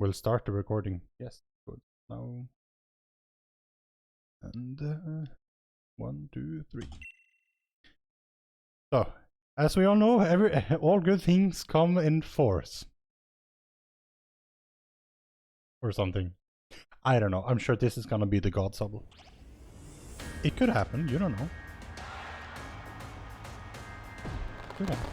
We'll start the recording. Yes, good. Now. And 1, 2, 3. So, as we all know, all good things come in force. Or something. I don't know. I'm sure this is gonna be the God Subble. It could happen, you don't know. Could happen.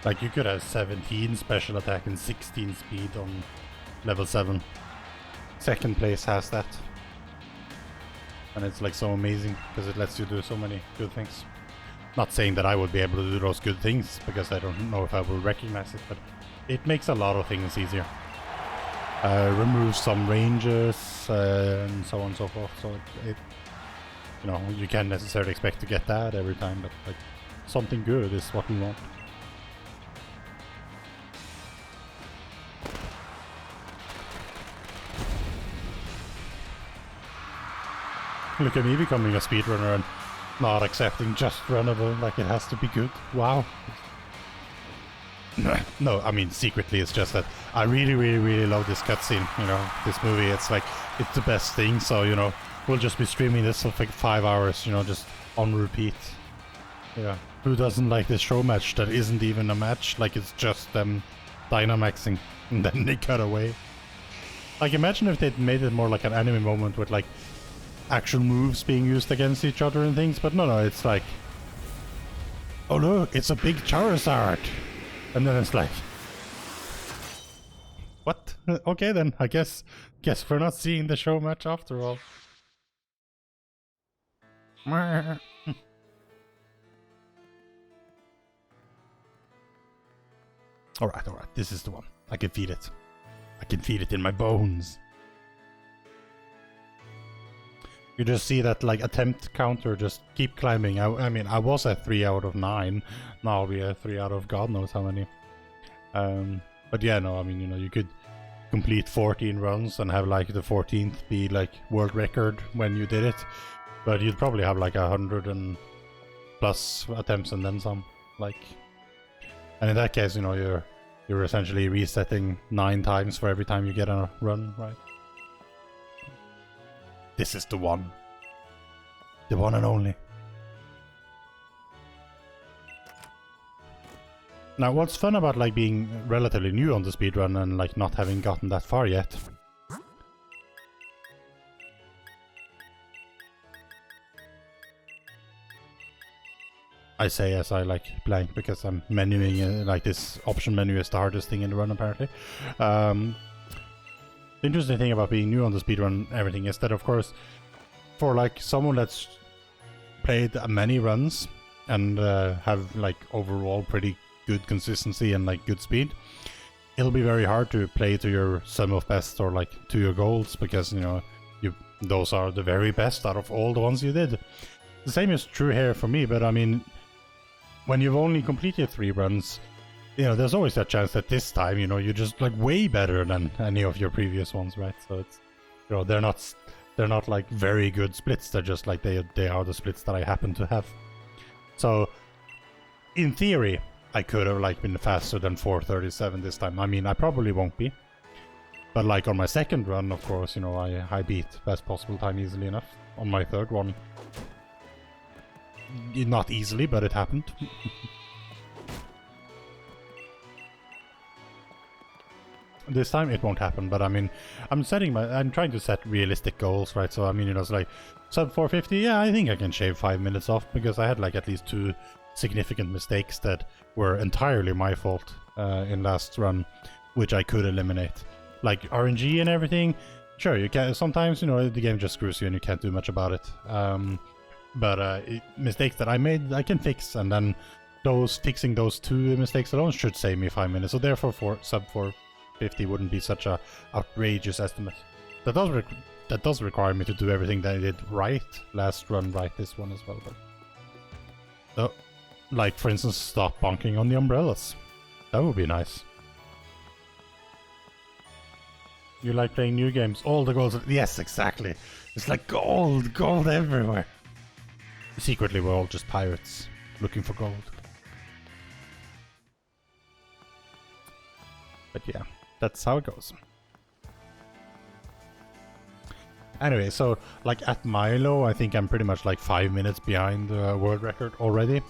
Like, you could have 17 special attack and 16 speed on level 7. Second place has that. And it's like so amazing, because it lets you do so many good things. Not saying that I would be able to do those good things, because I don't know if I will recognize it, but it makes a lot of things easier. Removes some ranges, and so on and so forth, so it you know, you can't necessarily expect to get that every time, but like, something good is what we want. Look at me becoming a speedrunner and not accepting just runnable, like it has to be good. Wow. No, I mean, secretly it's just that I really love this cutscene, you know, this movie. It's like, it's the best thing, so, you know, we'll just be streaming this for like 5 hours, you know, just on repeat. Yeah. Who doesn't like this show match that isn't even a match? Like, it's just them Dynamaxing and then they cut away. Like, imagine if they'd made it more like an anime moment with like actual moves being used against each other and things, but no, it's like, oh look, it's a big Charizard, and then it's like, what? Okay then, I guess we're not seeing the show match after all. Alright, this is the one. I can feel it. I can feel it in my bones. You just see that like attempt counter just keep climbing. I mean, I was at 3 out of 9. Now we are 3 out of God knows how many. But yeah, no, I mean, you know, you could complete 14 runs and have like the 14th be like world record when you did it. But you'd probably have like 100 and plus attempts and then some. Like, and in that case, you know, you're essentially resetting 9 times for every time you get on a run, right? This is the one. The one and only. Now, what's fun about like being relatively new on the speedrun and like not having gotten that far yet? I say as I like blank because I'm menuing like this option menu is the hardest thing in the run apparently. The interesting thing about being new on the speedrun and everything is that, of course, for like someone that's played many runs and have like overall pretty good consistency and like good speed, it'll be very hard to play to your sum of best or like to your goals, because, you know, those are the very best out of all the ones you did. The same is true here for me, but I mean, when you've only completed 3 runs, you know, there's always that chance that this time, you know, you're just like way better than any of your previous ones, right? So it's, you know, they're not like very good splits. They're just like they are the splits that I happen to have. So in theory, I could have like been faster than 4:37 this time. I mean, I probably won't be, but like on my second run, of course, you know, I beat best possible time easily enough. On my third one, not easily, but it happened. This time it won't happen, but I mean, I'm trying to set realistic goals, right? So I mean, you know, it's like sub 450, yeah, I think I can shave 5 minutes off, because I had like at least 2 significant mistakes that were entirely my fault in last run, which I could eliminate. Like RNG and everything, sure, you can sometimes, you know, the game just screws you and you can't do much about it. But mistakes that I made, I can fix, and then fixing those 2 mistakes alone should save me 5 minutes. So therefore, sub 4 50 wouldn't be such a outrageous estimate. That does require me to do everything that I did right last run, right this one as well. But like for instance, stop bonking on the umbrellas. That would be nice. You like playing new games? All the goals. Yes, exactly. It's like gold everywhere. Secretly, we're all just pirates looking for gold. But yeah, that's how it goes. Anyway, so like at Milo, I think I'm pretty much like 5 minutes behind the world record already.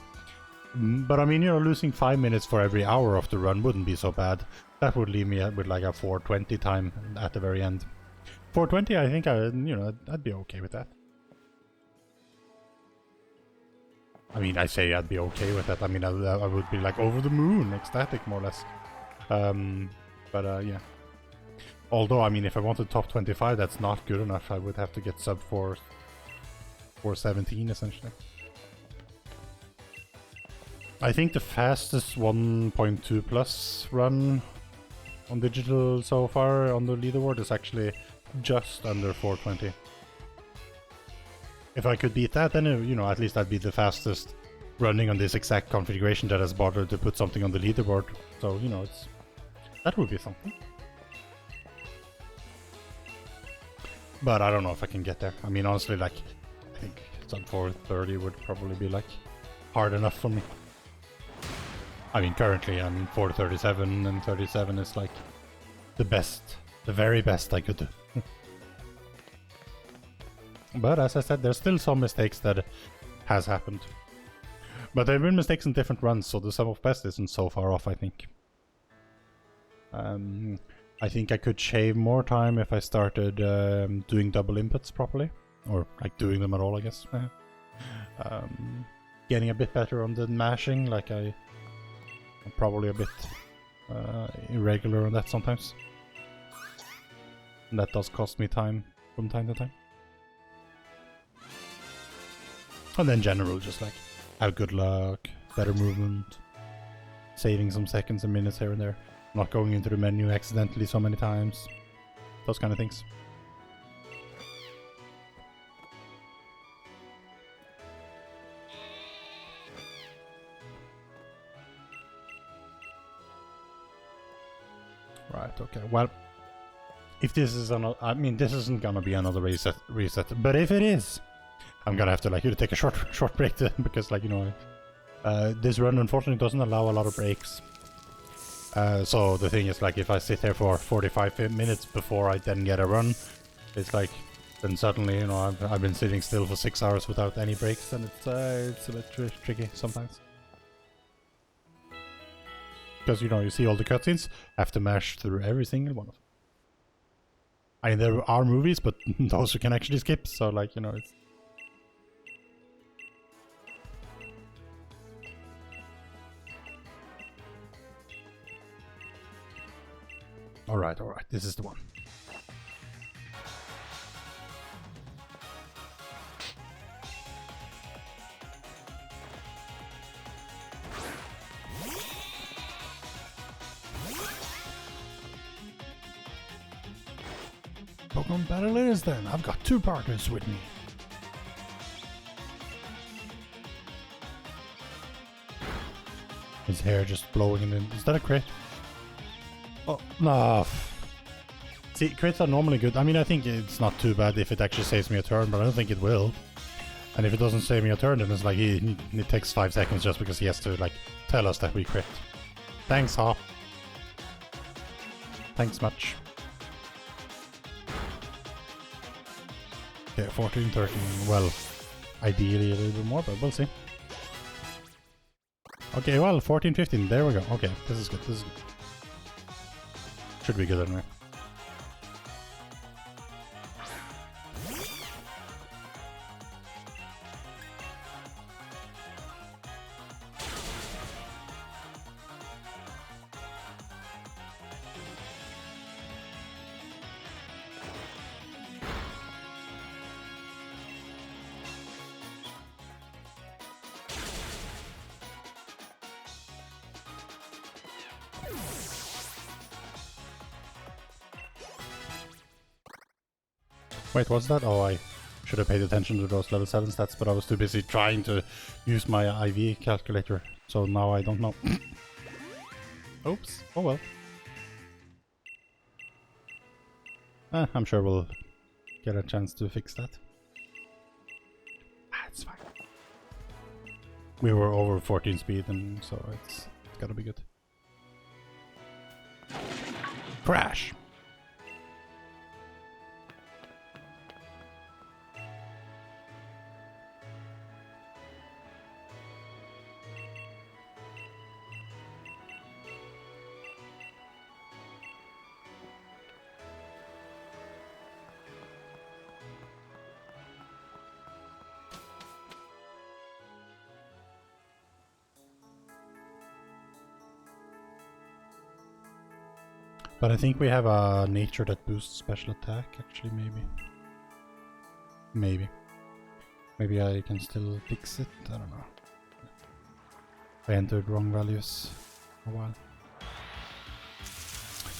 But I mean, you know, losing 5 minutes for every hour of the run wouldn't be so bad. That would leave me with like a 4:20 time at the very end. 4:20, I think I'd be okay with that. I mean, I say I'd be okay with that. I mean, I would be like over the moon, ecstatic, more or less. Yeah. Although, I mean, if I wanted top 25, that's not good enough. I would have to get sub 417, essentially. I think the fastest 1.2 plus run on digital so far on the leaderboard is actually just under 420. If I could beat that, then, you know, at least I'd be the fastest running on this exact configuration that has bothered to put something on the leaderboard. So, you know, that would be something. But I don't know if I can get there. I mean, honestly, like, I think sub 430 would probably be, like, hard enough for me. I mean, currently I'm 437, and 37 is, like, the very best I could do. But as I said, there's still some mistakes that has happened. But there have been mistakes in different runs, so the sum of best isn't so far off, I think. I think I could shave more time if I started doing double inputs properly. Or, like, doing them at all, I guess. Getting a bit better on the mashing, like I'm probably a bit irregular on that sometimes. And that does cost me time from time to time. And then general, just like, have good luck, better movement, saving some seconds and minutes here and there, not going into the menu accidentally so many times, those kind of things. Right, okay, well, if this is another, I mean, this isn't gonna be another reset, but if it is, I'm gonna have to, like, take a short break because, like, you know, this run unfortunately doesn't allow a lot of breaks. So the thing is, like, if I sit there for 45 minutes before I then get a run, it's like, then suddenly, you know, I've been sitting still for 6 hours without any breaks, and it's a bit tricky sometimes. Because, you know, you see all the cutscenes, have to mash through every single one of them. I mean, there are movies, but those you can actually skip, so, like, you know, it's... Alright, this is the one. Pokemon battle it is then. I've got 2 partners with me. His hair just blowing in the... Is that a crit? Oh, no. See, crits are normally good. I mean, I think it's not too bad if it actually saves me a turn, but I don't think it will. And if it doesn't save me a turn, then it's like it takes 5 seconds just because he has to, like, tell us that we crit. Thanks, Hop. Thanks much. Okay, 14, 13. Well, ideally a little bit more, but we'll see. Okay, well, 14, 15. There we go. Okay, this is good. This is good. Should be good anyway. Wait, what's that? Oh, I should have paid attention to those level 7 stats, but I was too busy trying to use my IV calculator, so now I don't know. Oops, oh well. I'm sure we'll get a chance to fix that. It's fine. We were over 14 speed, and so it's gotta be good. Crash! But I think we have a nature that boosts special attack, actually, maybe. Maybe I can still fix it, I don't know. I entered wrong values a while.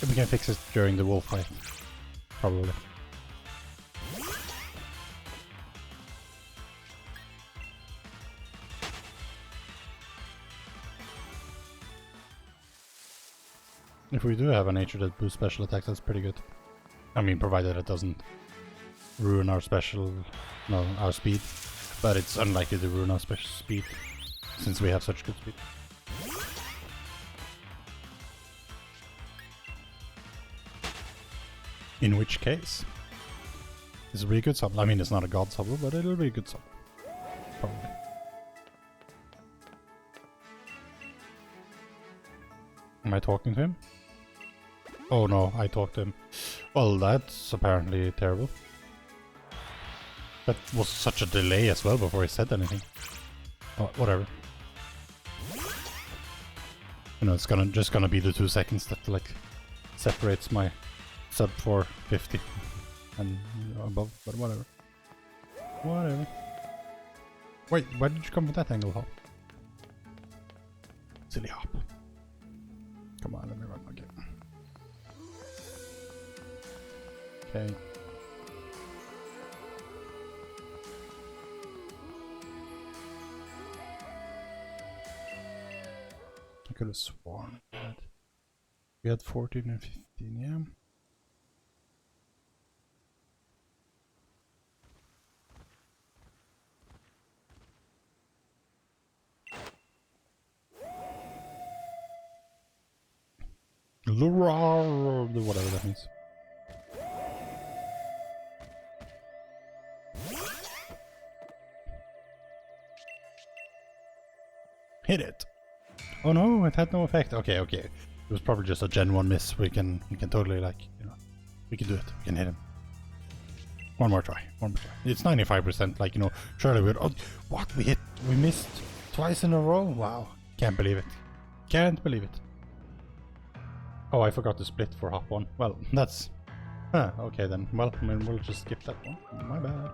We can fix it during the wolf fight, probably. If we do have a nature that boosts special attacks, that's pretty good. I mean, provided it doesn't ruin our our speed. But it's unlikely to ruin our special speed, since we have such good speed. In which case, it's a really good sub. I mean, it's not a god sub, but it'll be a good sub. Probably. Am I talking to him? Oh no, I talked to him. Well, that's apparently terrible. That was such a delay as well before he said anything. Oh, whatever. You know, it's just gonna be the 2 seconds that like separates my sub 450 and above, but whatever. Whatever. Wait, why did you come with that angle hop? Silly hop. Come on, let me run again. Okay. I could have sworn that we had 14 and 15, yeah. Whatever that means. Hit it. Oh no, it had no effect. Okay, okay. It was probably just a Gen 1 miss. We can totally, like, you know, we can do it. We can hit him. One more try. One more try. It's 95%, like, you know, surely we'd... Oh, what? We missed twice in a row? Wow. Can't believe it. Can't believe it. Oh, I forgot to split for hop 1. Well, that's... okay then. Well, I mean, we'll just skip that one. My bad.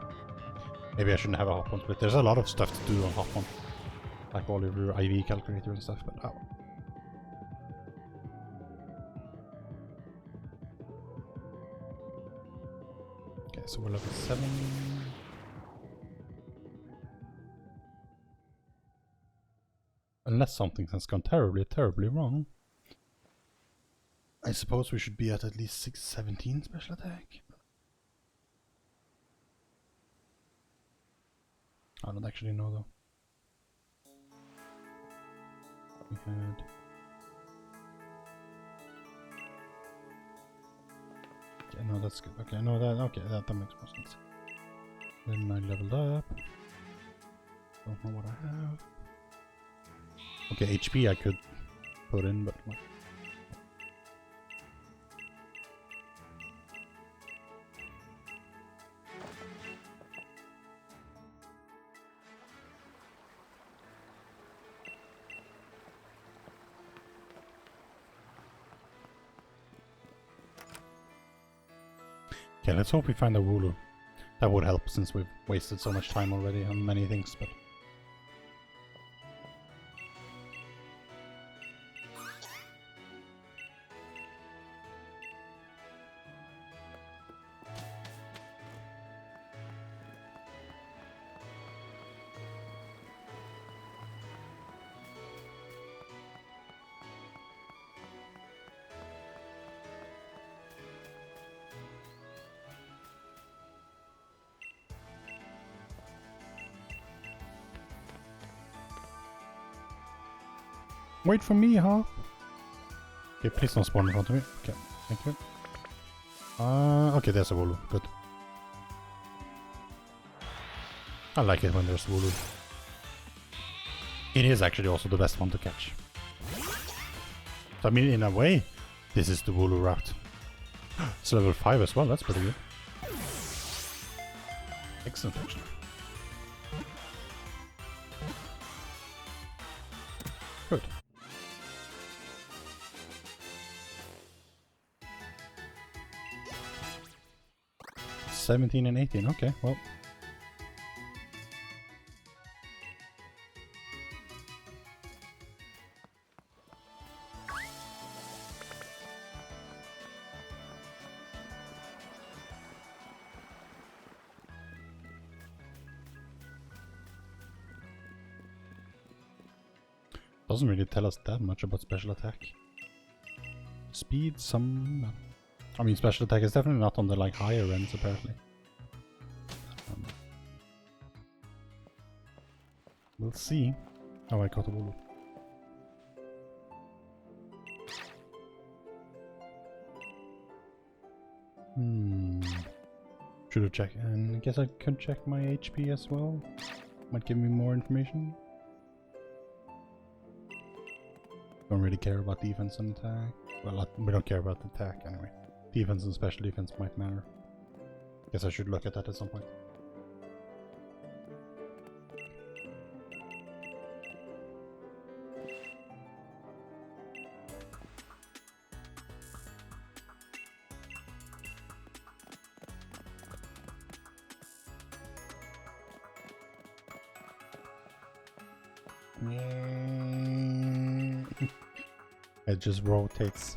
Maybe I shouldn't have a hop 1 split. There's a lot of stuff to do on hop 1. Like all of your IV calculator and stuff, but oh. Okay, so we're level 7. Unless something has gone terribly, terribly wrong. I suppose we should be at least 617 special attack. I don't actually know though. We had... Okay, no, that's good. Okay, no, that makes more sense. Then I leveled up. Don't know what I have. Okay, HP I could put in, but like... Okay, let's hope we find a Wooloo. That would help since we've wasted so much time already on many things, but... Wait for me, huh? Okay, please don't spawn in front of me. Okay, thank you. Okay, there's a Wooloo. Good. I like it when there's Wooloo. It is actually also the best one to catch. So I mean, in a way, this is the Wooloo route. It's level 5 as well, that's pretty good. Excellent, actually. Good. $17 and $18, okay, well. Doesn't really tell us that much about special attack. Speed, some... I mean, special attack is definitely not on the like higher ends, apparently. We'll see. Oh, I got a Wooloo. Should have checked, and I guess I could check my HP as well. Might give me more information. Don't really care about defense and attack. Well, we don't care about the attack anyway. Defense and special defense might matter. Guess I should look at that at some point. It just rotates.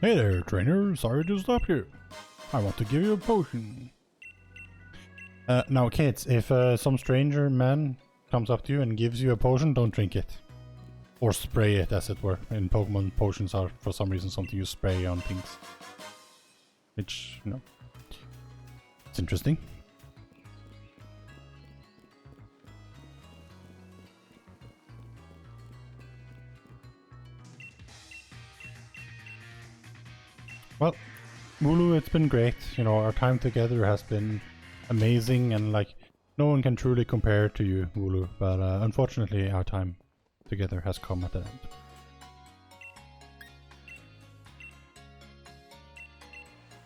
Hey there, trainer. Sorry to stop you. I want to give you a potion. Now, kids, if some stranger man comes up to you and gives you a potion, don't drink it. Or spray it, as it were. In Pokemon, potions are, for some reason, something you spray on things. Which, you know, it's interesting. Well, Wooloo, it's been great. You know, our time together has been amazing, and like, no one can truly compare to you, Wooloo, but unfortunately our time together has come at an end.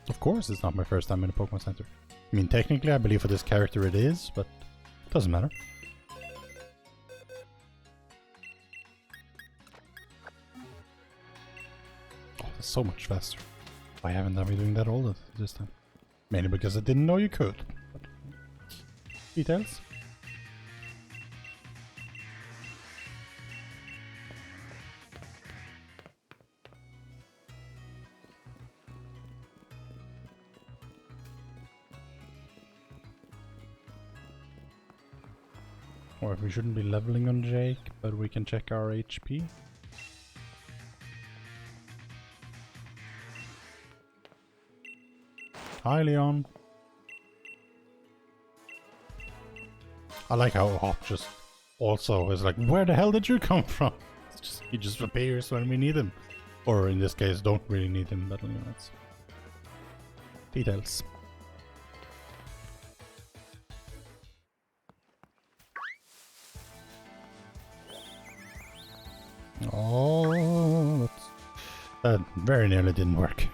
Of course it's not my first time in a Pokemon Center. I mean, technically I believe for this character it is, but it doesn't matter. Oh, that's so much faster. Why haven't I been doing that all this time? Mainly because I didn't know you could. But details. Or if we shouldn't be leveling on Jake, but we can check our HP. Hi, Leon. I like how Hop just also is like, where the hell did you come from? It's just, he just appears when we need him. Or in this case, don't really need him, but you know, that's details. Oh, that very nearly didn't work.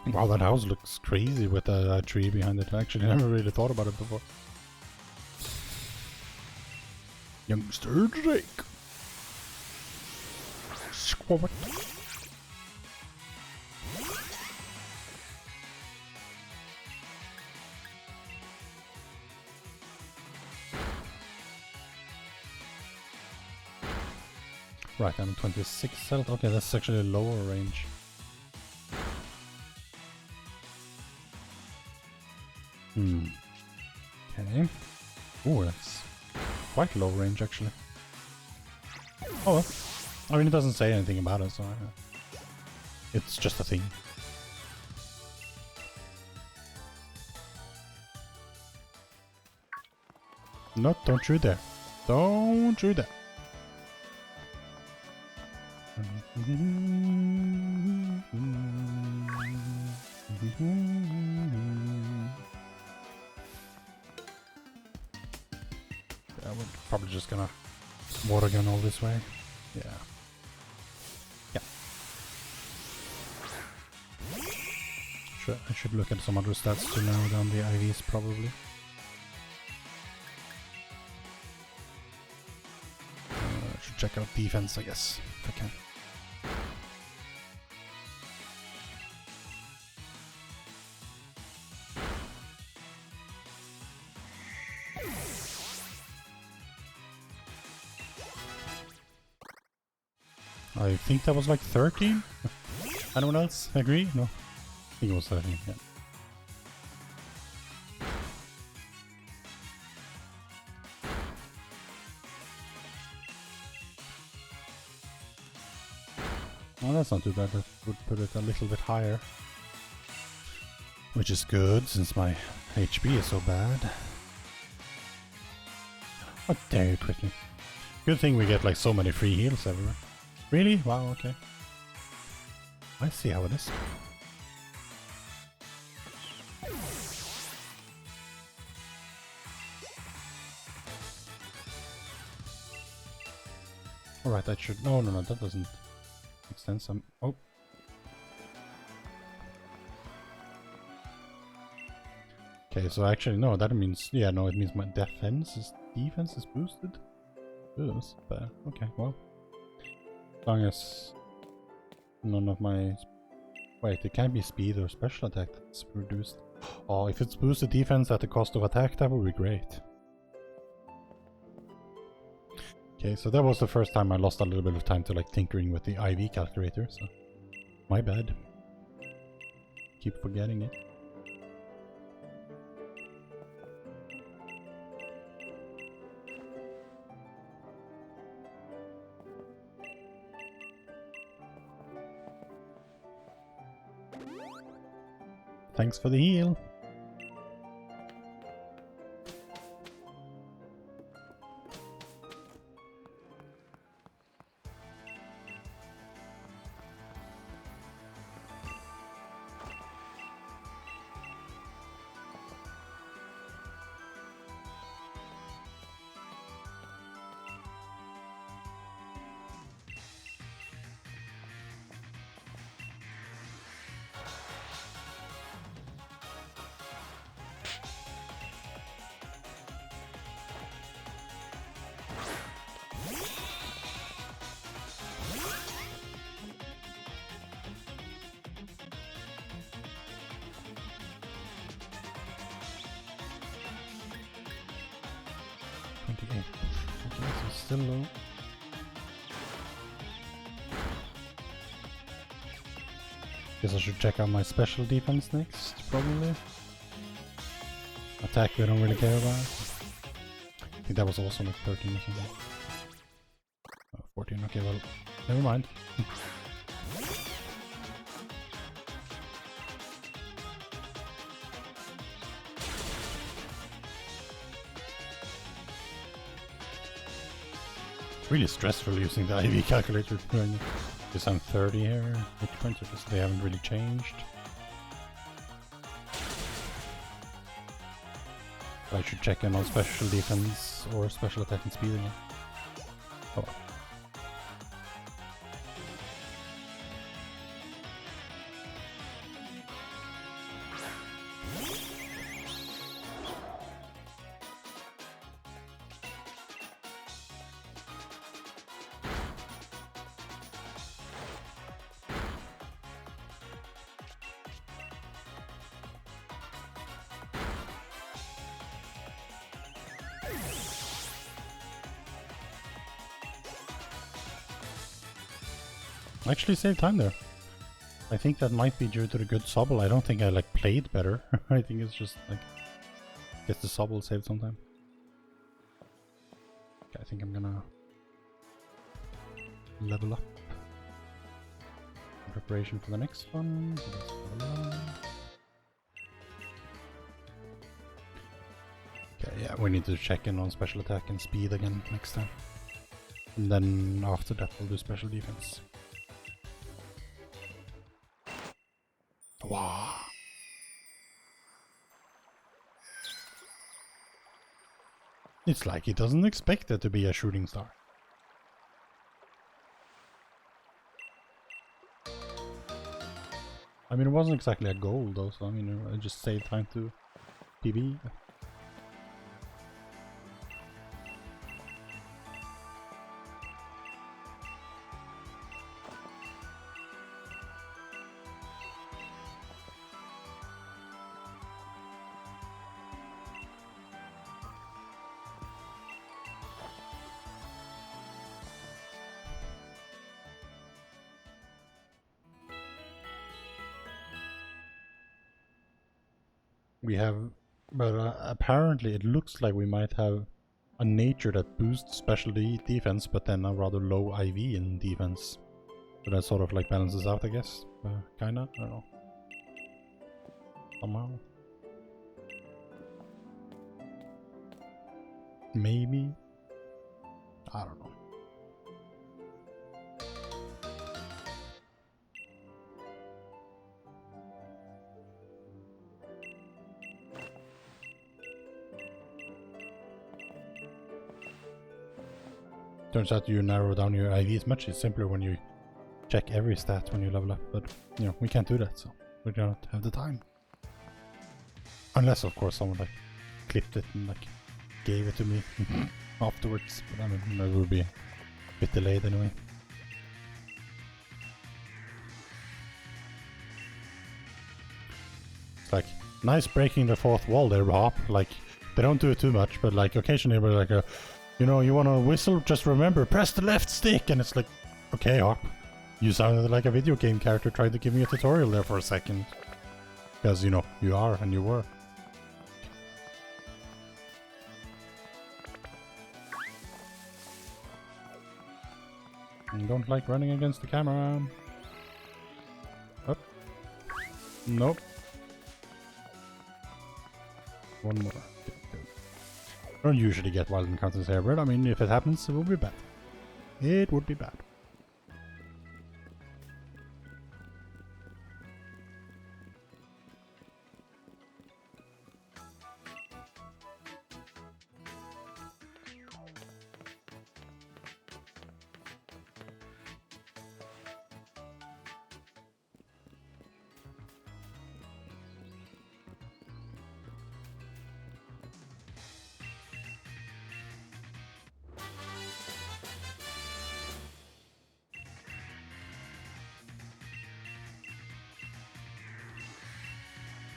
Wow, that house looks crazy with a tree behind it. I actually never really thought about it before. Youngster Drake. Squawk. Right, I'm 26 health. Okay, that's actually a lower range. Okay. Oh, that's quite low range actually. Oh well. I mean, it doesn't say anything about it, so it's just a thing. No, don't shoot there. Don't shoot there. Yeah, we're probably just gonna water gun all this way. Yeah. Yeah. I should look at some other stats to narrow down the IVs probably. I should check out defense, I guess, if I can. I think that was like 13? Anyone else agree? No. I think it was 13, yeah. Well, that's not too bad. That would put it a little bit higher. Which is good, since my HP is so bad. How dare you quit me. Good thing we get like so many free heals everywhere. Really? Wow, okay. I see how it is. Alright, that should... No, that doesn't make sense. Oh. Okay, so actually, no, that means... Yeah, no, it means my defense is boosted. Ooh, that's bad. Okay, well. As long as none of my... Wait, it can't be speed or special attack that's reduced. Oh, if it's boosted defense at the cost of attack, that would be great. Okay, so that was the first time I lost a little bit of time to like tinkering with the IV calculator, so... My bad. Keep forgetting it. Thanks for the heal. Okay, so still low. Guess I should check out my special defense next, probably. Attack we don't really care about. I think that was also like 13 or something. Oh, 14, okay, well, never mind. Really stressful using the IV calculator. Because I'm 30 here, hit points because they haven't really changed. I should check in on special defense or special attack and speed again. Oh well. I actually saved time there. I think that might be due to the good Sobble. I don't think I like played better. I think it's just like Guess the sub will save sometime. Okay, I think I'm gonna level up in preparation for the next one. So let's level up. Okay, yeah, we need to check in on special attack and speed again next time. And then after that we'll do special defense. Wow. It's like he doesn't expect it to be a shooting star. I mean, it wasn't exactly a goal though, so I mean, I just saved time to PB. We have, but apparently it looks like we might have a nature that boosts special defense, but then a rather low IV in defense. So that sort of like balances out, I guess. Kinda, I don't know. Somehow. Maybe? I don't know. Turns out you narrow down your IVs much simpler when you check every stat when you level up, but you know, we can't do that, so we don't have the time. Unless of course someone like clipped it and like gave it to me afterwards, but I mean that would be a bit delayed anyway. It's like, nice breaking the fourth wall there, Hop. Like, they don't do it too much, but like occasionally we're like a, you know, you want to whistle, just remember, press the left stick, and it's like, okay, Hop, you sounded like a video game character trying to give me a tutorial there for a second. Because, you know, you are, and you were. I don't like running against the camera. Up. Nope. One more. I don't usually get wild encounters here, but I mean, if it happens, it will be bad. It would be bad.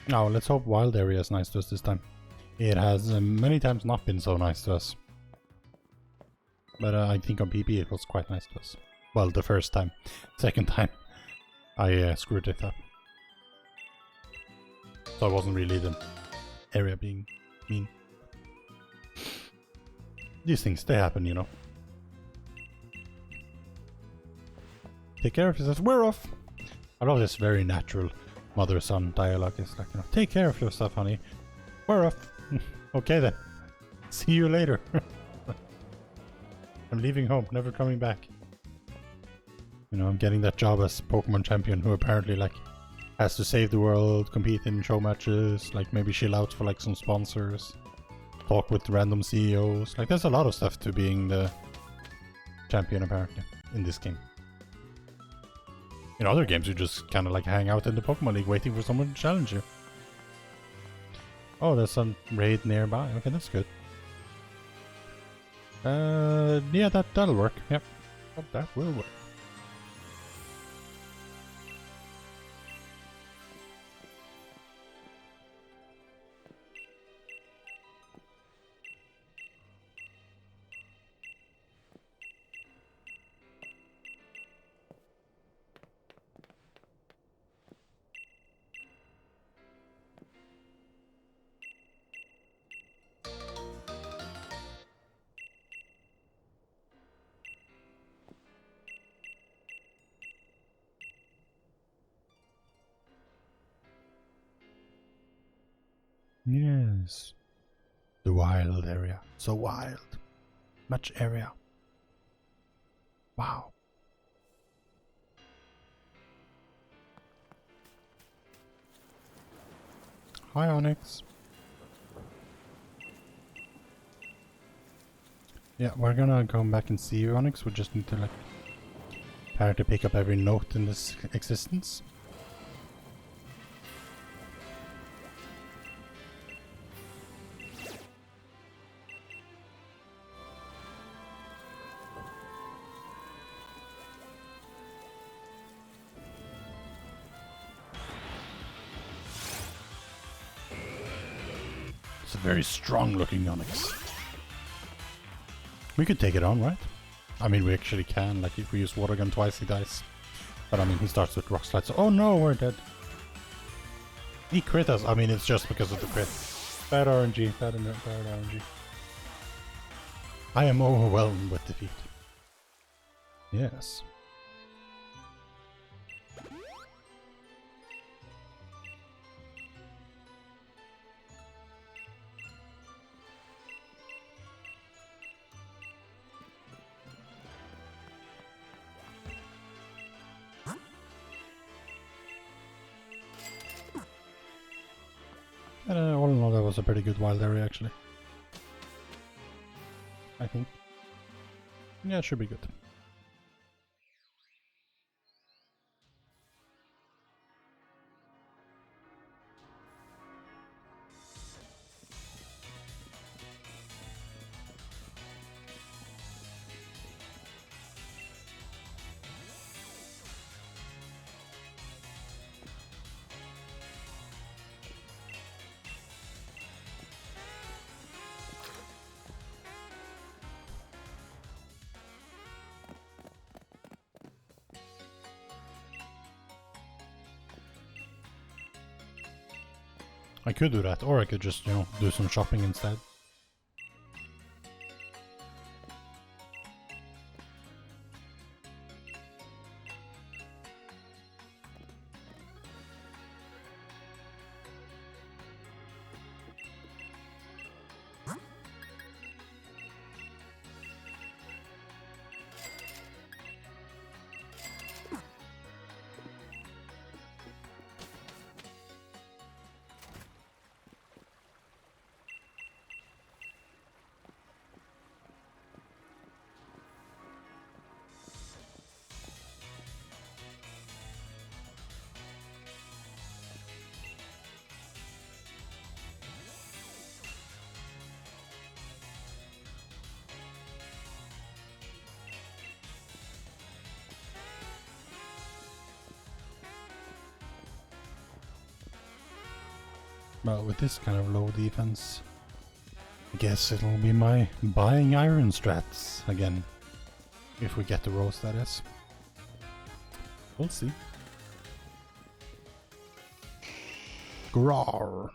Now, let's hope Wild Area is nice to us this time. It has many times not been so nice to us. But I think on PP it was quite nice to us. Well, the first time. Second time, I screwed it up. So it wasn't really the area being mean. These things, they happen, you know. Take care of yourself. We're off! I love this very natural mother-son dialogue. It's like, you know, take care of yourself, honey. We're off. Okay then. See you later. I'm leaving home, never coming back. You know, I'm getting that job as Pokemon champion who apparently like has to save the world, compete in show matches, like maybe chill out for like some sponsors, talk with random CEOs. Like there's a lot of stuff to being the champion apparently in this game. In other games, you just kind of like hang out in the Pokemon League waiting for someone to challenge you. Oh, there's some raid nearby. Okay, that's good. Yeah, that'll work. Yep, that will work. Yes. The wild area. So wild. Much area. Wow. Hi, Onyx. Yeah, we're gonna come back and see you, Onyx. We just need to like prepare to pick up every note in this existence. It's a very strong looking Onyx. We could take it on, right? I mean, we actually can, like if we use water gun twice he dies. But I mean, he starts with rock slide, so oh no, we're dead. He crit us. I mean, it's just because of the crit. Bad RNG, bad RNG. I am overwhelmed with defeat. Yes. All in all, that was a pretty good wild area, actually. I think. Yeah, it should be good. I could do that, or I could just, you know, do some shopping instead. Well, with this kind of low defense, I guess it'll be my buying iron strats again. If we get the rose, that is. We'll see. Grar.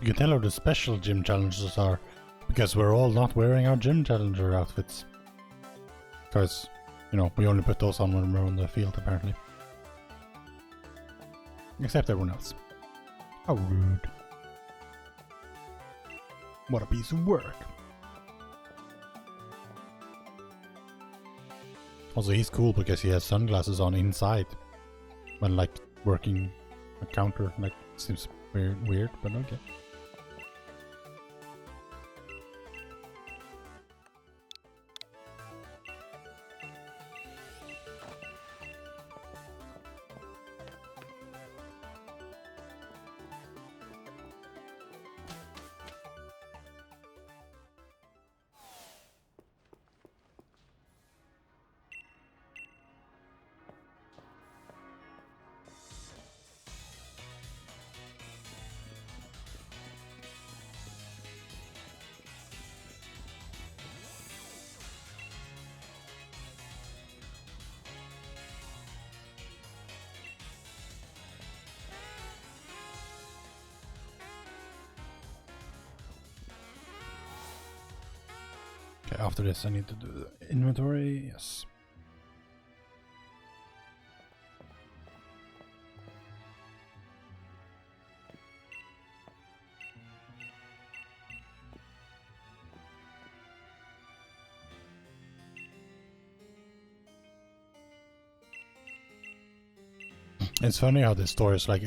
You can tell how the special gym challenges are, because we're all not wearing our gym challenger outfits. Because, you know, we only put those on when we're on the field, apparently. Except everyone else. How rude. What a piece of work. Also, he's cool because he has sunglasses on inside when, like, working a counter. Like, seems weird, but okay. after this I need to do the inventory, yes. It's funny how this story is like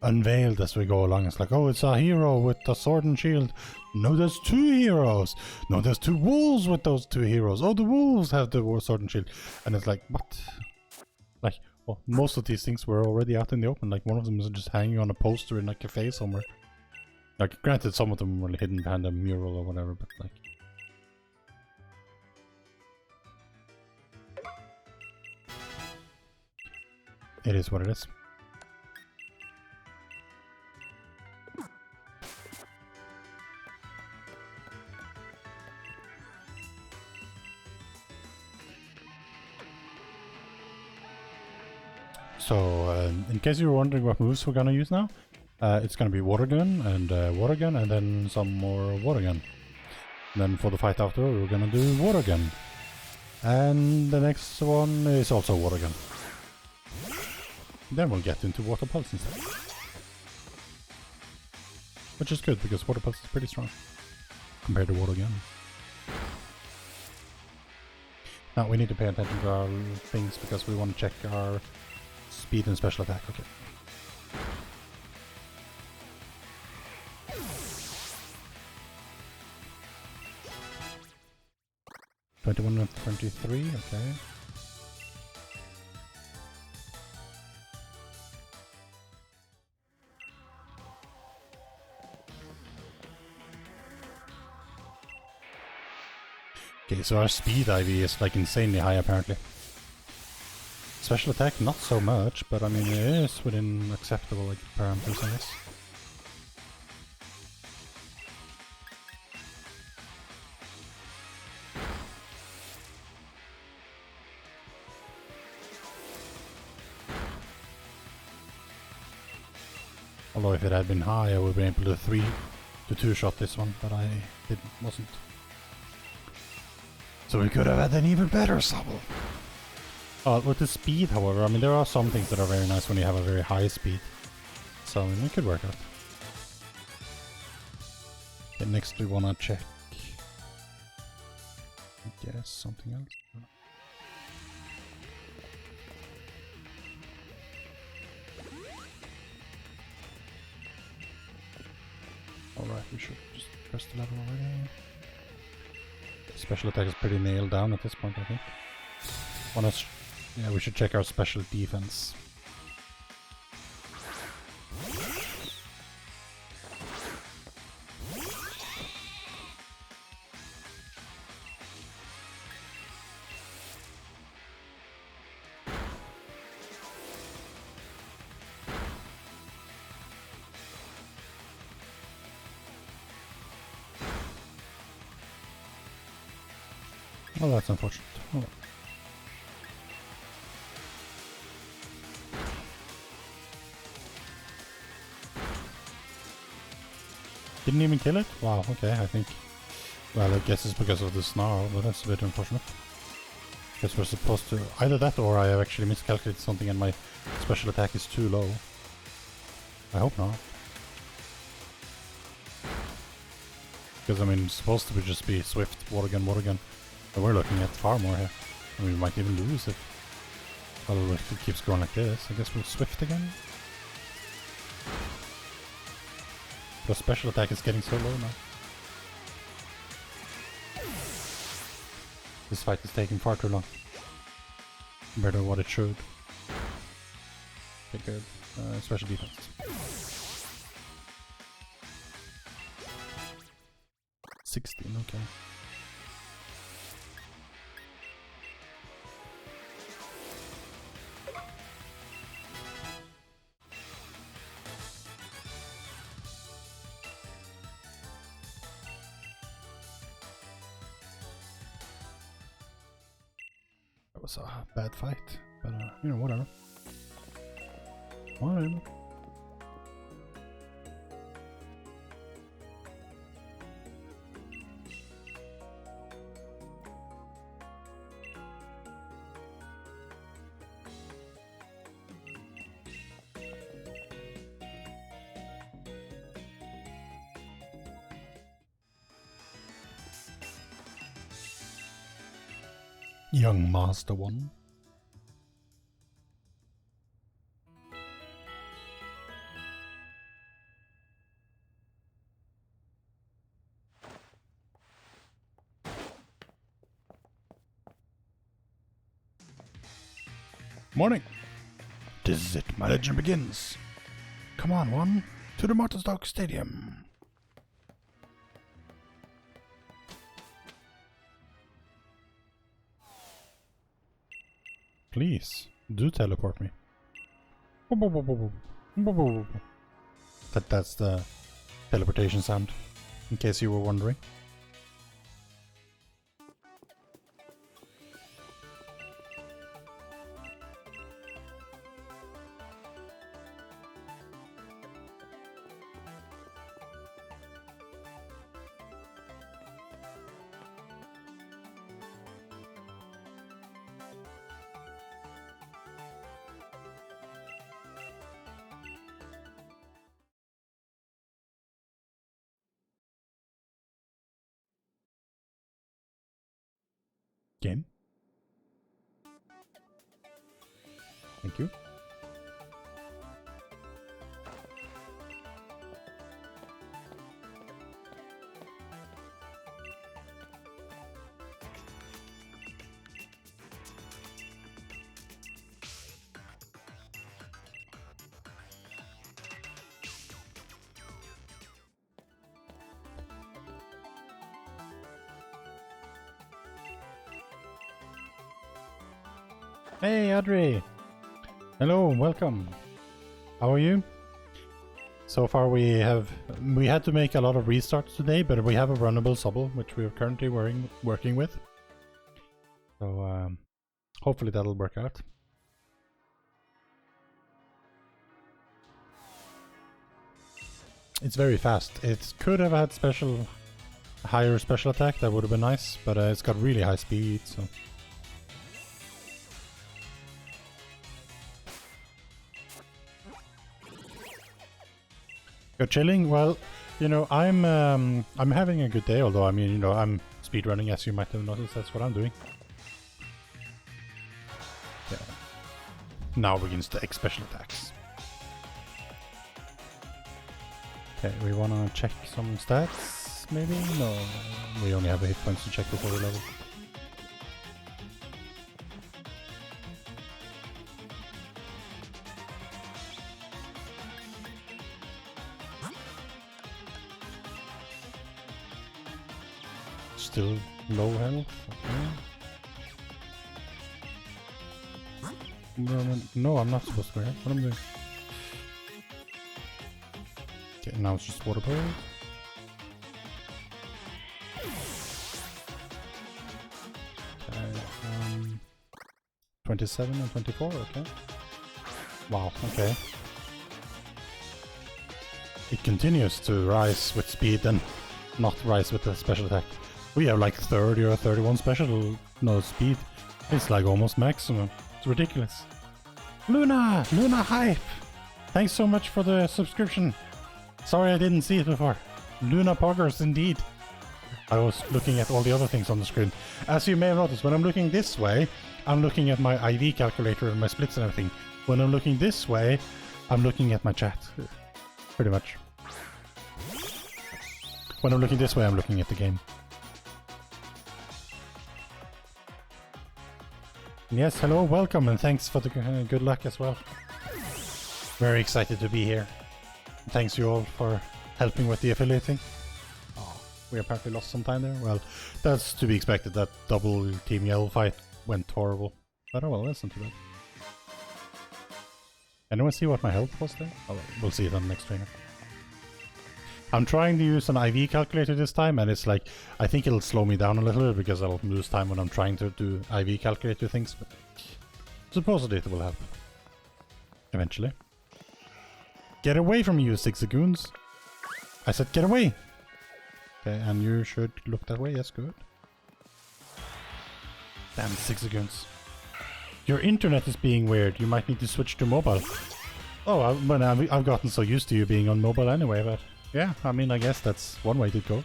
unveiled as we go along. It's like, oh, it's a hero with a sword and shield. No, there's 2 heroes. No, there's 2 wolves with those 2 heroes. Oh, the wolves have the sword and shield. And it's like, what? Like, well, most of these things were already out in the open. Like, one of them is just hanging on a poster in a cafe somewhere. Like, granted, some of them were hidden behind a mural or whatever, but like... It is what it is. So, in case you were wondering what moves we're gonna use now, it's gonna be water gun, and then some more water gun. And then for the fight after, we're gonna do water gun. And the next one is also water gun. Then we'll get into water pulse instead. Which is good, because water pulse is pretty strong compared to water gun. Now we need to pay attention to our things, because we want to check our speed and special attack. Okay. $21 and $23, okay. Okay, so our speed IV is like insanely high apparently. Special attack not so much, but I mean it is within acceptable like parameters, I guess. Although if it had been high I would have been able to 3-2 shot this one, but I wasn't. So we could have had an even better summon. With the speed, however, I mean there are some things that are very nice when you have a very high speed. So I mean it could work out. Okay, next we wanna check, I guess, something else. Alright, we should just press the level already. Special attack is pretty nailed down at this point, I think. Yeah, we should check our special defense. Oh, that's unfortunate. Oh. Didn't even kill it? Wow, okay, I think... Well, I guess it's because of the snarl, but that's a bit unfortunate. Guess we're supposed to... Either that or I have actually miscalculated something and my special attack is too low. I hope not. Because, I mean, it's supposed to just be swift, water gun, but we're looking at far more here. And we might even lose it. Well, if it keeps going like this, I guess we'll swift again. The special attack is getting so low now. This fight is taking far too long compared to what it should. Okay, good. Special defense. 16, okay. That was a bad fight, but you know, whatever. Whatever. Young Master One. Morning. This is it. My legend begins. Come on, One. To the Motorstock Stadium. Please, do teleport me. That's the teleportation sound, in case you were wondering. Game. Thank you. Hey, Adri! Hello, welcome. How are you? So far we had to make a lot of restarts today, but we have a runnable Sobble, which we are currently working with. So hopefully that'll work out. It's very fast. It could have had higher special attack, that would have been nice, but it's got really high speed, so... You're chilling? Well, you know, I'm having a good day, although, I mean, you know, I'm speedrunning, as you might have noticed. That's what I'm doing. Yeah. Now begins the X special attacks. Okay, we wanna check some stats, maybe? No, we only have 8 points to check before we level. Still low health, okay. No, I'm not supposed to react. What am I doing? Okay, now it's just water power. Okay, 27 and 24, okay. Wow, okay. It continues to rise with speed and not rise with the special attack. We have like 30 or 31 special, no speed. It's like almost maximum. It's ridiculous. Luna Hype! Thanks so much for the subscription. Sorry I didn't see it before. Luna Poggers indeed. I was looking at all the other things on the screen. As you may have noticed, when I'm looking this way, I'm looking at my IV calculator and my splits and everything. When I'm looking this way, I'm looking at my chat. Pretty much. When I'm looking this way, I'm looking at the game. Yes, hello, welcome, and thanks for the good luck as well. Very excited to be here. Thanks you all for helping with the affiliate thing. Oh, we apparently lost some time there. Well, that's to be expected. That double Team Yellow fight went horrible. But oh well, that's not too bad. Anyone see what my health was there? Oh, we'll see it on the next trainer. I'm trying to use an IV calculator this time, and it's like, I think it'll slow me down a little bit because I'll lose time when I'm trying to do IV calculator things, but supposedly it will help. Eventually. Get away from you, Zigzagoons! I said get away! Okay, and you should look that way, yes, good. Damn Zigzagoons. Your internet is being weird, you might need to switch to mobile. Oh, I've gotten so used to you being on mobile anyway, but... yeah, I mean, I guess that's one way to go.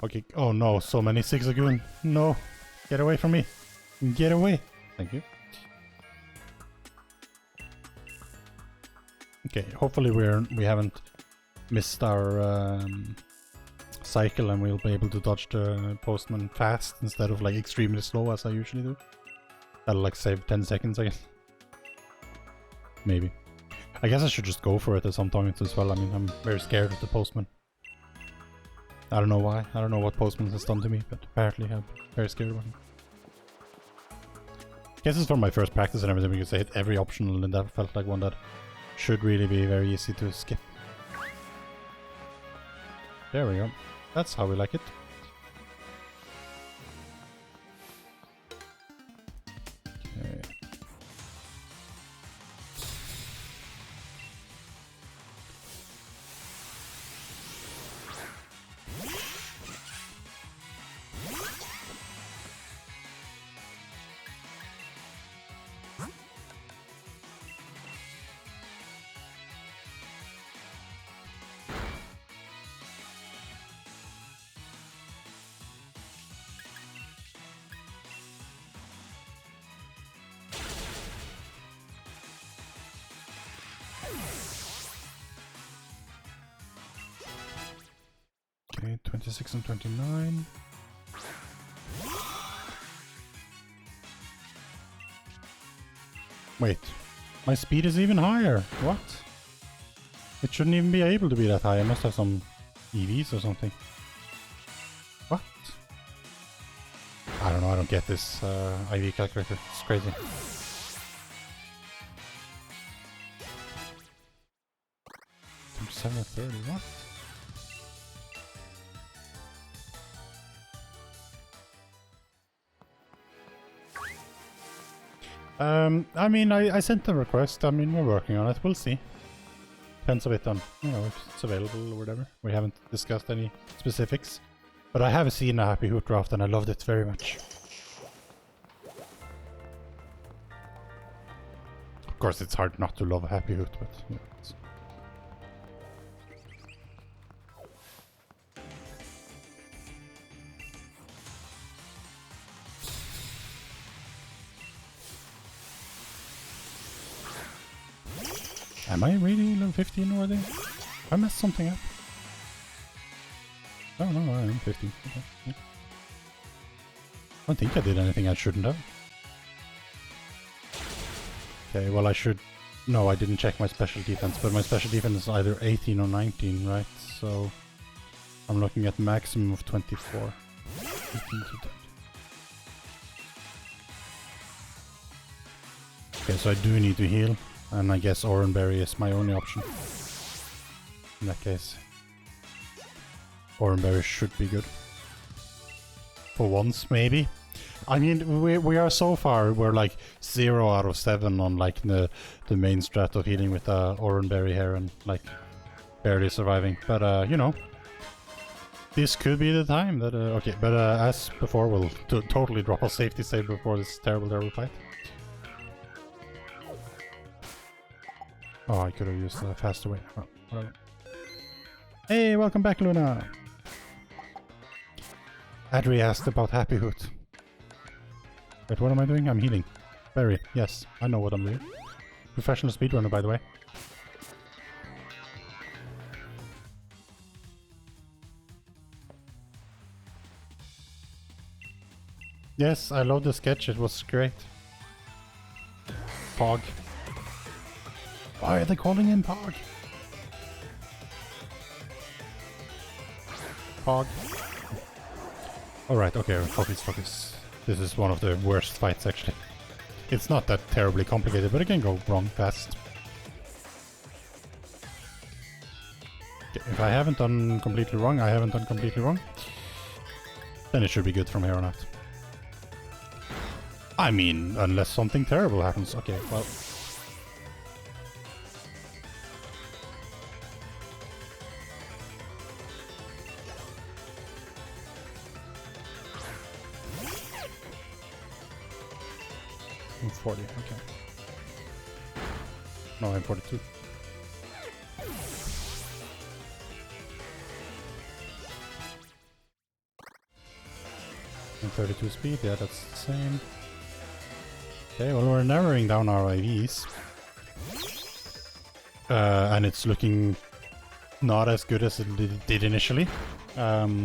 Okay, oh no, so many Zigzagoon. No, get away from me. Get away. Thank you. Okay, hopefully we haven't missed our cycle and we'll be able to dodge the postman fast instead of like extremely slow as I usually do. That'll like save 10 seconds, I guess. Maybe. I guess I should just go for it at some point as well. I mean, I'm very scared of the postman. I don't know why. I don't know what postman has done to me, but apparently I'm very scared of him. I guess it's from my first practice and everything because I hit every optional and that felt like one that should really be very easy to skip. There we go. That's how we like it. Okay. Okay, 26 and 29. Wait, my speed is even higher. What? It shouldn't even be able to be that high. I must have some EVs or something. What? I don't know, I don't get this IV calculator. It's crazy. $730, what? I mean, I sent a request. I mean, we're working on it. We'll see. Depends a bit on, you know, if it's available or whatever. We haven't discussed any specifics. But I have seen a Happy Hoot draft and I loved it very much. Of course, it's hard not to love a Happy Hoot, but you know, it's... Am I really level 15 already? I messed something up. Oh no, I am 15. Okay. Yeah. I don't think I did anything I shouldn't have. Okay, well I should... No, I didn't check my special defense, but my special defense is either 18 or 19, right? So... I'm looking at maximum of 24. 18 to 20. Okay, so I do need to heal. And I guess Oranberry is my only option. In that case. Oranberry should be good. For once, maybe. I mean, we are so far, we're like 0 out of 7 on like the main strat of healing with Oranberry here and like barely surviving. But you know, this could be the time that, okay, but as before, we'll totally drop a safety save before this terrible fight. Oh, I could have used a faster way. Oh, whatever. Hey, welcome back, Luna! Adri asked about Happy Hoot. Wait, what am I doing? I'm healing. Very, yes, I know what I'm doing. Professional speedrunner, by the way. Yes, I love the sketch, it was great. Pog. Why are they calling him Pog? Pog. Alright, okay, focus. This is one of the worst fights, actually. It's not that terribly complicated, but it can go wrong fast. Okay, if I haven't done completely wrong, then it should be good from here on out. I mean, unless something terrible happens. Okay, well... I'm 40, okay. No, I'm 42. And 32 speed, yeah, that's the same. Okay, well, we're narrowing down our IVs. And it's looking not as good as it did initially. But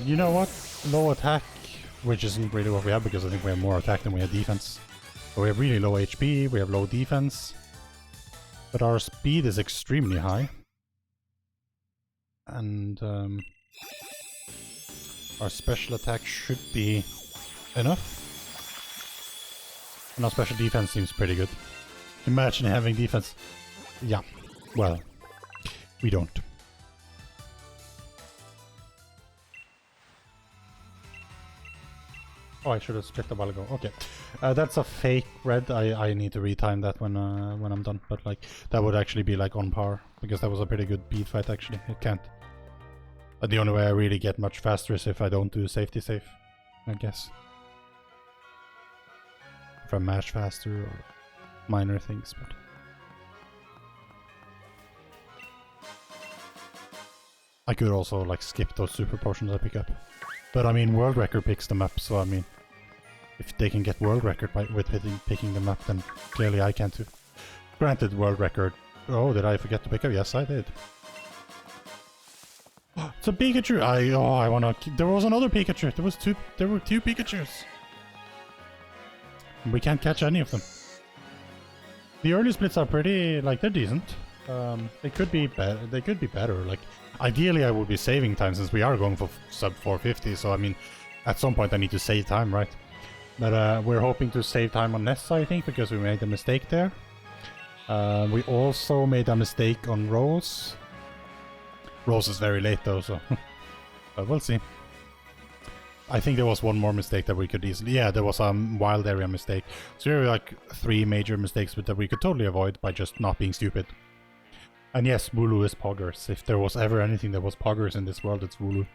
you know what? Low attack, which isn't really what we have because I think we have more attack than we have defense. So we have really low HP, we have low defense. But our speed is extremely high. And our special attack should be enough. And our special defense seems pretty good. Imagine having defense. Yeah, well, we don't. Oh, I should have split a while ago. Okay, that's a fake red. I need to retime that when I'm done. But like that would actually be like on par because that was a pretty good beat fight. Actually, it can't. But the only way I really get much faster is if I don't do safety safe, I guess. If I mash faster or minor things, but. I could also like skip those super potions I pick up. But I mean, world record picks them up, so I mean, if they can get world record with picking them up, then clearly I can too. Granted, world record. Oh, did I forget to pick up? Yes, I did. It's a Pikachu. I wanna. There was another Pikachu. There were two Pikachus. We can't catch any of them. The early splits are pretty, like, they're decent. They could be better. They could be better. Like, ideally, I would be saving time since we are going for sub 450. So I mean, at some point I need to save time, right? But we're hoping to save time on Nessa, I think, because we made a mistake there. We also made a mistake on Rose. Rose is very late though, so but we'll see. I think there was one more mistake that we could easily... Yeah, there was a wild area mistake. So there were like 3 major mistakes that we could totally avoid by just not being stupid. And yes, Wooloo is Poggers. If there was ever anything that was Poggers in this world, it's Wooloo.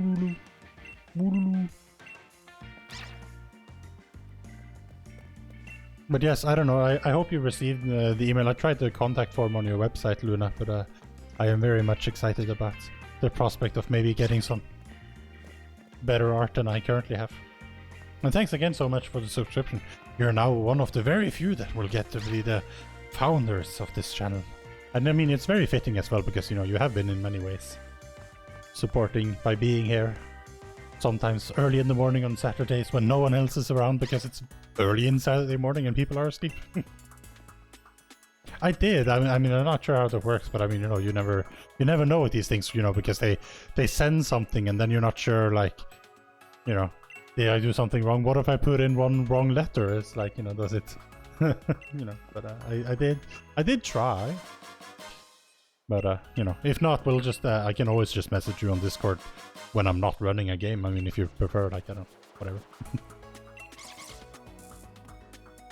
Wooloo. Wooloo. But yes, I don't know. I hope you received the email. I tried the contact form on your website, Luna, but I am very much excited about the prospect of maybe getting some better art than I currently have. And thanks again so much for the subscription. You're now one of the very few that will get to be the founders of this channel. And I mean, it's very fitting as well because, you know, you have been in many ways supporting by being here. Sometimes early in the morning on Saturdays when no one else is around because it's early in Saturday morning and people are asleep. I did. I mean, I'm not sure how that works, but I mean, you know, you never know with these things, you know, because they send something and then you're not sure, like, you know, did I do something wrong? What if I put in one wrong letter? It's like, you know, does it, you know? But I did try. But you know, if not, we'll just I can always just message you on Discord when I'm not running a game. I mean, if you prefer, like, I don't know, whatever.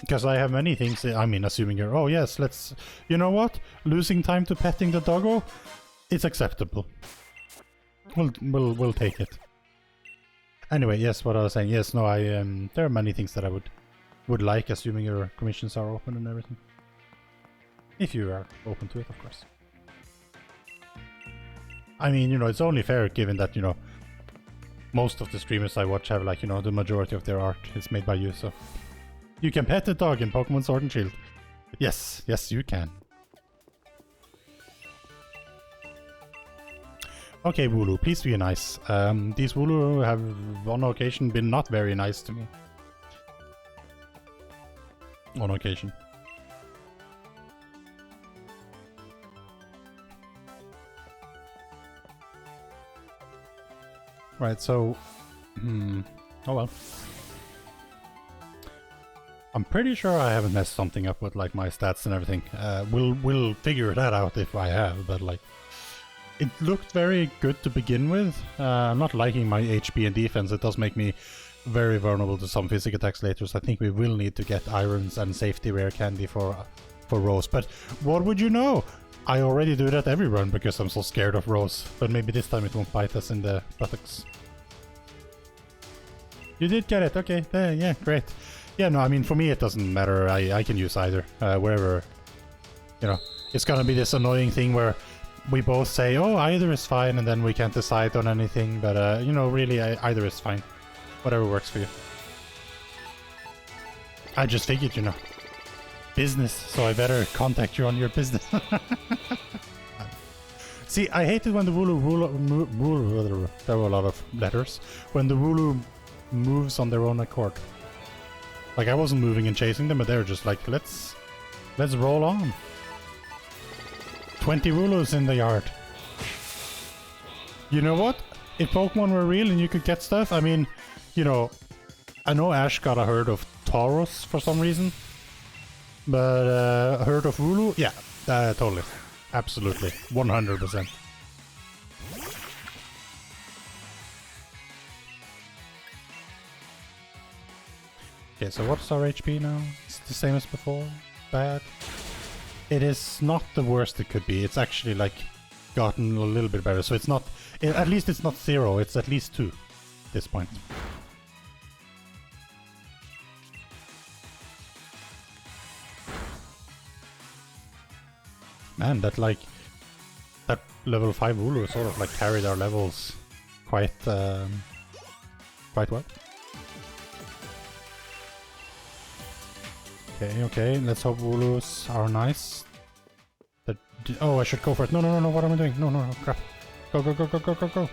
Because I have many things. I mean, assuming you're, oh yes, let's, you know what? Losing time to petting the doggo, it's acceptable. We'll take it. Anyway, yes, what I was saying. Yes, no, there are many things that I would like, assuming your commissions are open and everything. If you are open to it, of course. I mean, you know, it's only fair given that, you know, most of the streamers I watch have, like, you know, the majority of their art is made by you, so. You can pet the dog in Pokémon Sword and Shield. Yes, yes, you can. Okay, Wooloo, please be nice. These Wooloo have on occasion been not very nice to me. On occasion. Right, so... oh well. I'm pretty sure I haven't messed something up with, like, my stats and everything. We'll figure that out if I have, but, like... It looked very good to begin with. I'm not liking my HP and defense. It does make me very vulnerable to some physical attacks later, so I think we will need to get irons and safety rare candy for Rose. But what would you know? I already do that every run because I'm so scared of Rose. But maybe this time it won't bite us in the buttocks. You did get it, okay. Yeah, great. Yeah, no, I mean, for me it doesn't matter. I can use either, wherever, you know. It's gonna be this annoying thing where we both say, oh, either is fine, and then we can't decide on anything, but you know, really, either is fine. Whatever works for you. I just figured, you know, business, so I better contact you on your business. See, I hated when the Wooloo, there were a lot of letters, when the Wooloo moves on their own accord. Like, I wasn't moving and chasing them, but they were just like, let's roll on. 20 Wooloos in the yard. You know what? If Pokemon were real and you could get stuff, I mean, you know, I know Ash got a herd of Tauros for some reason, but a herd of Wooloo? Yeah, totally. Absolutely. 100%. Okay, so what's our HP now? It's the same as before? Bad? It is not the worst it could be. It's actually like gotten a little bit better. So it's not, at least it's not 0. It's at least 2 at this point. Man, that level 5 Wooloo sort of like carried our levels quite well. Okay, let's hope Wooloos are nice. Oh, I should go for it. No, what am I doing? No, crap. Go.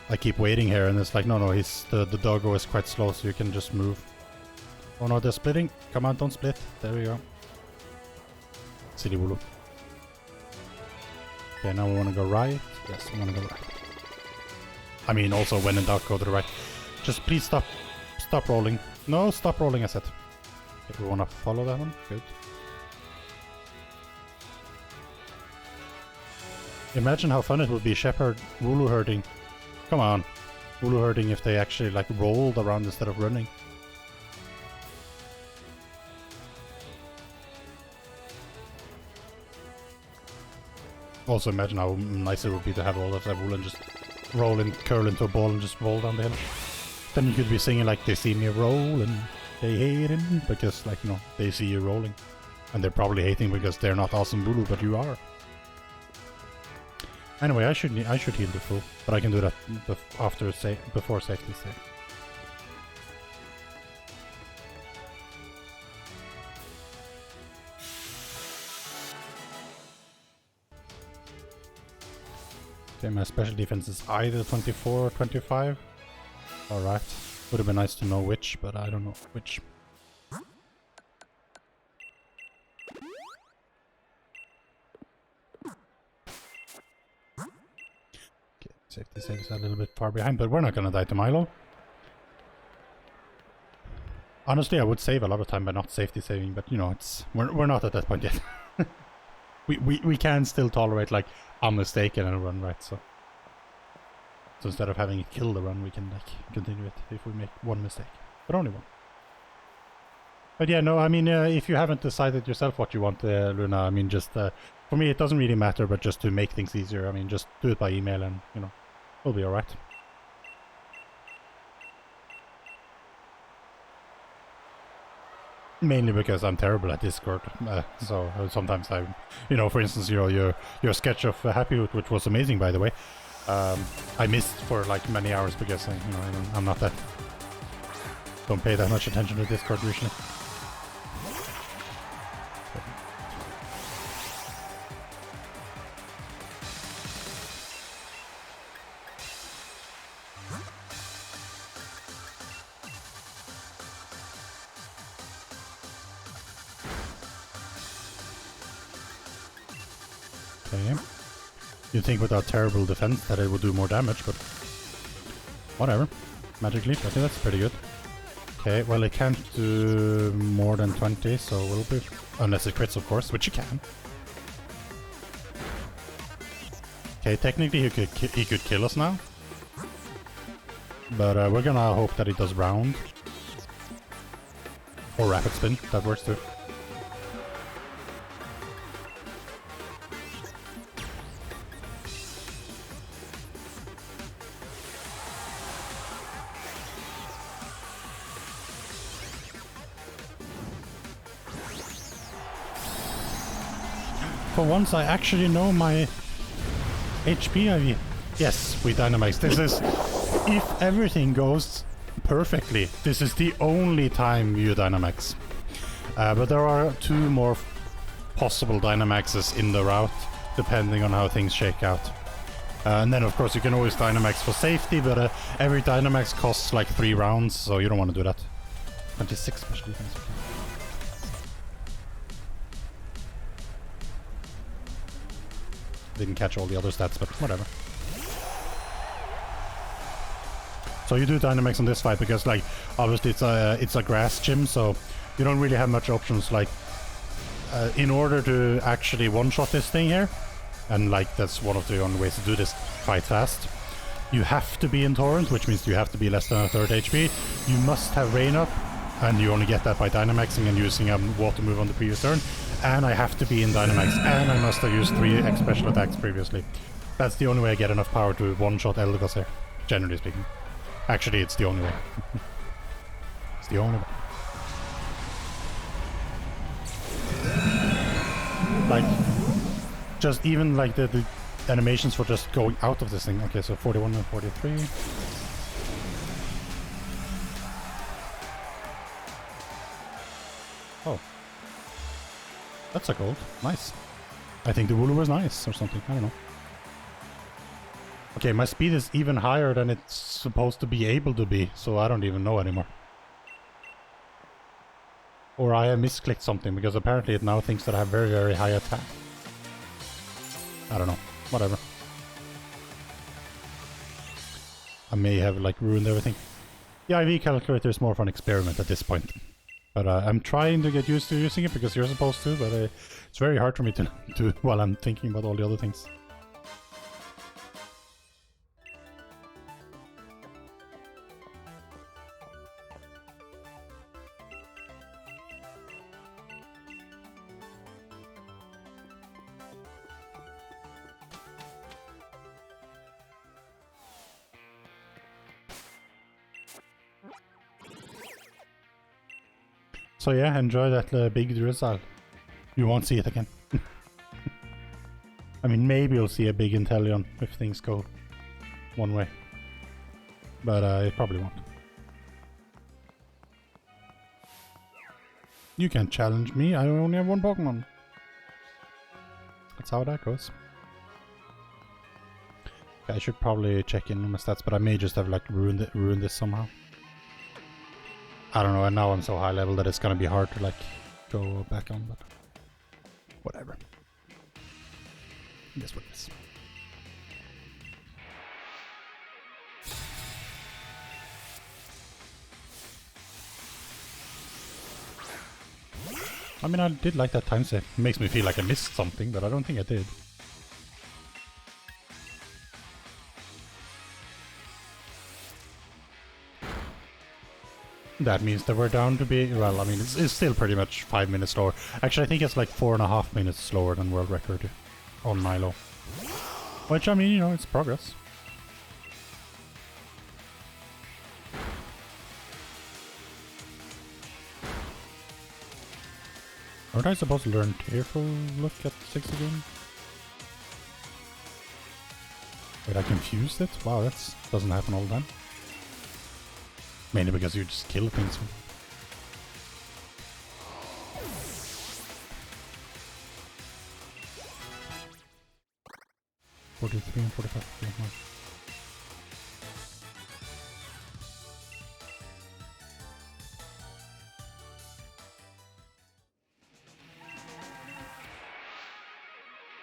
I keep waiting here and it's like, no, the doggo is quite slow, so you can just move. Oh no, they're splitting. Come on, don't split. There we go. Silly Wooloo. Okay, now we want to go right. Yes, we want to go right. I mean, also when in doubt, go to the right. Just please stop rolling. No, stop rolling, I said. Okay, we want to follow that one. Good. Imagine how fun it would be shepherd Wooloo herding. Come on. Wooloo herding if they actually like rolled around instead of running. Also imagine how nice it would be to have all of that wool and just roll and curl into a ball and just roll down the hill. Then you could be singing like, they see me roll and they hate him because, like, you know, they see you rolling. And they're probably hating because they're not awesome Wooloo, but you are. Anyway, I should heal the full, but I can do that before safety save. Okay, my special defense is either 24 or 25. Alright. Would have been nice to know which, but I don't know which. Okay, safety save is a little bit far behind, but we're not gonna die to Milo. Honestly, I would save a lot of time by not safety saving, but you know, we're not at that point yet. we can still tolerate like a mistake and a run, right? So instead of having it kill the run, we can like continue it if we make one mistake, but only one. But yeah, no, I mean, if you haven't decided yourself what you want, Luna, I mean, just for me, it doesn't really matter, but just to make things easier, I mean, just do it by email, and you know, we'll be all right. Mainly because I'm terrible at Discord, so sometimes you know, for instance, you know, your sketch of Happy Hoot, which was amazing, by the way, I missed for like many hours because you know, I'm not that, don't pay that much attention to Discord usually. Okay. You'd think with our terrible defense that it would do more damage, but whatever. Magic Leap, I think that's pretty good. Okay, well, it can't do more than 20, so we'll be... Unless it crits, of course, which it can. Okay, technically he could kill us now. But we're gonna hope that it does round. Or rapid spin, that works too. For once I actually know my HP IV. Yes, we Dynamax. This is... If everything goes perfectly, this is the only time you Dynamax. But there are 2 more possible Dynamaxes in the route, depending on how things shake out. And then of course you can always Dynamax for safety, but every Dynamax costs like 3 rounds, so you don't want to do that. 26 special defense. Didn't catch all the other stats, but whatever. So you do Dynamax on this fight because, like, obviously it's a grass gym, so you don't really have much options. Like, in order to actually one-shot this thing here, and like that's one of the only ways to do this fight fast, you have to be in Torrent, which means you have to be less than a third HP. You must have Rain up, and you only get that by Dynamaxing and using a water move on the previous turn. And I have to be in Dynamax, and I must have used 3 special attacks previously. That's the only way I get enough power to one-shot Eldegoss here, generally speaking. Actually, it's the only way. It's the only way. Like, just even like the animations for just going out of this thing. Okay, so 41 and 43. Oh. That's a gold. Nice. I think the ruler was nice or something. I don't know. Okay, my speed is even higher than it's supposed to be able to be, so I don't even know anymore. Or I have misclicked something, because apparently it now thinks that I have very, very high attack. I don't know. Whatever. I may have, like, ruined everything. The IV calculator is more of an experiment at this point. But I'm trying to get used to using it, because you're supposed to, but it's very hard for me to do while I'm thinking about all the other things. So yeah, enjoy that big Drizzle. You won't see it again. I mean, maybe you'll see a big Inteleon if things go one way. But it probably won't. You can't challenge me, I only have 1 Pokemon. That's how that goes. Okay, I should probably check in on my stats, but I may just have like ruined this somehow. I don't know, and now I'm so high level that it's gonna be hard to like go back on, but whatever. Guess what it is. I mean, I did like that time save. It makes me feel like I missed something, but I don't think I did. That means that we're down to be, well, I mean, it's still pretty much 5 minutes slower. Actually, I think it's like 4.5 minutes slower than world record on Milo. Which, I mean, you know, it's progress. Aren't I supposed to learn Tearful Look at 6 again? Wait, I confused it? Wow, that doesn't happen all the time. Mainly because you just kill things. $43 and $45.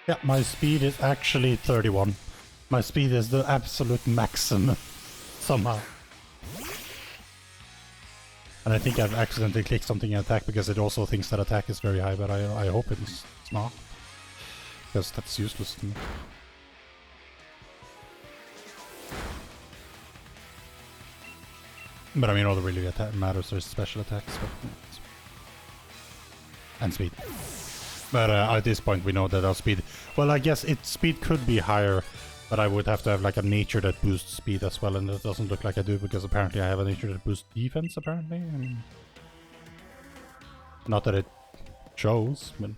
Yeah, my speed is actually 31. My speed is the absolute maximum somehow. And I think I've accidentally clicked something in attack because it also thinks that attack is very high, but I hope it's not. Because that's useless to me. But I mean, all that really matters is special attacks. But, and speed. But at this point we know that our speed... Well, I guess its speed could be higher, but I would have to have like a nature that boosts speed as well, and it doesn't look like I do, because apparently I have a nature that boosts defense, apparently. I mean, not that it shows, but...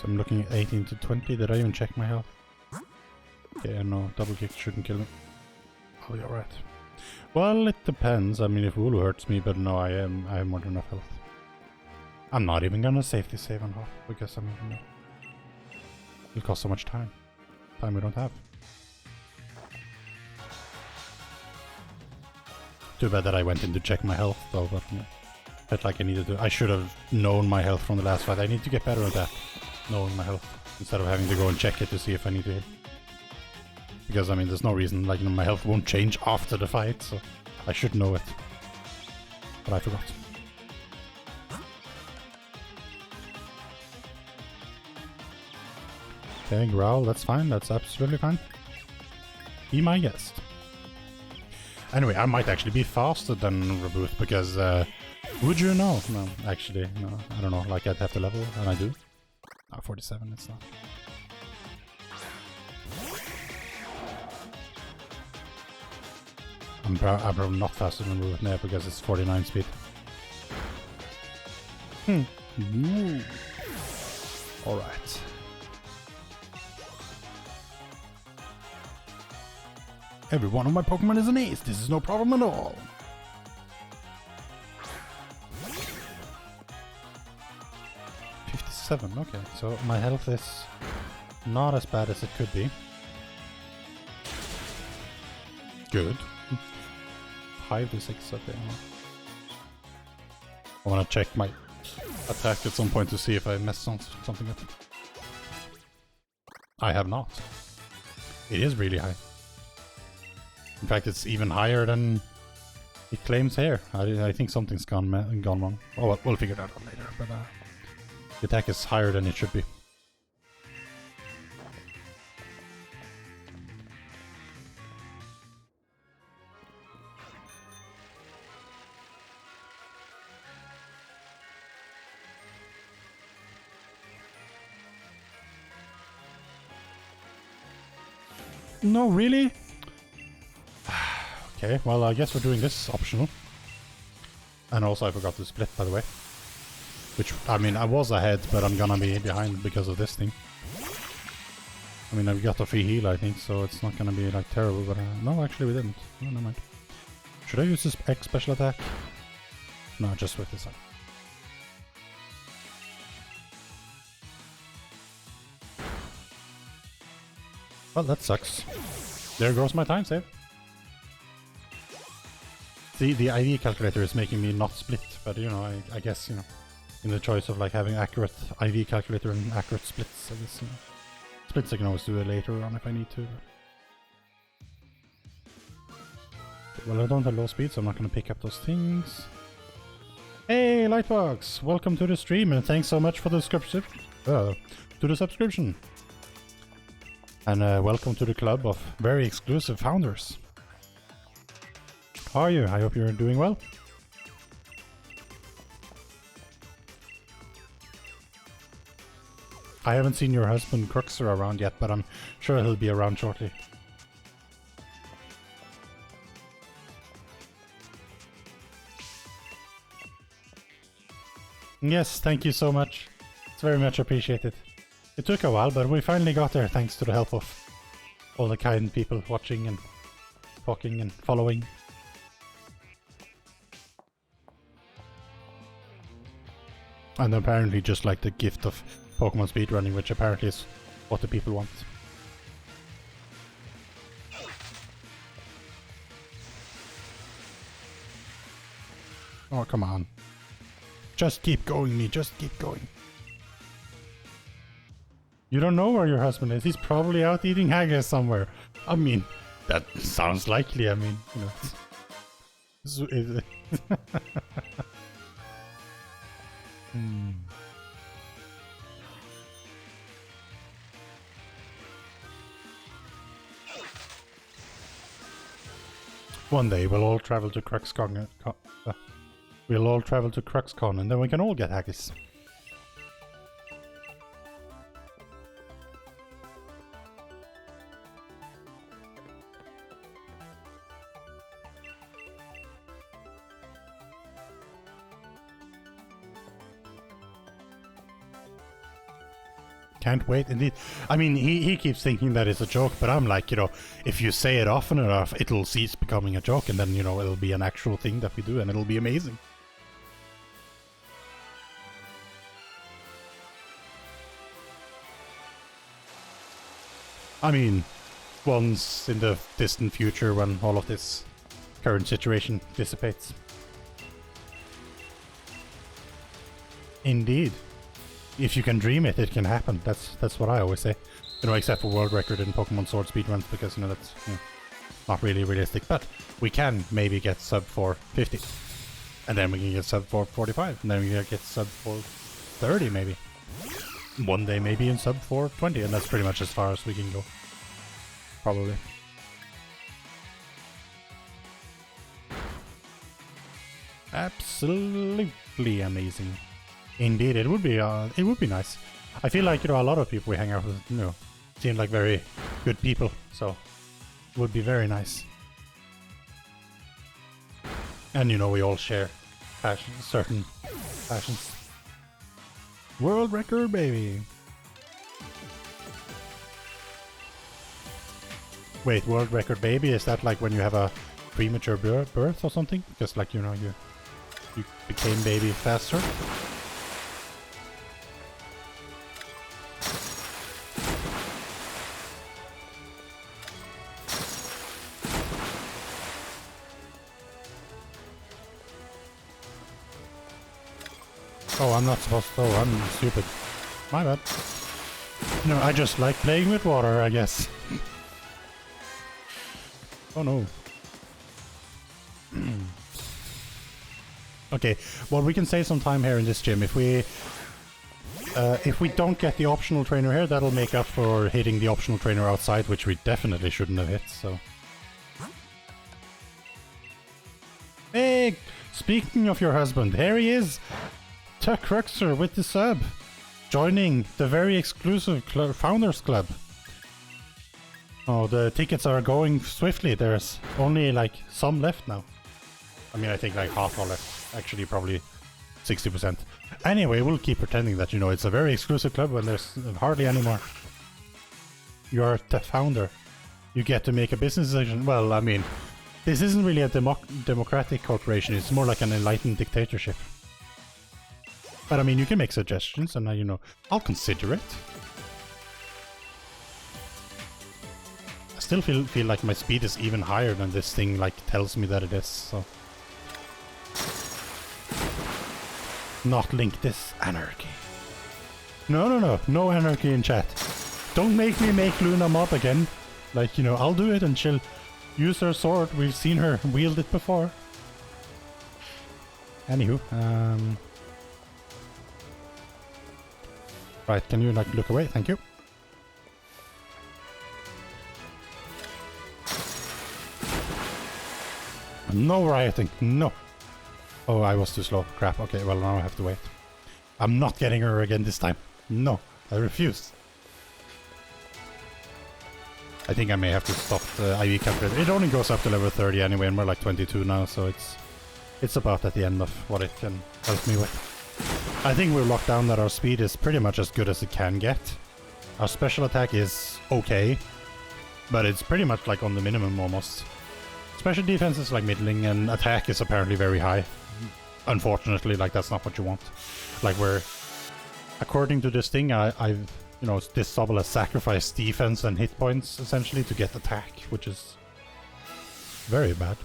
So I'm looking at 18 to 20. Did I even check my health? Okay, no, double kick shouldn't kill me. I'll be alright. Well, it depends. I mean, if Wooloo hurts me, but no, I have more than enough health. I'm not even gonna safety save on half because I mean, no. It'll cost so much time. Time we don't have. Too bad that I went in to check my health though, but yeah, felt like I needed to. I should have known my health from the last fight. I need to get better at that, knowing my health, instead of having to go and check it to see if I need to hit. Because I mean, there's no reason, like, you know, my health won't change after the fight, so I should know it. But I forgot. Okay, growl, that's fine, that's absolutely fine. Be my guest. Anyway, I might actually be faster than Reboot, because, would you know? No, actually, no, I don't know, like I'd have to level, and I do. 47, it's not. I'm probably not faster than Reboot now, because it's 49 speed. Alright. Every one of my Pokemon is an ace. This is no problem at all. $57, okay. So my health is not as bad as it could be. Good. 5 to 6, okay. I want to check my attack at some point to see if I messed something up. I have not. It is really high. In fact, it's even higher than it claims here. I think something's gone wrong. Oh, well, we'll figure that out later, but the attack is higher than it should be. No, really? Okay, well, I guess we're doing this optional. And also I forgot to split, by the way. Which, I mean, I was ahead, but I'm gonna be behind because of this thing. I mean, I've got a free heal, I think, so it's not gonna be, like, terrible, but... no, actually we didn't. No, never mind. Should I use this X special attack? No, just with this one. Well, that sucks. There goes my time save. See, the IV calculator is making me not split, but you know, I guess, you know, in the choice of like having accurate IV calculator and accurate splits, I guess, you know. Splits I can always do it later on if I need to. Well, I don't have low speed, so I'm not going to pick up those things. Hey, Lightbox! Welcome to the stream, and thanks so much for the subscription. And welcome to the club of very exclusive founders. How are you? I hope you're doing well. I haven't seen your husband Cruxer around yet, but I'm sure he'll be around shortly. Yes, thank you so much. It's very much appreciated. It took a while, but we finally got there thanks to the help of all the kind people watching and talking and following. And apparently just like the gift of Pokemon speedrunning, which apparently is what the people want. Oh, come on. Just keep going, me. Just keep going. You don't know where your husband is. He's probably out eating haggis somewhere. I mean, that sounds likely. I mean, you know. One day we'll all travel to CruxCon. We'll all travel to CruxCon, and then we can all get haggis. Can't wait, indeed. I mean, he keeps thinking that it's a joke, but I'm like, you know, if you say it often enough, it'll cease becoming a joke, and then, you know, it'll be an actual thing that we do, and it'll be amazing. I mean, once in the distant future when all of this current situation dissipates. Indeed. If you can dream it, it can happen. That's what I always say. You know, except for world record in Pokemon Sword speedruns, because, you know, that's, you know, not really realistic. But we can maybe get sub 450. And then we can get sub 445. And then we can get sub 430 maybe. One day maybe in sub 420, and that's pretty much as far as we can go. Probably. Absolutely amazing. Indeed, it would be nice. I feel like, you know, a lot of people we hang out with, you know, seem like very good people, so it would be very nice. And, you know, we all share certain passions. World record, baby! Wait, world record baby? Is that like when you have a premature birth or something? Just like, you know, you became baby faster? Oh, I'm not supposed to. Oh, I'm stupid. My bad. No, I just like playing with water, I guess. Oh no. Okay, well, we can save some time here in this gym. If we don't get the optional trainer here, that'll make up for hitting the optional trainer outside, which we definitely shouldn't have hit, so... Hey! Speaking of your husband, here he is! Tuck Ruxer with the sub! Joining the very exclusive Founders Club. Oh, the tickets are going swiftly. There's only like some left now. I mean, I think like half are left. Actually, probably 60%. Anyway, we'll keep pretending that, you know, it's a very exclusive club when there's hardly any more. You're the founder. You get to make a business decision. Well, I mean, this isn't really a democratic corporation. It's more like an enlightened dictatorship. But I mean, you can make suggestions, and you know, I'll consider it. I still feel like my speed is even higher than this thing like tells me that it is. So, not link this anarchy. No anarchy in chat. Don't make me make Luna mod again. Like, you know, I'll do it and she'll use her sword. We've seen her wield it before. Anywho, right, can you like look away? Thank you. No rioting, no. Oh, I was too slow. Crap. Okay, well now I have to wait. I'm not getting her again this time. No, I refuse. I think I may have to stop the IV calculator. It only goes up to level 30 anyway, and we're like 22 now, so it's about at the end of what it can help me with. I think we're locked down that our speed is pretty much as good as it can get. Our special attack is okay, but it's pretty much like on the minimum almost. Special defense is like middling, and attack is apparently very high. Unfortunately, like that's not what you want. Like we're, according to this thing, I've, you know, this Sobble has sacrificed defense and hit points essentially to get attack, which is very bad.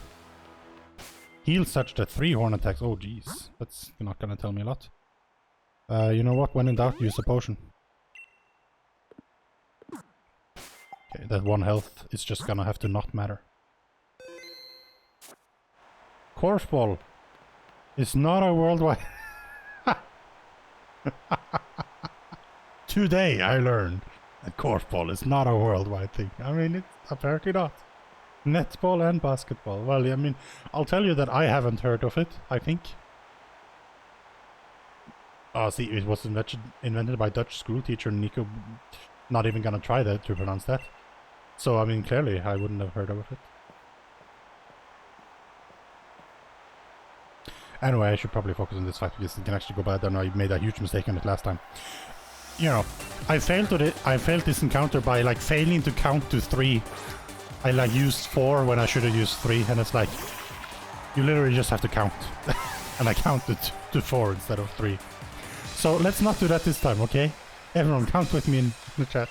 Heal such that 3 horn attacks. Oh jeez, that's not gonna tell me a lot. You know what? When in doubt, use a potion. Okay, that 1 health is just gonna have to not matter. Course ball is not a worldwide. Today I learned that course ball is not a worldwide thing. I mean, it's apparently not. Netball and basketball. Well, I mean, I'll tell you that I haven't heard of it, I think. Oh, see, it was invented by Dutch school teacher Nico. Not even gonna try to pronounce that. So, I mean, clearly I wouldn't have heard of it. Anyway, I should probably focus on this fight because it can actually go bad. I know I made a huge mistake on it last time. you know, I failed this encounter by like failing to count to 3. I like used 4 when I should have used 3, and it's like you literally just have to count. And I counted to 4 instead of 3. So let's not do that this time, okay? Everyone count with me in the chat.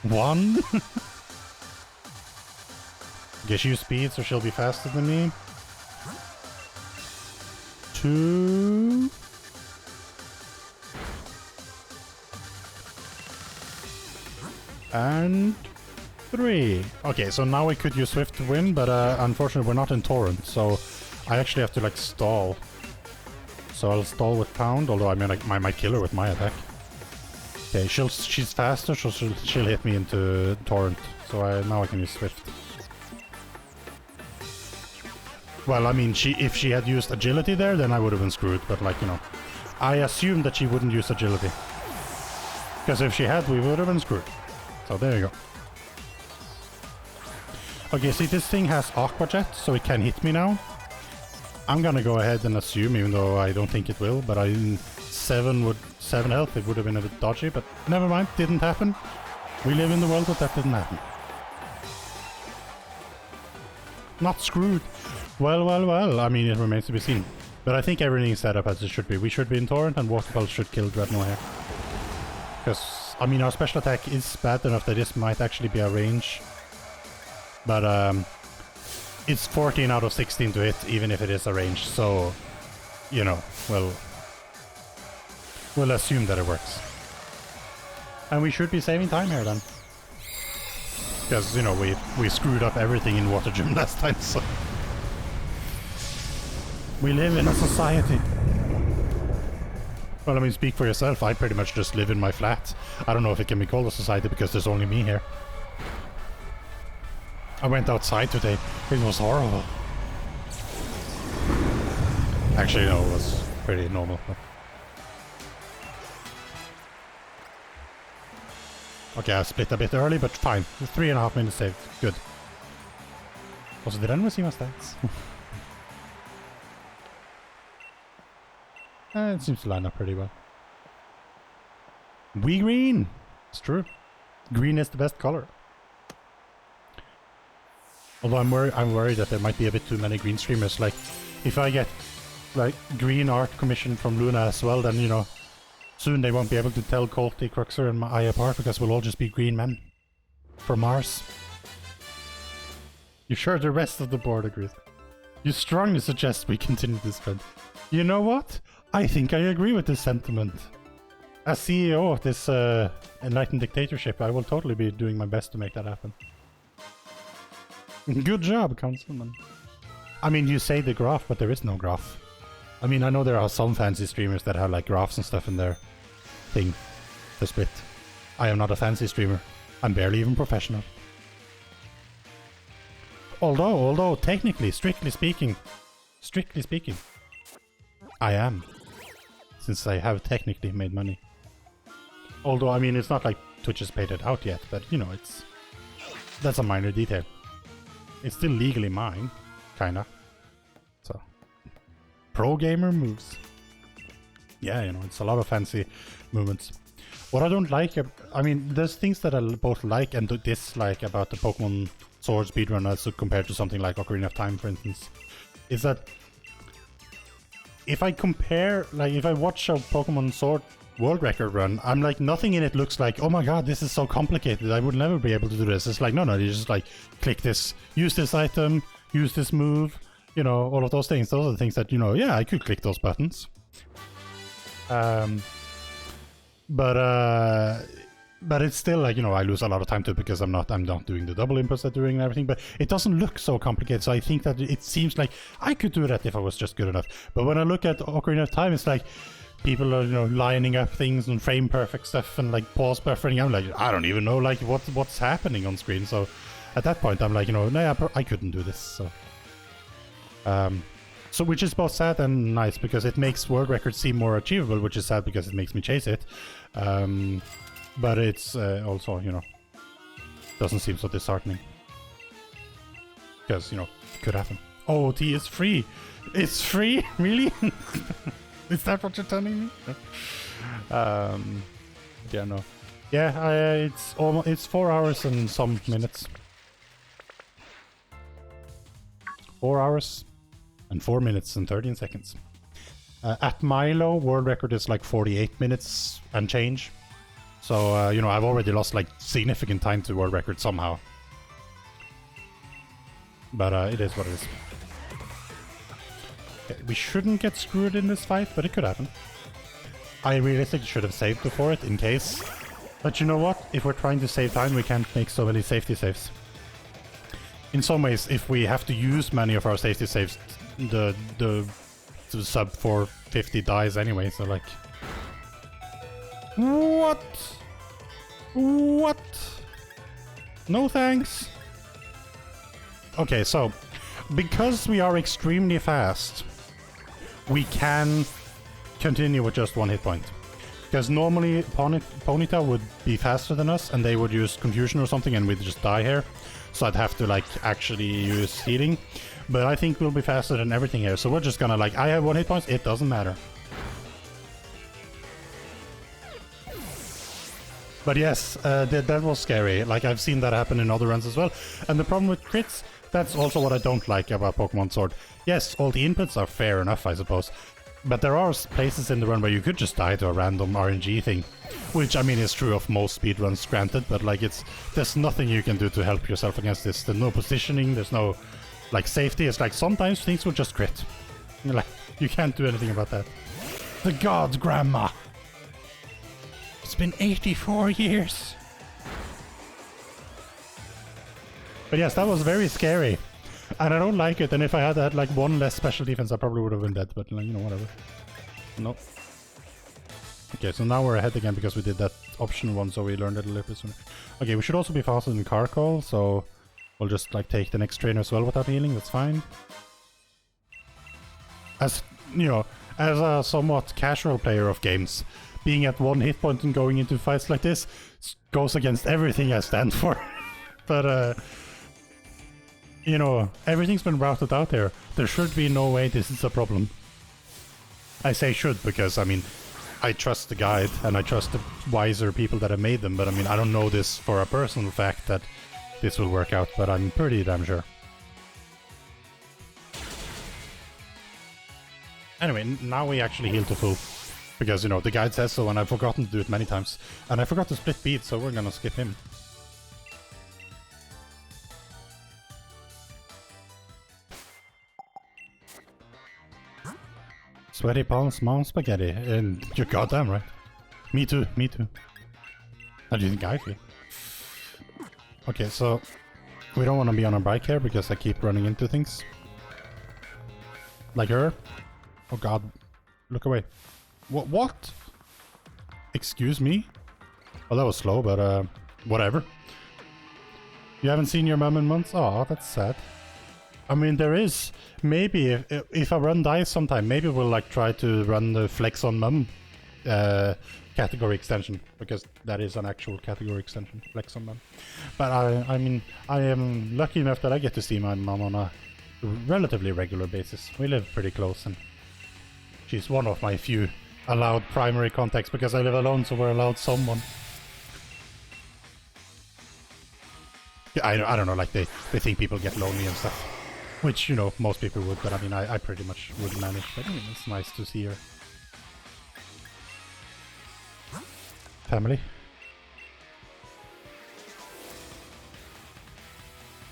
1. Guess you speed so she'll be faster than me. 2. And 3. Okay, so now we could use Swift to win, but unfortunately we're not in Torrent, so I actually have to like stall. So I'll stall with Pound, although I mean I might kill her with my attack. Okay, she's faster, so she'll hit me into Torrent. So now I can use Swift. Well, I mean, if she had used Agility there, then I would have been screwed. But like, you know, I assumed that she wouldn't use Agility. Because if she had, we would have been screwed. So there you go. Okay, see, this thing has Aqua Jet, so it can hit me now. I'm gonna go ahead and assume, even though I don't think it will, but 7 health, it would have been a bit dodgy, but never mind, didn't happen. We live in the world that didn't happen. Not screwed. Well, I mean, it remains to be seen. But I think everything is set up as it should be. We should be in Torrent, and Waterfall should kill Dreadnought here. Because, I mean, our special attack is bad enough that this might actually be a range. But, it's 14 out of 16 to hit, even if it is a range, so, you know, we'll assume that it works. And we should be saving time here then. Because, you know, we screwed up everything in Water Gym last time, so... We live in a society. Well, I mean, speak for yourself, I pretty much just live in my flat. I don't know if it can be called a society because there's only me here. I went outside today. It was horrible. Actually, no, it was pretty normal. Okay, I split a bit early, but fine. 3.5 minutes saved. Good. Also, did anyone see my stats? It seems to line up pretty well. We green! It's true. Green is the best color. Although I'm worried that there might be a bit too many green streamers. Like, if I get like green art commission from Luna as well, then, you know, soon they won't be able to tell Colty, Cruxer, and I apart because we'll all just be green men. For Mars. You sure the rest of the board agrees? You strongly suggest we continue this trend. You know what? I think I agree with this sentiment. As CEO of this enlightened dictatorship, I will totally be doing my best to make that happen. Good job, Councilman. I mean, you say the graph, but there is no graph. I mean, I know there are some fancy streamers that have like graphs and stuff in their thing to split. I am not a fancy streamer. I'm barely even professional. Although technically, strictly speaking, I am. Since I have technically made money. Although, I mean, it's not like Twitch has paid it out yet, but you know, that's a minor detail. It's still legally mine, kinda. So, pro gamer moves. Yeah, you know, it's a lot of fancy movements. What I don't like, I mean, there's things that I both like and dislike about the Pokémon Sword speedrun as compared to something like Ocarina of Time, for instance, is that if I compare, like, if I watch a Pokemon Sword world record run, I'm like, nothing in it looks like, oh my god, this is so complicated, I would never be able to do this. It's like, no, you just like, click this, use this item, use this move, you know, all of those things. Those are the things that, you know, yeah, I could click those buttons. But it's still like, you know, I lose a lot of time to it because I'm not doing the double inputs that doing and everything, but it doesn't look so complicated, so I think that it seems like I could do that if I was just good enough. But when I look at Ocarina of Time, it's like people are, you know, lining up things and frame perfect stuff and like pause buffering. I'm like, I don't even know like what's happening on screen. So at that point I'm like, you know, nah, I couldn't do this. So which is both sad and nice because it makes world records seem more achievable, which is sad because it makes me chase it. But it's also, you know, doesn't seem so disheartening. Because, you know, it could happen. Oh, tea is free! It's free? Really? Is that what you're telling me? Yeah, no. Yeah, it's 4 hours and some minutes. 4 hours and 4 minutes and 13 seconds. At Milo, world record is like 48 minutes and change. So, you know, I've already lost like significant time to world record somehow. But it is what it is. Okay, we shouldn't get screwed in this fight, but it could happen. I realistically should have saved before it, in case. But you know what? If we're trying to save time, we can't make so many safety saves. In some ways, if we have to use many of our safety saves, the sub 450 dies anyway, so like... What? What? No thanks. Okay, so, because we are extremely fast, we can continue with just 1 hit point. Because normally Ponyta would be faster than us and they would use confusion or something and we'd just die here. So I'd have to like actually use healing. But I think we'll be faster than everything here. So we're just gonna like, I have 1 hit point, it doesn't matter. But yes, that was scary. Like I've seen that happen in other runs as well. And the problem with crits, that's also what I don't like about Pokemon Sword. Yes, all the inputs are fair enough, I suppose. But there are places in the run where you could just die to a random RNG thing. Which, I mean, is true of most speedruns, granted, but like there's nothing you can do to help yourself against this. There's no positioning, there's no, like, safety. It's like, sometimes things will just crit. Like, you can't do anything about that. The gods, Grandma! It's been 84 years! But yes, that was very scary. And I don't like it, and if I had like 1 less special defense, I probably would have been dead, but like, you know, whatever. No. Okay, so now we're ahead again because we did that option one, so we learned it a little bit sooner. Okay, we should also be faster than Carcol, so we'll just like take the next trainer as well without healing, that's fine. As, you know, as a somewhat casual player of games, being at 1 hit point and going into fights like this goes against everything I stand for. But, you know, everything's been routed out there. There should be no way this is a problem. I say should because, I mean, I trust the guide and I trust the wiser people that have made them, but I mean, I don't know this for a personal fact that this will work out, but I'm pretty damn sure. Anyway, now we actually heal to full. Because, you know, the guide says so and I've forgotten to do it many times. And I forgot to split beat, so we're gonna skip him. Sweaty palms, mom spaghetti. And you're goddamn right. Me too, me too. How do you think I feel? Okay, so we don't want to be on our bike here because I keep running into things. Like her. Oh god. Look away. What? Excuse me? Well, that was slow, but whatever. You haven't seen your mum in months? Oh, that's sad. I mean, there is maybe if a run dies sometime, maybe we'll like try to run the Flex on Mum category extension, because that is an actual category extension, Flex on Mum. But I mean, I am lucky enough that I get to see my mum on a relatively regular basis. We live pretty close, and she's one of my few allowed primary contacts because I live alone, so we're allowed someone. Yeah, I don't know, like they think people get lonely and stuff. Which, you know, most people would, but I mean, I pretty much would manage. But I mean, it's nice to see her. Family.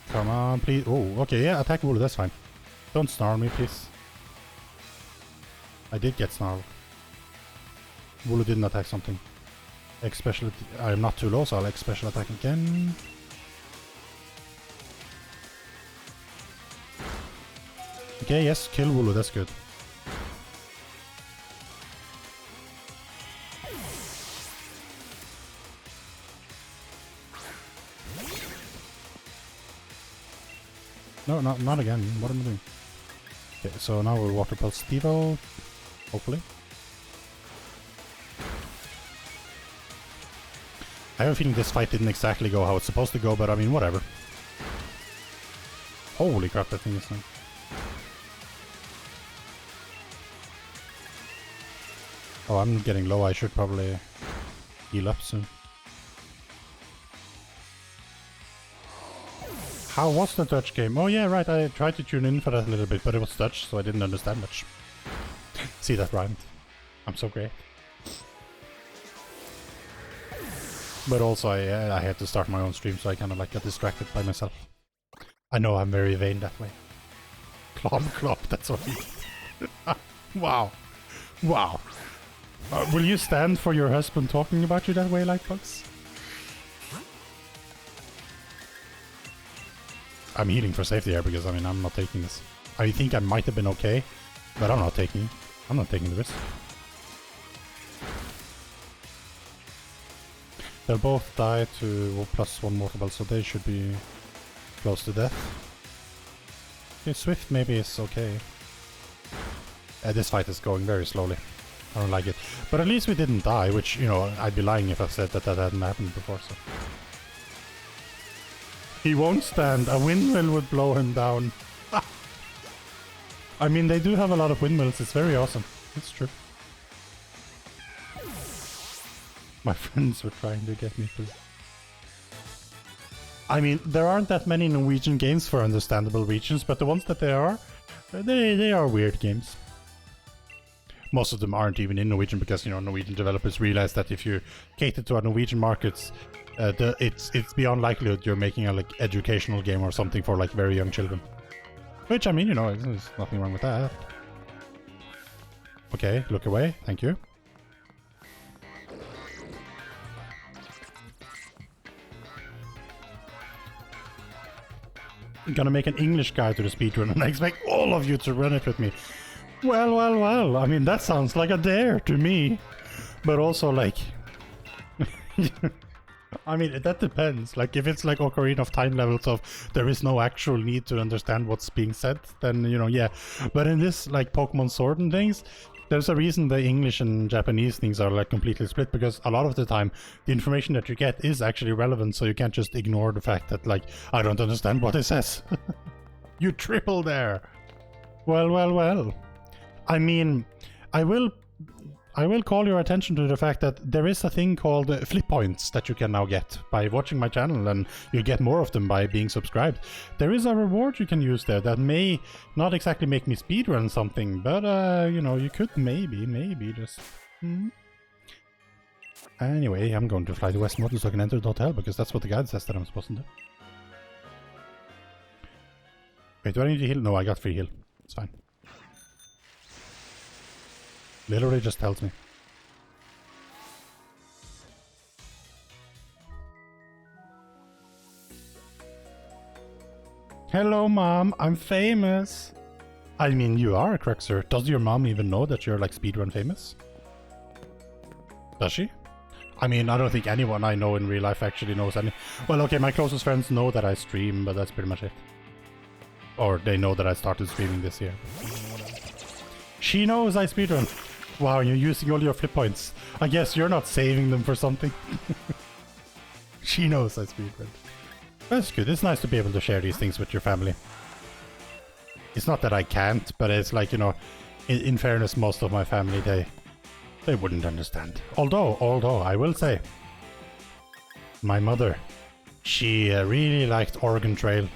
Come on, please. Oh, okay, yeah, attack Wooloo, that's fine. Don't snarl me, please. I did get snarled. Wooloo didn't attack something. Special. I'm not too low, so I'll special attack again. Okay, yes, kill Wooloo, that's good. No, not again. What am I doing? Okay, so now we'll Water Pulse Stevo, hopefully. I have a feeling this fight didn't exactly go how it's supposed to go, but I mean, whatever. Holy crap, that thing is done. Oh, I'm getting low, I should probably... heal up soon. How was the Dutch game? Oh yeah, right, I tried to tune in for that a little bit, but it was Dutch, so I didn't understand much. See, that rhymed. I'm so great. But also I had to start my own stream, so I kind of like got distracted by myself. I know I'm very vain that way. Clop, that's what he... Wow. Wow. Will you stand for your husband talking about you that way, Lightbugs? I'm healing for safety here because, I mean, I'm not taking this. I think I might have been okay, but I'm not taking the risk. They'll both die to +1 mortal belt, so they should be close to death. Okay, Swift maybe is okay. This fight is going very slowly. I don't like it. But at least we didn't die, which, you know, I'd be lying if I said that that hadn't happened before, so... He won't stand. A windmill would blow him down. I mean, they do have a lot of windmills. It's very awesome. It's true. My friends were trying to get me to... I mean, there aren't that many Norwegian games for understandable regions, but the ones that there are, they are weird games. Most of them aren't even in Norwegian because, you know, Norwegian developers realize that if you cater to our Norwegian markets, it's beyond likelihood you're making a like educational game or something for like very young children. Which, I mean, you know, there's nothing wrong with that. Okay, look away, thank you. I'm gonna make an English guide to the speedrun and I expect all of you to run it with me. Well, well, well, I mean, that sounds like a dare to me. But also, like... I mean, that depends. Like, if it's like Ocarina of Time levels of there is no actual need to understand what's being said, then, you know, yeah. But in this, like, Pokémon Sword and things, there's a reason the English and Japanese things are, like, completely split, because a lot of the time, the information that you get is actually relevant, so you can't just ignore the fact that, like, I don't understand what it says. You triple there. Well, well, well. I mean, I will call your attention to the fact that there is a thing called flip points that you can now get by watching my channel, and you get more of them by being subscribed. There is a reward you can use there that may not exactly make me speedrun something, but you know, you could maybe just... Anyway, I'm going to fly to Westmorton so I can enter the hotel, because that's what the guide says that I'm supposed to do. Wait, do I need to heal? No, I got free heal. It's fine. Literally just tells me. Hello, Mom. I'm famous. I mean, you are a Cruxer. Does your mom even know that you're like speedrun famous? Does she? I mean, I don't think anyone I know in real life actually knows any. Well, okay, my closest friends know that I stream, but that's pretty much it. Or they know that I started streaming this year. She knows I speedrun. Wow, you're using all your flip points. I guess you're not saving them for something. She knows I speedrun. That's good. It's nice to be able to share these things with your family. It's not that I can't, but it's like, you know, in fairness, most of my family, they wouldn't understand. Although I will say, my mother, she really liked Oregon Trail.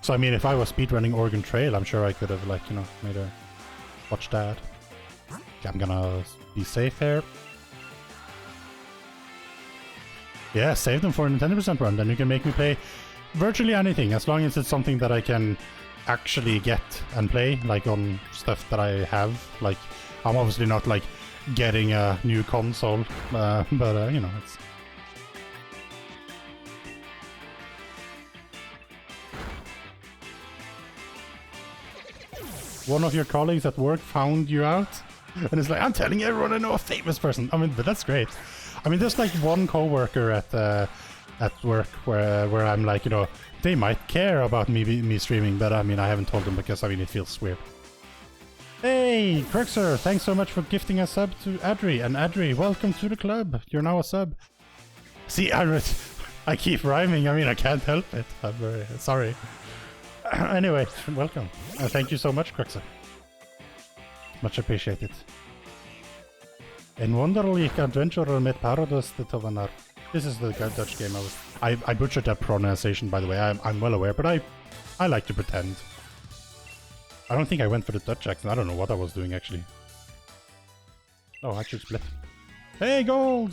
So I mean, if I was speedrunning Oregon Trail, I'm sure I could have, like, you know, made her watch that. Okay, I'm gonna be safe here. Yeah, save them for a 10% run, then you can make me play virtually anything, as long as it's something that I can actually get and play, like on stuff that I have. Like, I'm obviously not, like, getting a new console, but, you know, it's... One of your colleagues at work found you out? And it's like, I'm telling everyone I know a famous person. I mean, but that's great. I mean, there's like one coworker at work where I'm like, you know, they might care about me streaming, but I mean, I haven't told them because, I mean, it feels weird. Hey, Cruxer, thanks so much for gifting a sub to Adri. And Adri, welcome to the club. You're now a sub. See, I keep rhyming. I mean, I can't help it. I'm very sorry. Anyway, welcome. Thank you so much, Cruxer. Much appreciated. En wonderlijk adventure met paradise de tovenaar. This is the Dutch game. I butchered that pronunciation, by the way. I'm well aware, but I like to pretend. I don't think I went for the Dutch accent. I don't know what I was doing, actually. Oh, I should split. Hey, gold!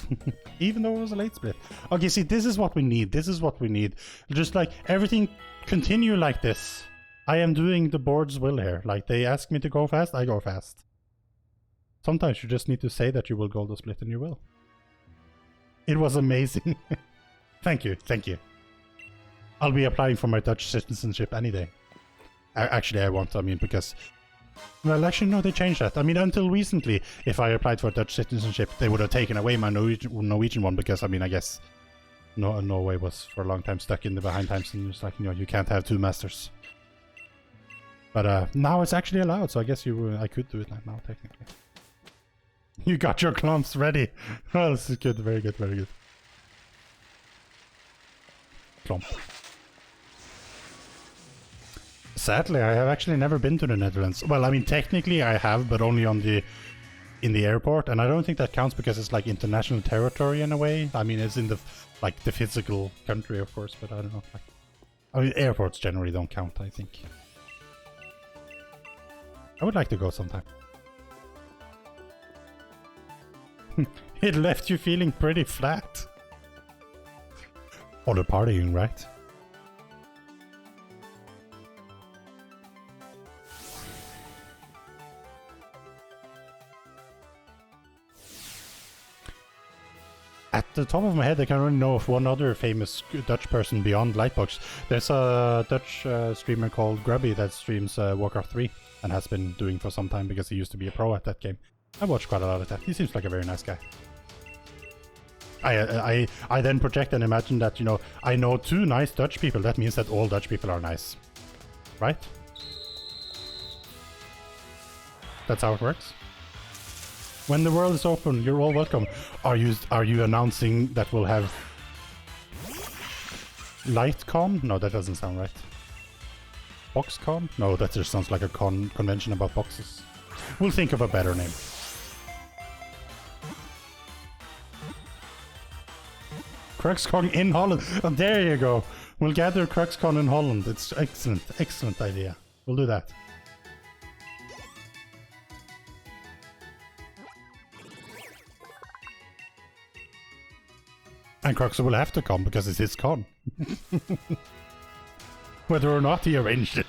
Even though it was a late split. Okay, see, this is what we need. This is what we need. Just like, everything continue like this. I am doing the board's will here. Like, they ask me to go fast, I go fast. Sometimes you just need to say that you will gold a split, and you will. It was amazing. Thank you, thank you. I'll be applying for my Dutch citizenship any day. Actually, I won't, I mean, because... Well, actually, no, they changed that. I mean, until recently, if I applied for Dutch citizenship, they would have taken away my Norwegian one, because, I mean, I guess Norway was for a long time stuck in the behind times, and it's like, you know, you can't have two masters. But now it's actually allowed, so I guess I could do it now, technically. You got your clumps ready! Well, this is good, very good, very good. Clump. Sadly, I have actually never been to the Netherlands. Well, I mean, technically I have, but only on in the airport, and I don't think that counts because it's like international territory in a way. I mean, it's in the like the physical country, of course, but I don't know. Like, I mean, airports generally don't count, I think. I would like to go sometime. It left you feeling pretty flat. All the partying, right? At the top of my head, I can only know of one other famous Dutch person beyond Lightbox. There's a Dutch streamer called Grubby that streams Warcraft 3 and has been doing for some time because he used to be a pro at that game. I watched quite a lot of that. He seems like a very nice guy. I then project and imagine that, you know, I know two nice Dutch people. That means that all Dutch people are nice. Right? That's how it works. When the world is open, you're all welcome. Are you announcing that we'll have LightCon? No, that doesn't sound right. BoxCon? No, that just sounds like a convention about boxes. We'll think of a better name. CruxCon in Holland. Oh, there you go. We'll gather CruxCon in Holland. It's excellent, excellent idea. We'll do that. And Crux will have to come because it's his con. Whether or not he arranged it.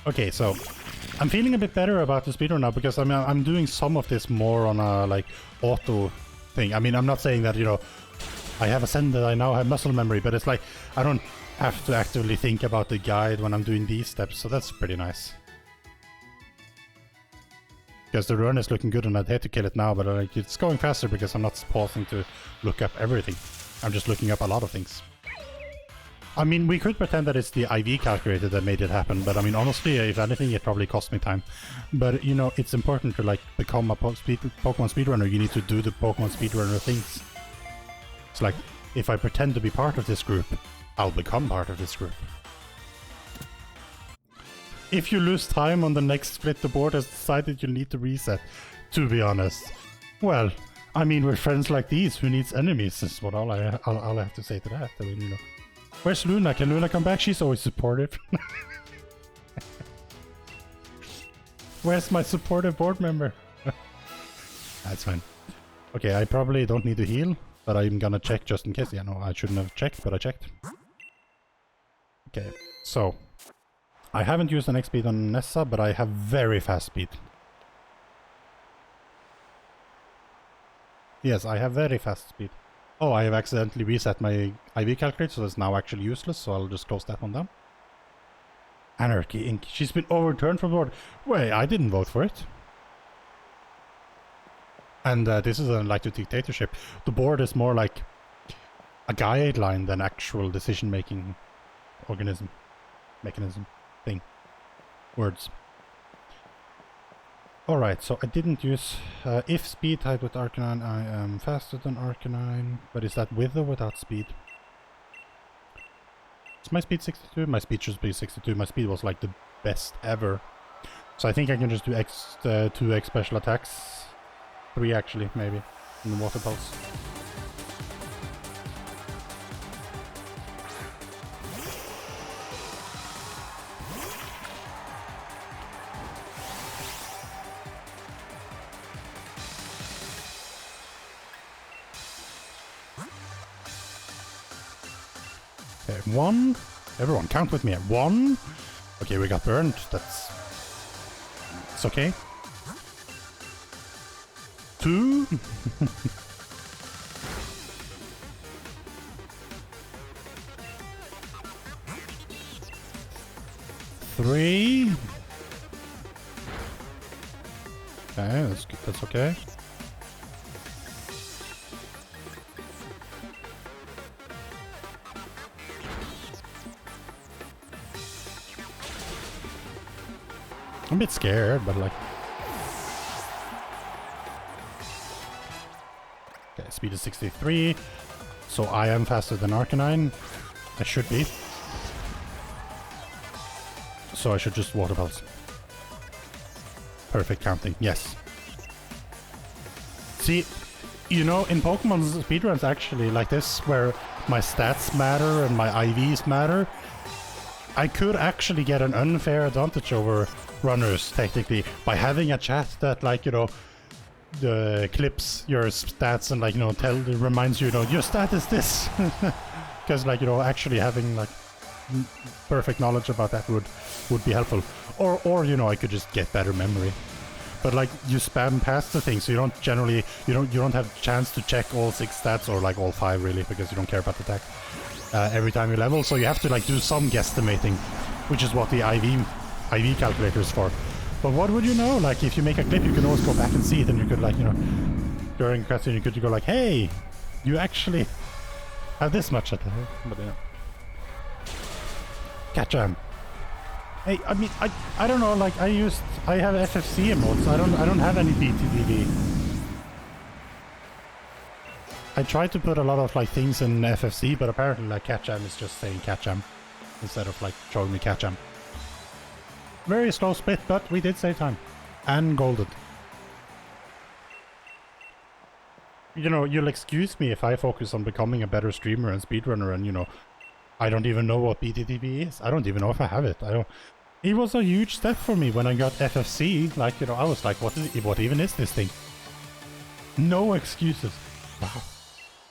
Okay, so I'm feeling a bit better about the speedrun now because I'm doing some of this more on a like auto thing. I mean, I'm not saying that, you know, I have ascended, I now have muscle memory, but it's like I don't have to actively think about the guide when I'm doing these steps, so that's pretty nice. Because the run is looking good and I'd hate to kill it now, but like, it's going faster because I'm not pausing to look up everything. I'm just looking up a lot of things. I mean, we could pretend that it's the IV calculator that made it happen, but I mean, honestly, if anything, it probably cost me time. But, you know, it's important to, like, become a Pokemon speedrunner. You need to do the Pokemon speedrunner things. It's like, if I pretend to be part of this group, I'll become part of this group. If you lose time on the next split, the board has decided you need to reset, to be honest. Well, I mean, we're friends like these. Who needs enemies? Is what all I have to say to that. I mean, you know. Where's Luna? Can Luna come back? She's always supportive. Where's my supportive board member? That's fine. Okay, I probably don't need to heal, but I'm gonna check just in case. Yeah, no, I shouldn't have checked, but I checked. Okay, so I haven't used an X speed on Nessa, but I have very fast speed. Yes, I have very fast speed. Oh, I have accidentally reset my IV calculator, so it's now actually useless, so I'll just close that one down. Anarchy Inc. She's been overturned from the board. Wait, I didn't vote for it. And this is an elected dictatorship. The board is more like a guideline than actual decision-making mechanism, thing. Words. Alright, so I didn't use... if speed type with Arcanine, I am faster than Arcanine. But is that with or without speed? Is my speed 62? My speed should be 62. My speed was like the best ever So I think I can just do 2x special attacks. 3 actually, maybe, in the water pulse. Okay, 1. Everyone, count with me at 1. Okay, we got burned. It's okay. 2. 3. Okay, that's good. That's okay. I'm a bit scared, but like... Okay, speed is 63. So I am faster than Arcanine. I should be. So I should just water pulse. Perfect counting, yes. See, you know, in Pokemon speedruns actually like this, where my stats matter and my IVs matter, I could actually get an unfair advantage over runners, technically, by having a chat that, like, you know, clips your stats and, like, you know, reminds you, you know, your stat is this. Because, like, you know, actually having, like, perfect knowledge about that would be helpful. Or, you know, I could just get better memory. But, like, you spam past the thing, so you don't generally, you don't have a chance to check all 6 stats, or, like, all 5, really, because you don't care about the attack every time you level. So you have to, like, do some guesstimating, which is what the IV calculator is for. But what would you know? Like, if you make a clip, you can always go back and see it, and you could, like, you know, during question, you could go like, hey, you actually have this much at the head. But yeah. Catch him. Hey, I mean, I don't know, like, I have FFC emotes, so I don't have any BTDV. I tried to put a lot of, like, things in FFC, but apparently, like, Catcham is just saying Catcham instead of, like, showing me Catcham. Very slow split, but we did save time. And golded. You know, you'll excuse me if I focus on becoming a better streamer and speedrunner, and, you know, I don't even know what BTTV is. I don't even know if I have it. It was a huge step for me when I got FFC. Like, you know, I was like, what even is this thing? No excuses. Wow.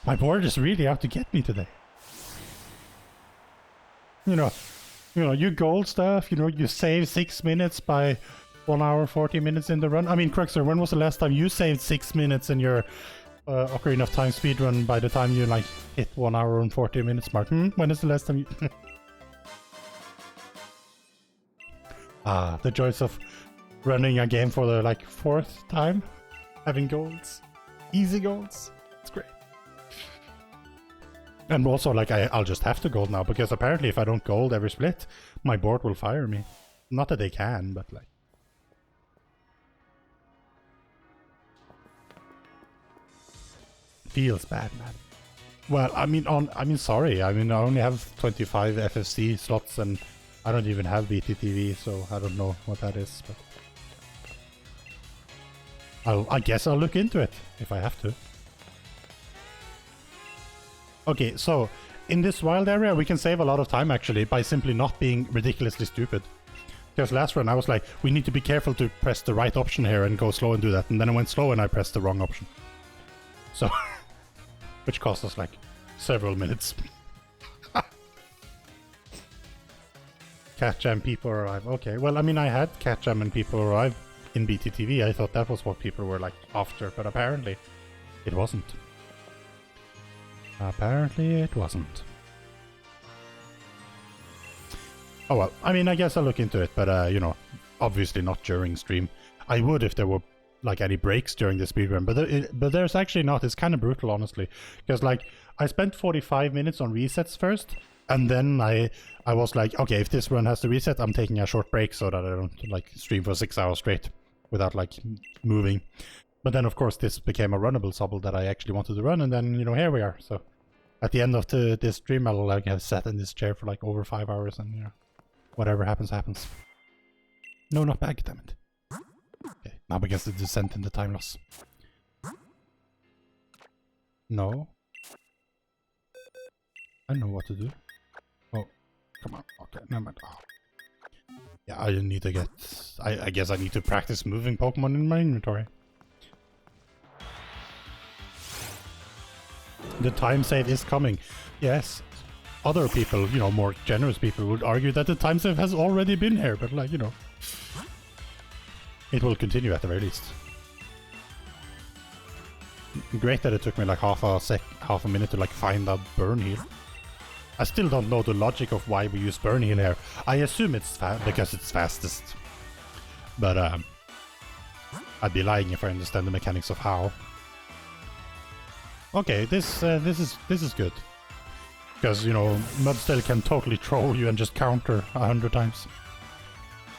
My board is really out to get me today. You know, you gold stuff, you know, you save 6 minutes by 1 hour, 40 minutes in the run. I mean, Cruxer, when was the last time you saved 6 minutes in your Ocarina of Time speedrun by the time you, like, hit 1 hour and 40 minutes mark? When is the last time you... Ah, the joys of running a game for the, like, 4th time? Having golds. Easy golds. It's great. And also, like, I'll just have to gold now, because apparently if I don't gold every split, my board will fire me. Not that they can, but, like... Feels bad, man. Well, I mean, sorry. I mean, I only have 25 FFC slots, and I don't even have BTTV, so I don't know what that is, but... I guess I'll look into it, if I have to. Okay, so, in this wild area, we can save a lot of time, actually, by simply not being ridiculously stupid. Because last run, I was like, we need to be careful to press the right option here and go slow and do that. And then I went slow and I pressed the wrong option. So, which cost us, like, several minutes. Catjam, people arrive. Okay, well, I mean, I had Catjam and people arrive in BTTV. I thought that was what people were, like, after, but apparently it wasn't. Apparently it wasn't. Oh well, I mean, I guess I'll look into it, but you know, obviously not during stream. I would if there were, like, any breaks during the speedrun, but there's actually not. It's kind of brutal, honestly, because, like, I spent 45 minutes on resets first, and then I was like, okay, if this run has to reset, I'm taking a short break so that I don't, like, stream for 6 hours straight without, like, moving. But then, of course, this became a runnable subble that I actually wanted to run, and then, you know, here we are. So at the end of this stream, I'll, like, have sat in this chair for, like, over 5 hours, and, you know, whatever happens, happens. No, not back, damn it. Okay, now begins the descent in the time loss. No. I know what to do. Oh, come on. Okay, never mind. Oh. Yeah, I need to get... I guess I need to practice moving Pokemon in my inventory. The time save is coming. Yes. Other people, you know, more generous people would argue that the time save has already been here, but like, you know... It will continue at the very least. Great that it took me like half a minute to like find a burn heal. I still don't know the logic of why we use burn heal here. I assume it's because it's fastest. But I'd be lying if I understand the mechanics of how. Okay, this is good. Because, you know, Mudstail can totally troll you and just counter 100 times.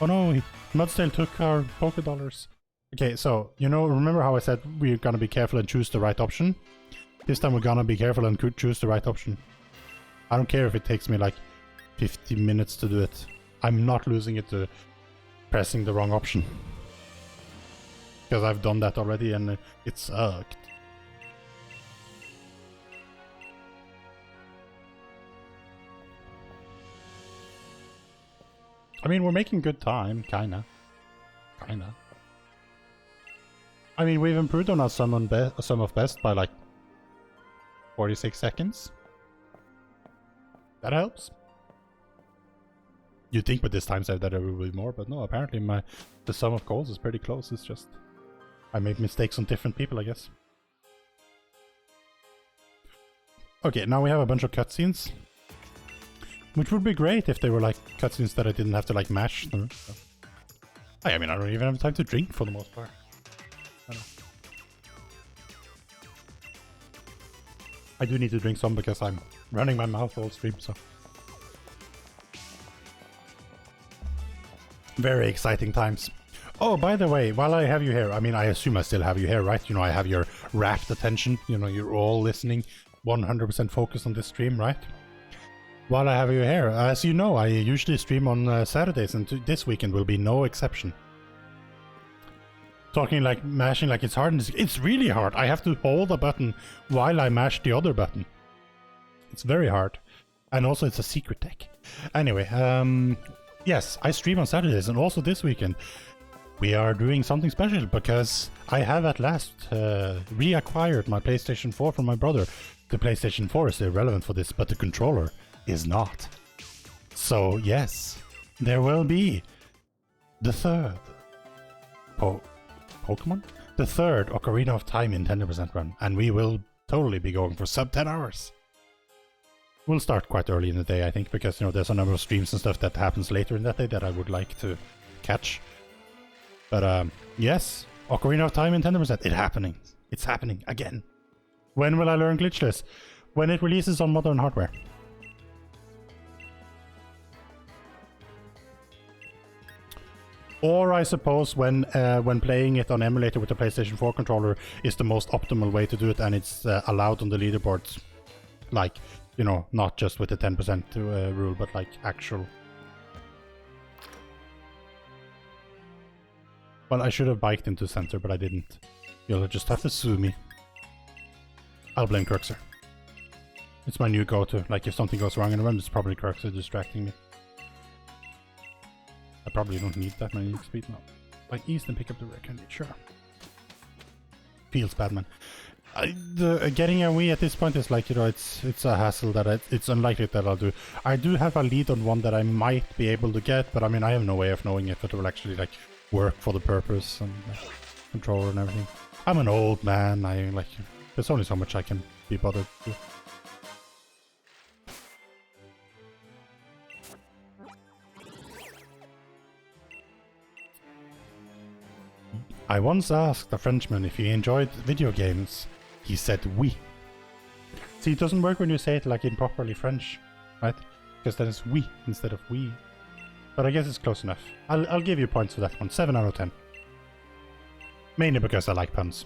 Oh no, Mudstail took our Pokédollars. Okay, so, you know, remember how I said we're gonna be careful and choose the right option? This time we're gonna be careful and choose the right option. I don't care if it takes me like 50 minutes to do it. I'm not losing it to pressing the wrong option. Because I've done that already and it sucked. I mean, we're making good time, kinda. I mean, we've improved on our sum of best by like 46 seconds. That helps. You'd think with this time save that there will be more, but no, apparently the sum of goals is pretty close. It's just I made mistakes on different people, I guess. Okay, now we have a bunch of cutscenes. Which would be great if they were like cutscenes that I didn't have to like mash through. So. I mean, I don't even have time to drink for the most part. I do need to drink some because I'm running my mouth all stream, so. Very exciting times. Oh, by the way, while I have you here, I mean, I assume I still have you here, right? You know, I have your rapt attention. You know, you're all listening, 100% focused on this stream, right? While I have you here, as you know, I usually stream on Saturdays, and this weekend will be no exception. Talking like mashing like it's hard, and it's really hard. I have to hold a button while I mash the other button. It's very hard. And also it's a secret deck. Anyway, yes, I stream on Saturdays, and also this weekend we are doing something special because I have at last reacquired my PlayStation 4 from my brother. The PlayStation 4 is irrelevant for this, but the controller is not. So yes, there will be the third Pokemon? The third Ocarina of Time in 10% run, and we will totally be going for sub 10 hours. We'll start quite early in the day, I think, because, you know, there's a number of streams and stuff that happens later in that day that I would like to catch. But yes, Ocarina of Time in 10%, it's happening again. When will I learn glitchless? When it releases on modern hardware. Or I suppose when playing it on emulator with the PlayStation 4 controller is the most optimal way to do it, and it's allowed on the leaderboards. Like, you know, not just with the 10% rule, but like actual. Well, I should have biked into center, but I didn't. You'll just have to sue me. I'll blame Kirksir. It's my new go-to. Like, if something goes wrong in the run, it's probably Kirksir distracting me. I probably don't need that many speed now. Like east and pick up the rear candy, sure. Feels bad, man. Getting a Wii at this point is like, you know, it's a hassle that it's unlikely that I'll do. I do have a lead on one that I might be able to get, but I mean, I have no way of knowing if it will actually like work for the purpose and controller and everything. I'm an old man. I like, there's only so much I can be bothered to. I once asked a Frenchman if he enjoyed video games. He said oui. See, it doesn't work when you say it like in properly French, right? Because then it's oui instead of we. But I guess it's close enough. I'll give you points for that one. 7 out of 10. Mainly because I like puns.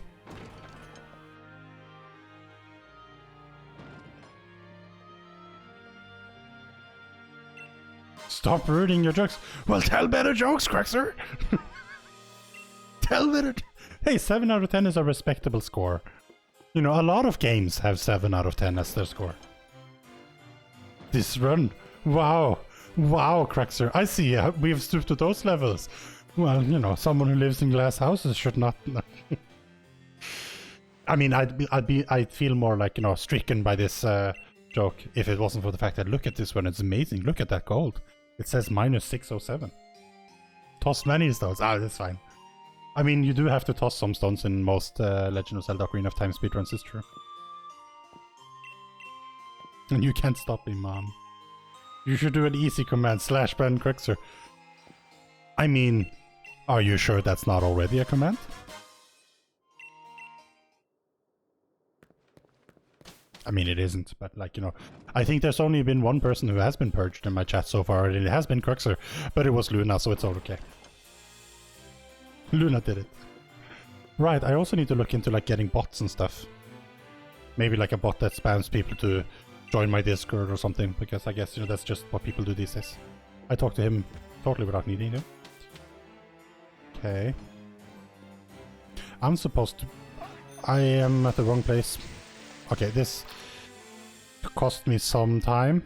Stop ruining your jokes. Well, tell better jokes, Craxer. Tell better. Hey, 7 out of 10 is a respectable score. You know, a lot of games have 7 out of 10 as their score. This run. Wow. Wow, Craxer. I see. We've stooped to those levels. Well, you know, someone who lives in glass houses should not. I mean, I'd feel more like, you know, stricken by this joke if it wasn't for the fact that look at this one. It's amazing. Look at that gold. It says -607. Toss many stones. Ah, that's fine. I mean, you do have to toss some stones in most Legend of Zelda Ocarina of Time speedruns, it's true. And you can't stop me, Mom. You should do an easy command, /ban Craxer. I mean, are you sure that's not already a command? I mean, it isn't, but like, you know, I think there's only been one person who has been purged in my chat so far, and it has been Craxer, but it was Luna, so it's all okay. Luna did it. Right, I also need to look into like getting bots and stuff. Maybe like a bot that spams people to join my Discord or something, because I guess, you know, that's just what people do these days. I talk to him totally without needing to. Okay. I'm supposed to... I am at the wrong place. Okay, this cost me some time.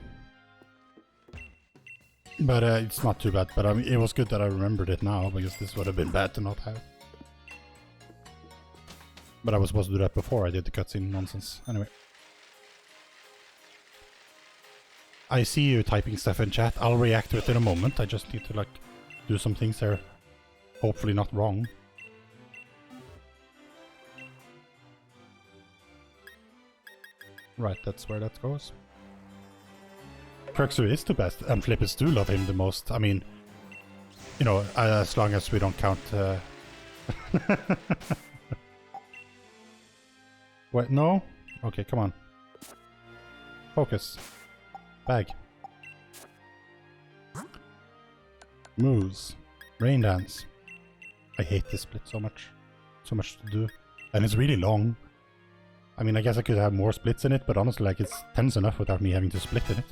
But it's not too bad, but I mean, it was good that I remembered it now, because this would have been bad to not have. But I was supposed to do that before I did the cutscene nonsense. Anyway. I see you typing stuff in chat. I'll react to it in a moment. I just need to like do some things there. Hopefully not wrong. Right, that's where that goes. Craxer is the best, and Flippers do love him the most. I mean, you know, as long as we don't count... Wait, no? Okay, come on. Focus. Bag. Moves. Rain dance. I hate this split so much. So much to do. And it's really long. I mean, I guess I could have more splits in it, but honestly, like, it's tense enough without me having to split in it.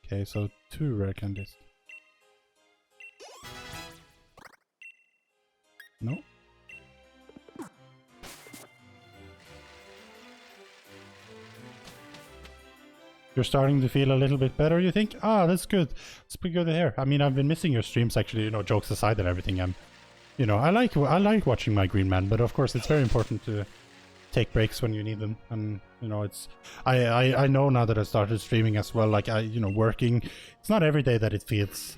Okay, so 2 rare candies. No? You're starting to feel a little bit better, you think? Ah, that's good. It's pretty good to hear. I mean, I've been missing your streams, actually, you know, jokes aside and everything. You know, I like watching my Green Man, but of course it's very important to take breaks when you need them. And, you know, it's... I know now that I started streaming as well, like, you know, working. It's not every day that it feels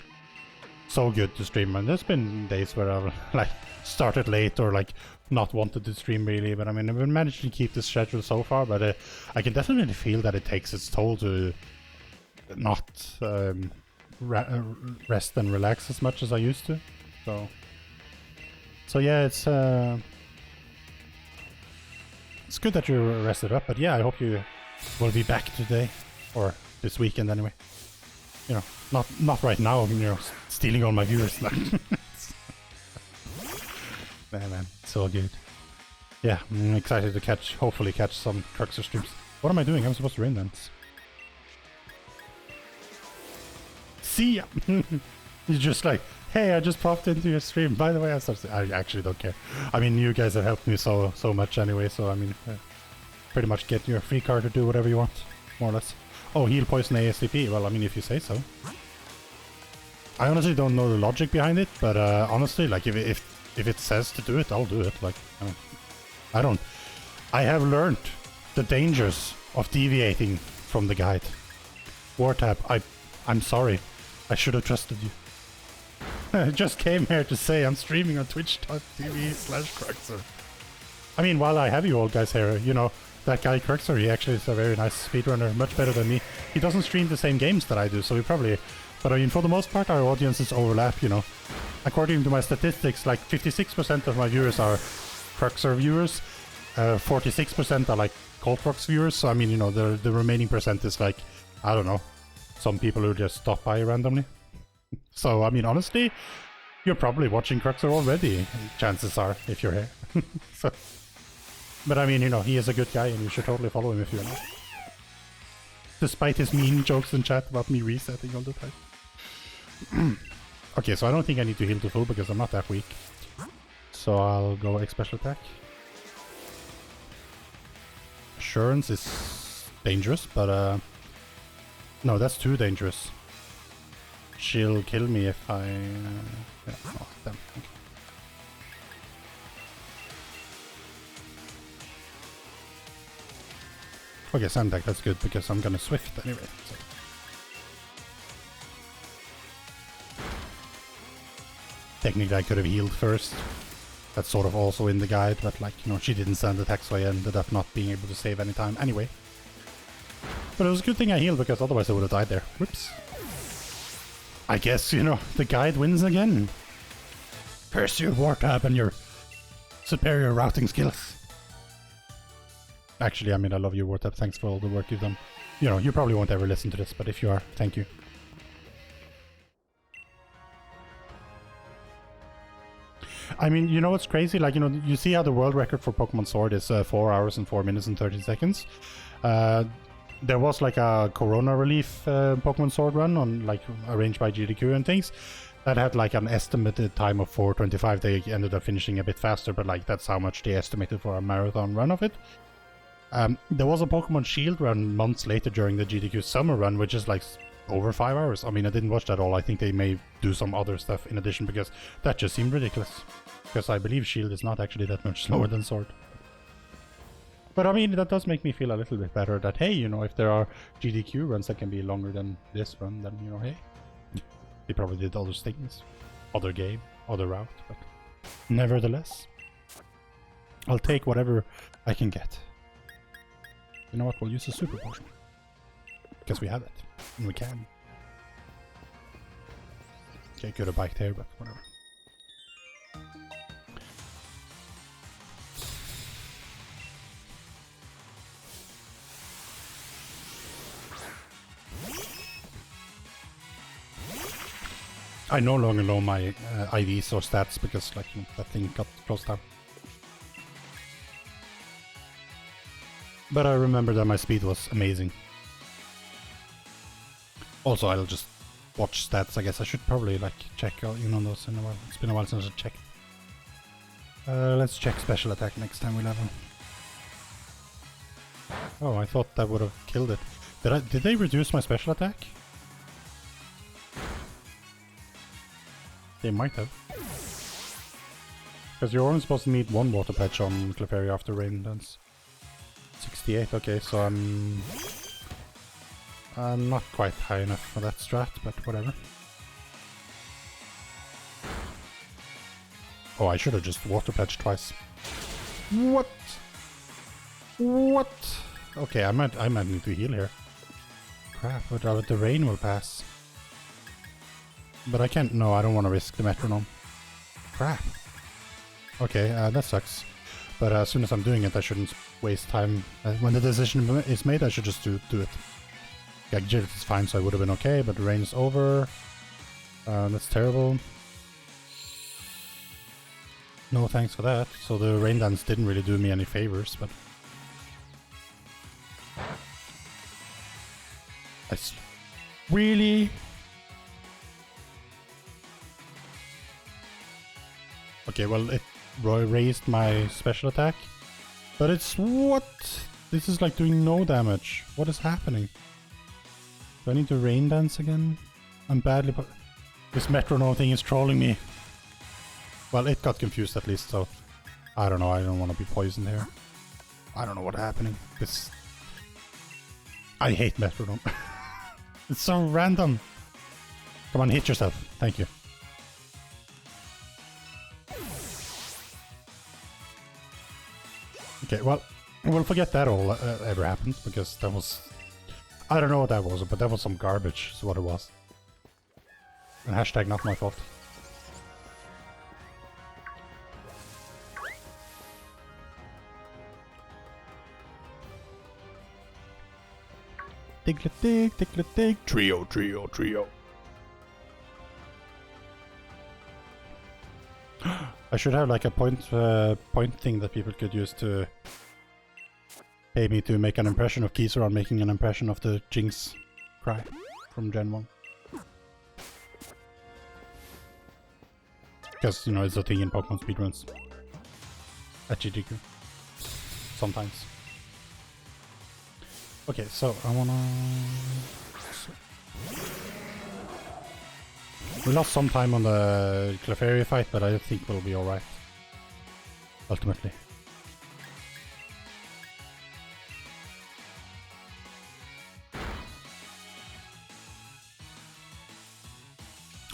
so good to stream. And there's been days where I've, like, started late or, like, not wanted to stream really, but I mean, I've been managed to keep this schedule so far, but I can definitely feel that it takes its toll to not rest and relax as much as I used to. So yeah, it's good that you're rested up, but yeah, I hope you will be back today or this weekend anyway. You know, not right now, you know, stealing all my viewers. Man, it's all good. Yeah, I'm excited to hopefully catch some Craxer streams. What am I doing? I'm supposed to rain dance. See ya! You're just like, hey, I just popped into your stream. By the way, I actually don't care. I mean, you guys have helped me so much anyway, so I mean, pretty much get your free card to do whatever you want, more or less. Oh, heal poison ASCP. Well, I mean, if you say so. I honestly don't know the logic behind it, but honestly, like, if it says to do it, I'll do it. Like, I have learned the dangers of deviating from the guide. Wartab, I'm sorry. I should have trusted you. I just came here to say I'm streaming on twitch.tv/Craxer. I mean, while I have you all guys here, you know, that guy Craxer, he actually is a very nice speedrunner, much better than me. He doesn't stream the same games that I do, so he probably... But I mean, for the most part, our audiences overlap, you know. According to my statistics, like 56% of my viewers are Craxer viewers, 46% are like Coldfox viewers, so I mean, you know, the remaining percent is like, I don't know, some people who just stop by randomly. So, I mean, honestly, you're probably watching Craxer already, chances are, if you're here. So, but I mean, you know, he is a good guy and you should totally follow him if you're not. Despite his mean jokes in chat about me resetting all the time. Okay, so I don't think I need to heal to full because I'm not that weak. So I'll go X special attack. Assurance is dangerous, but no, that's too dangerous. She'll kill me if I... yeah, oh, damn. Okay. Okay, sand attack, that's good because I'm gonna swift anyway. So. Technically I could have healed first. That's sort of also in the guide, but like, you know, she didn't sand attack, so I ended up not being able to save any time anyway. But it was a good thing I healed because otherwise I would have died there. Whoops. I guess, you know, the guide wins again. Curse you, Wartab, and your superior routing skills. Actually, I mean, I love you, Wartab. Thanks for all the work you've done. You know, you probably won't ever listen to this, but if you are, thank you. I mean, you know what's crazy? Like, you know, you see how the world record for Pokémon Sword is 4 hours and 4 minutes and 30 seconds. There was like a Corona relief Pokemon Sword run on like arranged by GDQ and things that had like an estimated time of 4:25. They ended up finishing a bit faster, but like that's how much they estimated for a marathon run of it. There was a Pokemon Shield run months later during the GDQ summer run, which is like over 5 hours. I mean, I didn't watch that all. I think they may do some other stuff in addition because that just seemed ridiculous. Because I believe Shield is not actually that much slower than Sword. But I mean, that does make me feel a little bit better that, hey, you know, if there are GDQ runs that can be longer than this run, then, you know, hey. They probably did other things. Other game, other route, but nevertheless. I'll take whatever I can get. You know what, we'll use a super potion. Because we have it. And we can. Okay, could have biked here, but whatever. I no longer know my IVs or stats because like that thing got closed down. But I remember that my speed was amazing. Also, I'll just watch stats. I guess I should probably like check out, you know, those in a while. It's been a while since I checked. Let's check special attack next time we level. Oh, I thought that would have killed it. Did they reduce my special attack? They might have. Because you're only supposed to need one water patch on Clefairy after Rain Dance. 68, okay, so I'm not quite high enough for that strat, but whatever. Oh, I should have just water patched twice. What? What? Okay, I might need to heal here. Crap, but the rain will pass. But I can't. No, I don't want to risk the metronome. Crap. Okay, that sucks. But as soon as I'm doing it, I shouldn't waste time. When the decision is made, I should just do it. Yeah, agility is fine, so I would have been okay, but the rain is over. That's terrible. No thanks for that. So the rain dance didn't really do me any favors, but... Really? Okay, well, it raised my special attack. But it's... What? This is like doing no damage. What is happening? Do I need to rain dance again? I'm badly... This metronome thing is trolling me. Well, it got confused at least, so... I don't know, I don't want to be poisoned here. I don't know what's happening. This... I hate metronome. It's so random. Come on, hit yourself. Thank you. Okay, well, we'll forget that all ever happened, because that was... I don't know what that was, but that was some garbage, is what it was. And hashtag not my fault. Tickle-tick, trio, trio, trio. I should have like a point thing that people could use to pay me to make an impression of Kizaran making an impression of the Jinx cry from Gen 1. Because, you know, it's a thing in Pokemon speedruns. At GGQ. Sometimes. Okay, so I wanna... We lost some time on the Clefairy fight, but I think we'll be alright. Ultimately.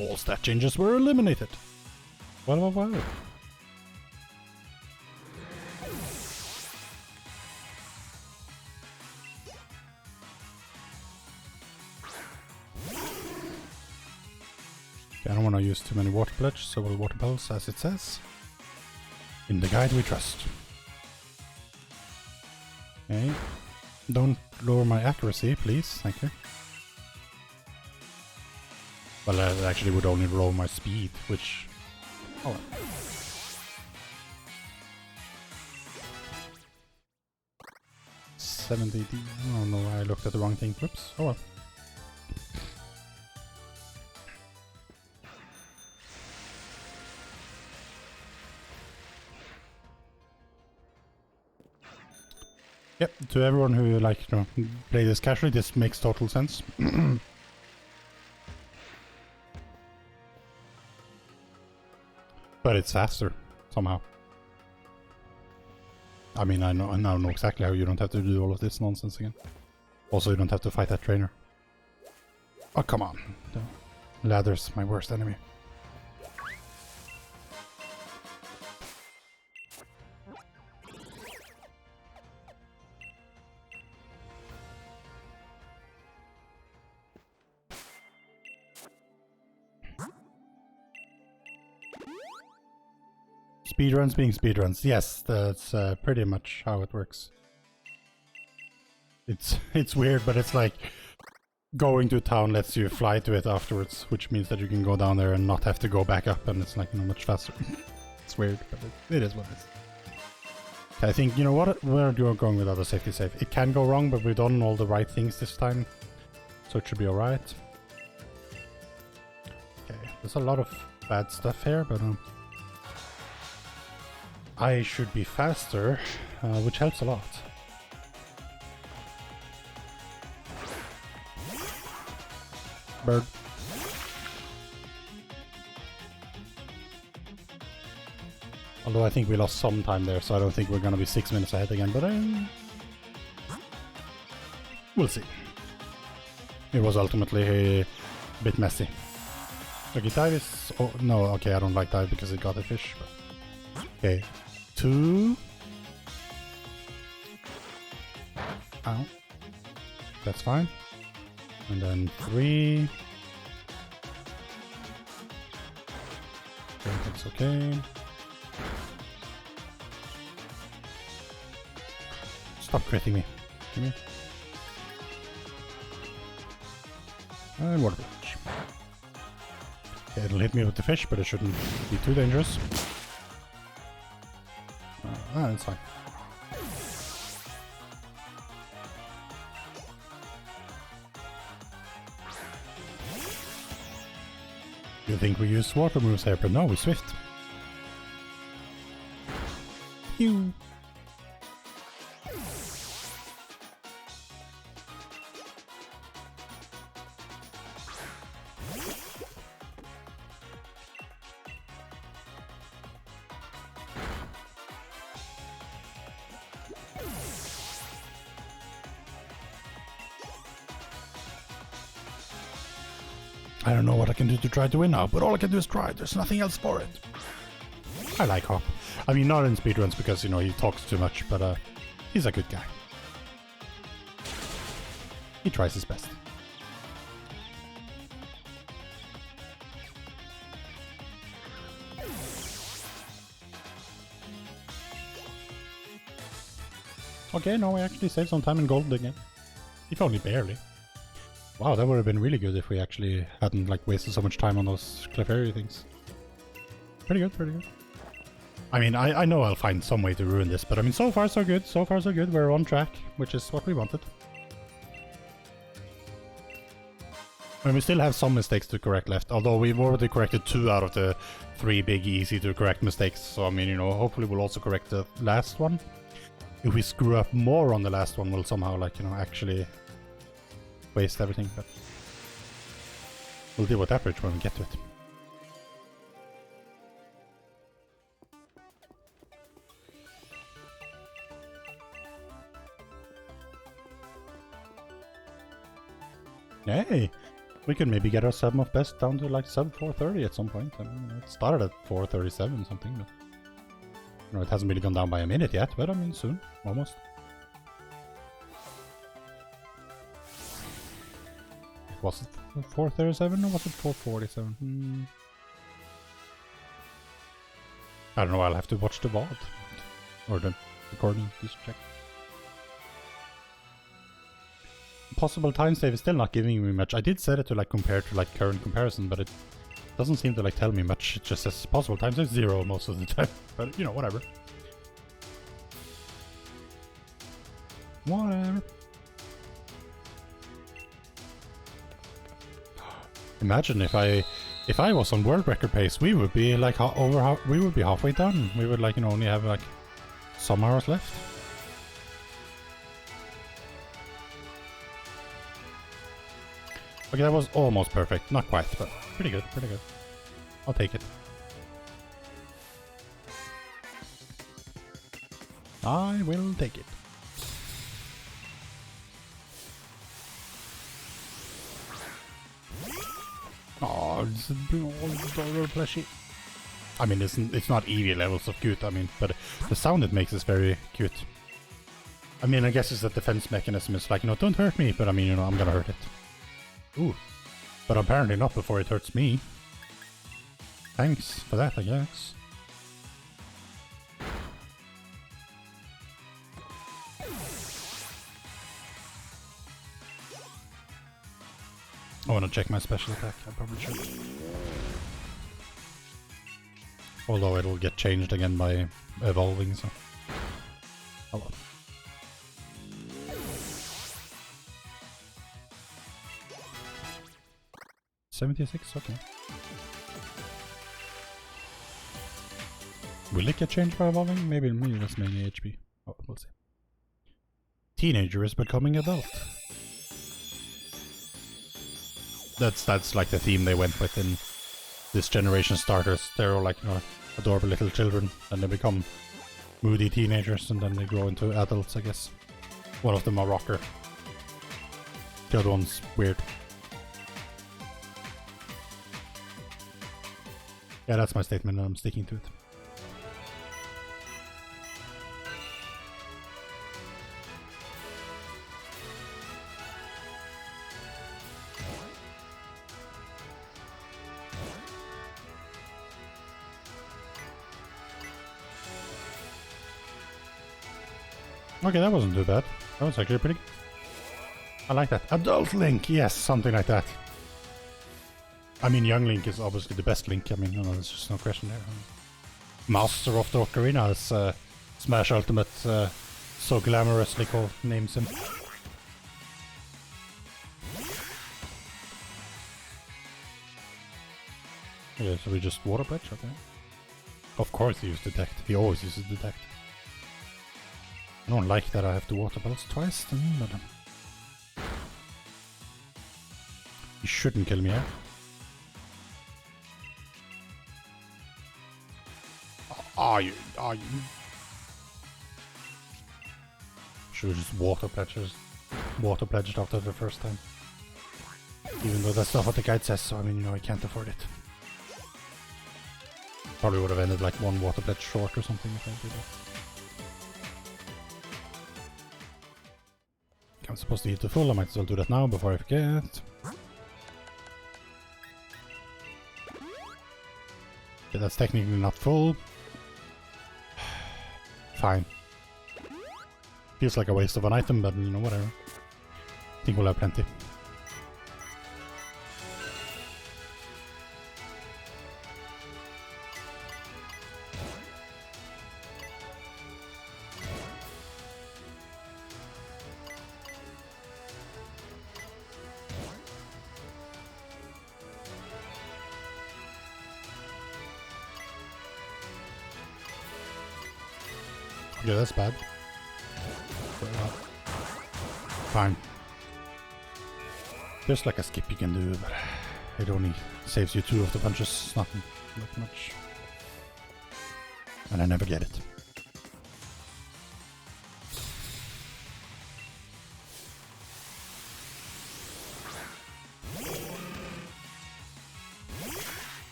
All stat changes were eliminated. Well. Okay, I don't want to use too many water pledge, so we'll water pulse as it says. In the guide we trust. Okay. Don't lower my accuracy, please. Thank you. Well, that actually would only lower my speed, which... Oh well. 70D. Oh no, I looked at the wrong thing. Whoops. Oh well. Yep, to everyone who like, you know, play this casually, this makes total sense. But it's faster, somehow. I mean, I now know exactly how you don't have to do all of this nonsense again. Also, you don't have to fight that trainer. Oh, come on. The ladder's my worst enemy. Speedruns being speedruns. Yes, that's pretty much how it works. It's weird, but it's like going to town lets you fly to it afterwards, which means that you can go down there and not have to go back up, and it's like, you know, much faster. It's weird, but it is what it is. I think, you know what, where you're going with other safety safe. It can go wrong, but we've done all the right things this time, so it should be alright. Okay, there's a lot of bad stuff here, but I should be faster, which helps a lot. Bird. Although I think we lost some time there, so I don't think we're gonna be 6 minutes ahead again, but we'll see. It was ultimately a bit messy. Okay, dive is... Oh, no, okay, I don't like dive because it got a fish, but... Okay. 2. Ow. That's fine. And then 3. Okay, that's okay. Stop critting me. Give me. And water bleach. Okay, it'll hit me with the fish, but it shouldn't be too dangerous. That's fine. You think we use water moves here, but no, we swift. Pew. I don't know what I can do to try to win now, but all I can do is try. There's nothing else for it. I like Hop. I mean, not in speedruns because, you know, he talks too much, but he's a good guy. He tries his best. Okay, no, we actually saved some time in gold again. If only barely. Wow, that would have been really good if we actually hadn't like wasted so much time on those Clefairy things. Pretty good, pretty good. I mean, I know I'll find some way to ruin this, but I mean, so far so good. So far so good. We're on track, which is what we wanted. And we still have some mistakes to correct left, although we've already corrected 2 out of the 3 big easy to correct mistakes. So I mean, you know, hopefully we'll also correct the last one. If we screw up more on the last one, we'll somehow, like, you know, actually waste everything. But we'll deal with that bridge when we get to it. Hey! We could maybe get our 7 of best down to like sub 430 at some point. I mean, it started at 437 something, but you know, it hasn't really gone down by a minute yet, but I mean soon, almost. Was it 437 or was it 447? I don't know, I'll have to watch the VOD. Or the recording, just check. Possible time save is still not giving me much. I did set it to like compare to like current comparison, but it doesn't seem to like tell me much. It just says possible time save 0 most of the time. But you know, whatever. Whatever. Imagine if I was on world record pace, we would be like we would be halfway done. We would like, you know, only have like some hours left. Okay, that was almost perfect. Not quite, but pretty good, pretty good. I'll take it. I will take it. Oh, it's a dollar plushie. I mean, it's not Eevee levels of cute, I mean, but the sound it makes is very cute. I mean, I guess it's a defense mechanism. It's like, you know, don't hurt me, but I mean, you know, I'm gonna hurt it. Ooh, but apparently not before it hurts me. Thanks for that, I guess. I want to check my special attack, I probably should. Although it'll get changed again by evolving, so... Oh well. 76, okay. Will it get changed by evolving? Maybe that's mainly HP. Oh, we'll see. Teenager is becoming adult. That's like the theme they went with in this generation starters. They're all like, you know, adorable little children, and they become moody teenagers, and then they grow into adults, I guess. One of them a rocker. The other one's weird. Yeah, that's my statement, and I'm sticking to it. Okay, that wasn't too bad. That was actually pretty good. I like that. Adult Link, yes, something like that. I mean, Young Link is obviously the best Link. I mean, no, there's just no question there. Master of the Ocarina, as Smash Ultimate so glamorously names him. Okay, so we just Water Pledge, okay. Of course he used Detect. He always uses Detect. I don't like that I have to Water Pulse twice, but... You shouldn't kill me, eh? Are you? Should have just water pledged after the first time. Even though that's not what the guide says, so I mean, you know, I can't afford it. Probably would have ended like 1 water pledge short or something if I did that. I'm supposed to hit the full, I might as well do that now before I forget. Okay, that's technically not full. Fine. Feels like a waste of an item, but you know, whatever. I think we'll have plenty. Yeah, that's bad. Fine. There's like a skip you can do, but it only saves you 2 of the punches, not much. And I never get it.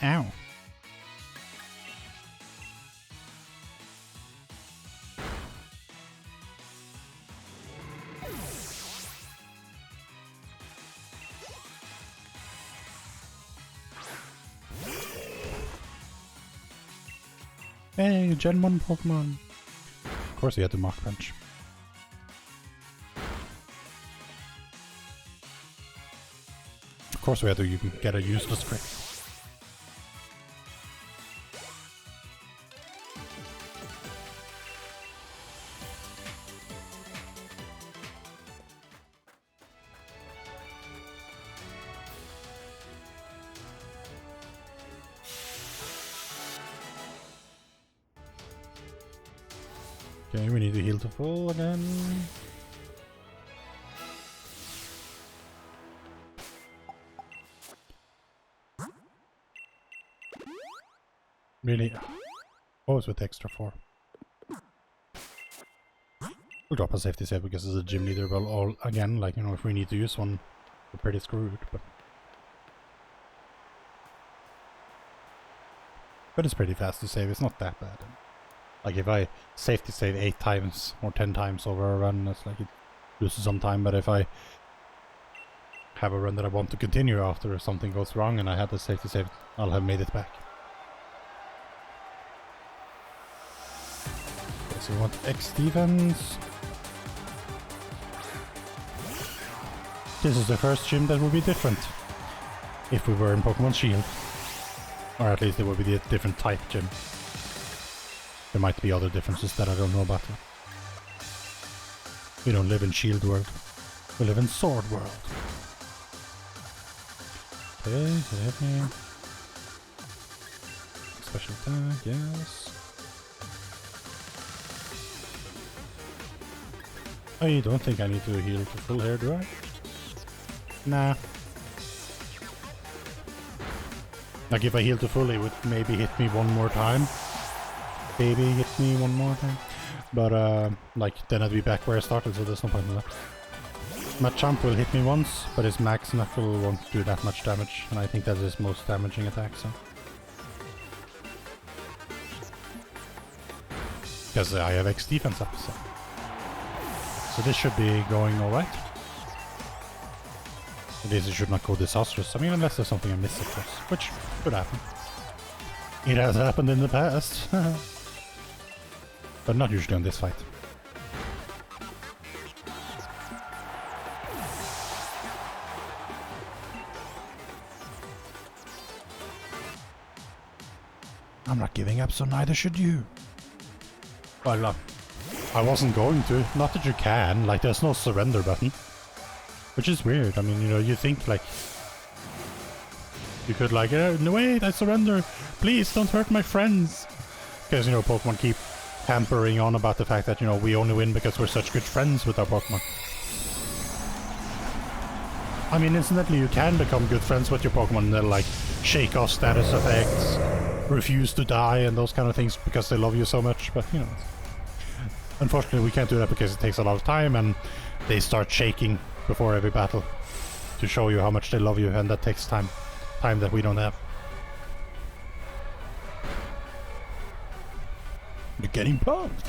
Ow. Hey, Gen 1 Pokemon. Of course he had to Mach Punch. Of course we had to get a useless crit. Okay, we need to heal to full again. Really? Oh, it's with extra 4. We'll drop a safety save because it's a gym leader. Well, all again, like, you know, if we need to use one, we're pretty screwed, but it's pretty fast to save. It's not that bad. Like, if I safety save 8 times or 10 times over a run, it's like it loses some time. But if I have a run that I want to continue after something goes wrong and I had the safety save, I'll have made it back. Okay, so we want X defense. This is the first gym that will be different if we were in Pokemon Shield. Or at least it will be a different type gym. There might be other differences that I don't know about. We don't live in Shield World. We live in Sword World. Okay, so hit me. Special attack, yes. I don't think I need to heal to full here, do I? Nah. Like, if I heal to full, it would maybe hit me one more time. Maybe hit me one more time. But, like, then I'd be back where I started, so there's no point in that. Machamp will hit me once, but his Max Knuckle won't do that much damage, and I think that's his most damaging attack, so... Because I have X defense up, so... So this should be going alright. At least it should not go disastrous. I mean, unless there's something I missed, of course, which could happen. It has happened in the past. But not usually on this fight. I'm not giving up, so neither should you. Well, I wasn't going to. Not that you can. Like, there's no surrender button. Which is weird. I mean, you know, you think, like... You could, like, no, wait, I surrender. Please, don't hurt my friends. Because, you know, Pokemon keep hampering on about the fact that, you know, we only win because we're such good friends with our Pokemon. I mean, incidentally, you can become good friends with your Pokemon and they'll, like, shake off status effects, refuse to die, and those kind of things because they love you so much, but, you know... Unfortunately, we can't do that because it takes a lot of time, and they start shaking before every battle to show you how much they love you, and that takes time. Time that we don't have. You're getting pumped!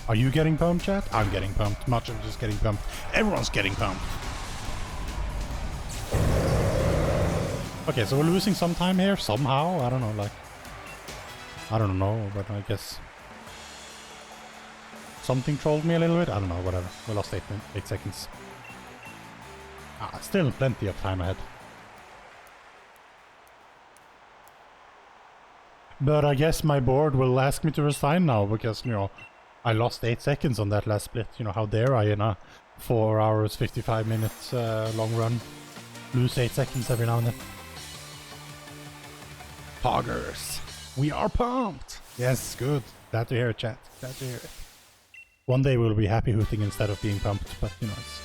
Are you getting pumped, chat? I'm getting pumped. Much of just getting pumped. Everyone's getting pumped! Okay, so we're losing some time here, somehow. I don't know, like... I don't know, but I guess... Something trolled me a little bit? I don't know, whatever. We lost 8 seconds. Ah, still plenty of time ahead. But I guess my board will ask me to resign now, because, you know, I lost 8 seconds on that last split. You know, how dare I in a 4 hours, 55 minutes long run lose 8 seconds every now and then. Poggers, we are pumped! Yes, good. Glad to hear it, chat. Glad to hear it. One day we'll be happy hooting instead of being pumped, but you know, it's...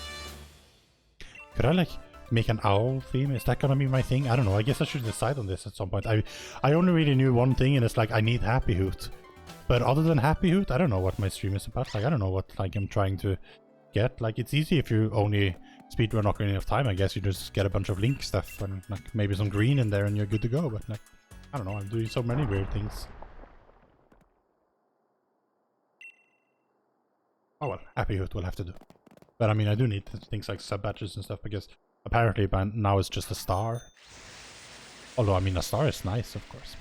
Could I, like, make an owl theme? Is that gonna be my thing? I don't know. I guess I should decide on this at some point. I only really knew one thing, and it's like, I need happy hoot. But other than happy hoot, I don't know what my stream is about. Like, I don't know what, like, I'm trying to get. Like, it's easy if you only speedrun Ocarina of Time. I guess you just get a bunch of Link stuff and, like, maybe some green in there and you're good to go. But, like, I don't know. I'm doing so many weird things. Oh well, happy hoot will have to do. But I mean, I do need things like sub-badges and stuff, because apparently by now it's just a star. Although, I mean, a star is nice, of course.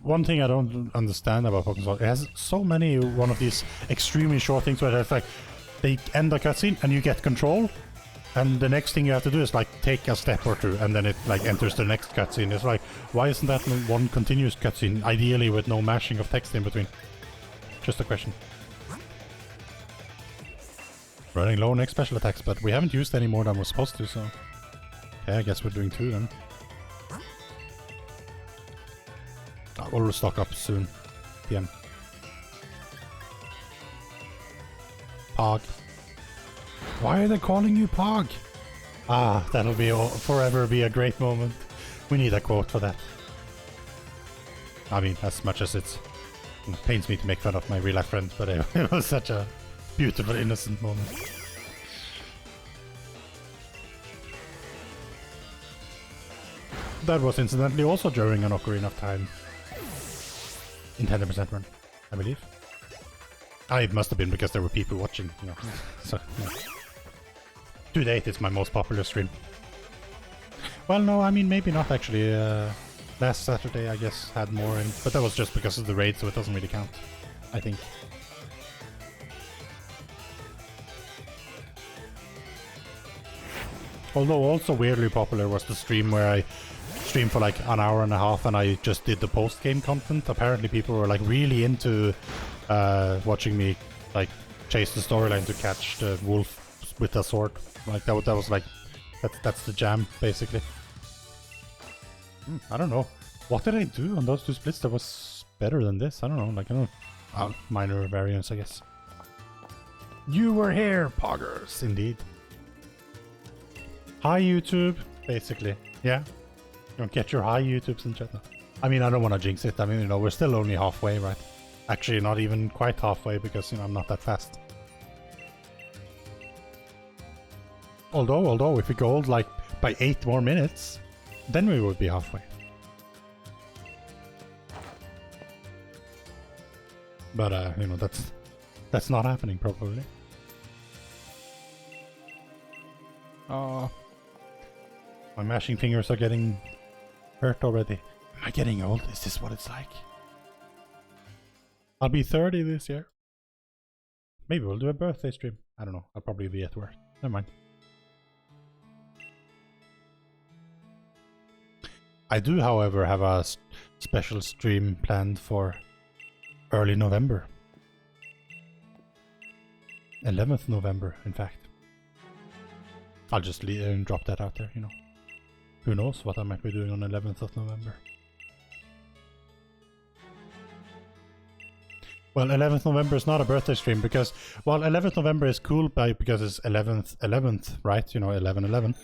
One thing I don't understand about Pokémon Sword, it has so many one of these extremely short things where it's like, they end the cutscene and you get control, and the next thing you have to do is like take a step or two, and then it like enters the next cutscene. It's like, why isn't that one continuous cutscene, ideally with no mashing of text in between? Just a question. Running low on next special attacks, but we haven't used any more than we're supposed to, so... Yeah, I guess we're doing 2 then. We'll stock up soon. PM. Pog. Why are they calling you Pog? Ah, that'll be forever be a great moment. We need a quote for that. I mean, as much as it pains me to make fun of my real life friends, but it was such a beautiful, innocent moment. That was incidentally also during an Ocarina of Time. In 10% run, I believe. It must have been because there were people watching, you know. So, yeah. To date, it's my most popular stream. Well, no, I mean, maybe not actually. Last Saturday, I guess, had more in, but that was just because of the raid, so it doesn't really count, I think. Although also weirdly popular was the stream where I streamed for like an hour and a half and I just did the post-game content. Apparently people were like really into watching me like chase the storyline to catch the wolf with a sword. Like that was like, that's the jam, basically. I don't know. What did I do on those 2 splits that was better than this? I don't know, like, I don't know. Minor variance, I guess. You were here, Poggers, indeed. Hi, YouTube, basically. Yeah. Don't get your high YouTubes in chat now. I mean, I don't want to jinx it. I mean, you know, we're still only halfway, right? Actually, not even quite halfway, because, you know, I'm not that fast. Although, if we go like by 8 more minutes, then we would be halfway. But, you know, that's not happening, probably. My mashing fingers are getting hurt already. Am I getting old? Is this what it's like? I'll be 30 this year. Maybe we'll do a birthday stream. I don't know. I'll probably be at work. Never mind. I do, however, have a special stream planned for early November. 11th November, in fact. I'll just drop that out there, you know. Who knows what I might be doing on 11th of November. Well, 11th November is not a birthday stream because, well, 11th November is cool because it's 11th, right? You know, 11/11.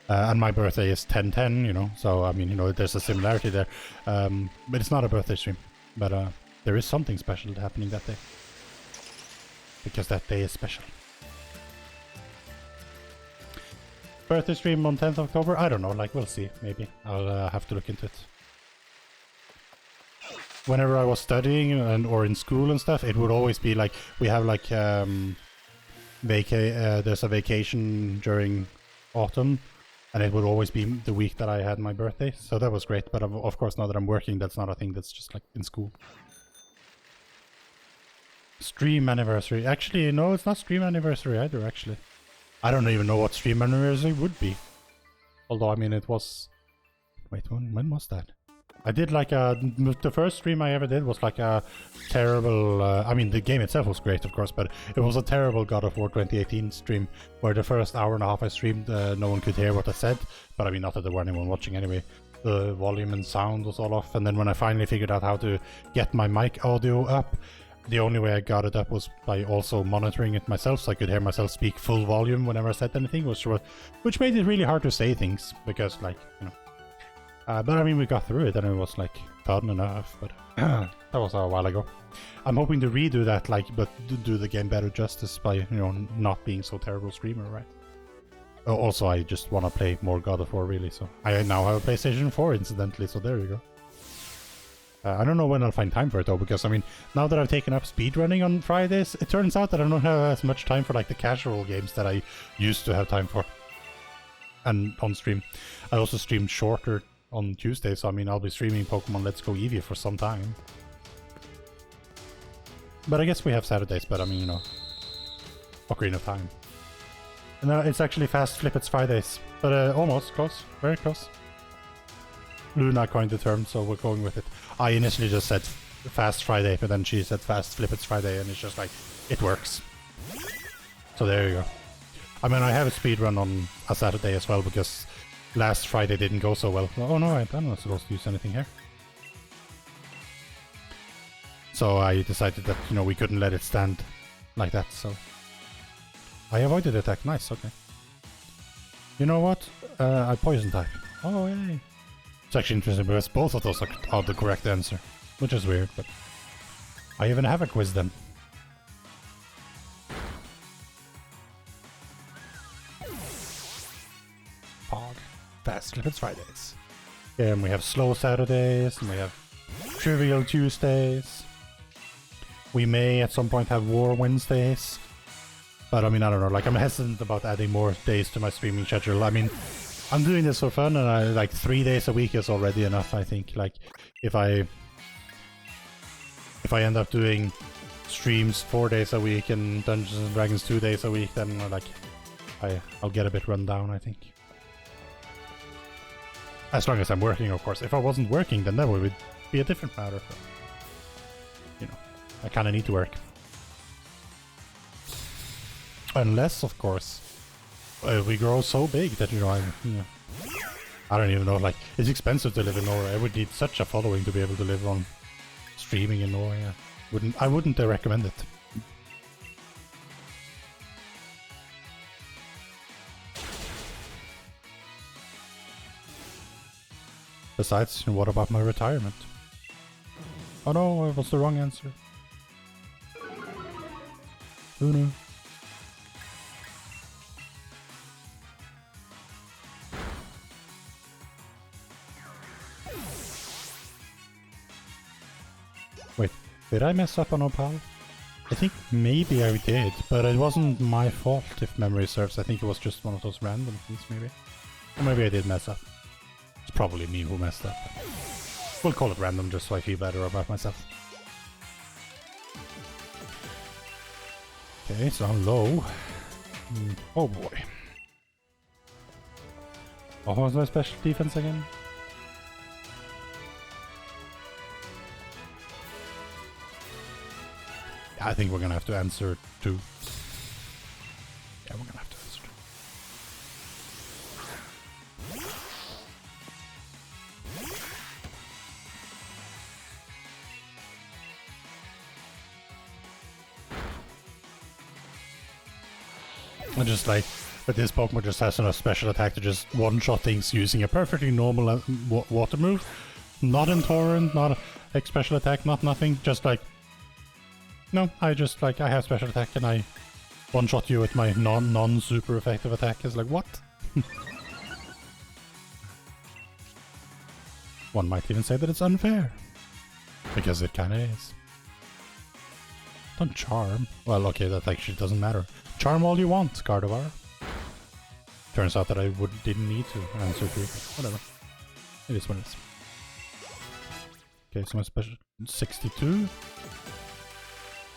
And my birthday is 10/10, you know. So, I mean, you know, there's a similarity there. But it's not a birthday stream. But there is something special happening that day. Because that day is special. Birthday stream on 10th October? I don't know, like, we'll see, maybe. I'll have to look into it. Whenever I was studying or in school and stuff, it would always be like, we have like, there's a vacation during autumn, And it would always be the week that I had my birthday, so that was great. But of course, now that I'm working, that's not a thing. That's just like in school. Stream anniversary. Actually, no, it's not stream anniversary either, actually. I don't even know what stream anniversary would be. Although, I mean, it was... Wait, when was that? I did like a... The first stream I ever did was like a terrible... I mean, the game itself was great, of course, but it was a terrible God of War 2018 stream, where the first hour and a half I streamed, no one could hear what I said. But I mean, not that there were anyone watching anyway. The volume and sound was all off, and then when I finally figured out how to get my mic audio up, the only way I got it up was by also monitoring it myself, so I could hear myself speak full volume whenever I said anything, which made it really hard to say things, because, like, you know... but I mean, we got through it, and it was like fun enough, but that was a while ago. I'm hoping to redo that, like, but do the game better justice by, you know, not being so terrible streamer, right? Also, I just want to play more God of War, really, so I now have a PlayStation 4, incidentally, so there you go. I don't know when I'll find time for it, though, because, I mean, now that I've taken up speedrunning on Fridays, it turns out that I don't have as much time for, like, the casual games that I used to have time for. And on stream. I also streamed shorter on Tuesday, so I mean, I'll be streaming Pokemon Let's Go Eevee for some time. But I guess we have Saturdays, but I mean, you know, Ocarina of Time. And it's actually Fast Flip It's Fridays, but almost close, very close. Luna coined the term, so we're going with it. I initially just said Fast Friday, but then she said Fast Flip It's Friday, and it's just like, it works. So there you go. I mean, I have a speedrun on a Saturday as well, because last Friday didn't go so well. Oh no, I'm not supposed to use anything here. So I decided that, you know, we couldn't let it stand like that, so... I avoided attack, nice, okay. You know what? I poison type. Oh, yay. It's actually interesting because both of those are the correct answer, which is weird, but... I even have a quiz then. Pog. Fast Flip It's Fridays. And we have Slow Saturdays, and we have Trivial Tuesdays. We may at some point have War Wednesdays. But I mean, I don't know, like, I'm hesitant about adding more days to my streaming schedule. I mean, I'm doing this for fun, and like 3 days a week is already enough, I think. Like, if I end up doing streams 4 days a week and Dungeons and Dragons 2 days a week, then like I'll get a bit run down, I think. As long as I'm working, of course. If I wasn't working, then that would be a different matter. But, you know, I kind of need to work. Unless, of course, we grow so big that, you know, I don't even know, like, it's expensive to live in Norway. I would need such a following to be able to live on streaming in Norway. I wouldn't recommend it. Besides, what about my retirement? Oh no, it was the wrong answer. Who knew? Wait, did I mess up on Opal? I think maybe I did, but it wasn't my fault if memory serves. I think it was just one of those random things, maybe. Or maybe I did mess up. It's probably me who messed up. We'll call it random just so I feel better about myself. Okay, so I'm low. Oh boy. What was my special defense again? I think we're gonna have to answer 2. Yeah, we're gonna have to answer 2. I just like that this Pokemon just has enough special attack to just one-shot things using a perfectly normal water move. Not in Torrent, not like special attack, not nothing, just like... No, I just, like, I have special attack and I one-shot you with my non-super effective attack. It's like, what? One might even say that it's unfair. Because it kinda is. Don't charm. Well, okay, that actually doesn't matter. Charm all you want, Gardevoir. Turns out that I didn't need to answer to it. Whatever. It is what it is. Okay, so my special 62.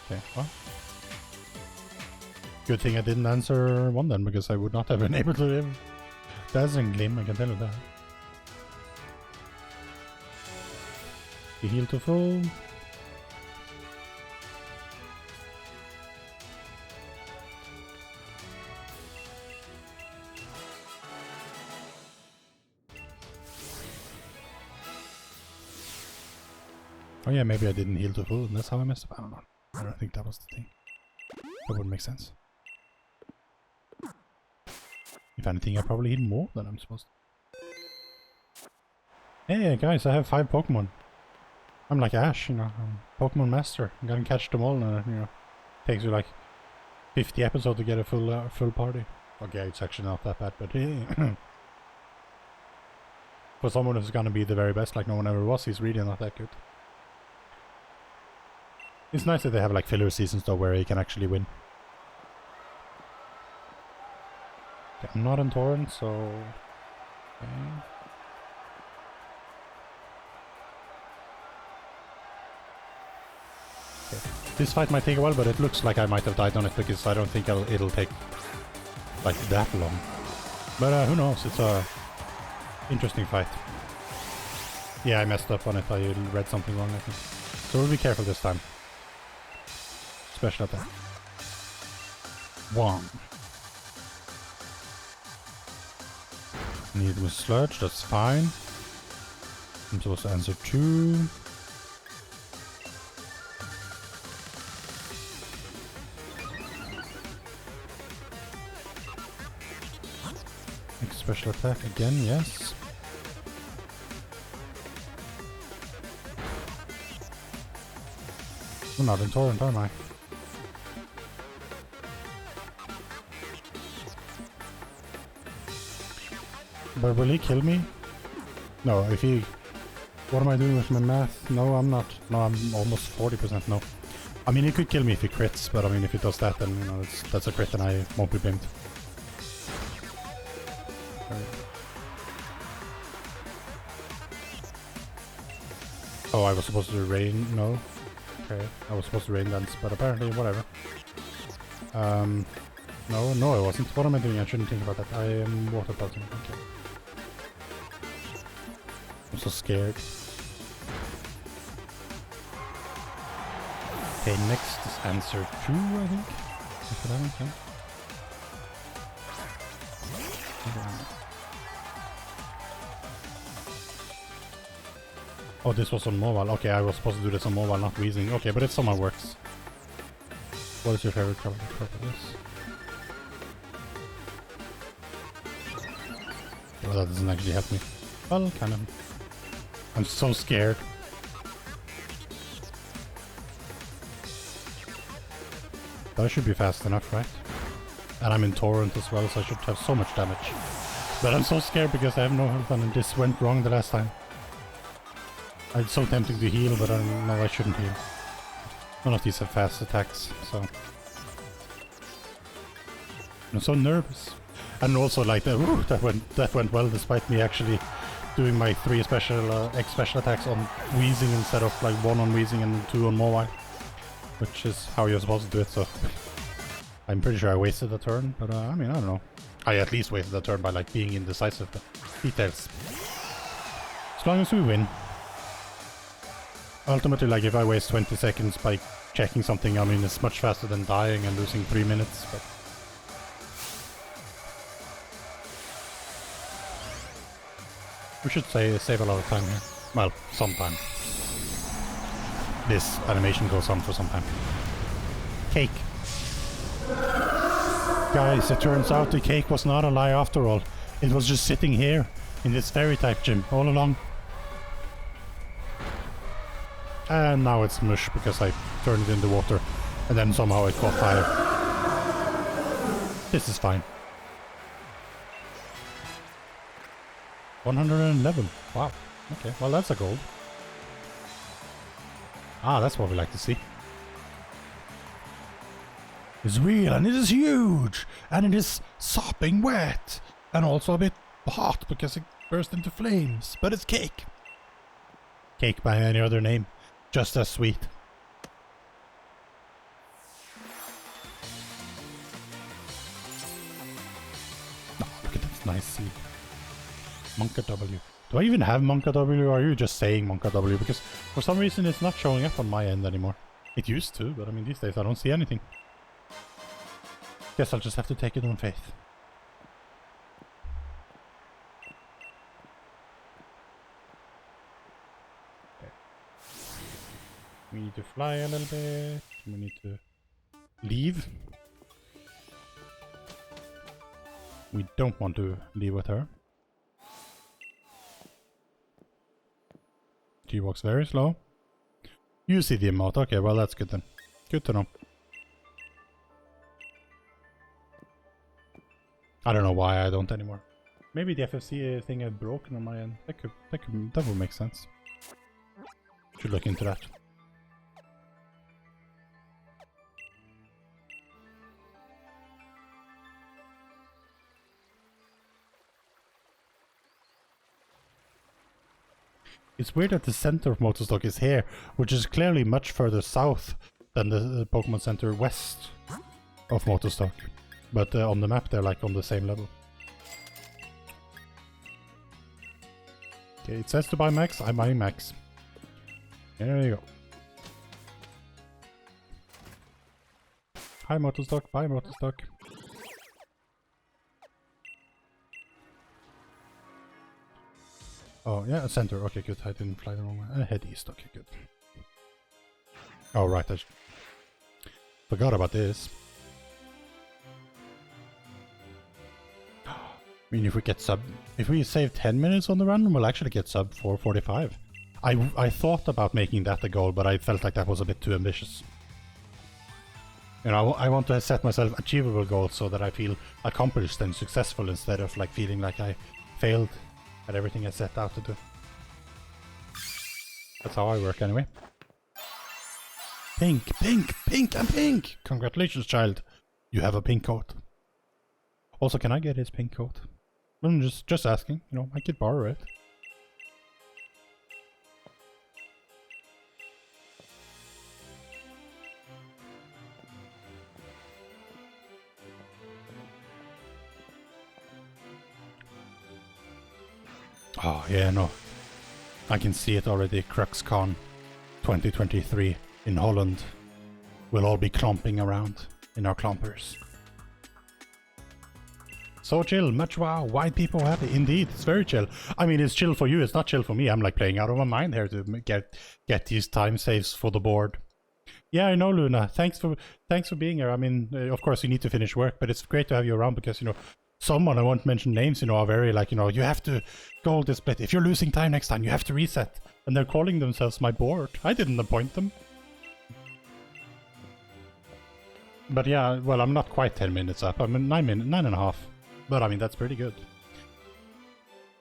Okay, well. Good thing I didn't answer 1 then, because I would not have been able to live. Dazzling Glim, I can tell you that. The heal to full. Oh yeah, maybe I didn't heal to full and that's how I messed up. I don't know. I don't think that was the thing. That wouldn't make sense. If anything, I probably heal more than I'm supposed to. Hey guys, I have 5 Pokemon. I'm like Ash, you know, I'm Pokemon Master. I'm gonna catch them all and, you know, takes you like 50 episodes to get a full party. Okay, it's actually not that bad, but for someone who's gonna be the very best like no one ever was, he's really not that good. It's nice that they have like filler seasons though where he can actually win. Okay, I'm not in Torrent, so... Okay. Okay. This fight might take a while, but it looks like I might have died on it because I don't think it'll take like that long. But who knows, it's a interesting fight. Yeah, I messed up on it, I read something wrong I think. So we'll be careful this time. Special attack. 1. Need with Sludge, that's fine. I'm supposed to answer 2. Next special attack again, yes. I'm not in Torrent, am I? But will he kill me? No, if he... What am I doing with my math? No, I'm not. No, I'm almost 40% no. I mean, he could kill me if he crits, but I mean, if he does that, then, you know, that's a crit and I won't be blamed. Oh, I was supposed to rain... No. Okay, I was supposed to rain dance, but apparently, whatever. No, I wasn't. What am I doing? I shouldn't think about that. I am water pelting. Okay. I'm so scared. Okay, next is answer 2, I think. If that makes sense. Oh, this was on mobile. Okay, I was supposed to do this on mobile, not wheezing. Okay, but it somehow works. What is your favorite color for this? Well, that doesn't actually help me. Well, kind of. I'm so scared. That should be fast enough, right? And I'm in Torrent as well, so I should have so much damage. But I'm so scared because I have no health and this went wrong the last time. It's so tempting to heal, but no, I shouldn't heal. None of these have fast attacks, so... I'm so nervous. And also like, that went well despite me actually doing my 3 special attacks on wheezing instead of like 1 on wheezing and 2 on mobile. Which is how you're supposed to do it, so... I'm pretty sure I wasted a turn, but I mean, I don't know. I at least wasted a turn by like being indecisive, but details. As long as we win. Ultimately, like if I waste 20 seconds by checking something, I mean, it's much faster than dying and losing 3 minutes, but... We should save a lot of time here. Well, some time. This animation goes on for some time. Cake. Guys, it turns out the cake was not a lie after all. It was just sitting here, in this fairy type gym, all along. And now it's mush because I turned it in the water, and then somehow it caught fire. This is fine. 111. Wow. Okay, well that's a gold. Ah, that's what we like to see. It's real and it is huge and it is sopping wet. And also a bit hot because it burst into flames. But it's cake. Cake by any other name. Just as sweet. Oh, look at this nice seed. Monka W. Do I even have Monka W, or are you just saying Monka W? Because for some reason it's not showing up on my end anymore. It used to, but I mean these days I don't see anything. Guess I'll just have to take it on faith. Okay. We need to fly a little bit. We need to leave. We don't want to leave with her. She walks very slow. You see the emote. Okay, well that's good then. Good to know. I don't know why I don't anymore. Maybe the FFC thing had broken on my end. That would make sense. Should look into that. It's weird that the center of Motostock is here, which is clearly much further south than the Pokemon Center west of Motostock. But on the map they're like on the same level. Okay, it says to buy Max, I'm buying Max. There you go. Hi Motostock, bye Motostock. Oh, yeah, center. Okay, good. I didn't fly the wrong way. Head east. Okay, good. Oh, right. I forgot about this. I mean, if we save 10 minutes on the run, we'll actually get sub 4:45. I thought about making that a goal, but I felt like that was a bit too ambitious. You know, I want to set myself achievable goals so that I feel accomplished and successful instead of like feeling like I failed at everything I set out to do. That's how I work anyway. Pink, pink, pink, and pink! Congratulations, child. You have a pink coat. Also, can I get his pink coat? I'm just asking. You know, I could borrow it. Oh, yeah, no. I can see it already. CruxCon 2023 in Holland. We'll all be clomping around in our clompers. So chill, much wow, white people happy. Indeed, it's very chill. I mean, it's chill for you, it's not chill for me. I'm like playing out of my mind here to get these time saves for the board. Yeah, I know, Luna. Thanks for being here. I mean, of course you need to finish work, but it's great to have you around because, you know, someone, I won't mention names, you know, are very like, you know, you have to goal this split. If you're losing time next time, you have to reset. And they're calling themselves my board. I didn't appoint them. But yeah, well, I'm not quite 10 minutes up. I'm 9.5. But I mean, that's pretty good.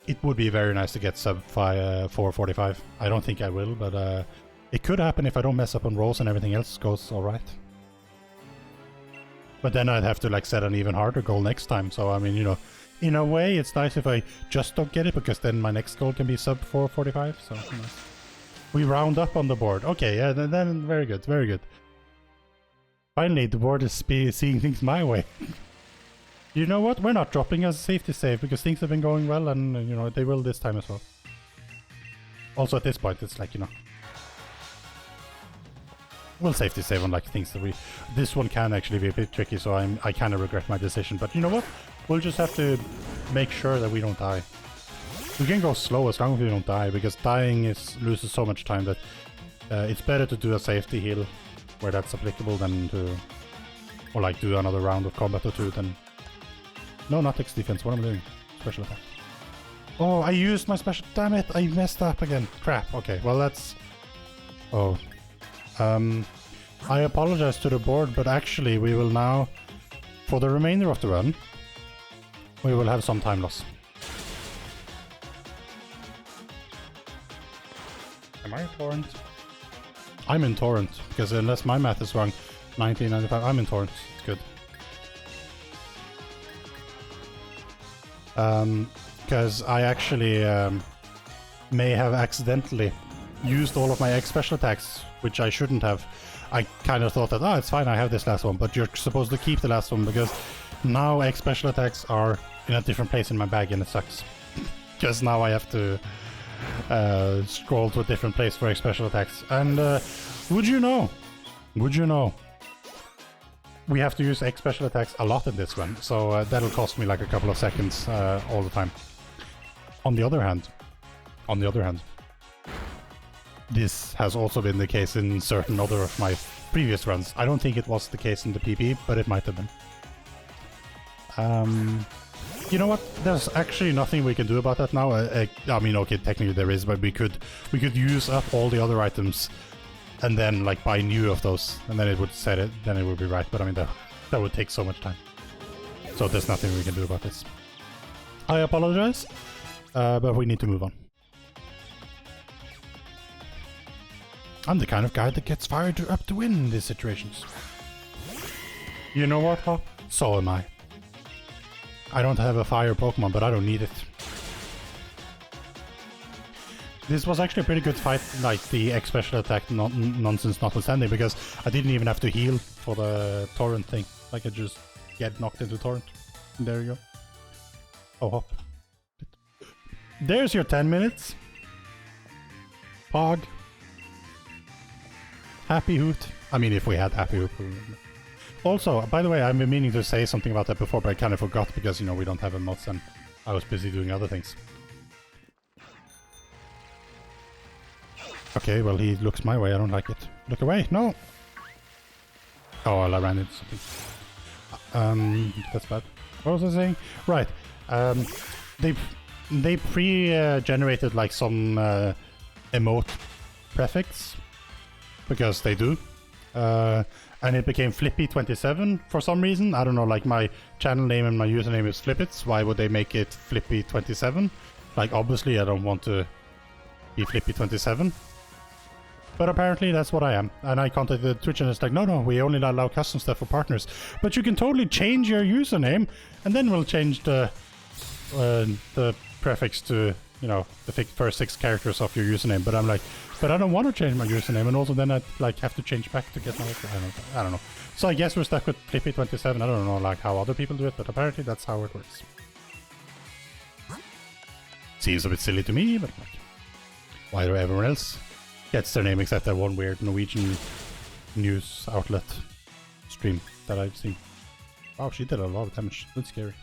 It would be very nice to get sub 4:45. I don't think I will, but it could happen if I don't mess up on rolls and everything else goes alright. But then I'd have to like set an even harder goal next time. So I mean, you know, in a way it's nice if I just don't get it, because then my next goal can be sub 4:45. So you know. We round up on the board. Okay, yeah, then very good, very good. Finally, the board is seeing things my way. You know what? We're not dropping as a safety save because things have been going well, and you know they will this time as well. Also, at this point, it's like, you know, we'll safety save on like things that we. This one can actually be a bit tricky, so I kind of regret my decision. But you know what? We'll just have to make sure that we don't die. We can go slow as long as we don't die, because dying loses so much time that it's better to do a safety heal where that's applicable than to, or like do another round of combat or two. Then no, not X defense. What am I doing? Special attack. Oh, I used my special. Damn it! I messed up again. Crap. Okay, well that's. Oh. I apologize to the board, but actually we will now, for the remainder of the run, we will have some time loss. Am I in Torrent? I'm in Torrent, because unless my math is wrong, 1995, I'm in Torrent. It's good. Because I actually may have accidentally used all of my X special attacks, which I shouldn't have. I kind of thought that, oh, it's fine, I have this last one, but you're supposed to keep the last one because now X special attacks are in a different place in my bag and it sucks. Because now I have to scroll to a different place for X special attacks. And would you know, we have to use X special attacks a lot in this one, so that'll cost me like a couple of seconds all the time. On the other hand, this has also been the case in certain other of my previous runs. I don't think it was the case in the PP, but it might have been. You know what? There's actually nothing we can do about that now. I mean, okay, technically there is, but we could use up all the other items and then like buy new of those, and then it would set it. Then it would be right. But I mean, that would take so much time. So there's nothing we can do about this. I apologize, but we need to move on. I'm the kind of guy that gets fired up to win in these situations. You know what, Hop? So am I. I don't have a fire Pokemon, but I don't need it. This was actually a pretty good fight, like the X special attack nonsense notwithstanding, because I didn't even have to heal for the torrent thing. Like I just get knocked into torrent. And there you go. Oh, Hop. There's your 10 minutes. Pog. Happy Hoot. I mean, if we had Happy Hoot. Also, by the way, I've been meaning to say something about that before, but I kind of forgot because, you know, we don't have emotes and I was busy doing other things. Okay, well, he looks my way. I don't like it. Look away. No! Oh, well, I ran into something. That's bad. What was I saying? Right. They pre-generated, like, some emote prefix. Because they do. And it became Flippy27 for some reason. I don't know, like my channel name and my username is Flippits. Why would they make it Flippy27? Like, obviously I don't want to be Flippy27. But apparently that's what I am. And I contacted Twitch and it's like, no, we only allow custom stuff for partners. But you can totally change your username and then we'll change the prefix to, you know, the first 6 characters of your username. But I'm like, but I don't want to change my username, and also then I like have to change back to get my. I don't know. So I guess we're stuck with Flippy27. I don't know like how other people do it, but apparently that's how it works. Seems a bit silly to me, but like, why do everyone else gets their name except that one weird Norwegian news outlet stream that I've seen? Wow, she did a lot of damage. That's scary.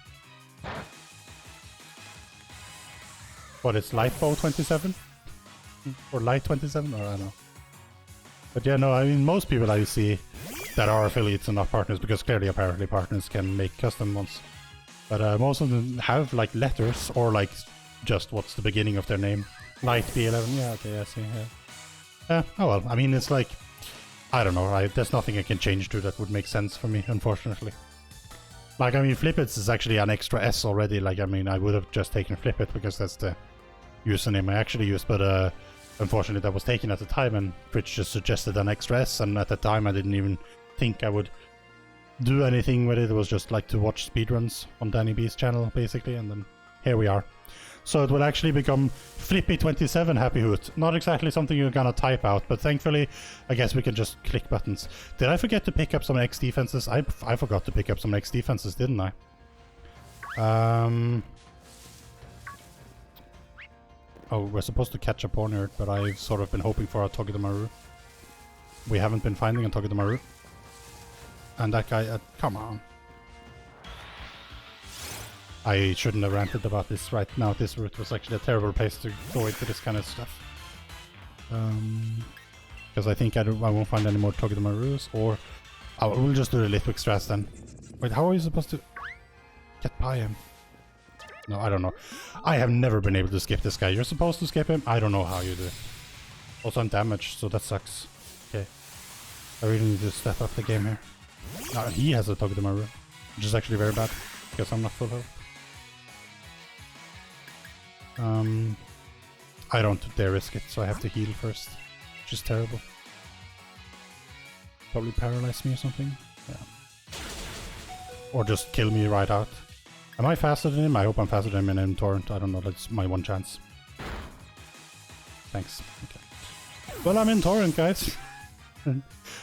What, it's Lipo27? Or Light27? Or I don't know. But yeah, no, I mean, most people I see that are affiliates and not partners, because clearly, apparently, partners can make custom ones. But most of them have, like, letters, or, like, just what's the beginning of their name. Light B11, yeah, okay, I see, yeah. Oh well, I mean, it's like, I don't know, there's nothing I can change to that would make sense for me, unfortunately. Like, I mean, Flippets is actually an extra S already, like, I mean, I would have just taken Flippet, because that's the username I actually used, but unfortunately that was taken at the time and Twitch just suggested an extra S, and at the time I didn't even think I would do anything with it. It was just like to watch speedruns on Danny B's channel basically, and then here we are. So it will actually become Flippy27 Happy Hoot. Not exactly something you're gonna type out, but thankfully I guess we can just click buttons. Did I forget to pick up some X defenses? I forgot to pick up some X defenses, didn't I? Oh, we're supposed to catch a Ponyard, but I've sort of been hoping for a Togedemaru. We haven't been finding a Togedemaru. And that guy, come on. I shouldn't have ranted about this right now. This route was actually a terrible place to go into this kind of stuff. Because I think I won't find any more Togedemarus, or we'll just do the Litwick strats then. Wait, how are you supposed to get by him? No, I don't know. I have never been able to skip this guy. You're supposed to skip him? I don't know how you do it. Also, I'm damaged, so that sucks. Okay. I really need to step up the game here. No, he has a Togedemaru, which is actually very bad, because I'm not full health. I don't dare risk it, so I have to heal first, which is terrible. Probably paralyze me or something. Yeah. Or just kill me right out. Am I faster than him? I hope I'm faster than him in Torrent. I don't know, that's my one chance. Thanks. Okay. Well, I'm in Torrent, guys.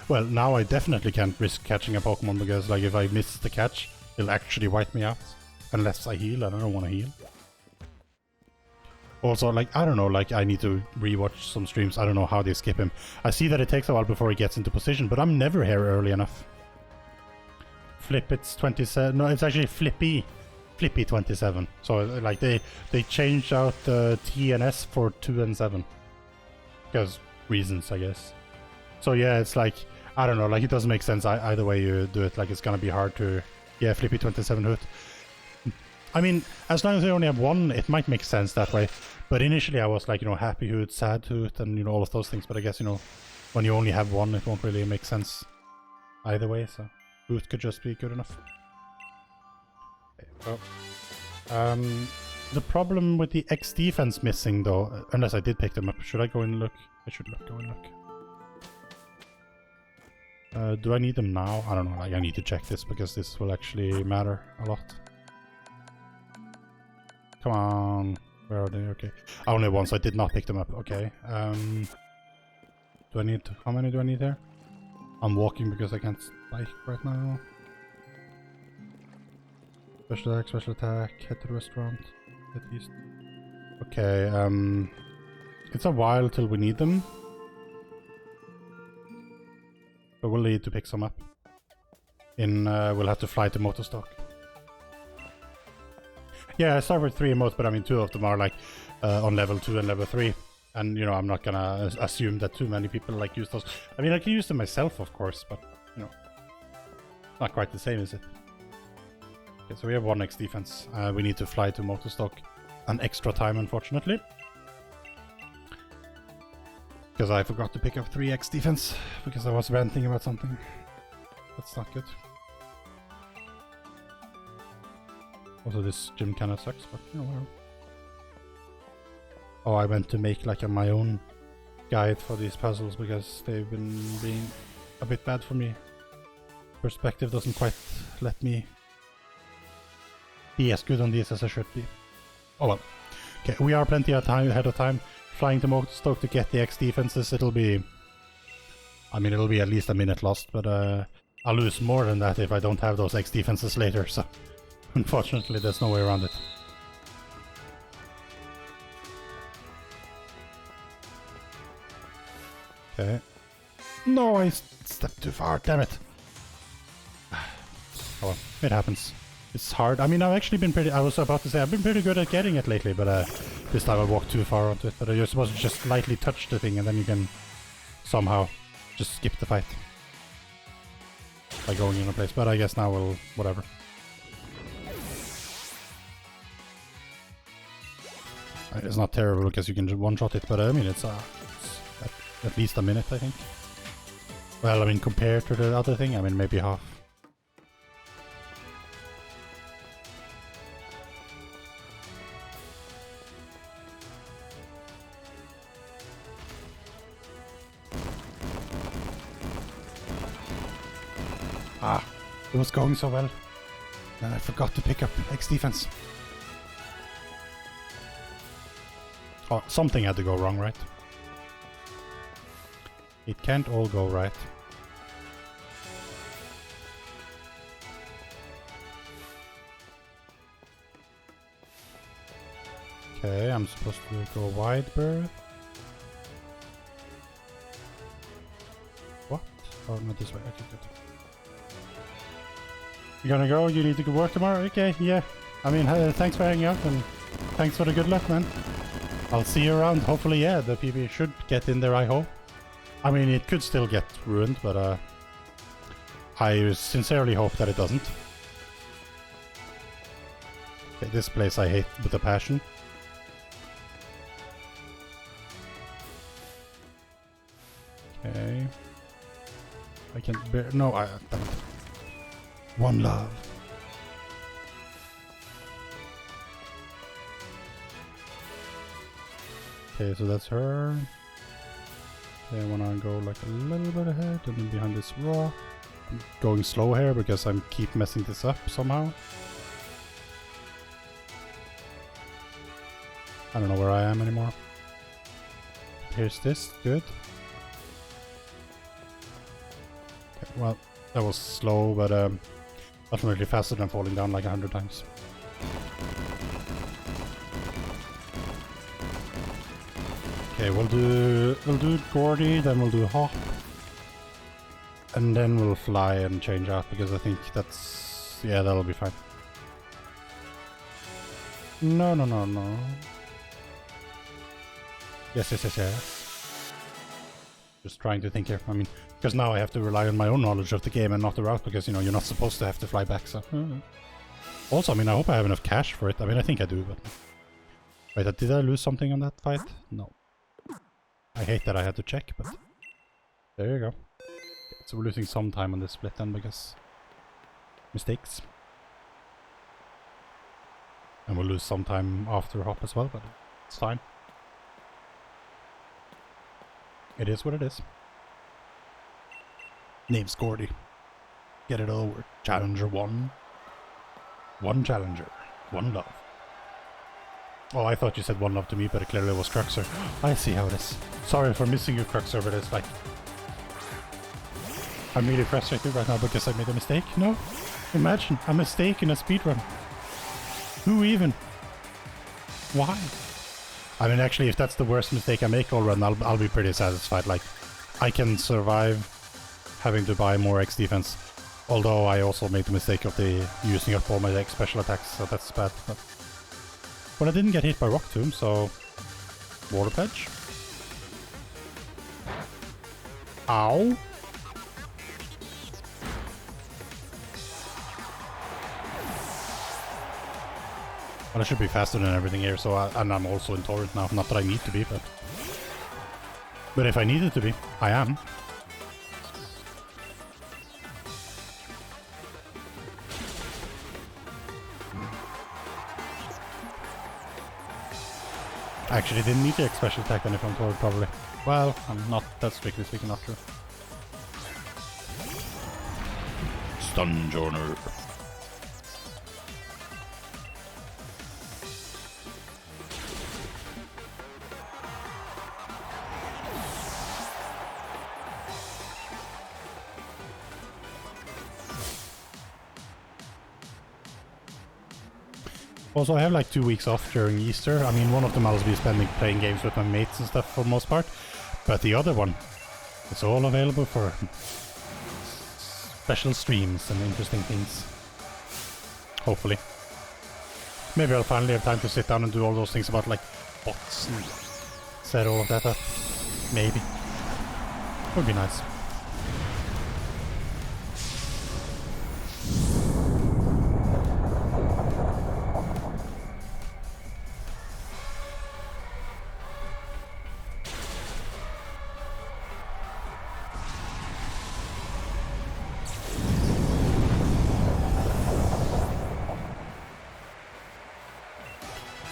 Well, now I definitely can't risk catching a Pokemon because, like, if I miss the catch, it'll actually wipe me out. Unless I heal, and I don't want to heal. Also, like, I don't know, like, I need to rewatch some streams. I don't know how they skip him. I see that it takes a while before he gets into position, but I'm never here early enough. Flip, it's 27. No, it's actually Flippy. Flippy 27. So, like, they changed out the T and S for 2 and 7. Because reasons, I guess. So, yeah, it's like, I don't know, like, it doesn't make sense either way you do it. Like, it's gonna be hard to, yeah, Flippy 27 hoot. I mean, as long as they only have one, it might make sense that way. But initially I was like, you know, happy hoot, sad hoot, and, you know, all of those things. But I guess, you know, when you only have one, it won't really make sense either way. So hoot could just be good enough. Okay, well, the problem with the X defense missing, though, unless I did pick them up, should I go and look? I should go and look. Do I need them now? I don't know. Like, I need to check this because this will actually matter a lot. Come on, where are they? Okay, only once. I did not pick them up. Okay. Do I need to, how many do I need there? I'm walking because I can't bike right now. Special attack, head to the restaurant, head east. Okay, it's a while till we need them. But we'll need to pick some up. We'll have to fly to Motostock. Yeah, I start with 3 emotes, but I mean 2 of them are like on level 2 and level 3. And, you know, I'm not gonna assume that too many people like use those. I mean, I can use them myself, of course, but, you know, not quite the same, is it? Okay, so we have 1 X defense. We need to fly to Motostock an extra time, unfortunately. Because I forgot to pick up 3 X defense, because I was ranting about something. That's not good. Also, this gym kind of sucks, but, you know, whatever. Oh, I went to make like my own guide for these puzzles because they've been being a bit bad for me. Perspective doesn't quite let me be as good on these as I should be. Oh well. Okay, we are plenty of time ahead of time. Flying to Motostock to get the X defenses, it'll be... I mean, it'll be at least a minute lost, but I'll lose more than that if I don't have those X defenses later, so... Unfortunately, there's no way around it. Okay. No, I stepped too far, damn it. Oh well, it happens. It's hard. I mean, I've actually been pretty... I was about to say, I've been pretty good at getting it lately, but this time I walked too far onto it. But you're supposed to just lightly touch the thing and then you can somehow just skip the fight. By going in a place, but I guess now we'll... whatever. It's not terrible because you can just one-shot it, but I mean, it's at least a minute, I think. Well, I mean, compared to the other thing, I mean, maybe half. Ah, it was going so well. And I forgot to pick up X defense. Oh, something had to go wrong, right? It can't all go right. Okay, I'm supposed to go wide berth. What? Oh, not this way. Okay, good. You gonna go? You need to go work tomorrow? Okay, yeah. I mean, thanks for hanging out and thanks for the good luck, man. I'll see you around. Hopefully, yeah, the PB should get in there, I hope. I mean, it could still get ruined, but I sincerely hope that it doesn't. Okay, this place I hate with a passion. Okay. I can bear... No, damn it. One love. Okay, so that's her. Okay, I wanna go like a little bit ahead and then behind this rock. I'm going slow here because I keep messing this up somehow. I don't know where I am anymore. Here's this, good. Okay, well, that was slow, but definitely faster than falling down like 100 times. Okay, we'll do Gordy, then we'll do Hop. And then we'll fly and change out, because I think that's... yeah, that'll be fine. No. Yes. Just trying to think here. I mean, because now I have to rely on my own knowledge of the game and not the route, because, you know, you're not supposed to have to fly back, so... Also, I mean, I hope I have enough cash for it. I mean, I think I do, but... Wait, did I lose something on that fight? No. I hate that I had to check, but... there you go. So we're losing some time on this split then, because mistakes. And we'll lose some time after Hop as well, but it's fine. It is what it is. Name's Gordy. Get it over. Challenger 1. One challenger. One love. Oh, I thought you said one love to me, but it clearly was Cruxer. I see how it is. Sorry for missing you, Cruxer, but it's like... I'm really frustrated right now because I made a mistake. No? Imagine a mistake in a speedrun. Who even? Why? I mean, actually, if that's the worst mistake I make all run, I'll be pretty satisfied. Like, I can survive having to buy more X defense. Although I also made the mistake of using up all my X special attacks, so that's bad. But I didn't get hit by Rock Tomb, so... Water Pledge. Ow! Well, I should be faster than everything here, so and I'm also in Torrent now. Not that I need to be, but if I needed to be, I am. Actually, didn't need the X special attack then if I'm Torrent, probably. Well, I'm not. That's strictly speaking not true. Stun Joiner. Also, I have like 2 weeks off during Easter. I mean, one of them I'll be spending playing games with my mates and stuff for the most part. But the other one, it's all available for special streams and interesting things. Hopefully. Maybe I'll finally have time to sit down and do all those things about like bots and set all of that up. Maybe. Would be nice.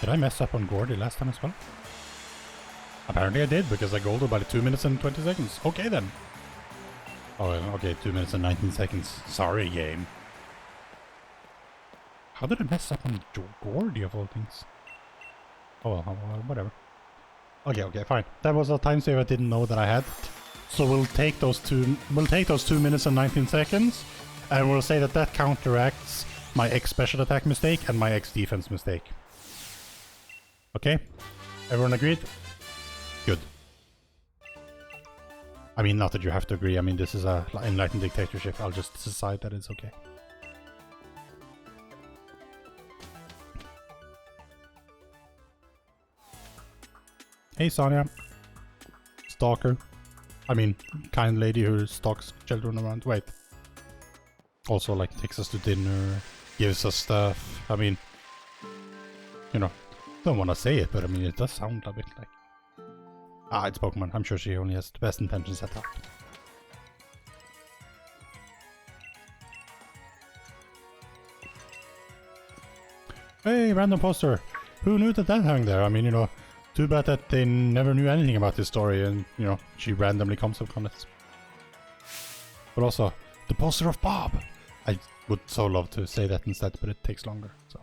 Did I mess up on Gordy last time as well? Apparently I did, because I golded by 2 minutes and 20 seconds. Okay then. Oh, okay, 2 minutes and 19 seconds. Sorry, game. How did I mess up on Gordy of all things? Oh, well, whatever. Okay, fine. That was a time save I didn't know that I had. So we'll take those 2 minutes and 19 seconds, and we'll say that counteracts my X special attack mistake and my X defense mistake. Okay? Everyone agreed? Good. I mean, not that you have to agree. I mean, this is a enlightened dictatorship. I'll just decide that it's okay. Hey, Sonia. Stalker. I mean, kind lady who stalks children around. Wait. Also, like, takes us to dinner, gives us stuff. I mean, you know, don't want to say it, but I mean, it does sound a bit like... Ah, it's Pokemon. I'm sure she only has the best intentions at heart. Hey, random poster! Who knew that hung there? I mean, you know, too bad that they never knew anything about this story and, you know, she randomly comes up on it. But also, the poster of Bob! I would so love to say that instead, but it takes longer, so...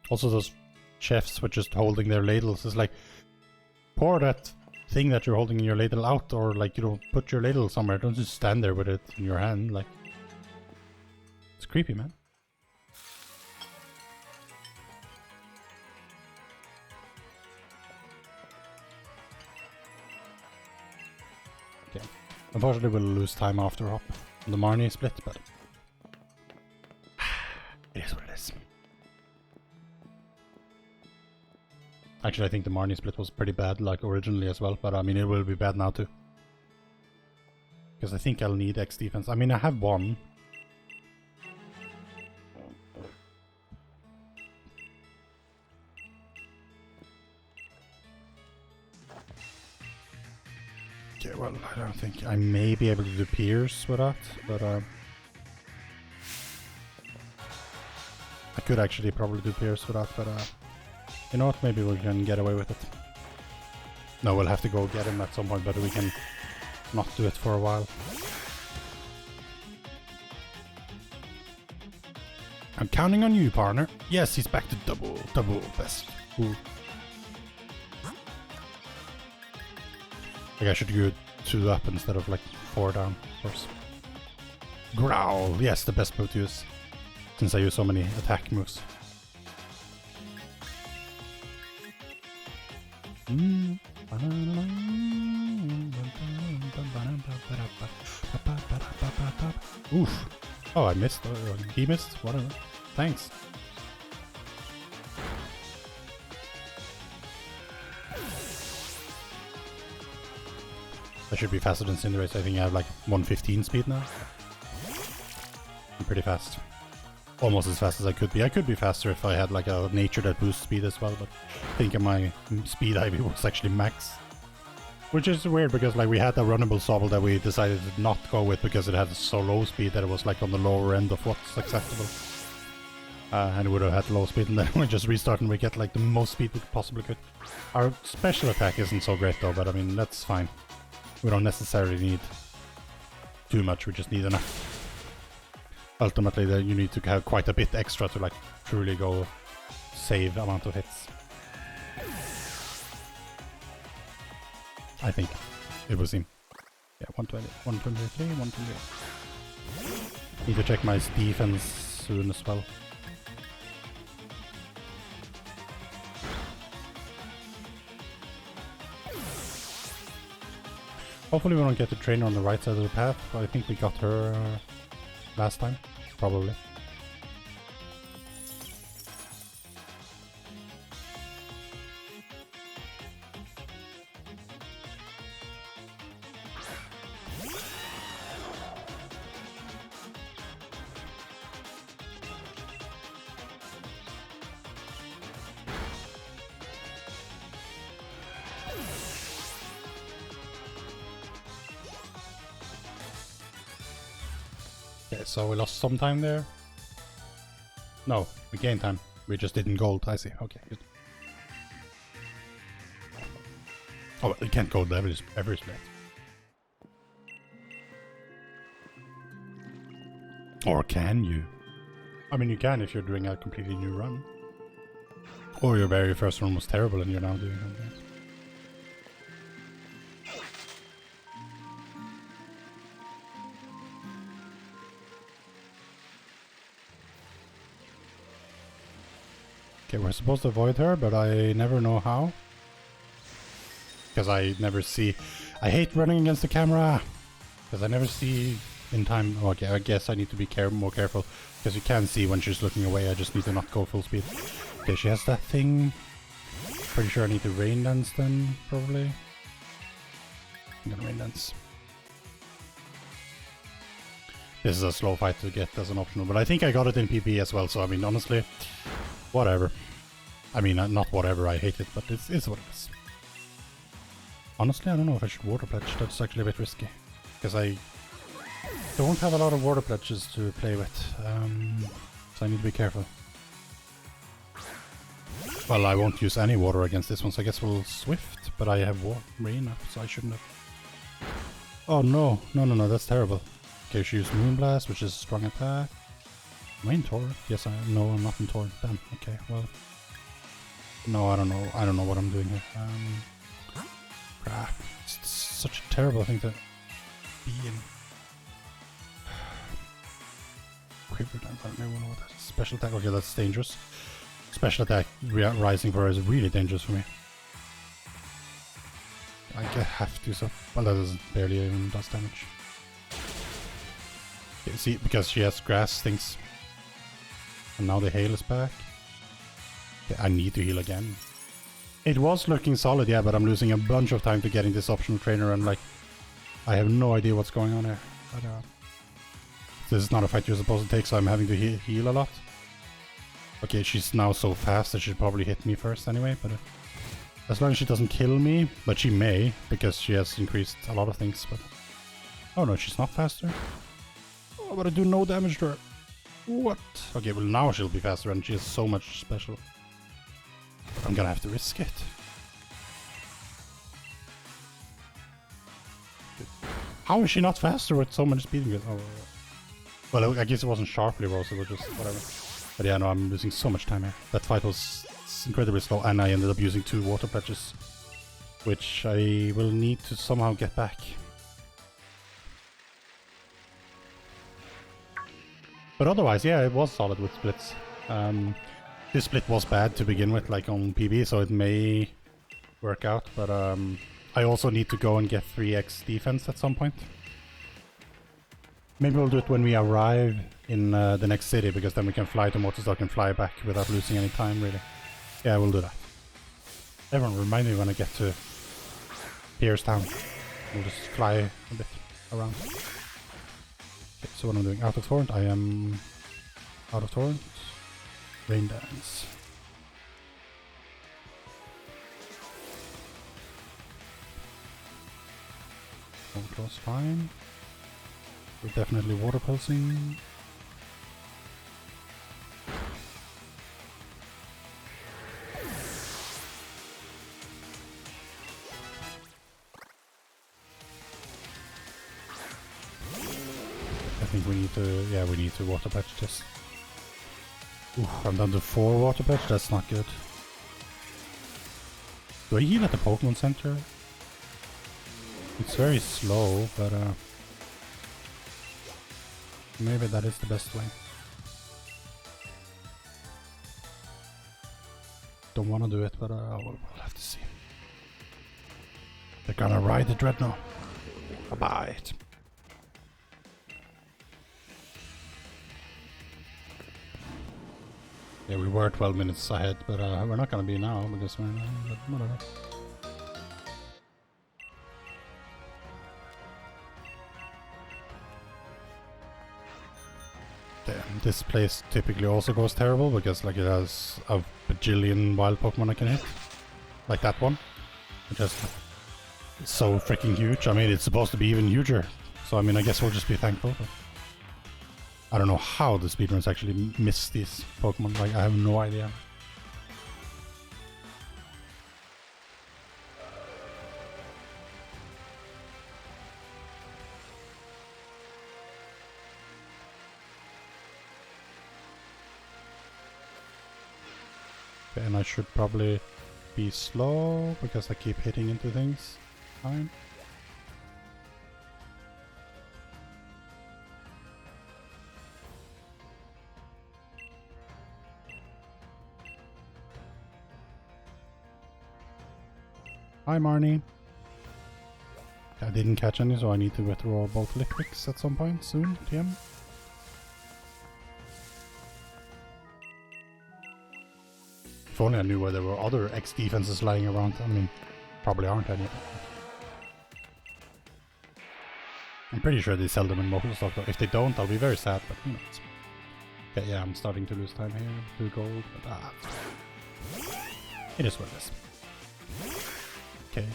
Also those chefs were just holding their ladles. It's like, pour that thing that you're holding in your ladle out, or like, you know, put your ladle somewhere. Don't just stand there with it in your hand. Like, it's creepy, man. Okay. Unfortunately, we'll lose time after hop on the Marnie split, but it is what it is. Actually, I think the Marnie split was pretty bad, like originally as well, but I mean, it will be bad now too. Because I think I'll need X defense. I mean, I have one. Okay, well, I don't think I may be able to do Pierce with that, but I could actually probably do Pierce with that, but you know what, maybe we can get away with it. No, we'll have to go get him at some point, but we can not do it for a while. I'm counting on you, partner. Yes, he's back to double best. Ooh. Like I should go 2 up instead of like 4 down, of course. Growl, yes, the best move to use, since I use so many attack moves. Oof. Oh, I missed. He missed. Whatever. Thanks. I should be faster than Cinderace. I think I have like 115 speed now. I'm pretty fast. Almost as fast as I could be. I could be faster if I had like a nature that boosts speed as well, but I think my speed IV was actually max. Which is weird because like we had a runnable Sobble that we decided to not go with because it had so low speed that it was like on the lower end of what's acceptable. And it would have had low speed, and then we just restart and we get like the most speed we possibly could. Our special attack isn't so great though, but I mean that's fine. We don't necessarily need too much, we just need enough. Ultimately, you need to have quite a bit extra to like truly go save amount of hits. I think it was him. Yeah, 120, 123, 128. Need to check my defense soon as well. Hopefully we don't get the trainer on the right side of the path. I think we got her last time, probably. Okay, so we lost some time there. No, we gained time. We just didn't gold. I see. Okay, good. Oh, we can't gold every split. Or can you? I mean, you can if you're doing a completely new run. Or your very first run was terrible and you're now doing something. Okay, we're supposed to avoid her, but I never know how. Because I never see... I hate running against the camera! Because I never see in time... Okay, I guess I need to be more careful. Because you can see when she's looking away, I just need to not go full speed. Okay, she has that thing. Pretty sure I need to rain dance then, probably. I'm gonna rain dance. This is a slow fight to get as an optional, but I think I got it in PP as well, so I mean, honestly... Whatever. I mean, not whatever, I hate it, but it's what it is. Honestly, I don't know if I should water pledge. That's actually a bit risky. Because I don't have a lot of water pledges to play with. So I need to be careful. Well, I won't use any water against this one, so I guess we'll Swift. But I have rain up, so I shouldn't have. Oh no, no, that's terrible. Okay, she used Moonblast, which is a strong attack. Am I in Torrent? Yes, no, I'm not in Torrent. Damn, okay, well. No, I don't know. I don't know what I'm doing here. Crap. It's such a terrible thing to be in. Quiver dance. I don't know what that is. Special attack. Okay, that's dangerous. Special attack rising for her is really dangerous for me. I have to, so. Well, that doesn't barely even does damage. Okay, see, because she has grass things. And now the hail is back. Okay, I need to heal again. It was looking solid, yeah, but I'm losing a bunch of time to getting this optional trainer, and like, I have no idea what's going on here. But, this is not a fight you're supposed to take, so I'm having to heal a lot. Okay, she's now so fast that she'll probably hit me first anyway, but as long as she doesn't kill me, but she may, because she has increased a lot of things, but... Oh no, she's not faster. Oh, but I do no damage to her. What? Okay, well now she'll be faster and she has so much special. I'm gonna have to risk it. How is she not faster with so much speed? Oh, well, I guess it wasn't sharply rolled, it was just whatever. But yeah, no, I'm losing so much time here. That fight was incredibly slow, and I ended up using 2 water pledges, which I will need to somehow get back. But otherwise, yeah, it was solid with splits. This split was bad to begin with, like on PB, so it may work out, but I also need to go and get 3x defense at some point. Maybe we'll do it when we arrive in the next city, because then we can fly to Motorstock and fly back without losing any time, really. Yeah, we'll do that. Everyone remind me when I get to Pierstown. We'll just fly a bit around. Okay, so what I'm doing, out of torrent, I am out of torrent. Rain dance. Close, fine. We're definitely water pulsing. I think we need to, yeah, we need to water patch this. Oof, I'm down to 4 water patch, that's not good. Do I heal at the Pokemon Center? It's very slow, but maybe that is the best way. Don't want to do it, but we'll have to see. They're gonna ride the Dreadnought. Bye-bye. Yeah, we were 12 minutes ahead, but we're not gonna be now because we're but whatever. Damn, this place typically also goes terrible because like it has a bajillion wild Pokemon I can hit. Like that one. Which is so freaking huge. I mean, it's supposed to be even huger. So I mean, I guess we'll just be thankful. But I don't know how the speedrunners actually miss these Pokemon, like I have no idea. Okay, and I should probably be slow because I keep hitting into things. Fine. Hi Marnie. I didn't catch any, so I need to withdraw both Liquix at some point soon, TM. If only I knew where there were other X defenses lying around. I mean, probably aren't any. I'm pretty sure they sell them in Motorstock, though. If they don't, I'll be very sad, but who knows. Okay, yeah, I'm starting to lose time here. 2 gold, but it is what it is. Okay.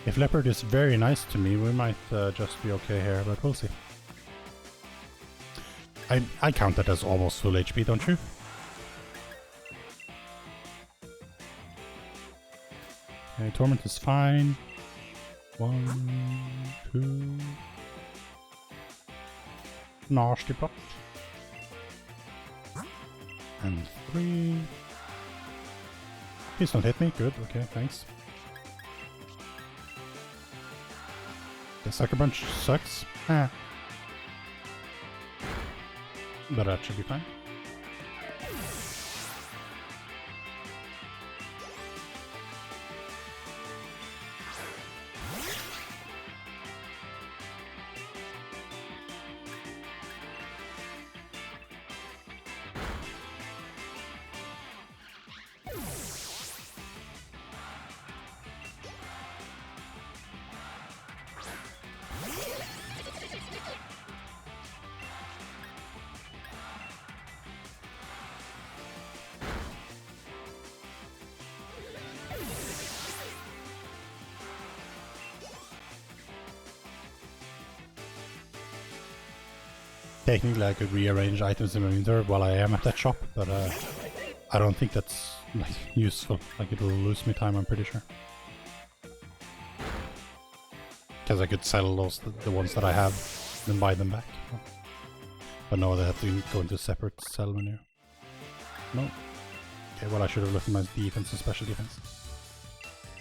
If Leopard is very nice to me, we might just be okay here, but we'll see. I count that as almost full HP, don't you? Okay, Torment is fine. 1, 2... Nasty pot. And 3... Please don't hit me. Good, okay, thanks. The Sucker Punch sucks. Ah. But that should be fine. Technically, I could rearrange items in my inventory while I am at that shop, but I don't think that's like useful. Like, it will lose me time, I'm pretty sure. Because I could sell those, the ones that I have, then buy them back. But no, they have to go into a separate sell menu. No. Okay, well, I should have looked at my defense and special defense.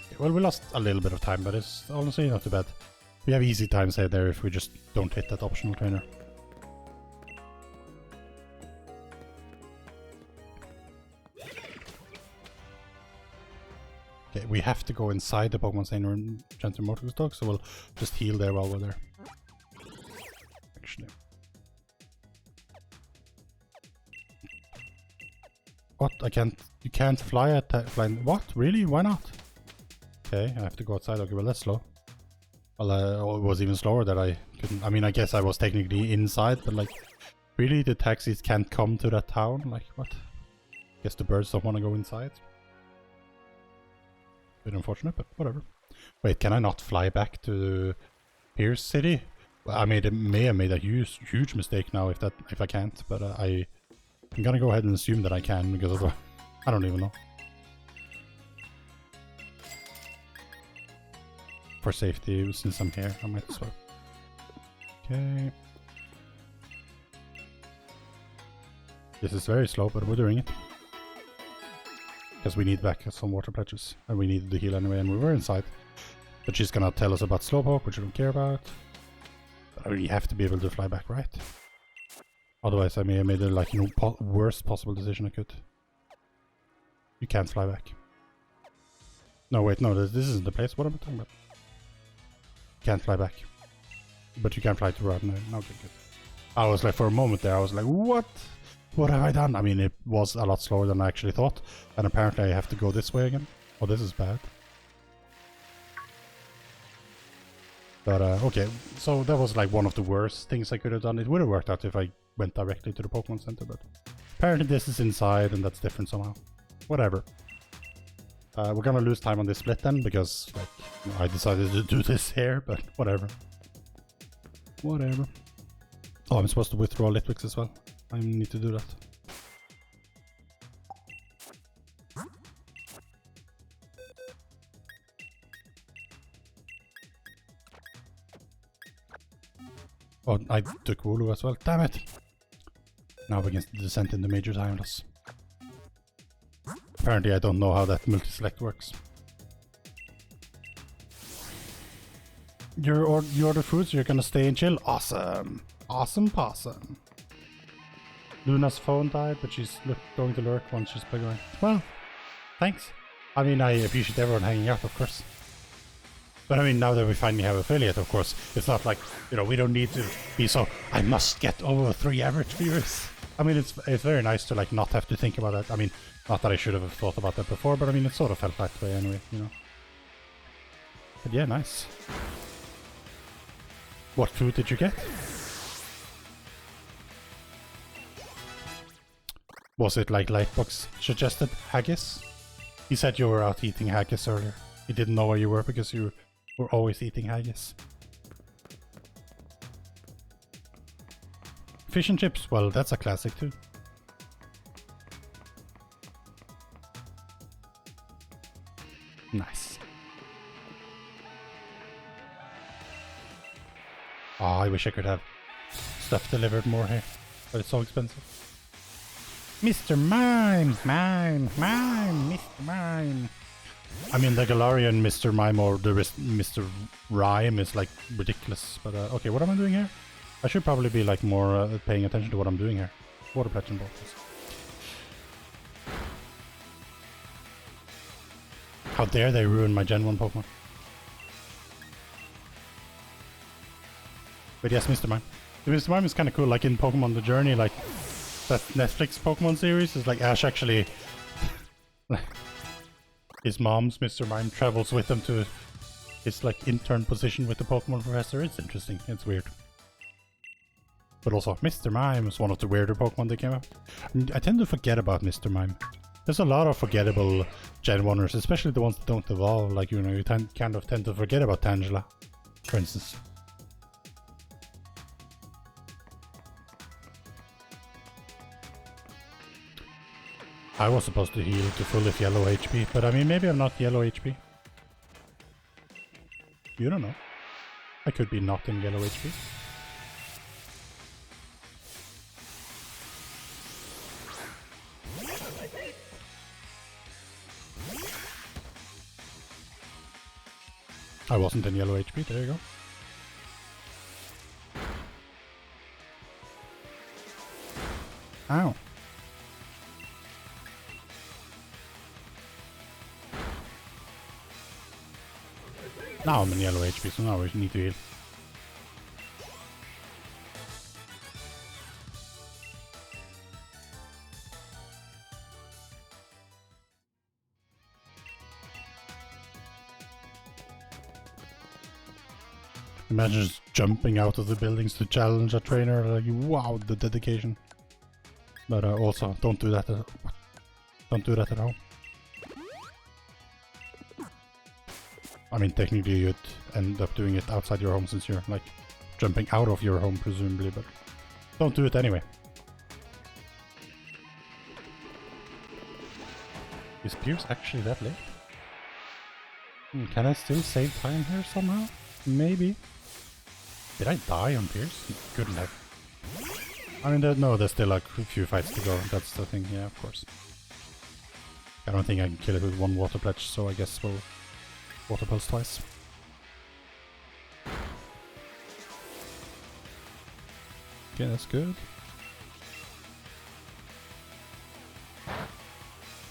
Okay, well, we lost a little bit of time, but it's honestly not too bad. We have easy time saved there if we just don't hit that optional trainer. Okay, we have to go inside the Pokemon Center and Gentry Mortal Dog, so we'll just heal there while we're there. Actually. What? I can't... You can't fly at... What? Really? Why not? Okay, I have to go outside. Okay, well, that's slow. Well, it was even slower that I couldn't... I mean, I guess I was technically inside, but like... Really? The taxis can't come to that town? Like, what? Guess the birds don't want to go inside. Bit unfortunate, but whatever. Wait, can I not fly back to Pierce City? Well, I may have made a huge mistake now if I can't, but I'm gonna go ahead and assume that I can because of I don't even know. For safety, since I'm here, I might as well. Okay. This is very slow, but we're doing it. Because we need back some water pledges, and we needed the heal anyway, and we were inside. But she's gonna tell us about Slowpoke, which I don't care about. But I really have to be able to fly back, right? Otherwise I may have made the like, you know, worst possible decision I could. You can't fly back. No, wait, no, this isn't the place. What am I talking about? Can't fly back. But you can fly to Rotten. Okay, good. I was like, for a moment there, I was like, what? What have I done? I mean, it was a lot slower than I actually thought. And apparently I have to go this way again. Oh, this is bad. But, okay. So that was like one of the worst things I could have done. It would have worked out if I went directly to the Pokemon Center, but apparently this is inside and that's different somehow. Whatever. We're gonna lose time on this split then, because like, you know, I decided to do this here, but whatever. Whatever. Oh, I'm supposed to withdraw Litwix as well. I need to do that. Oh, I took Wooloo as well. Damn it! Now we can descend in the major Tyrannus. Apparently I don't know how that multi-select works. You order food, so you're gonna stay and chill? Awesome! Awesome possum. Luna's phone died, but she's going to lurk once she's back going. Well, thanks. I mean, I appreciate everyone hanging out, of course. But I mean, now that we finally have affiliate, of course, it's not like, you know, we don't need to be so, I must get over 3 average viewers. I mean, it's very nice to like not have to think about that. I mean, not that I should have thought about that before, but I mean, it sort of felt that way anyway, you know. But yeah, nice. What food did you get? Was it like Lightbox suggested haggis? He said you were out eating haggis earlier. He didn't know where you were because you were always eating haggis. Fish and chips, well, that's a classic too. Nice. Oh, I wish I could have stuff delivered more here, but it's so expensive. Mr. Mime! Mime! Mime! Mr. Mime! I mean, the Galarian Mr. Mime or the Mr. Rhyme is like ridiculous, but okay, what am I doing here? I should probably be like more paying attention to what I'm doing here. Water Pledge and bottles. How dare they ruin my Gen 1 Pokemon? But yes, Mr. Mime. The Mr. Mime is kind of cool, like in Pokemon The Journey, like that Netflix Pokemon series is like Ash actually... his mom's Mr. Mime travels with him to his like intern position with the Pokemon professor. It's interesting, it's weird. But also, Mr. Mime is one of the weirder Pokemon that came out. I tend to forget about Mr. Mime. There's a lot of forgettable Gen 1ers, especially the ones that don't evolve, like, you know, you kind of tend to forget about Tangela, for instance. I was supposed to heal to full if yellow HP, but I mean, maybe I'm not yellow HP. You don't know. I could be not in yellow HP. I wasn't in yellow HP, there you go. Ow. Now I'm in yellow HP, so now we need to heal. Imagine just jumping out of the buildings to challenge a trainer, like, wow, the dedication. But also, don't do that at home. I mean, technically you'd end up doing it outside your home since you're, like, jumping out of your home, presumably, but don't do it anyway. Is Pierce actually that late? Can I still save time here somehow? Maybe. Did I die on Pierce? Couldn't have. I mean, no, there's still like a few fights to go, that's the thing, yeah, of course. I don't think I can kill it with one Water Pledge, so I guess we'll Water Pulse twice. Okay, that's good.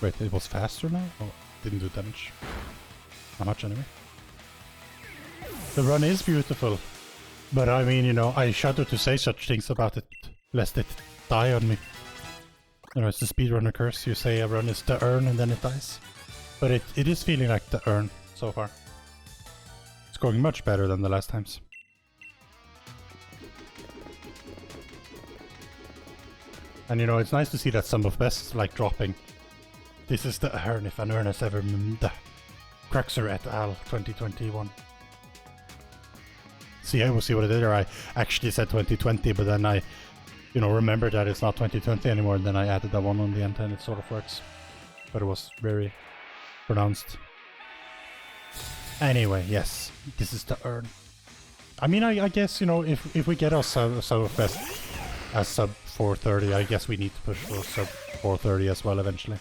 Wait, it was faster now? Oh, didn't do damage. Not much anyway. The run is beautiful, but I mean, you know, I shudder to say such things about it, lest it die on me. You know, it's the speedrunner curse. You say a run is the urn and then it dies. But it is feeling like the urn so far. It's going much better than the last times. And you know, it's nice to see that some of best like dropping. This is the urn if an urn has ever the Cruxer et al. 2021. See, I will see what I did there. I actually said 2020, but then I, you know, remembered that it's not 2020 anymore, and then I added that one on the end and it sort of works. But it was very pronounced. Anyway, yes, this is the urn. I mean, I guess, you know, if we get our Southwest as sub 430, I guess we need to push for sub 430 as well eventually.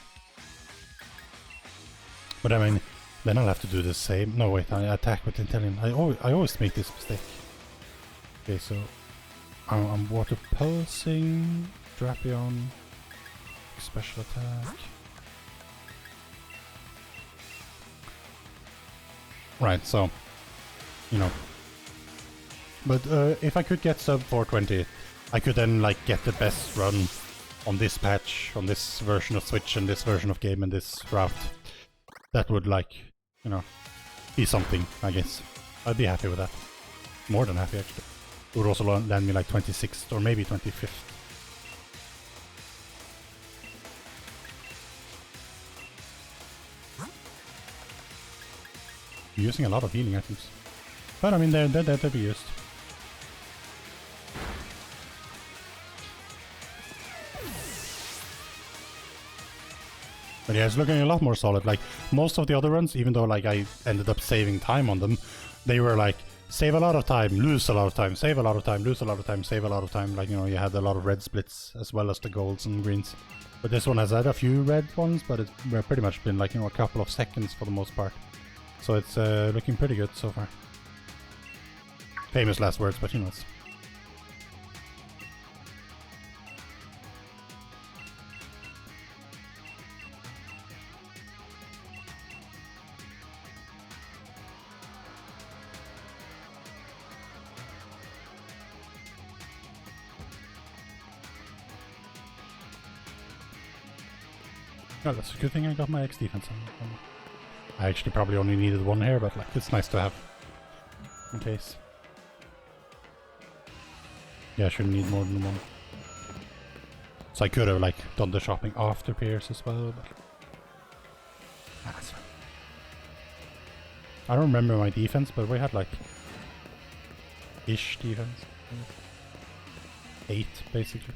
But I mean, then I'll have to do the same. No, wait, I attack with Intelligent. I always make this mistake. Okay, so I'm Water Pulsing, Drapion, special attack. Right, so, you know. But if I could get sub 420, I could then like get the best run on this patch, on this version of Switch and this version of game and this route. That would like, you know, be something, I guess. I'd be happy with that. More than happy, actually. It would also land me like 26th or maybe 25th. I'm using a lot of healing items. But I mean, they're there to be used. But yeah, it's looking a lot more solid. Like, most of the other runs, even though like I ended up saving time on them, they were like save a lot of time, lose a lot of time, save a lot of time, lose a lot of time, save a lot of time. Like, you know, you had a lot of red splits as well as the golds and greens. But this one has had a few red ones, but it's pretty much been like, you know, a couple of seconds for the most part. So it's looking pretty good so far. Famous last words, but you know, it's... Oh, that's a good thing I got my X defense on. I actually probably only needed one here, but like, it's nice to have. In case. Yeah, I shouldn't need more than one. So I could have like done the shopping after Pierce as well, but... That's fine. I don't remember my defense, but we had like... ish defense. 8, basically.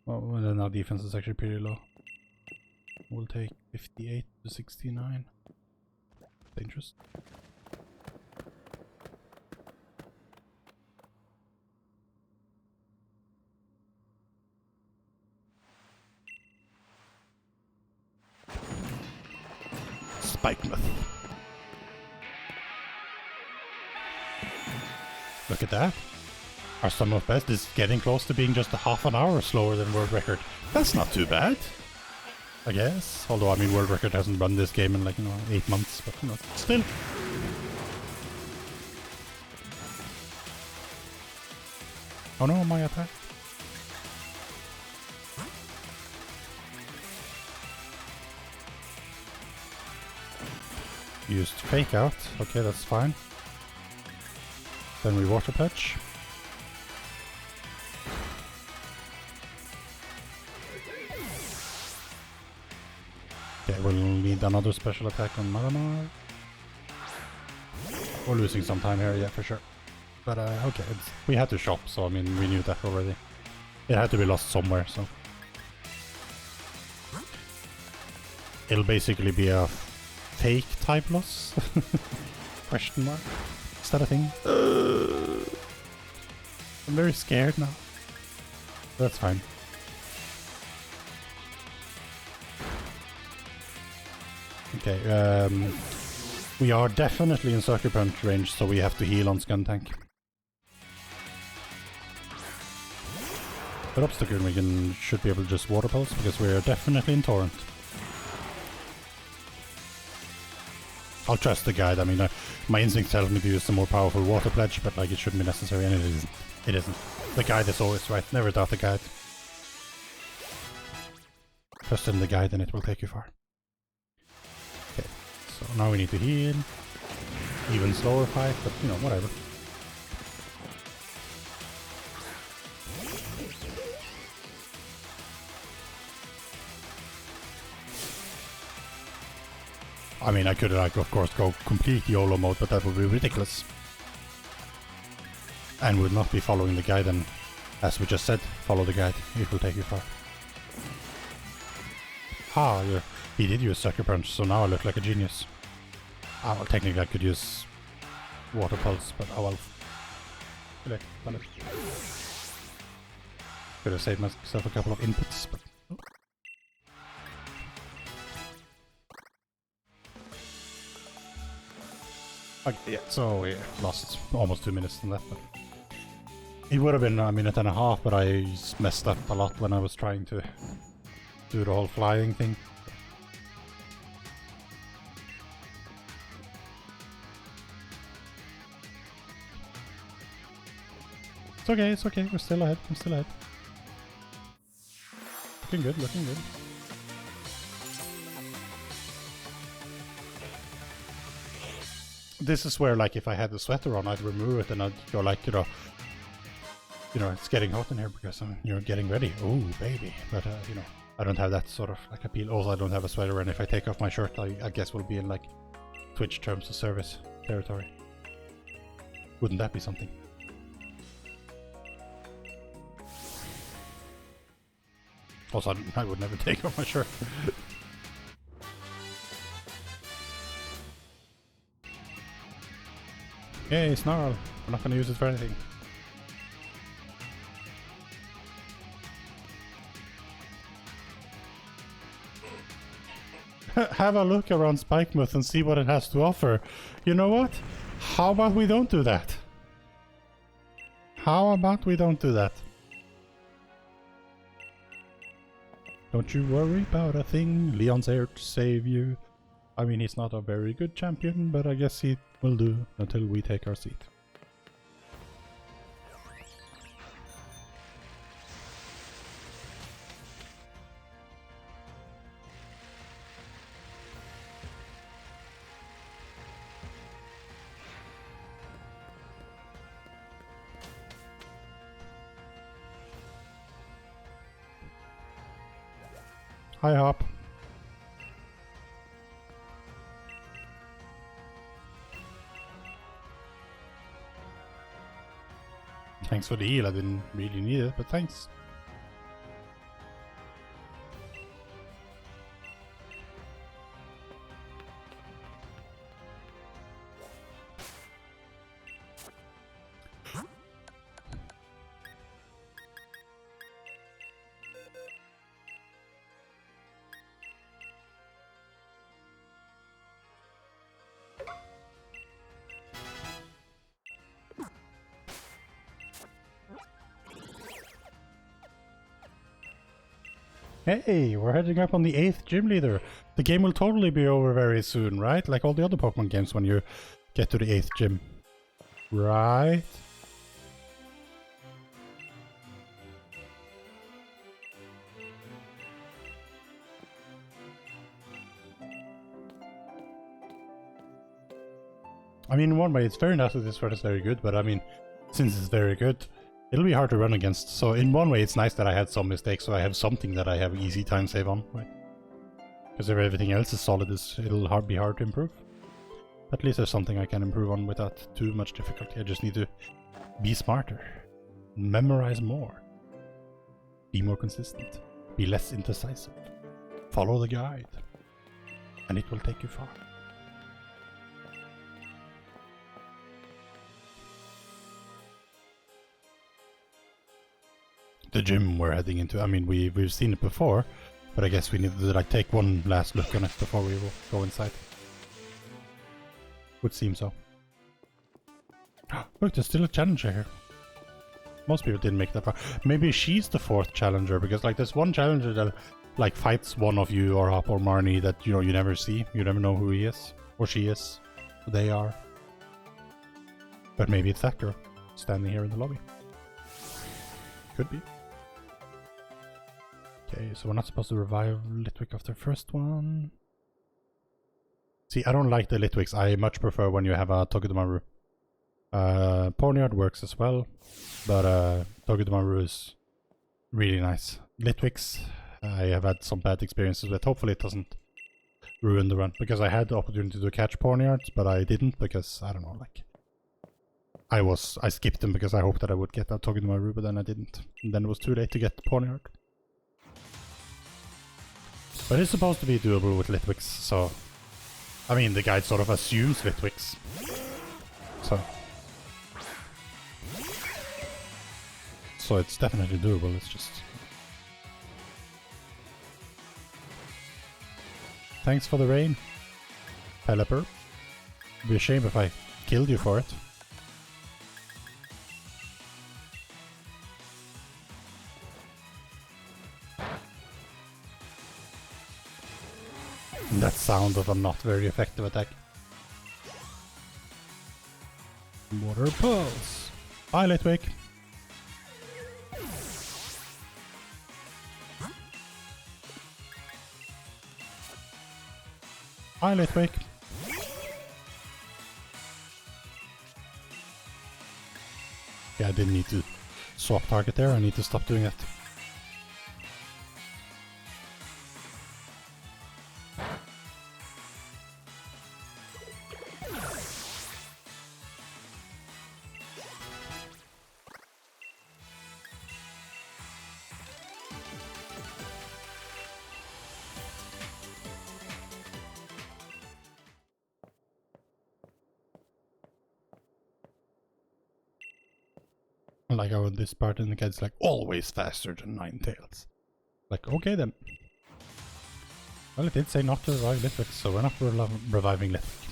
Well, then our defense is actually pretty low. We'll take 58 to 69. Dangerous. Spikemuth. Look at that. Our sum of best is getting close to being just a half an hour slower than world record. That's not too bad, I guess. Although, I mean, world record hasn't run this game in like, you know, 8 months, but you know, still. Oh no, my attack. Used fake out. Okay, that's fine. Then we water pledge. Okay, we'll need another special attack on Malamar. We're losing some time here, yeah, for sure. But okay, we had to shop, so I mean, we knew that already. It had to be lost somewhere, so... It'll basically be a fake type loss? Question mark? Is that a thing? I'm very scared now. That's fine. Okay, we are definitely in Sucker Punch range, so we have to heal on Skuntank. But Obstacle we should be able to just Water Pulse, because we are definitely in Torrent. I'll trust the guide. I mean, my instinct tells me to use some more powerful Water Pledge, but like, it shouldn't be necessary, and it isn't. It isn't. The guide is always right. Never doubt the guide. Trust in the guide and it will take you far. Okay, so now we need to heal. Even slower fight, but you know, whatever. I mean, I could, like, of course, go complete YOLO mode, but that would be ridiculous. And would not be following the guide, and as we just said, follow the guide. It will take you far. Ah, yeah. He did use Sucker Punch, so now I look like a genius. Ah, well, technically I could use Water Pulse, but oh well. Could have saved myself a couple of inputs, but... Okay, yeah, so we lost almost 2 minutes in that, but... It would have been a minute and a half, but I messed up a lot when I was trying to do the whole flying thing. It's okay, we're still ahead, I'm still ahead. Looking good, looking good. This is where, like, if I had the sweater on, I'd remove it and I'd go like, you know, it's getting hot in here because you're getting ready. Oh, baby. But, you know, I don't have that sort of, like, appeal. Also, I don't have a sweater, and if I take off my shirt, I guess we'll be in, like, Twitch terms of service territory. Wouldn't that be something? Also, I would never take off my shirt. Hey, Snarl. We're not gonna use it for anything. Have a look around Spikemuth and see what it has to offer. You know what? How about we don't do that? How about we don't do that? Don't you worry about a thing. Leon's here to save you. I mean, he's not a very good champion, but I guess he will do until we take our seat. Hi, Hop. Thanks for the heal, I didn't really need it, but thanks. Hey, we're heading up on the 8th gym leader. The game will totally be over very soon, right? Like all the other Pokemon games when you get to the 8th gym. Right? I mean, in one way it's very nice that this sword is very good, but I mean, since it's very good, it'll be hard to run against. So in one way it's nice that I had some mistakes, so I have something that I have easy time save on, right? Because if everything else is solid, it'll be hard to improve. At least there's something I can improve on without too much difficulty. I just need to be smarter, memorize more, be more consistent, be less indecisive, follow the guide, and it will take you far. The gym we're heading into, I mean, we've seen it before, but I guess we need to like take one last look on it before we will go inside. Would seem so. Look, there's still a challenger here. Most people didn't make that far. Maybe she's the 4th challenger, because like there's one challenger that like fights one of you or Hop or Marnie that you never see. You never know who he is or she is, who they are. But maybe it's that girl standing here in the lobby. Could be. Okay, so we're not supposed to revive Litwick after first one. See, I don't like the Litwicks. I much prefer when you have a Togedemaru. Ponyard works as well, but Togedemaru is really nice. Litwicks, I have had some bad experiences with. Hopefully it doesn't ruin the run, because I had the opportunity to catch Ponyards, but I didn't because, I don't know, like... I skipped them because I hoped that I would get that Togedemaru, but then I didn't. And then it was too late to get Ponyard. But it's supposed to be doable with Litwicks, so... I mean, the guide sort of assumes Litwicks. So it's definitely doable, it's just... Thanks for the rain, Pelipper. It'd be a shame if I killed you for it. That sound of a not very effective attack. Water Pulse. Bye, Litwick. Bye, Litwick. Yeah, I didn't need to swap target there. I need to stop doing that. Like how this part in the guide's like, always faster than Ninetales. Like, okay then. Well, it did say not to revive Litwick, so we're not reviving Litwick.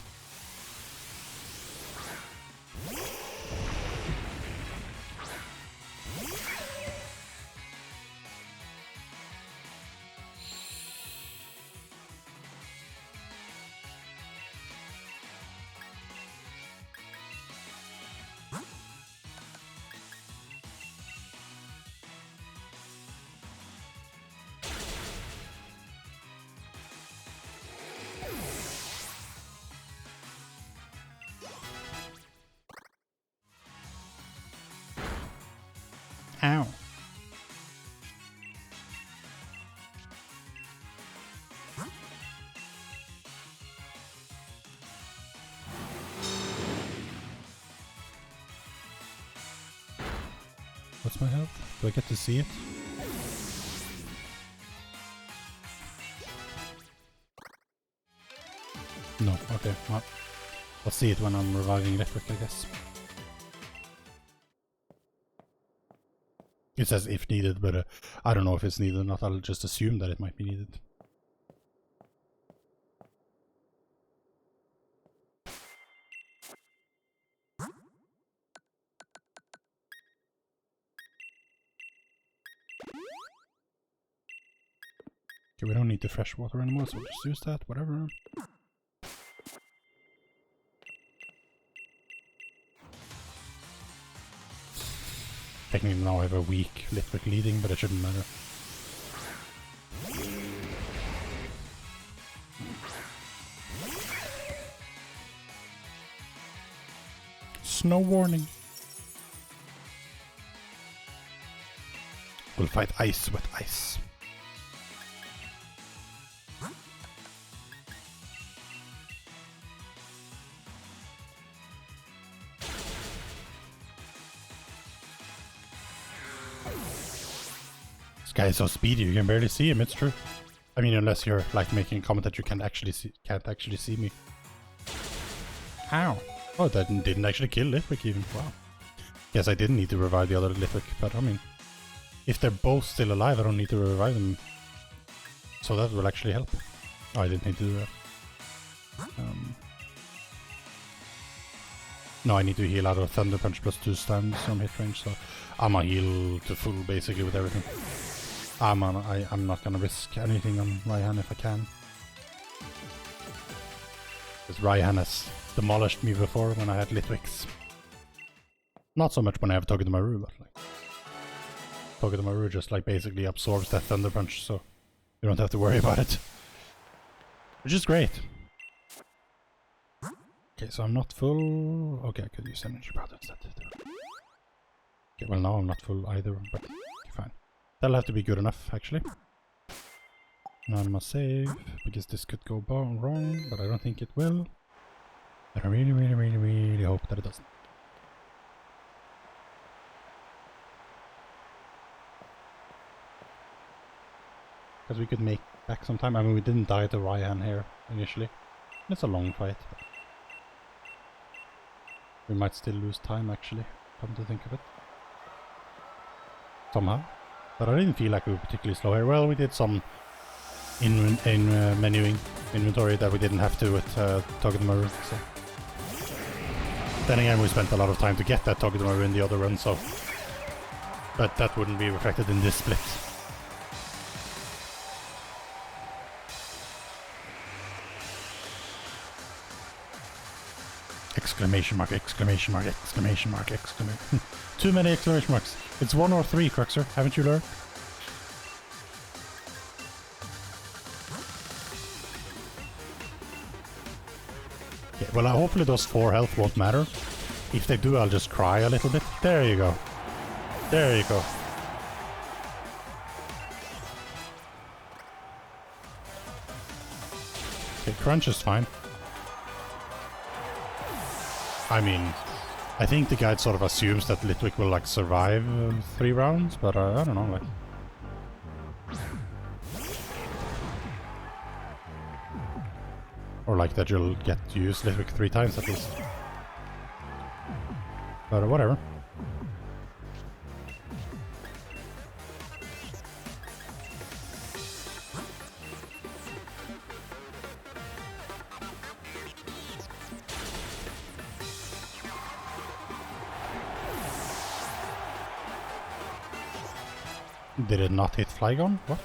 Ow. What's my health? Do I get to see it? No, okay. Well, I'll see it when I'm reviving Litwick, I guess. It says if needed, but I don't know if it's needed or not. I'll just assume that it might be needed. Okay, we don't need the fresh water anymore, so we'll just use that, whatever. Technically now I have a weak Litwick leading, but it shouldn't matter. Snow warning. We'll fight ice with ice. This guy is so speedy, you can barely see him, it's true. I mean, unless you're like making a comment that you can't actually see me. Ow. Oh, that didn't actually kill Litwick even. Wow. Guess I didn't need to revive the other Litwick, but I mean, if they're both still alive, I don't need to revive them. So that will actually help. Oh, I didn't need to do that. No, I need to heal out of Thunder Punch plus 2 stands from hit range, so I'm gonna heal to full basically with everything. I'm not gonna risk anything on Raihan if I can. Because Raihan has demolished me before when I had Litwicks. Not so much when I have Togedemaru, but like Togedemaru just like basically absorbs that Thunder Punch, so you don't have to worry about it. Which is great. Okay, so I'm not full. Okay, I could use energy powder instead. Okay, well now I'm not full either, but okay, fine. That'll have to be good enough, actually. Now I must save, because this could go wrong, but I don't think it will. But I really hope that it doesn't. Because we could make back some time. I mean, we didn't die to Raihan here initially. It's a long fight, but we might still lose time, actually, come to think of it. Somehow. But I didn't feel like we were particularly slow here. Well, we did some menuing inventory that we didn't have to with Togedemaru, so. Then again, we spent a lot of time to get that Togedemaru in the other run, so. But that wouldn't be reflected in this split. Exclamation mark, exclamation mark, exclamation mark, exclamation. Too many exclamation marks. It's 1 or 3, Cruxer. Haven't you learned? Okay, well, hopefully those 4 health won't matter. If they do, I'll just cry a little bit. There you go. There you go. Okay, crunch is fine. I mean, I think the guide sort of assumes that Litwick will like survive 3 rounds, but I don't know, like. Or like that you'll get to use Litwick 3 times at least. But whatever. Did it not hit Flygon? What?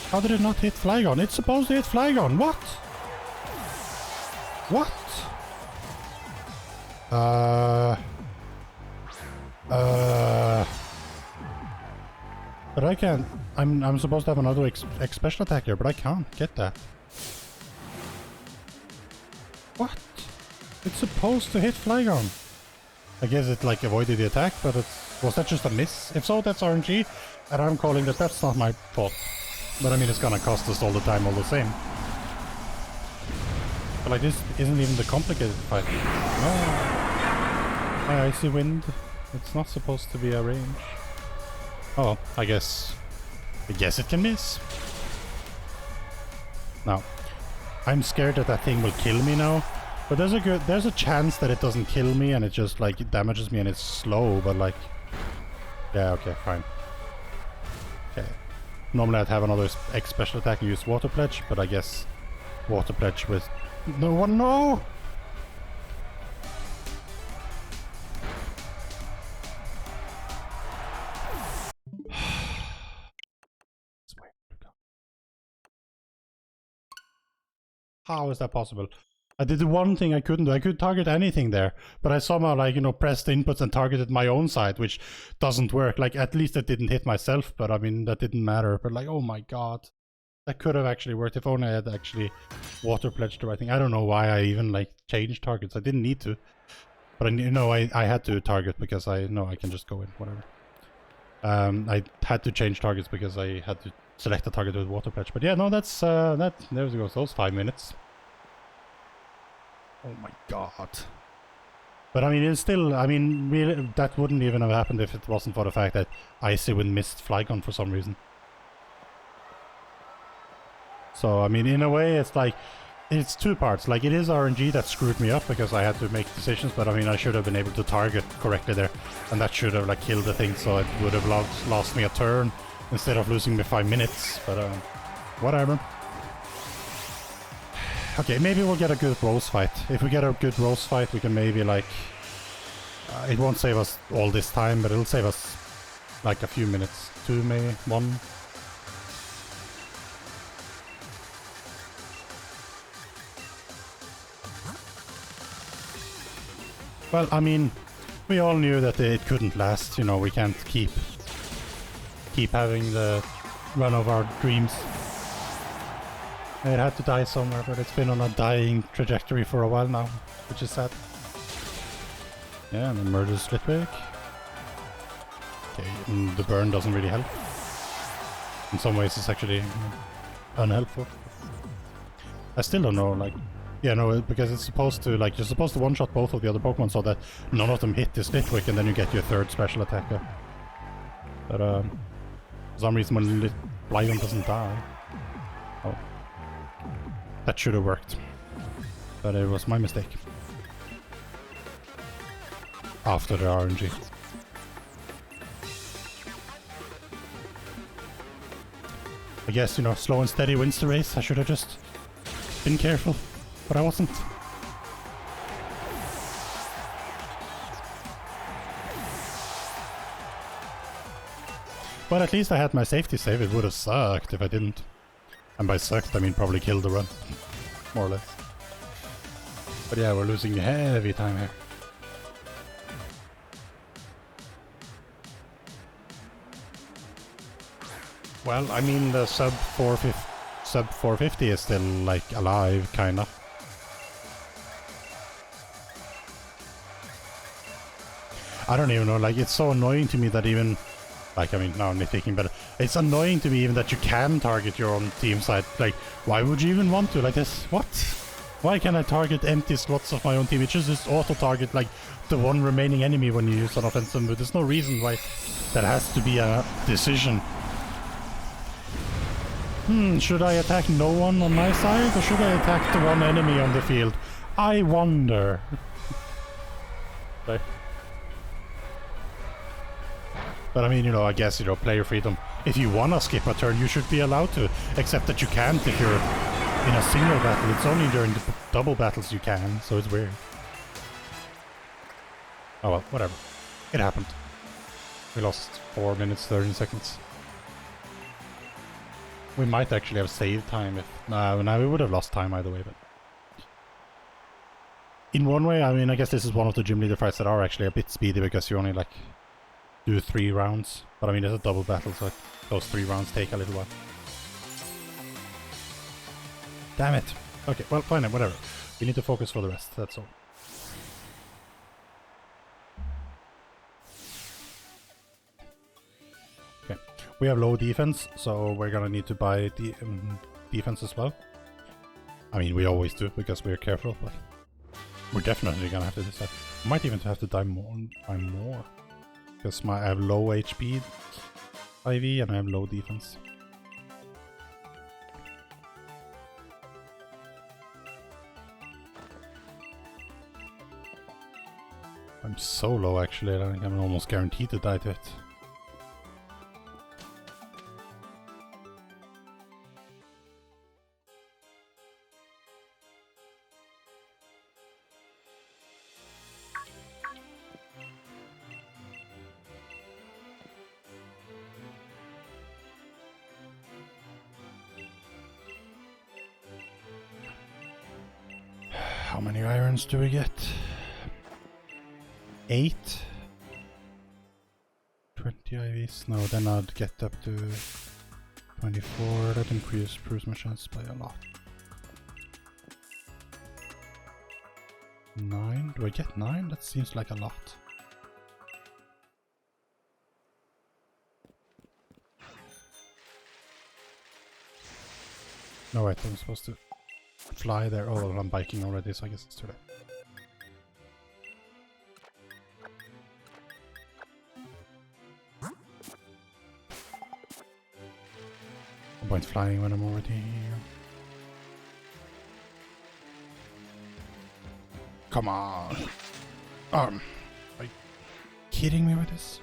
How did it not hit Flygon? It's supposed to hit Flygon. What? What? But I can't. I'm supposed to have another X special attack here, but I can't get that. What? It's supposed to hit Flygon. I guess it like avoided the attack, but was that just a miss? If so, that's RNG, and I'm calling that's not my fault. But I mean, it's gonna cost us all the time all the same. But like, this isn't even the complicated fight. No. My Icy Wind. It's not supposed to be a range. Oh, I guess it can miss. Now, I'm scared that that thing will kill me now. But there's a chance that it doesn't kill me and it just like it damages me and it's slow, but like, yeah, okay, fine. Okay. Normally I'd have another X special attack and use Water Pledge, but I guess Water Pledge with no one. No. How is that possible? I did the one thing I couldn't do. I could target anything there, but I somehow, like, you know, pressed the inputs and targeted my own side, which doesn't work. Like, at least it didn't hit myself, but I mean, that didn't matter. But like, oh my god. That could have actually worked if only I had actually Water Pledged the right thing. I don't know why I even, like, changed targets. I didn't need to. But I know I had to target because I know I can just go in, whatever. I had to change targets because I had to select a target with Water Pledge. But yeah, no, that's, there goes those 5 minutes. Oh my god. But I mean, it's still, I mean, really, that wouldn't even have happened if it wasn't for the fact that Icy Wind missed Flygon for some reason. So, I mean, in a way, it's like, it's two parts. Like, it is RNG that screwed me up because I had to make decisions, but I mean, I should have been able to target correctly there. And that should have, like, killed the thing, so it would have lost me a turn instead of losing me 5 minutes. But, whatever. Okay, maybe we'll get a good Rose fight. If we get a good Rose fight, we can maybe, like... it won't save us all this time, but it'll save us, like, a few minutes. 2, maybe? 1? Well, I mean, we all knew that it couldn't last. You know, we can't keep having the run of our dreams. It had to die somewhere, but it's been on a dying trajectory for a while now, which is sad. Yeah, and then murders Slitwick. Okay, and the burn doesn't really help. In some ways it's actually unhelpful. I still don't know, like... Yeah, no, because it's supposed to, like, you're supposed to one-shot both of the other Pokemon so that none of them hit the Slitwick and then you get your third special attacker. But, for some reason when Flygon doesn't die... Oh. That should have worked. But it was my mistake. After the RNG. I guess, you know, slow and steady wins the race. I should have just been careful. But I wasn't. But at least I had my safety save. It would have sucked if I didn't. And by sucked, I mean probably killed the run. More or less. But yeah, we're losing heavy time here. Well, I mean the sub 450 is still like alive, kinda. I don't even know, like, it's so annoying to me that even, like, I mean, now I'm nitpicking, but it's annoying to me even that you can target your own team side. Like, why would you even want to? Like this, what? Why can I target empty slots of my own team? It just auto-target, like, the one remaining enemy when you use an offensive move. There's no reason why that has to be a decision. Should I attack no one on my side, or should I attack the one enemy on the field? I wonder. Right. But I mean, you know, I guess, you know, player freedom. If you wanna skip a turn, you should be allowed to. Except that you can't if you're in a single battle. It's only during the double battles you can, so it's weird. Oh well, whatever. It happened. We lost 4 minutes 13 seconds. We might actually have saved time if... No, we would have lost time either way, but... In one way, I mean, I guess this is one of the gym leader fights that are actually a bit speedy because you only, like, do 3 rounds. But I mean, it's a double battle, so those 3 rounds take a little while. Damn it! Okay, well, fine, whatever. We need to focus for the rest, that's all. Okay, we have low defense, so we're gonna need to buy the defense as well. I mean, we always do, because we're careful, but... We're definitely gonna have to decide. Might even have to die more. Because I have low HP IV and I have low defense. I'm so low actually, I think I'm almost guaranteed to die to it. How many irons do we get? 8? 20 IVs? No, then I'd get up to 24. That improves my chance by a lot. 9? Do I get 9? That seems like a lot. No, wait, I'm supposed to fly there. Oh, well, I'm biking already, so I guess it's too late. No point flying when I'm already here. Come on! Are you kidding me with this?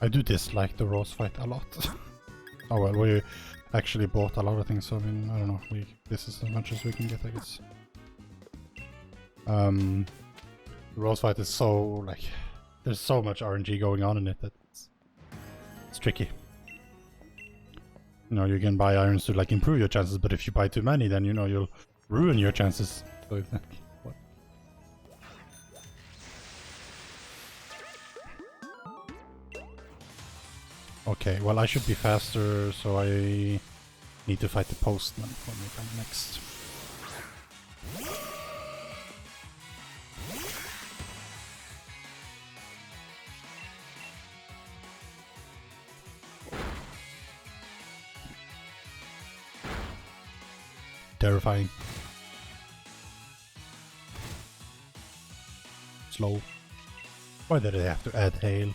I do dislike the Rose fight a lot. Oh well, we actually bought a lot of things, so I mean, I don't know, this is as much as we can get, I guess. The Rose fight is so, like, there's so much RNG going on in it that it's tricky. You know, you can buy irons to, like, improve your chances, but if you buy too many, then, you know, you'll ruin your chances. So, what? Okay, well I should be faster, so I need to fight the postman when we come next. Terrifying. Slow. Why did they have to add hail?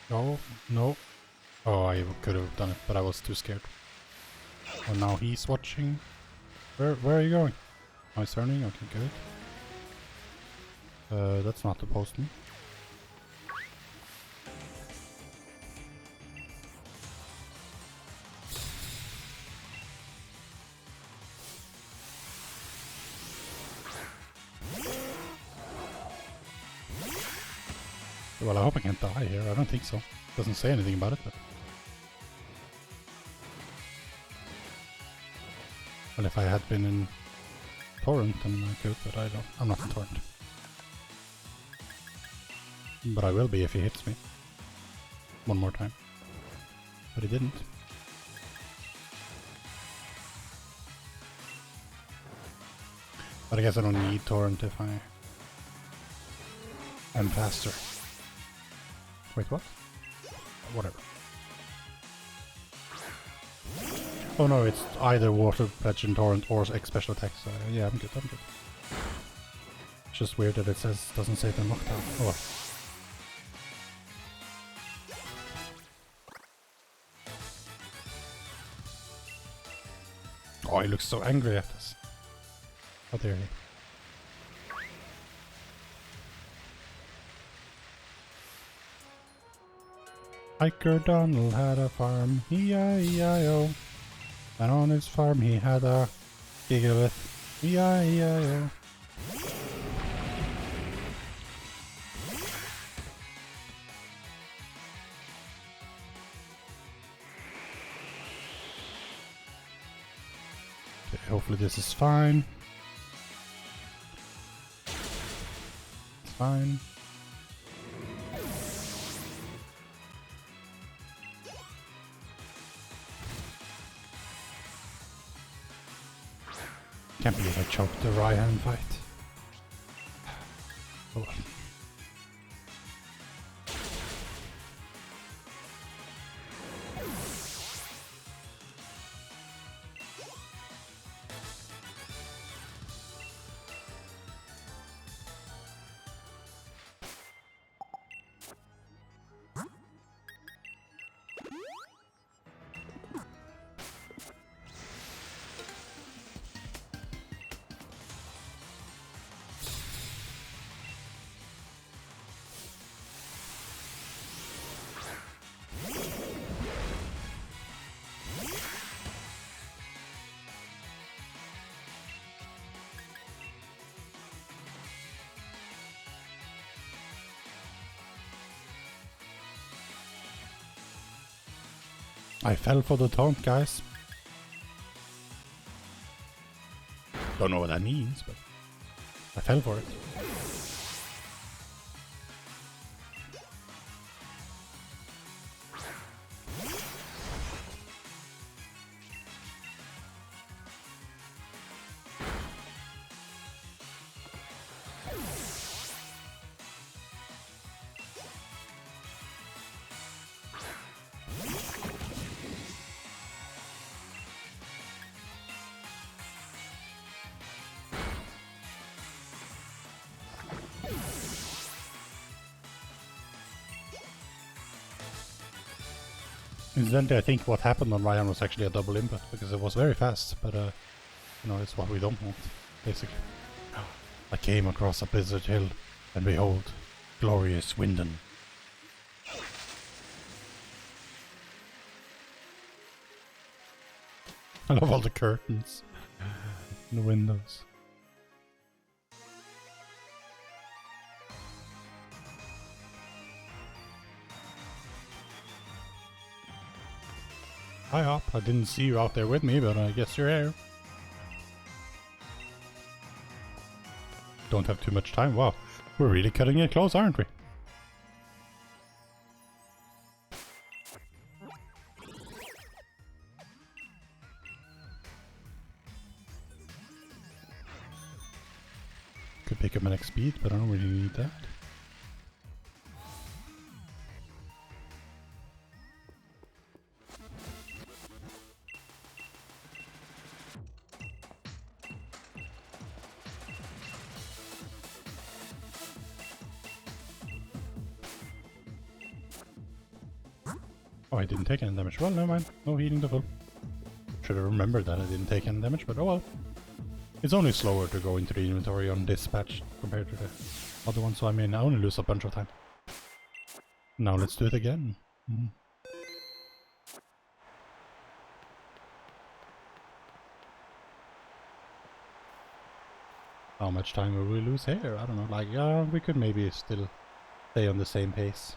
No, no. Oh, I could have done it, but I was too scared. Oh, now he's watching. Where are you going? Oh, he's turning? Okay, good. That's not the postman. Well, I hope I can't die here. I don't think so. Doesn't say anything about it, but... Well, if I had been in Torrent, then I could, but I'm not in Torrent. But I will be if he hits me. One more time. But he didn't. But I guess I don't need Torrent if I am faster. Wait, what? Whatever. Oh no, it's either Water Pledge and Torrent or X special attack, so yeah, I'm good, I'm good. It's just weird that it doesn't say the knockdown. Oh well. Oh, he looks so angry at us. How dare he. Hiker Donald had a farm, E-I-E-I-O. And on his farm he had a gigabit, E-I-E-I-O. Okay, hopefully this is fine. It's fine. Can't believe I choked the Ryan fight. Oh well. I fell for the taunt, guys. Don't know what that means, but I fell for it. Incidentally, I think what happened on Ryan was actually a double input, because it was very fast, but you know, it's what we don't want, basically. I came across a blizzard hill, and behold, glorious Winden. I love all the curtains in the windows. Hi Hop, I didn't see you out there with me, but I guess you're here. Don't have too much time. Wow, we're really cutting it close, aren't we? Could pick up my next speed, but I don't really need that. Oh, I didn't take any damage. Well, never mind. No healing to full. Should have remembered that I didn't take any damage, but oh well. It's only slower to go into the inventory on this patch compared to the other one, so I mean, I only lose a bunch of time. Now let's do it again. How much time will we lose here? I don't know, like, we could maybe still stay on the same pace.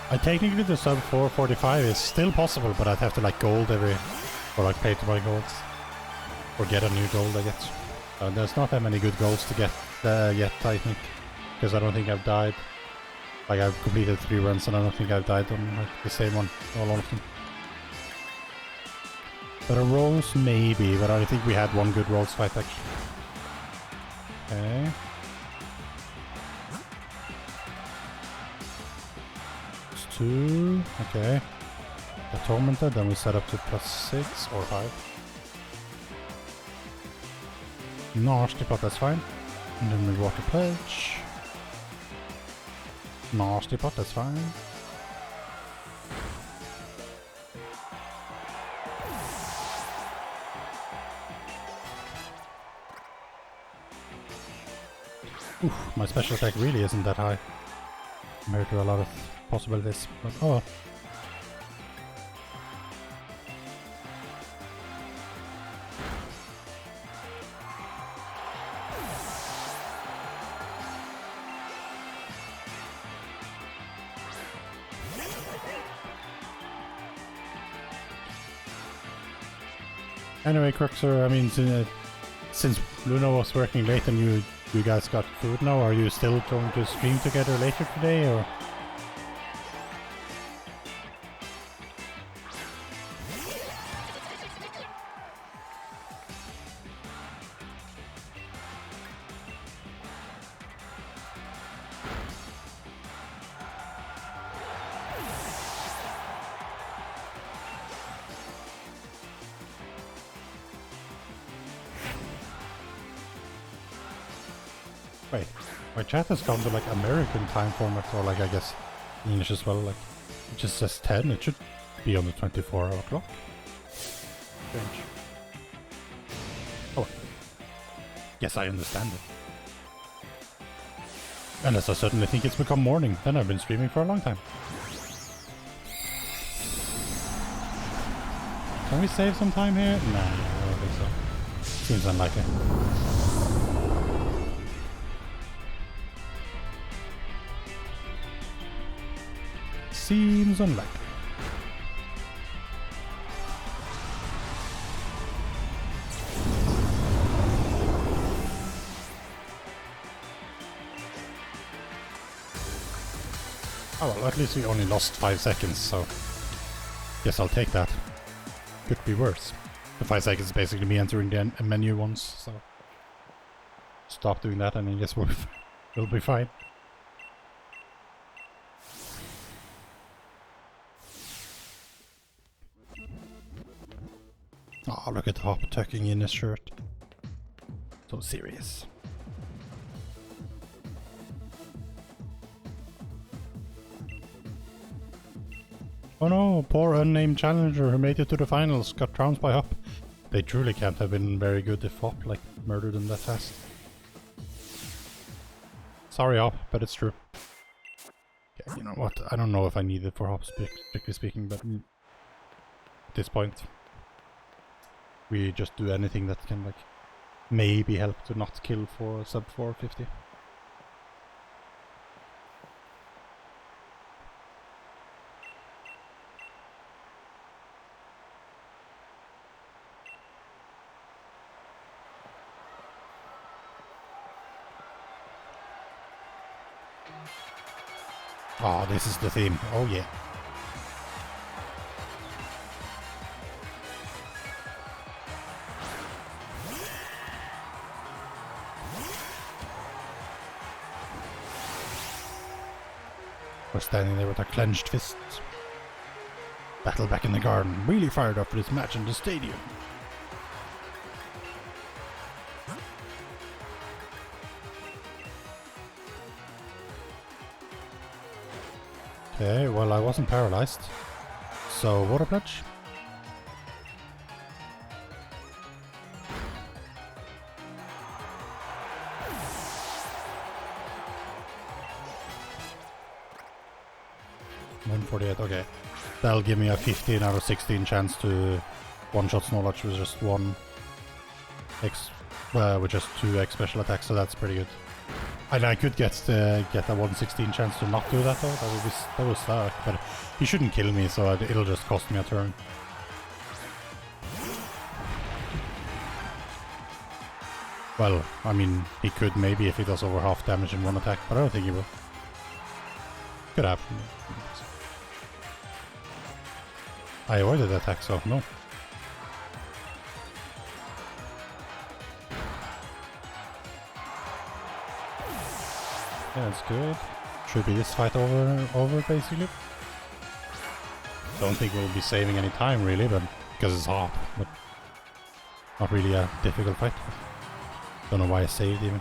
I technically the sub 445 is still possible, but I'd have to like gold every, or like pay to buy golds, or get a new gold I guess. There's not that many good golds to get yet, I think, because I don't think I've died Like, I've completed 3 runs and I don't think I've died on like the same one, all of them. But a rolls maybe, but I think we had one good rolls fight actually. Okay. It's 2, okay. The tormented, then we set up to +6 or 5. Nasty pot, that's fine. And then we water pledge. Nasty pot, that's fine. Oof, my special attack really isn't that high compared to a lot of possibilities, but oh. Anyway, Cruxer, I mean, since Luna was working late and you guys got food now, are you still going to stream together later today, or? Wait, my chat has gone to like American time format, or like I guess English as well, like it just says 10, it should be on the 24-hour clock. Strange. Oh, yes, I understand it. Unless I certainly think it's become morning, then I've been streaming for a long time. Can we save some time here? Nah, I don't think so. Seems unlikely. Seems unlikely. Oh well, at least we only lost 5 seconds, so guess I'll take that. Could be worse. The 5 seconds is basically me entering the menu once, so stop doing that and I guess we'll be fine. Oh, look at Hop tucking in his shirt. So serious. Oh no, poor unnamed challenger who made it to the finals got trounced by Hop. They truly can't have been very good if Hop like murdered them that fast. Sorry Hop, but it's true. Yeah, you know what, I don't know if I need it for Hop strictly speaking, but at this point we just do anything that can like maybe help to not kill for sub 450. Oh, this is the theme. Oh yeah. We're standing there with our clenched fists. Battle back in the garden. Really fired up for this match in the stadium. Okay, well I wasn't paralyzed. So water pledge. $148, okay. That'll give me a 15 out of 16 chance to one-shot Snorlax with just one X, with just 2x special attacks, so that's pretty good. And I could get a 1/16 chance to not do that though, that would suck, but he shouldn't kill me, so it'll just cost me a turn. Well, I mean, he could maybe if he does over half damage in one attack, but I don't think he will. Could happen. I avoided the attack, so no. Yeah, that's good. Should be this fight over basically. Don't think we'll be saving any time really, but because it's hard, but not really a difficult fight. Don't know why I saved even.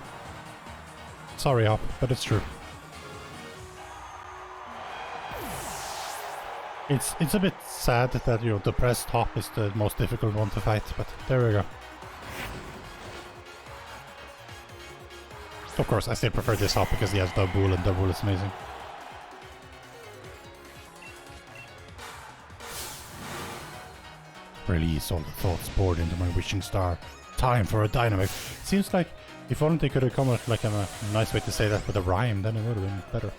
Sorry, Hop, but it's true. It's a bit sad that, you know, the pressed Hop is the most difficult one to fight, but there we go. Of course, I still prefer this Hop because he has double, and double is amazing. Release all the thoughts poured into my wishing star. Time for a dynamic. Seems like if only they could have come up like a nice way to say that with a rhyme, then it would have been better.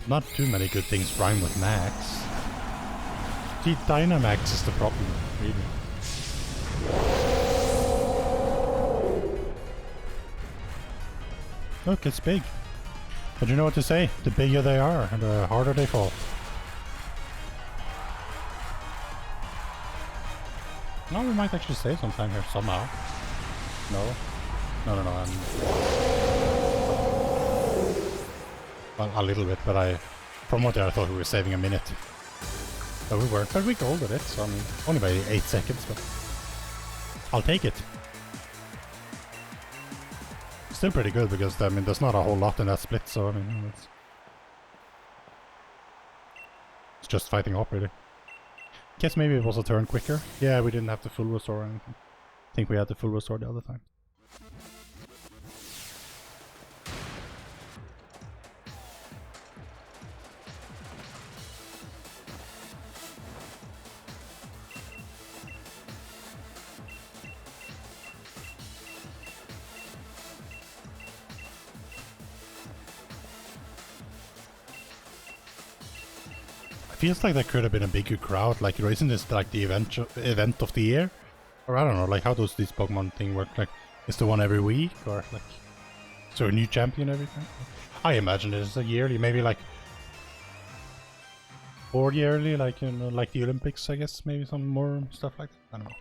Not too many good things rhyme with Max. The Dynamax is the problem, really. Look, it's big. But you know what to say? The bigger they are, the harder they fall. No, we might actually save some time here, somehow. No. No, well, a little bit, but from what I thought we were saving a minute. But we weren't, but we gold with it, so I mean, only by 8 seconds, but I'll take it. Still pretty good, because, I mean, there's not a whole lot in that split, so, I mean, it's just fighting up, really. Guess maybe it was a turn quicker. Yeah, we didn't have the full restore or anything. I think we had the full restore the other time. Feels like there could have been a bigger crowd, like, isn't this like the event of the year? Or I don't know, like, how does this Pokemon thing work? Like, is the one every week, or like, is there a new champion every time? I imagine it's a yearly, maybe like 4 yearly, like, you know, like the Olympics, I guess, maybe some more stuff like that. I don't know.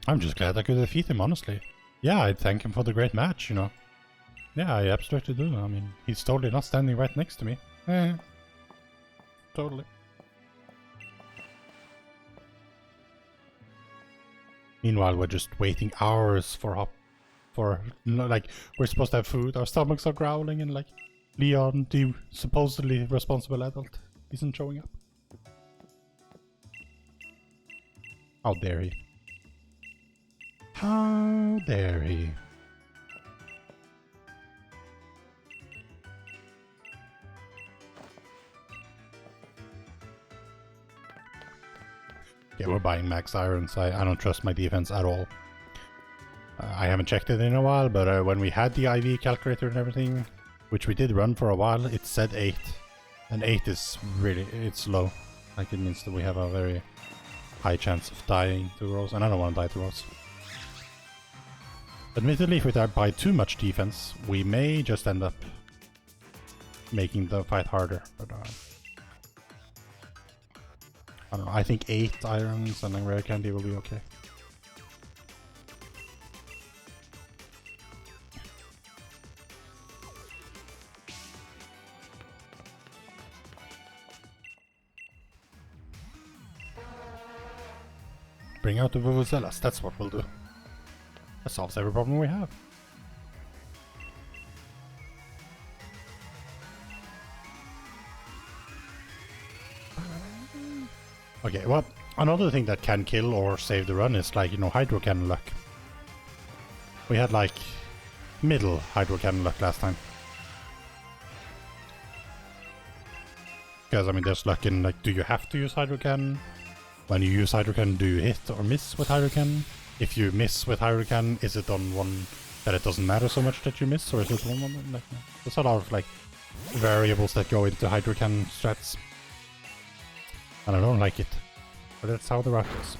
I'm just glad I could defeat him, honestly. Yeah, I'd thank him for the great match, you know. Yeah, I absolutely do. I mean, he's totally not standing right next to me. Totally. Meanwhile, we're just waiting hours for Hop. Like, we're supposed to have food, our stomachs are growling, and like, Leon, the supposedly responsible adult, isn't showing up. How dare he? How dare he? Yeah, we're buying max irons. I don't trust my defense at all. I haven't checked it in a while, but when we had the IV calculator and everything, which we did run for a while, it said 8. And 8 is really, it's low. Like, it means that we have a very high chance of dying to Rose, and I don't want to die to Rose. Admittedly, if we buy too much defense, we may just end up making the fight harder, but I don't know, I think 8 irons and a rare candy will be okay. Bring out the Vuvuzelas, that's what we'll do. That solves every problem we have. Okay, well, another thing that can kill or save the run is, like, you know, Hydro Cannon luck. We had, like, middle Hydro Cannon luck last time. Because, I mean, there's luck in, like, do you have to use Hydro Cannon? When you use Hydro Cannon, do you hit or miss with Hydro Cannon? If you miss with Hydro Cannon, is it on one that it doesn't matter so much that you miss, or is it on one like, there's a lot of, like, variables that go into Hydro Cannon strats. And I don't like it, but that's how the rock is.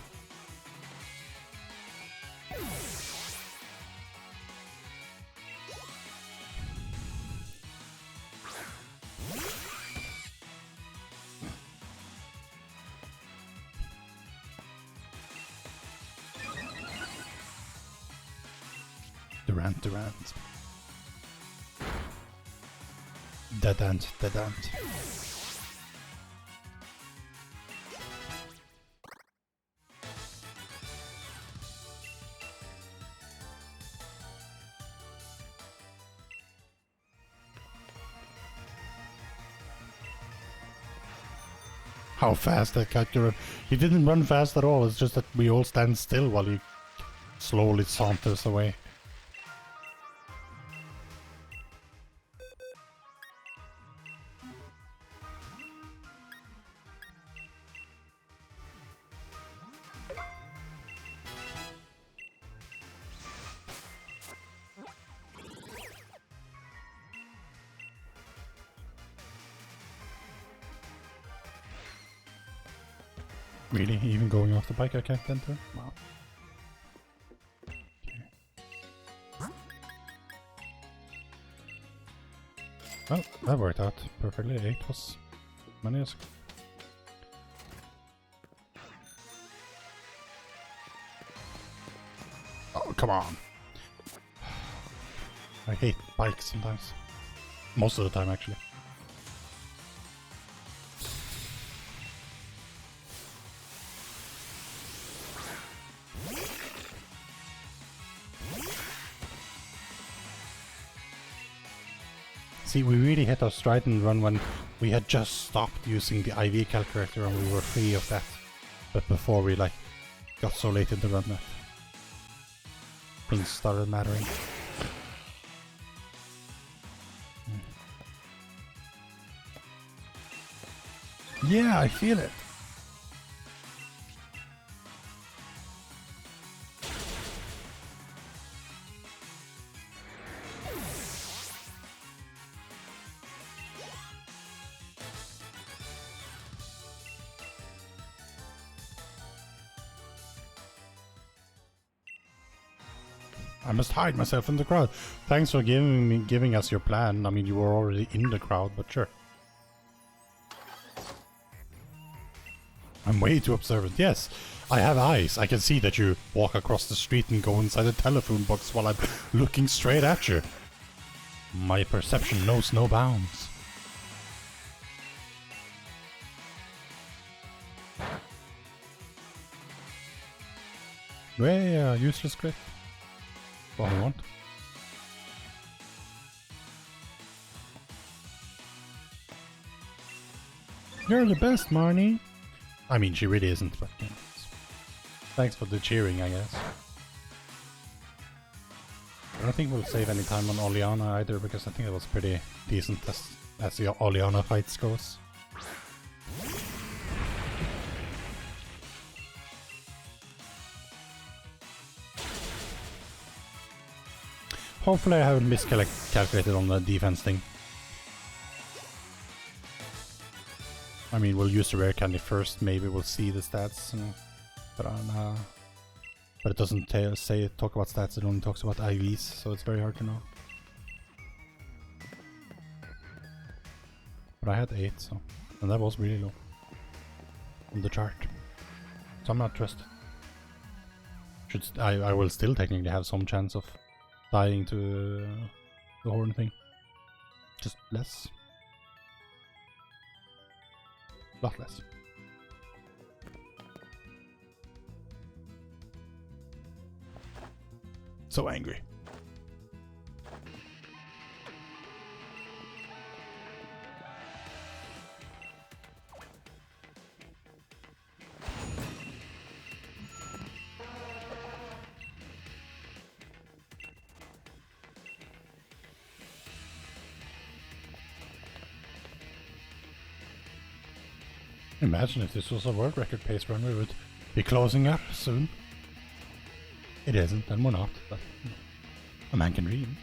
Durant. Dead end. How fast that cat can run. He didn't run fast at all, it's just that we all stand still while he slowly saunters away. Really? Even going off the bike I can't enter? Wow. Okay. Well, that worked out perfectly. 8 was many years ago. Oh, come on. I hate bikes sometimes. Most of the time, actually. See, we really hit our stride in the run when we had just stopped using the IV calculator and we were free of that. But before we got so late in the run that things started mattering. Yeah, I feel it. I must hide myself in the crowd. Thanks for giving us your plan. I mean, you were already in the crowd, but sure. I'm way too observant. Yes, I have eyes. I can see that you walk across the street and go inside the telephone box while I'm looking straight at you. My perception knows no bounds. Yeah, useless crit. What I want. You're the best, Marnie. I mean, she really isn't, but you know, thanks for the cheering, I guess. I don't think we'll save any time on Oleana either, because I think it was pretty decent as the Oleana fights goes. Hopefully I haven't miscalculated on the defense thing. I mean, we'll use the rare candy first, maybe we'll see the stats, but it doesn't talk about stats, it only talks about IVs, so it's very hard to know. But I had 8, so, and that was really low on the chart, so I'm not trusted. I will still technically have some chance of dying to the horn thing, just less. Lot less. So angry. Imagine if this was a world record pace run, we would be closing up soon. It isn't, and we're not, but you know, a man can dream.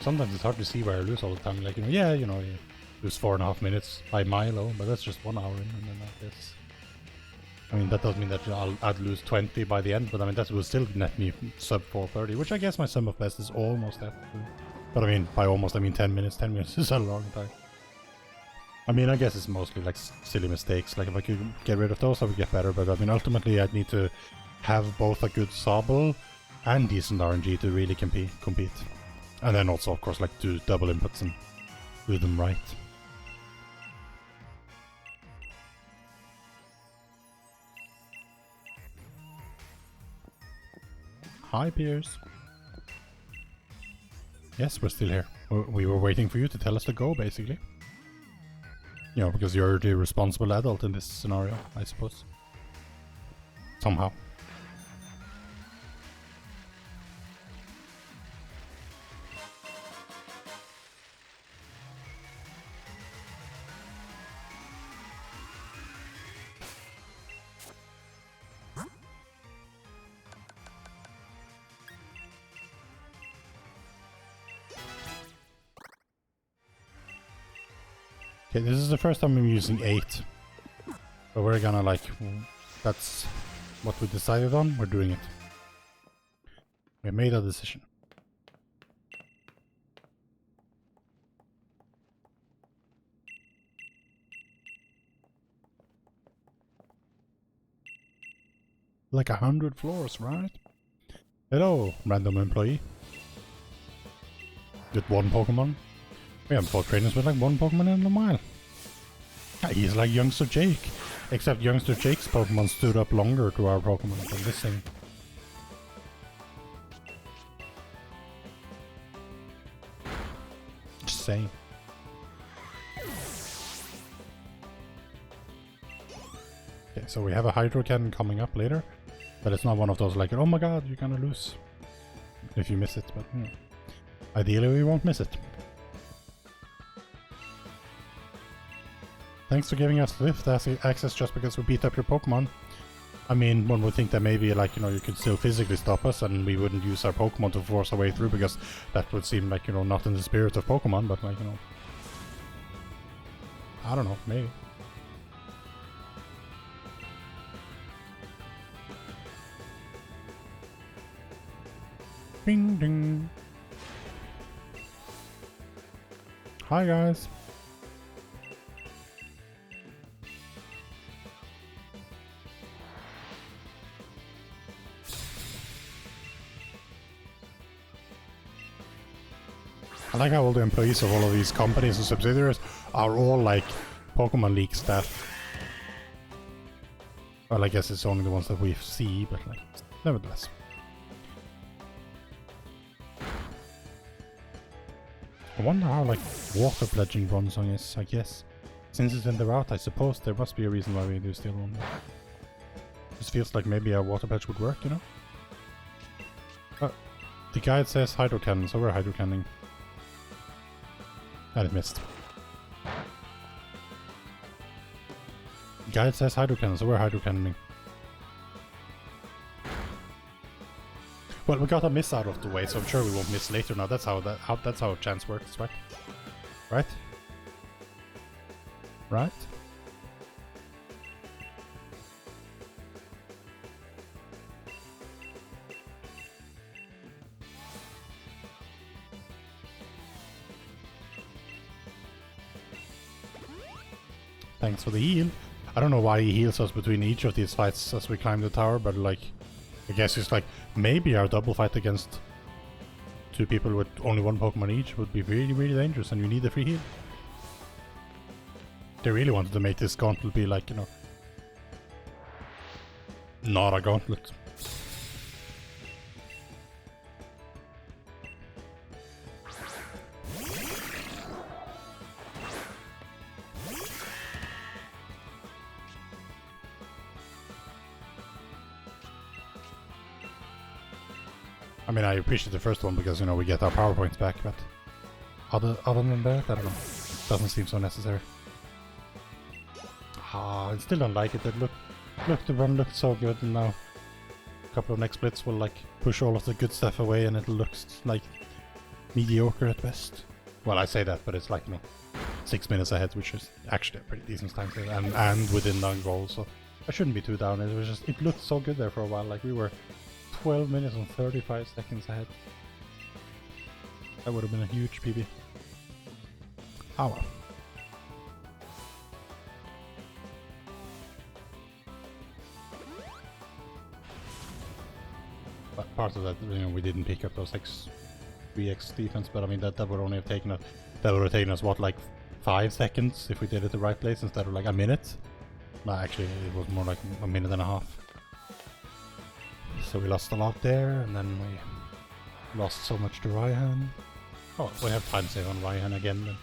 Sometimes it's hard to see where I lose all the time, like, you know, yeah, you know, you lose 4.5 minutes by Milo, but that's just 1 hour in, and then I guess... I mean, that doesn't mean that I'd lose 20 by the end, but I mean, that will still net me sub 430, which I guess my sum of best is almost at. But I mean, by almost, I mean 10 minutes. 10 minutes is a long time. I mean, I guess it's mostly like silly mistakes. Like if I could get rid of those, I would get better. But I mean, ultimately, I'd need to have both a good Sobble and decent RNG to really compete. And then also, of course, like do double inputs and do them right. Hi, Piers. Yes, we're still here. We were waiting for you to tell us to go, basically. You know, because you're the responsible adult in this scenario, I suppose. Somehow. Okay, this is the first time I'm using 8. But we're gonna like... That's what we decided on. We're doing it. We made a decision. Like 100 floors, right? Hello, random employee. With 1 Pokemon. We haven't fought trainers with like 1 Pokemon in a mile. Yeah, he's like youngster Jake. Except youngster Jake's Pokemon stood up longer to our Pokemon than this thing. Just saying. Okay, so we have a Hydro Cannon coming up later. But it's not one of those like, oh my god, you're gonna lose. If you miss it, but you know. Ideally we won't miss it. Thanks for giving us lift access just because we beat up your Pokemon. I mean, one would think that maybe, like, you know, you could still physically stop us and we wouldn't use our Pokemon to force our way through because that would seem like, you know, not in the spirit of Pokemon, but like, you know. I don't know, maybe. Ding ding. Hi guys. I like how all the employees of all of these companies and subsidiaries are all like Pokemon League staff. Well, I guess it's only the ones that we see, but like, nevertheless. I wonder how like water pledging Bronzong is, I guess. Since it's in the route, I suppose there must be a reason why we do still one. This feels like maybe a water pledge would work, you know? The guide says Hydro Cannon, so we're Hydro Cannoning. And it missed. The guide says Hydro Cannon, so we're Hydro Cannoning. Well, we got a miss out of the way, so I'm sure we won't miss later now. That's how chance works, right? Right? Right? Thanks for the heal. I don't know why he heals us between each of these fights as we climb the tower, but like, I guess it's like, maybe our double fight against 2 people with only 1 Pokemon each would be really, really dangerous and you need a free heal. They really wanted to make this gauntlet be like, you know, not a gauntlet. I mean, I appreciate the first one because, you know, we get our power points back, but other than that, I don't know. Doesn't seem so necessary. I still don't like it. Look, the run looked so good, and now a couple of next splits will like push all of the good stuff away, and it looks like mediocre at best. Well, I say that, but it's like, you know, 6 minutes ahead, which is actually a pretty decent time frame, and within the goal, so I shouldn't be too down. It was just, it looked so good there for a while. Like we were 12 minutes and 35 seconds ahead. That would have been a huge PB. Oh well. But part of that, you know, we didn't pick up those 3x defense, but I mean that would only have taken us, that would have taken us what, like 5 seconds if we did it the right place instead of like a minute. No, actually it was more like a minute and a half. So we lost a lot there, and then we lost so much to Raihan. Oh, we have time save on Raihan again then.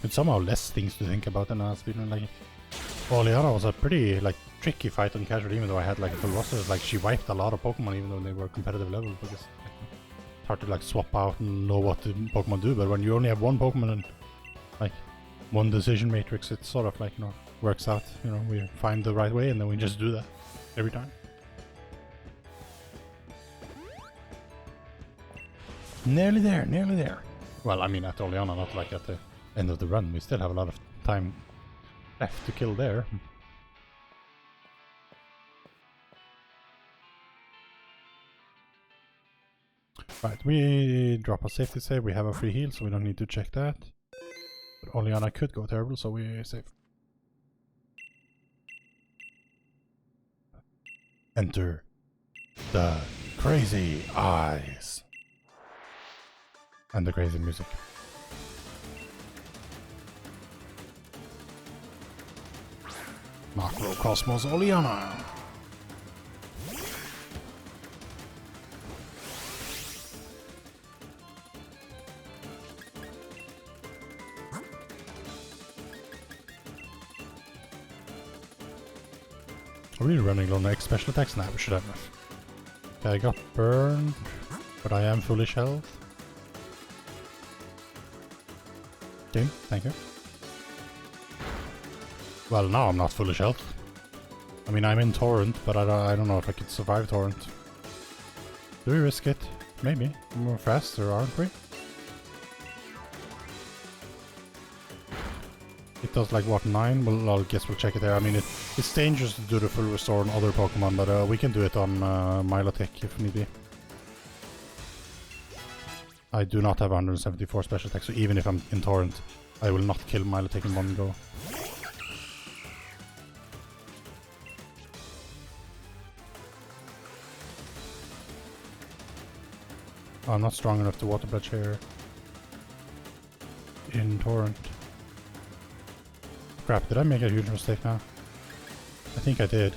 With somehow less things to think about than speedrun. Like, Oleana was a pretty like tricky fight on casual, even though I had like a full roster. Like, she wiped a lot of Pokemon even though they were competitive level, because like, it's hard to like swap out and know what the Pokemon do. But when you only have one Pokemon and like one decision matrix, it sort of like, you know, works out. You know, we find the right way and then we just do that every time. Nearly there, nearly there. Well, I mean at Oleana, not like at the end of the run. We still have a lot of time left to kill there. Right, we drop a safety save. We have a free heal, so we don't need to check that. But Oleana could go terrible, so we save. Enter the crazy eyes. And the crazy music. Macrocosmos Oleana. Are we running low on X special attacks? Nah, we should have enough. Okay, I got burned, but I am foolish health. Okay, thank you. Well, now I'm not foolish health. I mean, I'm in Torrent, but I don't know if I could survive Torrent. Do we risk it? Maybe. We're faster, aren't we? It does like, what, 9? Well, I guess we'll check it there. I mean, it's dangerous to do the full restore on other Pokemon, but we can do it on Milotic if need be. I do not have 174 special attack, so even if I'm in Torrent, I will not kill Milotic in one go. Oh, I'm not strong enough to Water Pledge here in Torrent. Crap, did I make a huge mistake now? I think I did.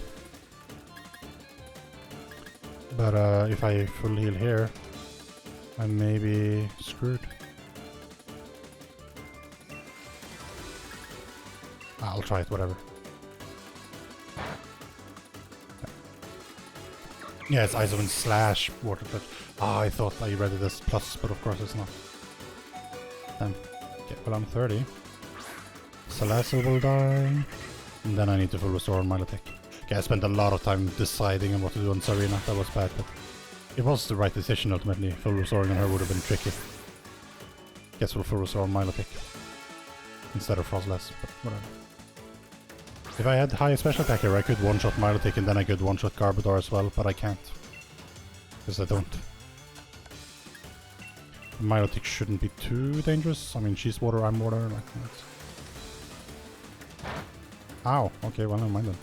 But if I full heal here, I may be screwed. I'll try it, whatever. Yeah, it's Ice Wind slash Water Pledge. Ah, I thought I read it as plus, but of course it's not. Then, okay, well I'm 30. Salazzle will die. And then I need to full restore on Milotic. Okay, I spent a lot of time deciding on what to do on Serena. That was bad, but it was the right decision ultimately. Full restoring on her would have been tricky. Guess we'll full restore on Milotic instead of Frostless, but whatever. If I had high special attack here, I could one-shot Milotic and then I could one-shot Garbodor as well, but I can't. Because I don't. Milotic shouldn't be too dangerous. I mean, she's water, I'm water. Like that. Ow! Okay, well, never mind then.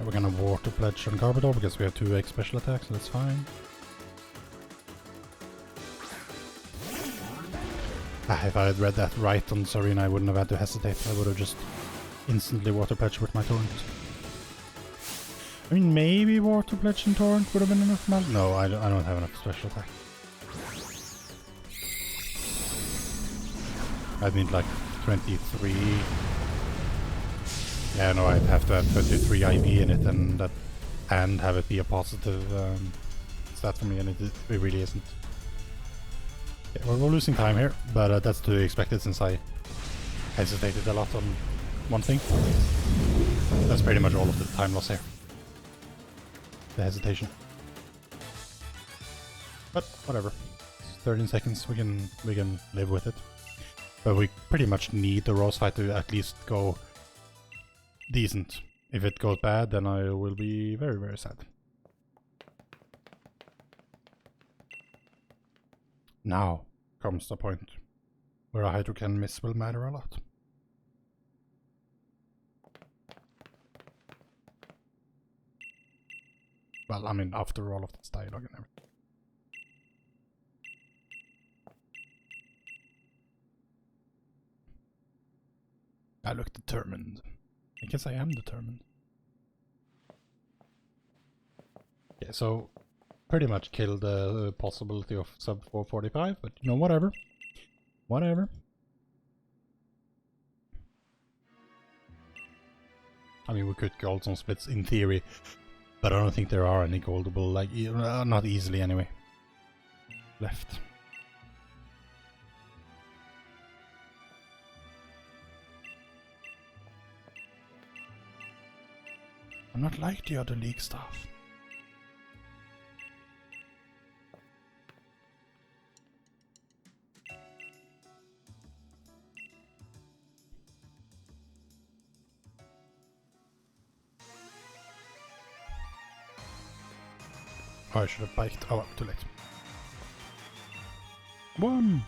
We're gonna Water Pledge on Garbodor because we have 2x special attacks, so that's fine. If I had read that right on Serena, I wouldn't have had to hesitate. I would have just instantly Water Pledge with my Torrent. I mean, maybe Water Pledge and Torrent would have been enough now? No, I don't have enough special attack. I'd need like 23. Yeah, no, I'd have to have 23 IV in it and have it be a positive stat for me, and it really isn't. Okay, well, we're losing time here, but that's to be expected since I hesitated a lot on one thing. That's pretty much all of the time loss here. The hesitation. But whatever. It's 13 seconds, we can live with it. But we pretty much need the Rose fight to at least go decent. If it goes bad, then I will be very, very sad. Now comes the point where a Hydrocan miss will matter a lot. Well, I mean, after all of this dialogue and everything. I look determined. I guess I am determined. Okay, so pretty much killed the possibility of sub 445, but you know, whatever. Whatever. I mean, we could gold some splits in theory, but I don't think there are any goldable, like, not easily anyway, left. I'm not like the other league staff. Oh, I should have biked. Oh, well, too late. One!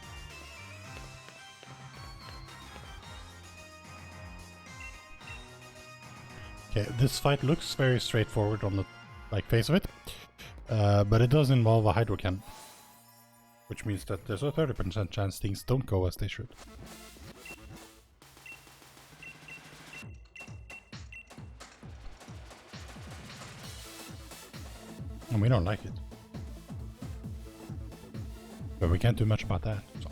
Okay, this fight looks very straightforward on the face of it, but it does involve a Hydrocan, which means that there's a 30% chance things don't go as they should. And we don't like it. But we can't do much about that, so.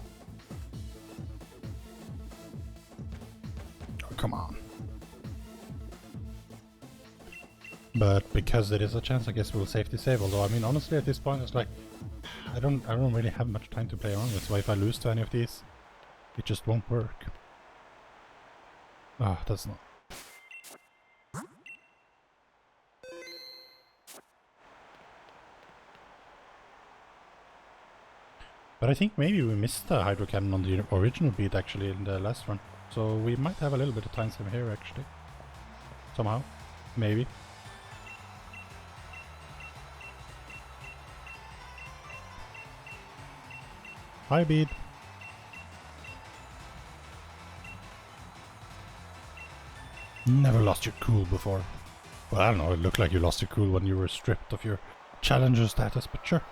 Oh, come on. But because it is a chance, I guess we'll safety save. Although, I mean, honestly, at this point, it's like I don't really have much time to play around with. So if I lose to any of these, it just won't work. Ah, that's not. But I think maybe we missed the Hydrocannon on the original beat actually in the last run. So we might have a little bit of time save here actually. Somehow. Maybe. Hi, Bead. Never lost your cool before. Well, I don't know, it looked like you lost your cool when you were stripped of your challenger status, but sure.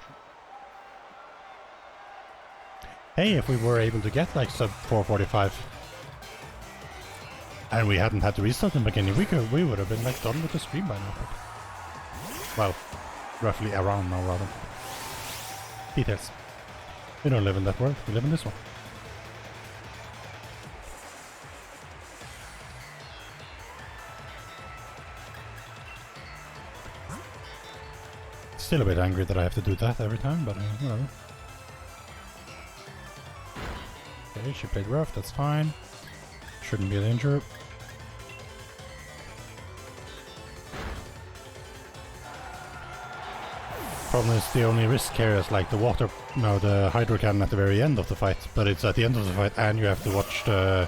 Hey, if we were able to get like sub 445 and we hadn't had to restart in the beginning, we would have been like done with the stream by now. Well, roughly around now rather. Details. We don't live in that world, we live in this one. Still a bit angry that I have to do that every time, but whatever. Okay, she played rough, that's fine. Shouldn't be an injury. Problem is the only risk here is like the water, no, the Hydrocan at the very end of the fight, but it's at the end of the fight and you have to watch the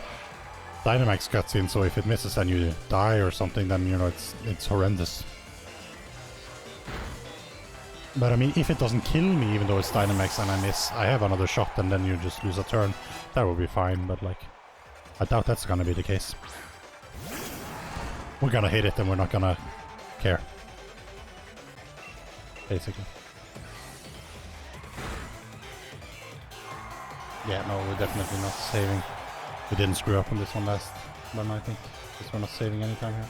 Dynamax cutscene, so if it misses and you die or something, then you know it's horrendous. But I mean, if it doesn't kill me, even though it's Dynamax and I miss, I have another shot and then you just lose a turn. That will be fine, but like, I doubt that's gonna be the case. We're gonna hit it and we're not gonna care. Basically. Yeah, no, we're definitely not saving. We didn't screw up on this one last run, I think. Because we're not saving any time here.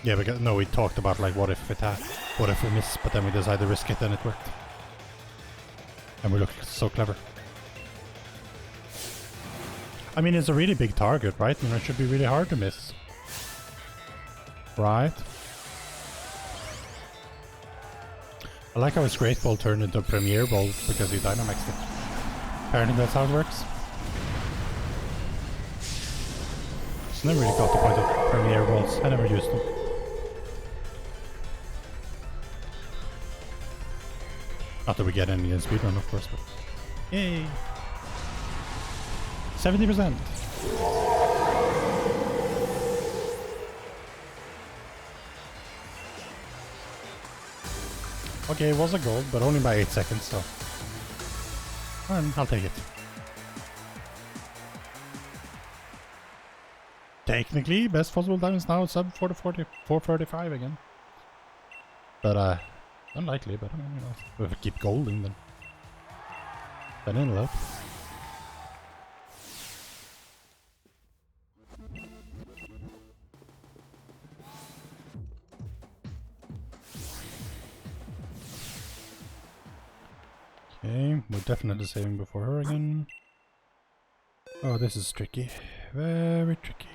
Yeah, because no, we talked about like what if we miss, but then we decided to risk it and it worked. And we look so clever. I mean, it's a really big target, right? You know, it should be really hard to miss. Right? I like how his Great Ball turned into a Premier Ball because he Dynamaxed it. Apparently that's how it works. Just never really got the point of Premier Balls. I never used them. Not that we get any in speedrun, of course, but... Yay! 70%! Okay, it was a gold, but only by 8 seconds, so... I'll take it. Technically, best possible time is now sub 4:45 again. But, unlikely, but I mean, you know, if we keep golding, then it'll help. Okay, we're definitely saving before her again. Oh, this is tricky. Very tricky.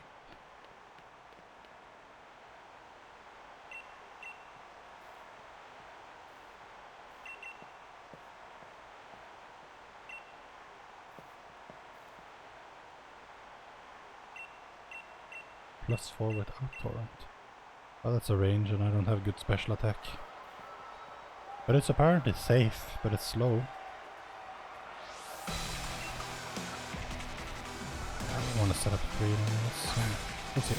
+4 without torrent. Oh, that's a range and I don't have good special attack. But it's apparently safe, but it's slow. I don't want to set up 3 on this. Let's see.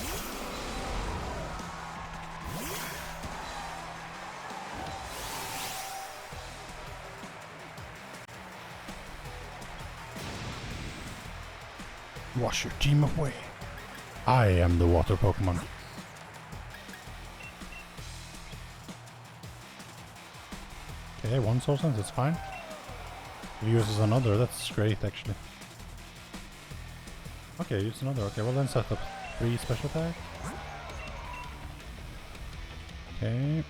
Wash your team away. I am the water Pokemon. Okay, 1 Soul Sense, it's fine. If he uses another, that's great actually. Okay, use another. Okay, well then set up 3 special attack. Okay.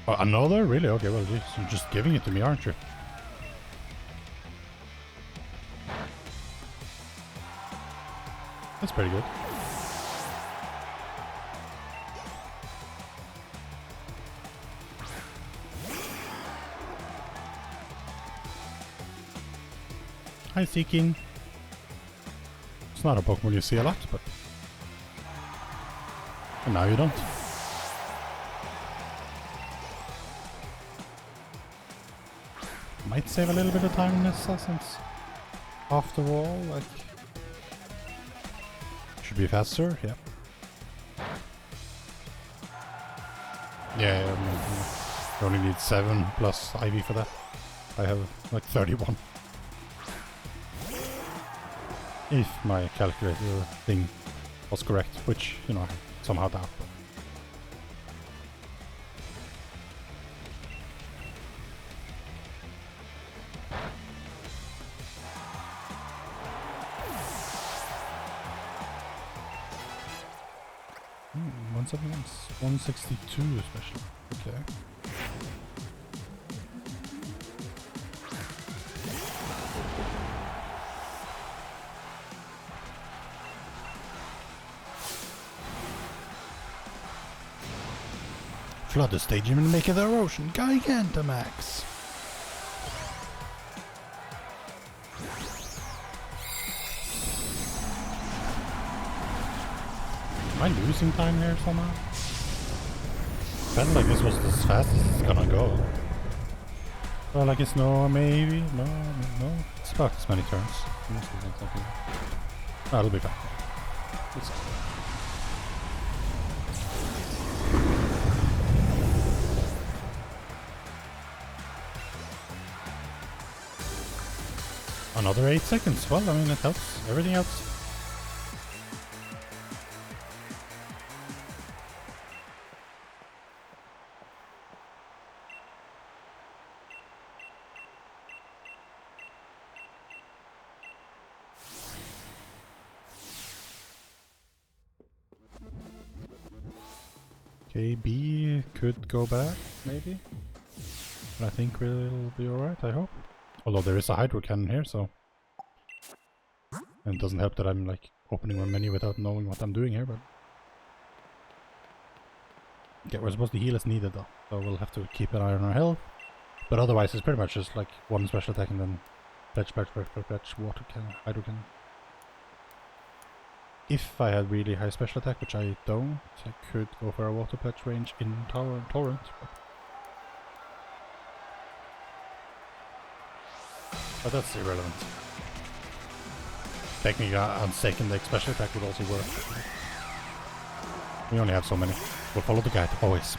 Oh, another? Really? Okay, well geez, you're just giving it to me, aren't you? That's pretty good. Hi, Seeking. It's not a Pokemon you see a lot, but... And now you don't. Might save a little bit of time in this, since... After all, like... Should be faster, yeah. Yeah, I mean, you only need 7 plus IV for that. I have like 31. If my calculator thing was correct, which, you know, I somehow doubt. Hmm, 162 especially. Okay. Flood the stadium and make it erosion Gigantamax. Am I losing time here somehow? Felt like this was as fast as it's gonna go. Well, I guess no, maybe, no. It's about as many turns. That'll be fine. Let's go. Another 8 seconds. Well, I mean, it helps. Everything helps. Okay, B could go back, maybe. But I think we'll be alright, I hope. Although there is a Hydro Cannon here, so... And it doesn't help that I'm like opening my menu without knowing what I'm doing here, but... Okay, we're supposed to heal as needed though, so we'll have to keep an eye on our health. But otherwise it's pretty much just like one special attack and then pledge, water cannon, hydro cannon. If I had really high special attack, which I don't, I could go for a water pledge range in Torrent, but that's irrelevant. Technically on second, the special attack would also work. We only have so many. We'll follow the guide, always.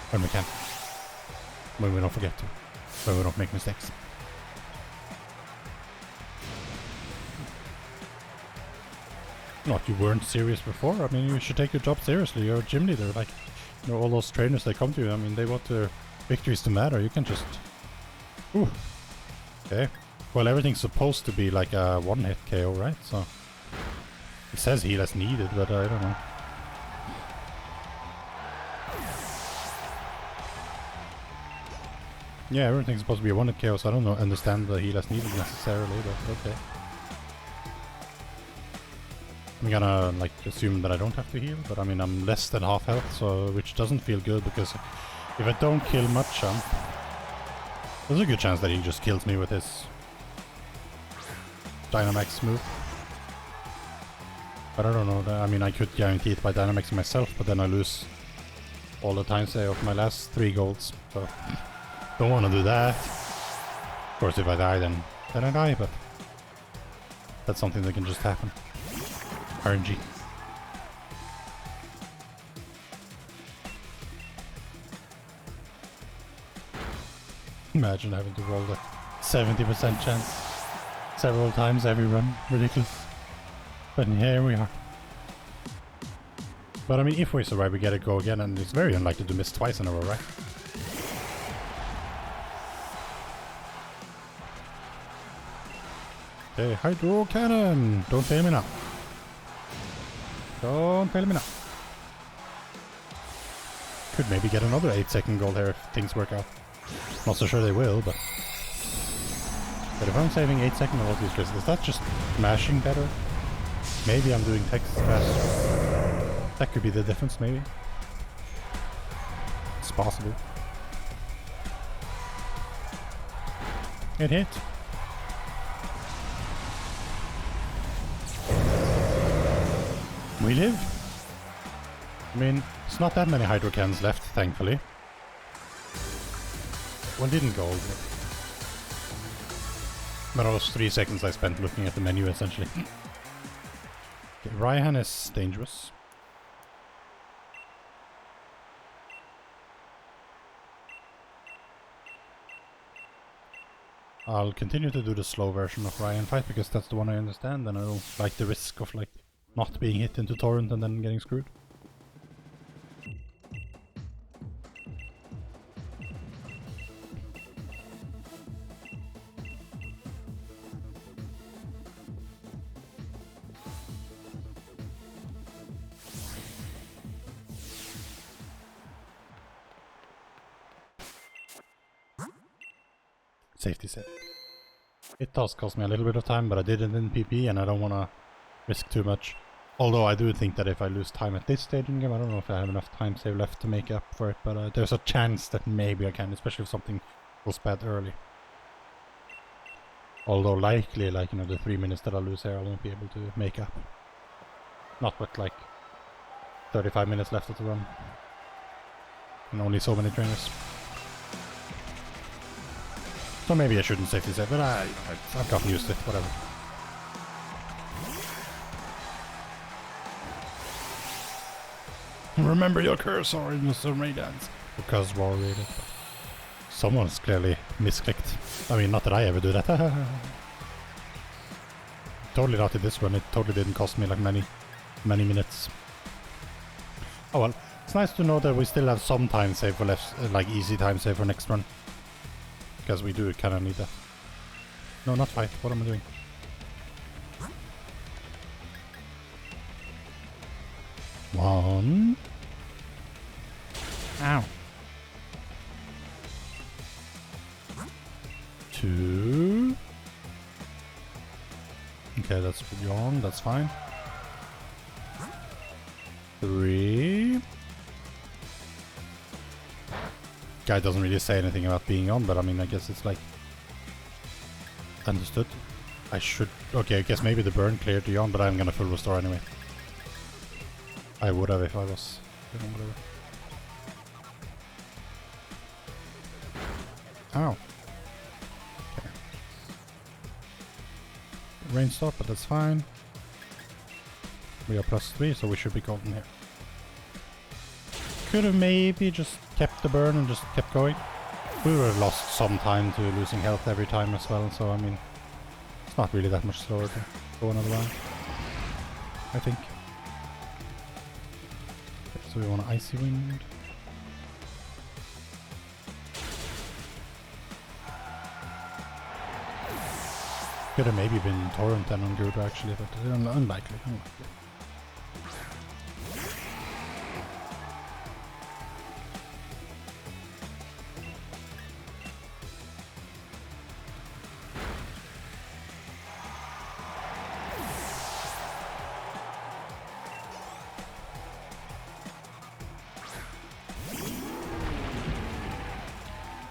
When we can. When we don't forget to. When we don't make mistakes. Not you weren't serious before? I mean, you should take your job seriously. You're a gym leader. Like, you know, all those trainers that come to you, I mean, they want their victories to matter. You can just... Ooh. Okay. Well, everything's supposed to be like a one-hit KO, right? So... It says heal as needed, but I don't know. Yeah, everything's supposed to be a one-hit KO, so I don't understand the heal as needed necessarily, but okay. I'm gonna like assume that I don't have to heal, but I mean I'm less than half health, so which doesn't feel good because if I don't kill Machamp, there's a good chance that he just kills me with his Dynamax move. But I don't know, I mean I could guarantee it by Dynamaxing myself, but then I lose all the time save of my last 3 golds, so don't want to do that. Of course if I die then I die, but that's something that can just happen. RNG. Imagine having to roll the 70% chance several times every run. Ridiculous. But here we are. But I mean, if we survive, we get to go again, and it's very unlikely to miss twice in a row, right? Okay, Hydro Cannon! Don't fail me now. Don't fail me now. Could maybe get another 8-second goal here if things work out. Not so sure they will, but... But if I'm saving 8-second on all these lists, is that just mashing better? Maybe I'm doing text faster. That could be the difference, maybe. It's possible. It hit. We live. I mean, it's not that many hydro cans left, thankfully. One didn't go over. But it was 3 seconds I spent looking at the menu, essentially. Okay, Raihan is dangerous. I'll continue to do the slow version of Raihan fight because that's the one I understand, and I don't like the risk of like not being hit into Torrent and then getting screwed. Safety set. It does cost me a little bit of time, but I did it in PP and I don't want to risk too much. Although I do think that if I lose time at this stage in the game, I don't know if I have enough time save left to make up for it, but there's a chance that maybe I can, especially if something goes bad early. Although likely, like, you know, the 3 minutes that I lose here, I won't be able to make up. Not with like 35 minutes left of the run. And only so many trainers. So maybe I shouldn't safety save, but I've gotten used to it, whatever. Remember your cursor in the Sunray Dance. Because war rated. Someone's clearly misclicked. I mean, not that I ever do that. Totally not in this one, it totally didn't cost me like many minutes. Oh well, it's nice to know that we still have some time save for left, like easy time save for next run. Because we do kind of need that. No, not fight. What am I doing? One. Ow. 2. Okay, that's beyond, that's fine. 3. Guy doesn't really say anything about being on, but I mean, I guess it's like... Understood. I should... Okay, I guess maybe the burn cleared the on, but I'm gonna full restore anyway. I would have if I was... Whatever. Ow. Okay. Rain stop, but that's fine. We are +3, so we should be golden here. Could have maybe just kept the burn and just kept going. We would have lost some time to losing health every time as well, so I mean... It's not really that much slower to go another round, I think. Okay, so we want an Icy Wind. Could have maybe been Torrent then on Gerudo actually, but unlikely.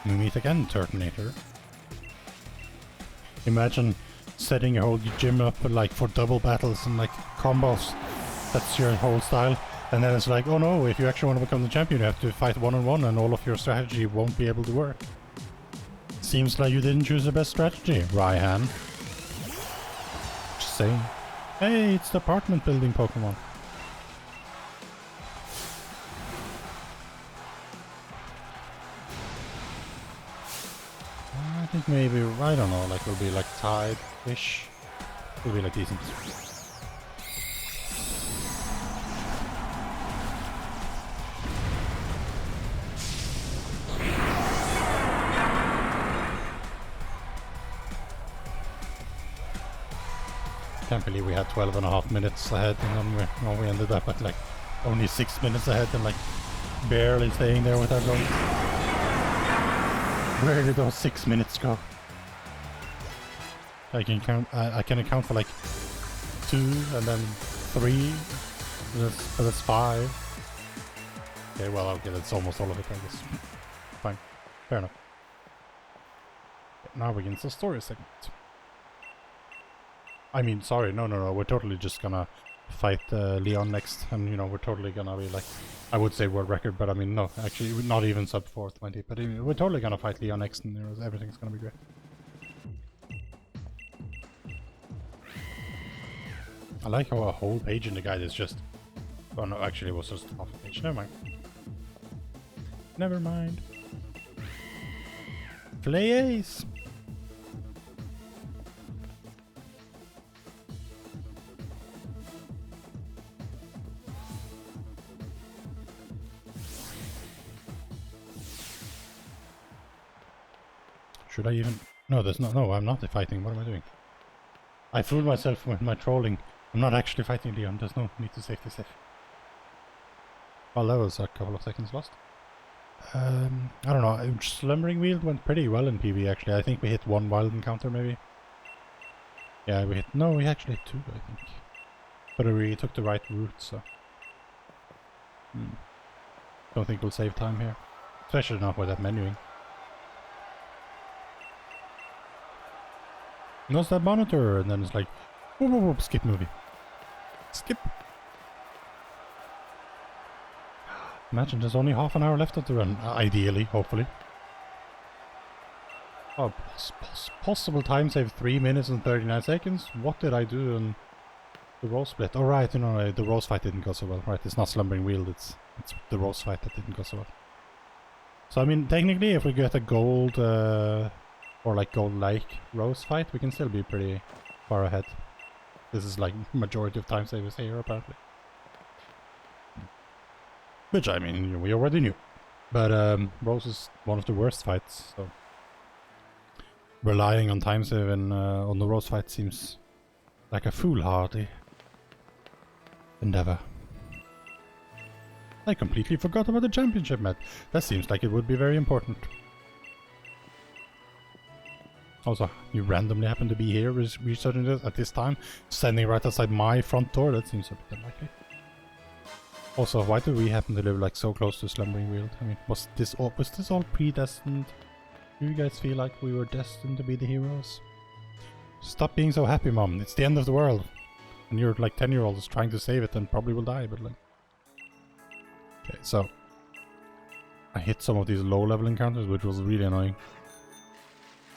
We meet again, Turtonator. Imagine setting your whole gym up like for double battles and like combos. That's your whole style. And then it's like, oh no, if you actually want to become the champion, you have to fight one-on-one and all of your strategy won't be able to work. Seems like you didn't choose the best strategy, Raihan. Just saying. Hey, it's the apartment building Pokemon. I think maybe, I don't know, like it'll be like Tide-ish. It'll be like decent. Can't believe we had 12.5 minutes ahead and then we ended up at like only 6 minutes ahead and like barely staying there with our goals. Where did those 6 minutes go? I can count. I can account for like 2 and then 3. But that's 5. Okay, well, okay, that's almost all of it, I guess. Fine, fair enough. Okay, now begins the story segment. I mean, sorry, no, we're totally just gonna fight Leon next, and you know, we're totally gonna be like, I would say world record, but I mean, no, actually, not even sub 420, but we're totally gonna fight Leon next, and you know, everything's gonna be great. I like how a whole page in the guide is just, oh no, actually it was just half a page, never mind. Never mind. Play Ace! Should I even... No, there's no... No, I'm not fighting. What am I doing? I fooled myself with my trolling. I'm not actually fighting Leon. There's no need to save. Well, that was a couple of seconds lost. I don't know. Slumbering Wield went pretty well in PB, actually. I think we hit 1 wild encounter, maybe. Yeah, we hit... No, we actually hit 2, I think. But we took the right route, so... Don't think we'll save time here. Especially not with that menuing. Notice that monitor, and then it's like, whoop, whoop, whoop, skip movie. Skip. Imagine there's only half an hour left of the run, ideally, hopefully. Oh, possible time save 3 minutes and 39 seconds. What did I do in the rose split? Oh right, you know, the rose fight didn't go so well. Right, it's not Slumbering Wield, it's the rose fight that didn't go so well. So I mean, technically, if we get a gold... or like gold-like rose fight, we can still be pretty far ahead. This is like majority of time savers here, apparently. Which, I mean, we already knew. But Rose is one of the worst fights, so... Relying on time saving on the Rose fight seems like a foolhardy endeavor. I completely forgot about the championship match. That seems like it would be very important. Also, you randomly happen to be here researching this at this time, standing right outside my front door. That seems a bit unlikely. Also, why do we happen to live like so close to Slumbering Weald? I mean, was this all predestined? Do you guys feel like we were destined to be the heroes? Stop being so happy, Mom. It's the end of the world. And you're like 10-year-olds trying to save it and probably will die, but like... Okay, so... I hit some of these low-level encounters, which was really annoying.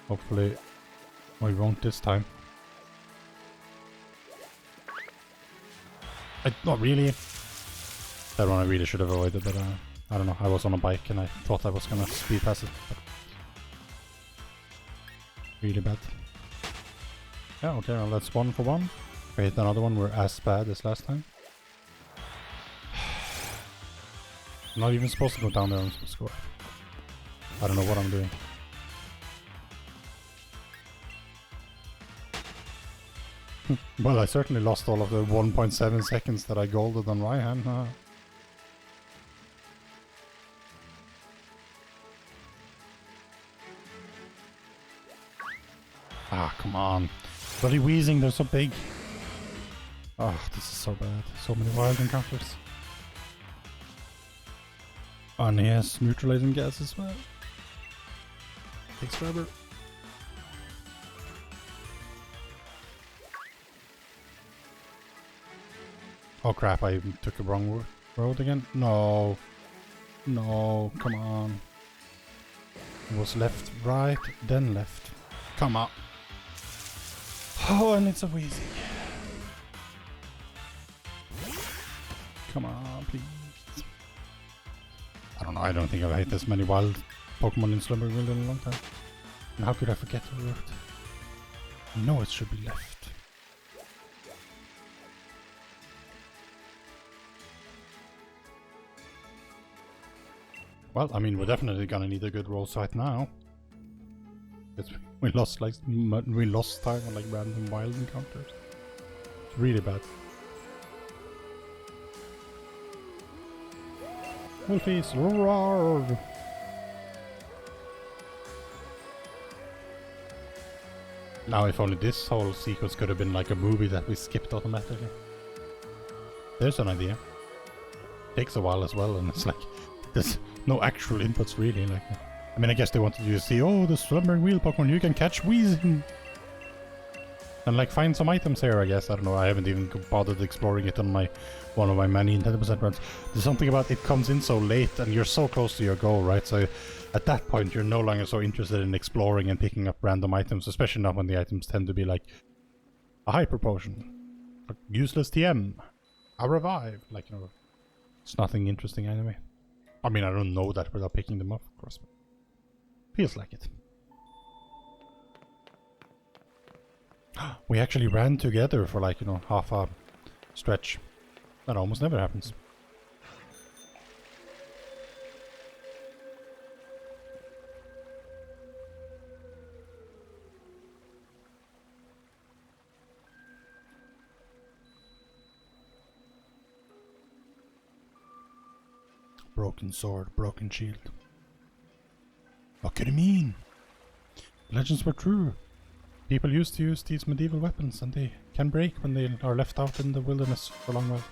Hopefully, we won't this time. Not really. That one I really should have avoided, but I don't know. I was on a bike and I thought I was gonna speed past it. But really bad. Yeah, okay, well that's 1 for 1. If I hit another one, we're as bad as last time. I'm not even supposed to go down there, I'm supposed to go up. I don't know what I'm doing. Well, I certainly lost all of the 1.7 seconds that I golded on Raihan. Ah, come on. Bloody wheezing, they're so big. Oh, this is so bad. So many wild encounters. And he has neutralizing gas as well. Takes forever. Oh crap, I took the wrong road again? No. No, come on. It was left, right, then left. Come on. Oh, and it's a wheezy. Come on, please. I don't know, I don't think I've hit this many wild Pokemon in Slumbering Weald in a long time. And how could I forget the route? I know it should be left. Well, I mean, we're definitely gonna need a good roll site now. Because we lost time on like random wild encounters. It's really bad. Wolfies, roar! Now, if only this whole sequence could have been like a movie that we skipped automatically. There's an idea. Takes a while as well, and it's like there's no actual inputs really. Like, I mean, I guess they wanted you to see, oh, the Slumbering Weald Pokemon, you can catch wheezing. And like find some items here, I guess. I don't know, I haven't even bothered exploring it on one of my many 10% runs. There's something about it comes in so late and you're so close to your goal, right? So at that point you're no longer so interested in exploring and picking up random items, especially not when the items tend to be like a hyper potion, a useless TM, a revive, like, you know, it's nothing interesting anyway. I mean, I don't know that without picking them up, of course, but feels like it. We actually ran together for like, you know, half a stretch. That almost never happens. Broken sword, broken shield. What could it mean? Legends were true. People used to use these medieval weapons, and they can break when they are left out in the wilderness for a long while.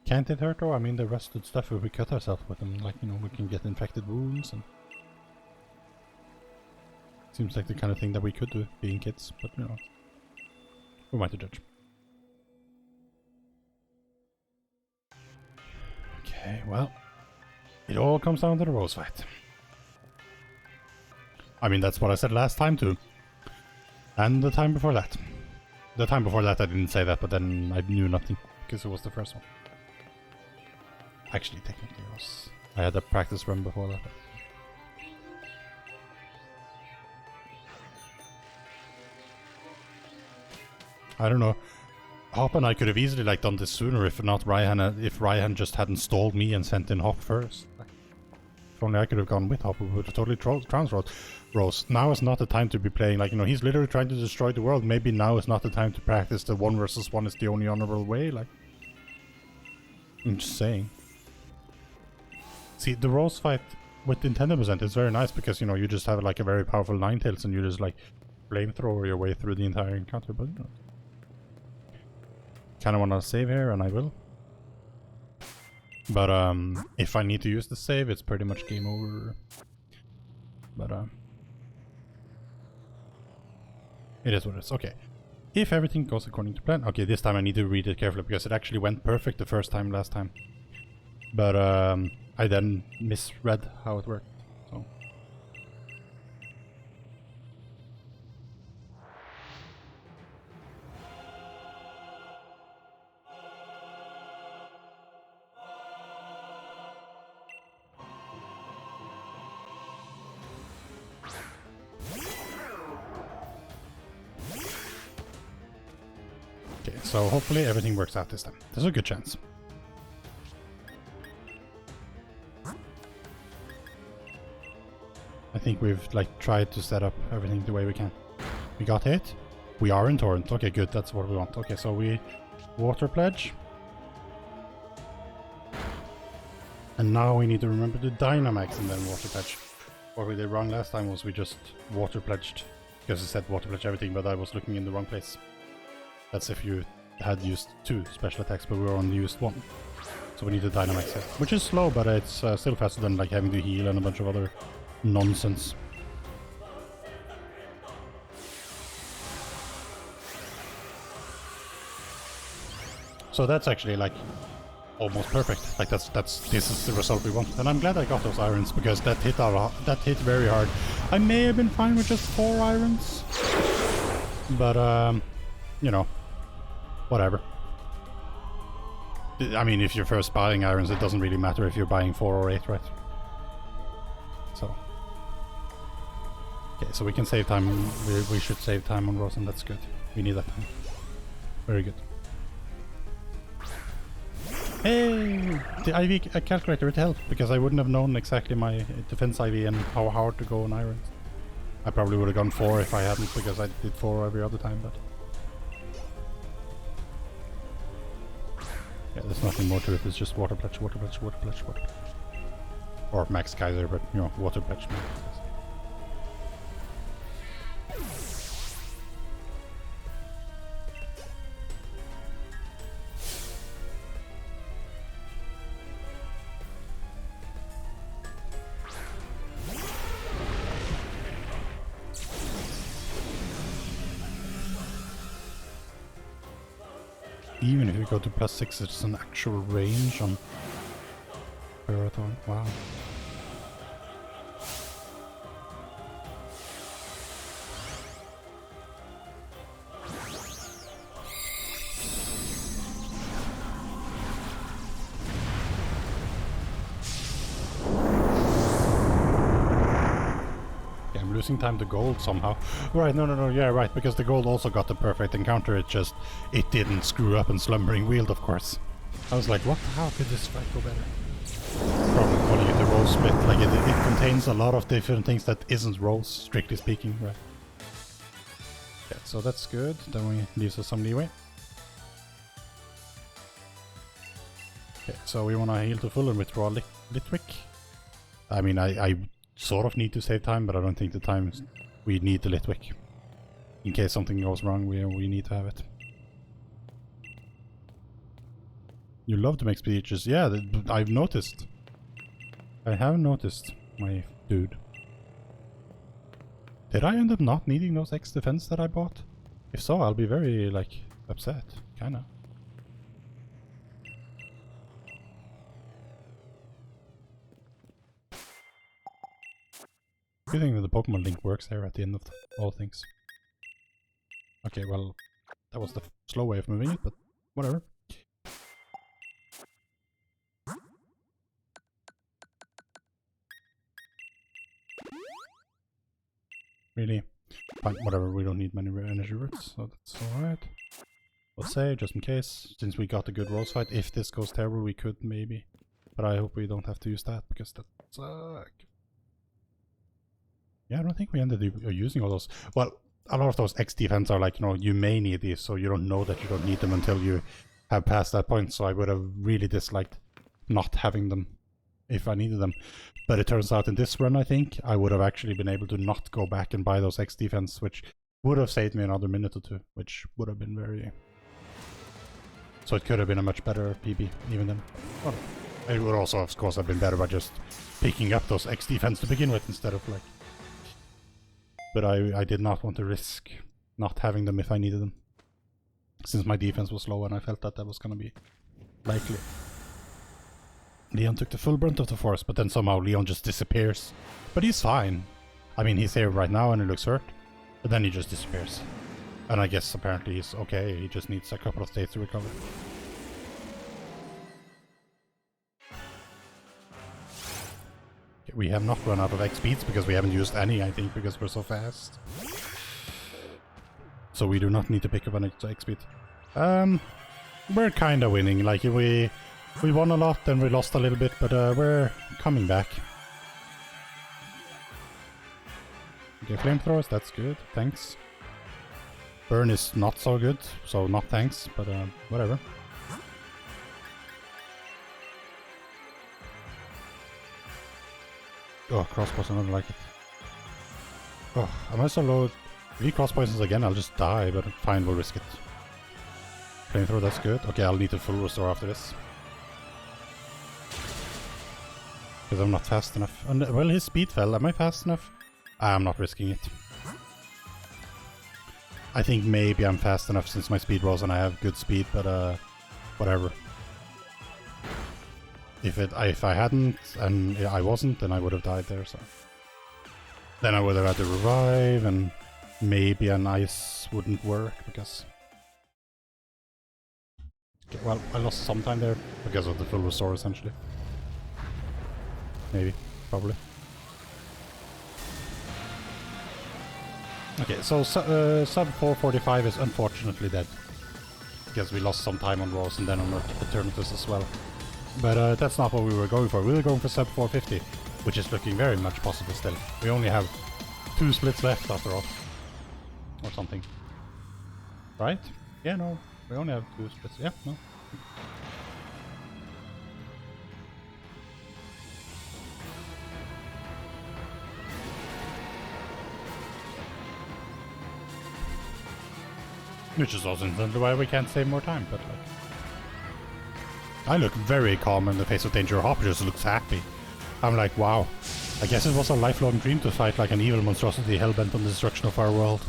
Can't it hurt though? I mean, the rusted stuff, if we cut ourselves with them, like, you know, we can get infected wounds, and seems like the kind of thing that we could do, being kids, but you know, who am I to judge? Okay, well, it all comes down to the rose fight. I mean, that's what I said last time too. And the time before that. The time before that I didn't say that, but then I knew nothing, because it was the first one. Actually, technically it was... I had a practice run before that. I don't know. Hop and I could have easily like done this sooner if not Raihan just hadn't stalled me and sent in Hop first. Like, if only I could have gone with Hop, we would have totally transferred Rose. Now is not the time to be playing, like, you know, he's literally trying to destroy the world. Maybe now is not the time to practice the 1 versus 1 is the only honorable way, like. I'm just saying. See, the Rose fight with Nintendo percent is very nice because, you know, you just have like a very powerful Ninetales and you just like flamethrower your way through the entire encounter, but you know. Kinda wanna save here, and I will. But if I need to use the save, it's pretty much game over. But it is what it is. Okay. If everything goes according to plan. Okay, this time I need to read it carefully because it actually went perfect the first time last time. But I then misread how it worked. So okay, so hopefully everything works out this time. There's a good chance. I think we've like tried to set up everything the way we can. We got hit. We are in Torrent. Okay, good. That's what we want. Okay, so we Water Pledge. And now we need to remember to Dynamax and then Water Pledge. What we did wrong last time was we just Water Pledged. Because it said Water Pledge everything, but I was looking in the wrong place. That's if you had used 2 special attacks, but we only used 1. So we need to Dynamax it. Which is slow, but it's still faster than like having to heal and a bunch of other nonsense. So that's actually like almost perfect. Like this is the result we want, and I'm glad I got those irons because that hit very hard. I may have been fine with just 4 irons, but you know, whatever. I mean, if you're first buying irons, it doesn't really matter if you're buying 4 or 8, right? So. Okay, so we can save time. We should save time on Rose, and that's good. We need that time. Very good. Hey! The IV calculator, it helped, because I wouldn't have known exactly my defense IV and how hard to go on irons. I probably would have gone 4 if I hadn't, because I did 4 every other time, but... yeah, there's nothing more to it, it's just Water Pledge, Water Pledge, Water Pledge, Water Pledge. Or Max Kaiser, but, you know, Water Pledge. Even if you go to +6, it's an actual range on Marathon. Wow. Losing time to gold somehow. Right, no, yeah, right, because the gold also got the perfect encounter, it didn't screw up and Slumbering Wield, of course. I was like, what? How could this fight go better? Probably calling it the Rose Split, like it contains a lot of different things that isn't Rose, strictly speaking, right? Yeah, so that's good, then we leaves us some leeway. Okay, so we want to heal to full and withdraw Litwick. I mean, I sort of need to save time, but I don't think the time we need the Litwick. In case something goes wrong, we need to have it. You love to make speeches. Yeah, I've noticed. I have noticed, my dude. Did I end up not needing those X defense that I bought? If so, I'll be very, like, upset. Kinda. Good thing that the Pokemon Link works there at the end of all things. Okay, well, that was the slow way of moving it, but whatever. Really? Fine, whatever, we don't need many energy roots, so that's alright. We'll say, just in case, since we got a good Rose fight, if this goes terrible we could maybe. But I hope we don't have to use that, because that sucks. Yeah, I don't think we ended up using all those. Well, a lot of those X defense are like, you know, you may need these, so you don't know that you don't need them until you have passed that point, so I would have really disliked not having them if I needed them. But it turns out in this run, I think, I would have actually been able to not go back and buy those X defense, which would have saved me another minute or two, which would have been very... So it could have been a much better PB, even then. Well, it would also, of course, have been better by just picking up those X defense to begin with, instead of, like... But I did not want to risk not having them if I needed them, since my defense was low and I felt that that was going to be likely. Leon took the full brunt of the force, but then somehow Leon just disappears. But he's fine. I mean, he's here right now and he looks hurt, but then he just disappears. And I guess apparently he's okay, he just needs a couple of days to recover. Okay, we have not run out of X speeds because we haven't used any, I think, because we're so fast. So we do not need to pick up an extra X speed. We're kind of winning. Like, we won a lot, then we lost a little bit, but we're coming back. Okay, flamethrowers, that's good. Thanks. Burn is not so good, so not thanks, but whatever. Oh, cross poison, I don't like it. Oh, am I so low? If he cross poisons again, I'll just die, but fine, we'll risk it. Flamethrower, that's good. Okay, I'll need to full restore after this. Because I'm not fast enough. And, well, his speed fell. Am I fast enough? I'm not risking it. I think maybe I'm fast enough since my speed rose and I have good speed, but whatever. If I hadn't and I wasn't, then I would have died there, so. Then I would have had to revive, and maybe an ice wouldn't work because... Okay, well, I lost some time there because of the full restore essentially. Maybe, probably. Okay, so sub 445 is unfortunately dead. Because we lost some time on Rose and then on Eternatus as well. But that's not what we were going for. We were going for sub 450, which is looking very much possible still. We only have 2 splits left after all. Or something. Right? Yeah, no. We only have 2 splits. Yeah, no. Which is also instantly why we can't save more time, but like... I look very calm in the face of danger. Hopper just looks happy. I'm like, wow. I guess it was a lifelong dream to fight like an evil monstrosity hellbent on the destruction of our world.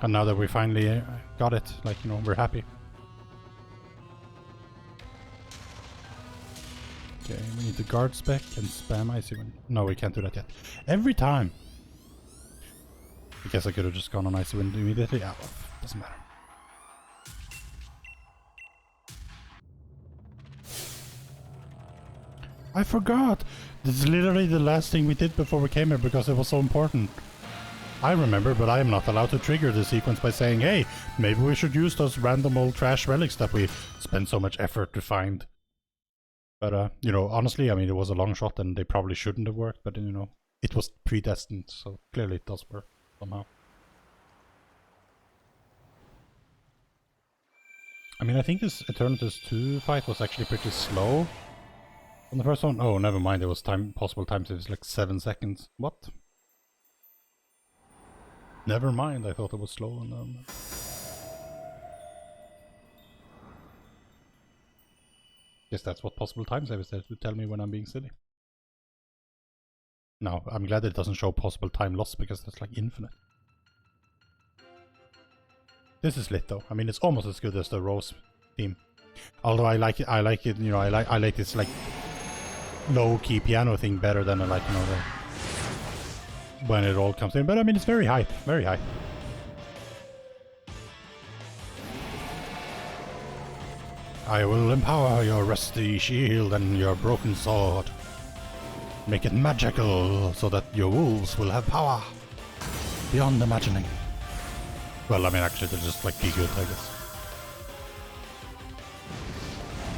And now that we finally got it, like, you know, we're happy. Okay, we need the guard spec and spam Icy Wind. No, we can't do that yet. Every time! I guess I could have just gone on Icy Wind immediately. Ah, well, doesn't matter. I forgot! This is literally the last thing we did before we came here because it was so important. I remember, but I am not allowed to trigger the sequence by saying, hey, maybe we should use those random old trash relics that we spend so much effort to find. But, you know, honestly, I mean, it was a long shot and they probably shouldn't have worked, but, you know, it was predestined, so clearly it does work somehow. I mean, I think this Eternatus 2 fight was actually pretty slow. On the first one? Oh, never mind, there was possible time saves like 7 seconds. What? Never mind, I thought it was slow on them. Guess that's what possible time save is there to tell me when I'm being silly. No, I'm glad it doesn't show possible time loss because that's like infinite. This is lit though. I mean, it's almost as good as the Rose theme. Although I like it, you know, I like this like low-key piano thing better than I like, you know, when it all comes in. But I mean, it's very hype, very hype. I will empower your rusty shield and your broken sword. Make it magical so that your wolves will have power beyond imagining. Well, I mean, actually, they'll just like be good, I guess.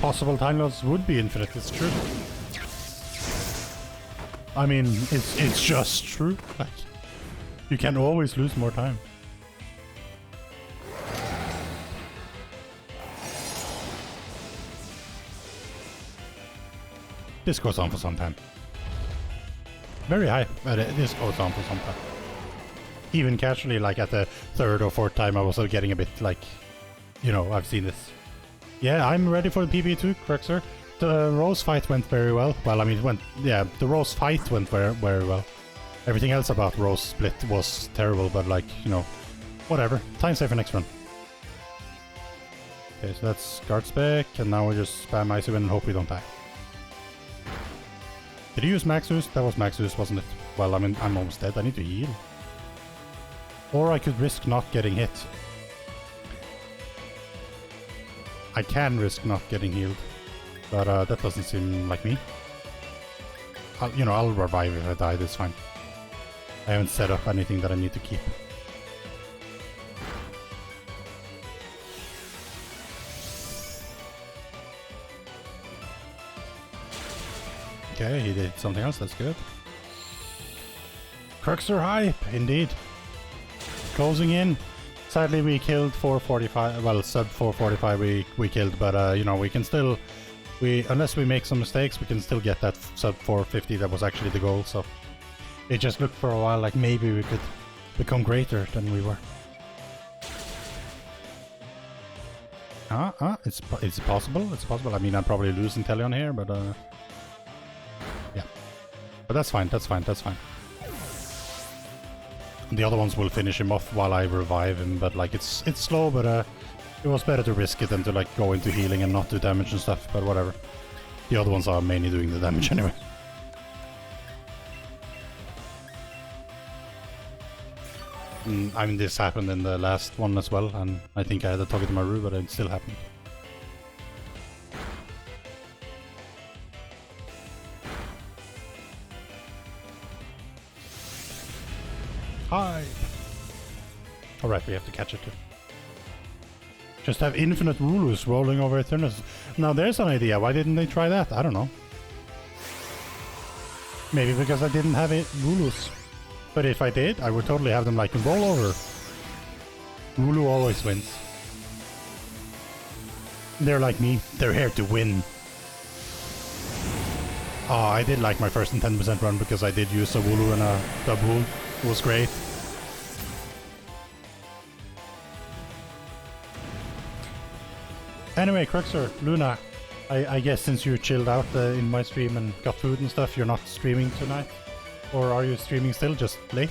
Possible time loss would be infinite, it's true. I mean, it's just true. Like, you can always lose more time. this goes on for some time. Very high, but this goes on for some time. Even casually, like at the third or fourth time, I was getting a bit like, you know, I've seen this. Yeah, I'm ready for the PB too, Cruxer. The Rose fight went very well. Well, I mean, the Rose fight went very, very well. Everything else about Rose Split was terrible, but like, you know, whatever. Time save for next run. Okay, so that's guard spec, and now we just spam Icy Wind and hope we don't die. Did he use Maxus? That was Maxus, wasn't it? Well, I mean, I'm almost dead. I need to heal. Or I could risk not getting hit. I can risk not getting healed, but that doesn't seem like me. I'll revive if I die, that's fine. I haven't set up anything that I need to keep. Okay, he did something else, that's good. Cruxer hype, indeed. Closing in. Sadly we killed 445, well sub 445 we killed, but you know, we can still, unless we make some mistakes, we can still get that sub 450 that was actually the goal, so. It just looked for a while like maybe we could become greater than we were. It's possible, it's possible. I mean, I'm probably losing Teleon here, but yeah. But that's fine, that's fine, that's fine. The other ones will finish him off while I revive him, but like it's slow, but it was better to risk it than to like go into healing and not do damage and stuff, but whatever. The other ones are mainly doing the damage anyway. I mean, this happened in the last one as well, and I think I had a target in my room, but it still happened. Hi! Alright, we have to catch it too. Just have infinite Wooloos rolling over Eternus. Now there's an idea, why didn't they try that? I don't know. Maybe because I didn't have Wooloos. But if I did, I would totally have them like a roll over. Wooloo always wins. They're like me, they're here to win. Oh, I did like my first and 10% run because I did use a Wooloo and a Dubwool. It was great. Anyway, Cruxer, Luna, I guess since you chilled out in my stream and got food and stuff, you're not streaming tonight? Or are you streaming still, just late?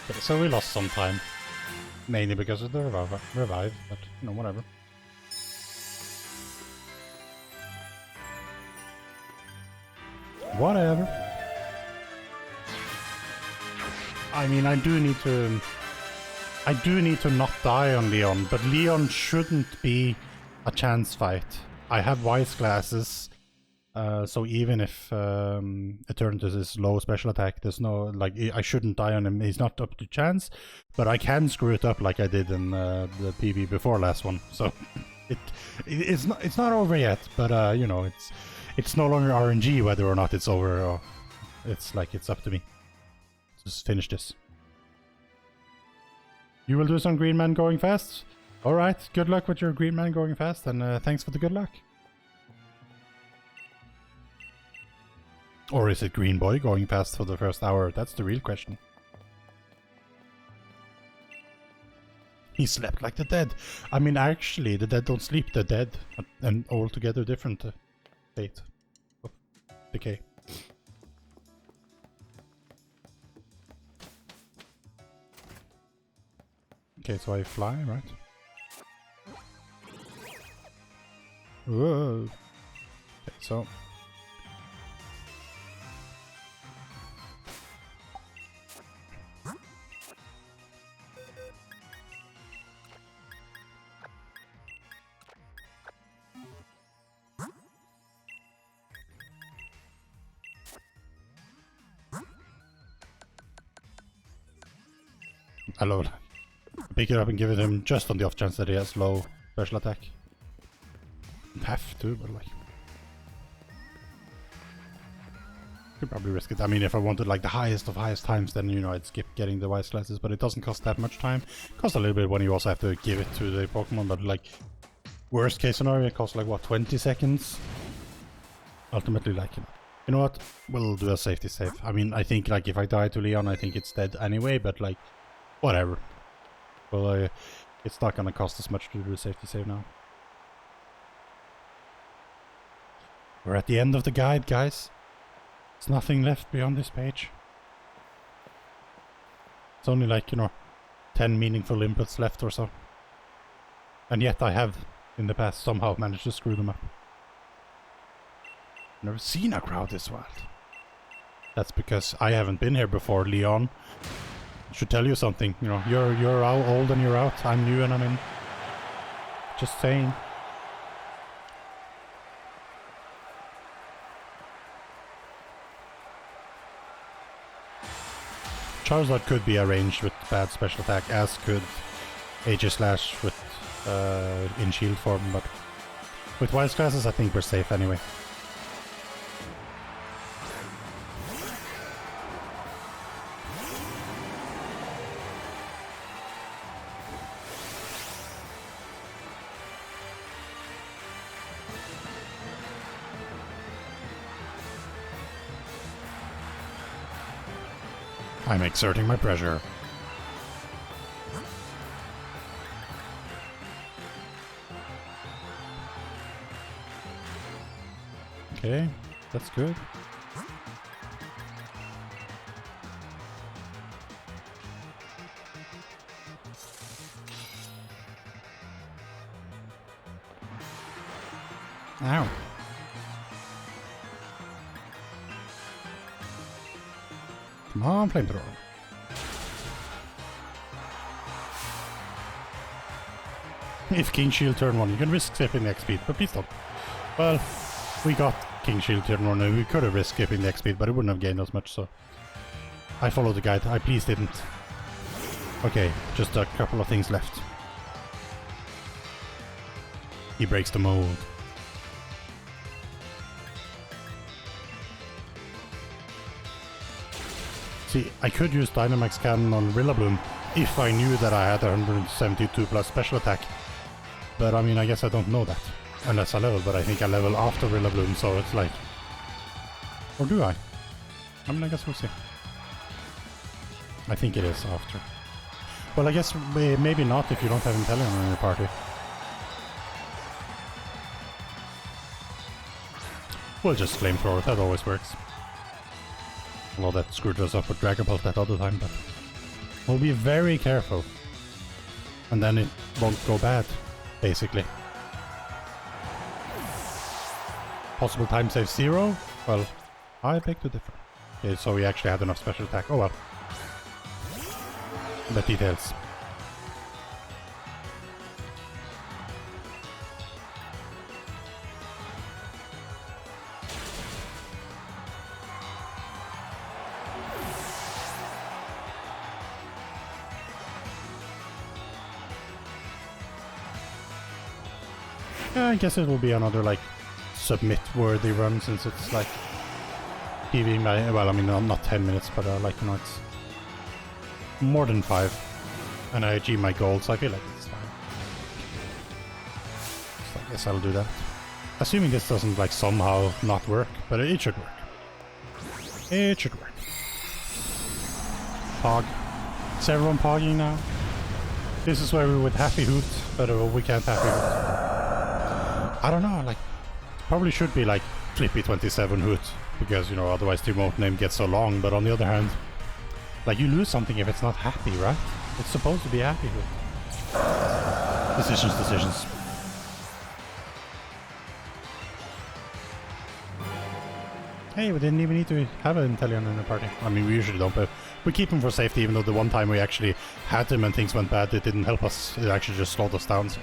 Okay, so we lost some time. Mainly because of the revive, but you know, whatever. Whatever. I mean, I do need to not die on Leon, but Leon shouldn't be a chance fight. I have wise glasses, so even if Eternatus is low special attack, there's no, like, I shouldn't die on him. He's not up to chance, but I can screw it up like I did in the PB before last one. So it's not over yet, but you know, it's no longer RNG whether or not it's over, or it's like it's up to me. Just finish this. You will do some green man going fast? Alright, good luck with your green man going fast, and thanks for the good luck. Or is it green boy going fast for the first hour? That's the real question. He slept like the dead. I mean, actually, the dead don't sleep, they're dead. An altogether different state of decay. Okay, so I fly, right? Whoa. Okay, so I love it. Pick it up and give it him just on the off chance that he has low special attack. Have to, but like. Could probably risk it. I mean, if I wanted like the highest of highest times, then, you know, I'd skip getting the wise glasses, but it doesn't cost that much time. It costs a little bit when you also have to give it to the Pokemon, but like, worst case scenario, it costs like, what, 20 seconds? Ultimately, like, you know what? We'll do a safety save. I mean, I think, like, if I die to Leon, I think it's dead anyway, but, like, whatever. Well, it's not gonna cost as much to do a safety save now. We're at the end of the guide, guys. There's nothing left beyond this page. It's only like, you know, 10 meaningful inputs left or so. And yet I have, in the past, somehow managed to screw them up. Never seen a crowd this wild. That's because I haven't been here before, Leon. Should tell you something, you know, you're out old and you're out. I'm new and I'm in. Just saying. Charizard could be arranged with bad special attack, as could Aegislash with in shield form, but with wise glasses I think we're safe anyway. I'm exerting my pressure. Okay, that's good. Ow. Come on, flamethrower. If King Shield turn 1, you can risk skipping the X-Speed, but please don't. Well, we got King Shield turn 1 now. We could have risked skipping the X-Speed, but it wouldn't have gained us much, so I followed the guide. I please didn't. Okay, just a couple of things left. He breaks the mold. See, I could use Dynamax Cannon on Rillaboom if I knew that I had 172 plus special attack. But I mean, I guess I don't know that. Unless I level, but I think I level after Rillaboom, so it's like... Or do I? I mean, I guess we'll see. I think it is after. Well, I guess maybe not if you don't have Inteleon in your party. We'll just flamethrower, that always works. Although that screwed us up with Dragon Pulse that other time, but we'll be very careful. And then it won't go bad, basically. Possible time save 0? Well, I beg to differ. Okay, so we actually had enough special attack. Oh well. But details. I guess it will be another, like, submit-worthy run, since it's, like, Pving by, well, I mean, not 10 minutes, but, like, you know, it's more than 5. And I achieve my goal, so I feel like it's fine. So I guess I'll do that. Assuming this doesn't, like, somehow not work, but it should work. It should work. Pog. Is everyone pogging now? This is where we would Happy Hoot, but we can't Happy Hoot. I don't know, like, probably should be like Flippy27 Hoot, because, you know, otherwise the emote name gets so long, but on the other hand, like, you lose something if it's not happy, right? It's supposed to be Happy Hoot. Decisions. Hey, we didn't even need to have an Inteleon in the party. I mean, we usually don't, but we keep him for safety, even though the one time we actually had him and things went bad, it didn't help us. It actually just slowed us down, so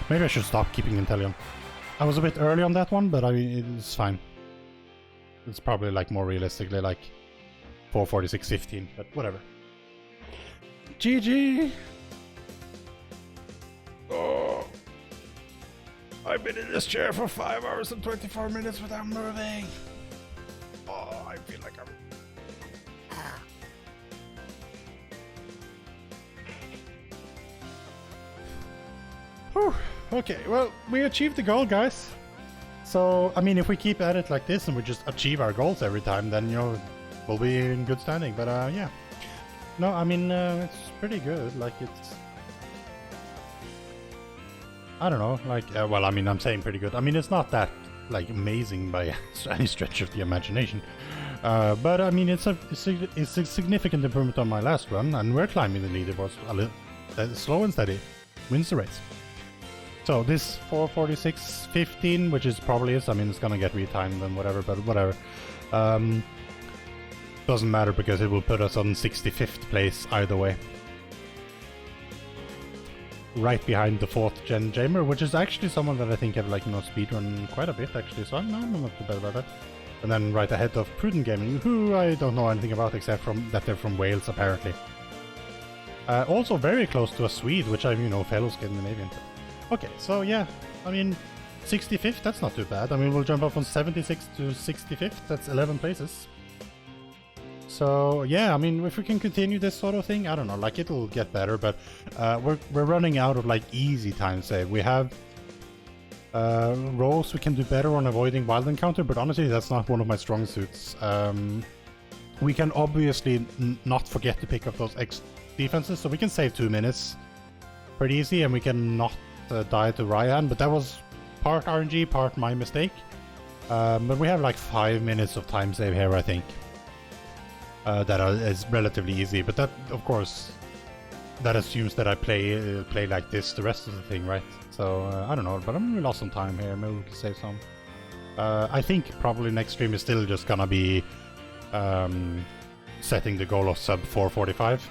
maybe I should stop keeping Inteleon. I was a bit early on that one, but I mean, it's fine. It's probably, like, more realistically, like, 446.15, but whatever. GG! Oh, I've been in this chair for 5 hours and 24 minutes without moving. Oh, I feel like I'm Whew. Okay, well, we achieved the goal, guys. So, I mean, if we keep at it like this and we just achieve our goals every time, then, you know, we'll be in good standing. But, yeah. No, I mean, it's pretty good. Like, it's... I don't know, like, well, I mean, I'm saying pretty good. I mean, it's not that, like, amazing by any stretch of the imagination. But, I mean, it's a significant improvement on my last run, and we're climbing the leaderboards a little slow and steady. Wins the race. So this 4:46.15, which is probably is, I mean, it's gonna get retimed and whatever, but whatever. Doesn't matter because it will put us on 65th place either way. Right behind the 4th gen Jamer, which is actually someone that I think have, like, you know, speedrun quite a bit actually, so I'm not too bad about that. And then right ahead of Prudent Gaming, who I don't know anything about except from that they're from Wales apparently. Also very close to a Swede, which I'm, you know, fellow Scandinavian. Okay, so yeah, I mean, 65th, that's not too bad. I mean, we'll jump up from 76th to 65th, that's 11 places. So yeah, I mean, if we can continue this sort of thing, I don't know, like, it'll get better, but we're running out of, like, easy time save. We have roles we can do better on avoiding wild encounter, but honestly, that's not one of my strong suits. We can obviously not forget to pick up those X defenses, so we can save 2 minutes pretty easy, and we can not die to Ryan, but that was part RNG, part my mistake. But we have like 5 minutes of time save here, I think. That is relatively easy, but that, of course, that assumes that I play like this the rest of the thing, right? So I don't know, but I'm we lost some time here. Maybe we can save some. I think probably next stream is still just gonna be setting the goal of sub 4:45.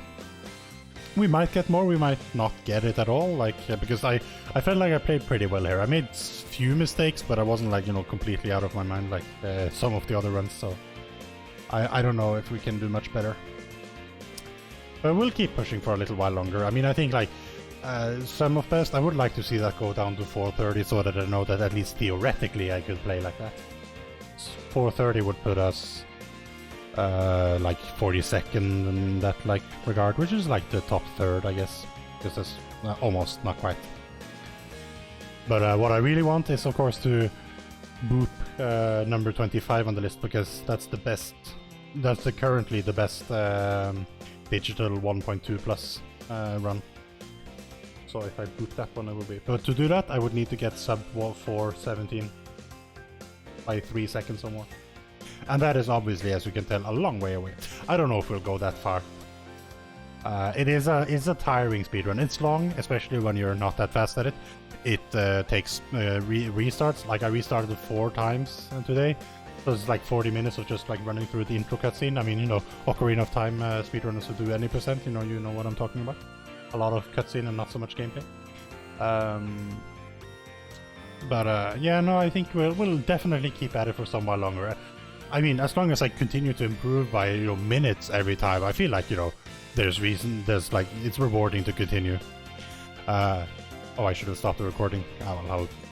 We might get more, we might not get it at all, like, because I felt like I played pretty well here. I made few mistakes, but I wasn't, like, you know, completely out of my mind like some of the other runs, so I don't know if we can do much better. But we'll keep pushing for a little while longer. I mean, I think, like, some of best, I would like to see that go down to 4:30 so that I know that at least theoretically I could play like that. 4:30 would put us like 42nd in that, like, regard, which is like the top third, I guess, because that's almost, not quite. But what I really want is, of course, to boop number 25 on the list, because that's the best, that's currently the best digital 1.2 plus run. So if I boot that one, it will be. But to do that, I would need to get sub 4:17 by 3 seconds or more. And that is obviously, as you can tell, a long way away. I don't know if we'll go that far. It's a tiring speedrun. It's long, especially when you're not that fast at it. It takes restarts. Like, I restarted 4 times today. So it's like 40 minutes of just, like, running through the intro cutscene. I mean, you know, Ocarina of Time speedrunners who do any percent, you know what I'm talking about. A lot of cutscene and not so much gameplay. But yeah, no, I think we'll definitely keep at it for some while longer. I mean, as long as I continue to improve by, you know, minutes every time, I feel like, you know, there's like, it's rewarding to continue. Oh, I should have stopped the recording. Oh, well,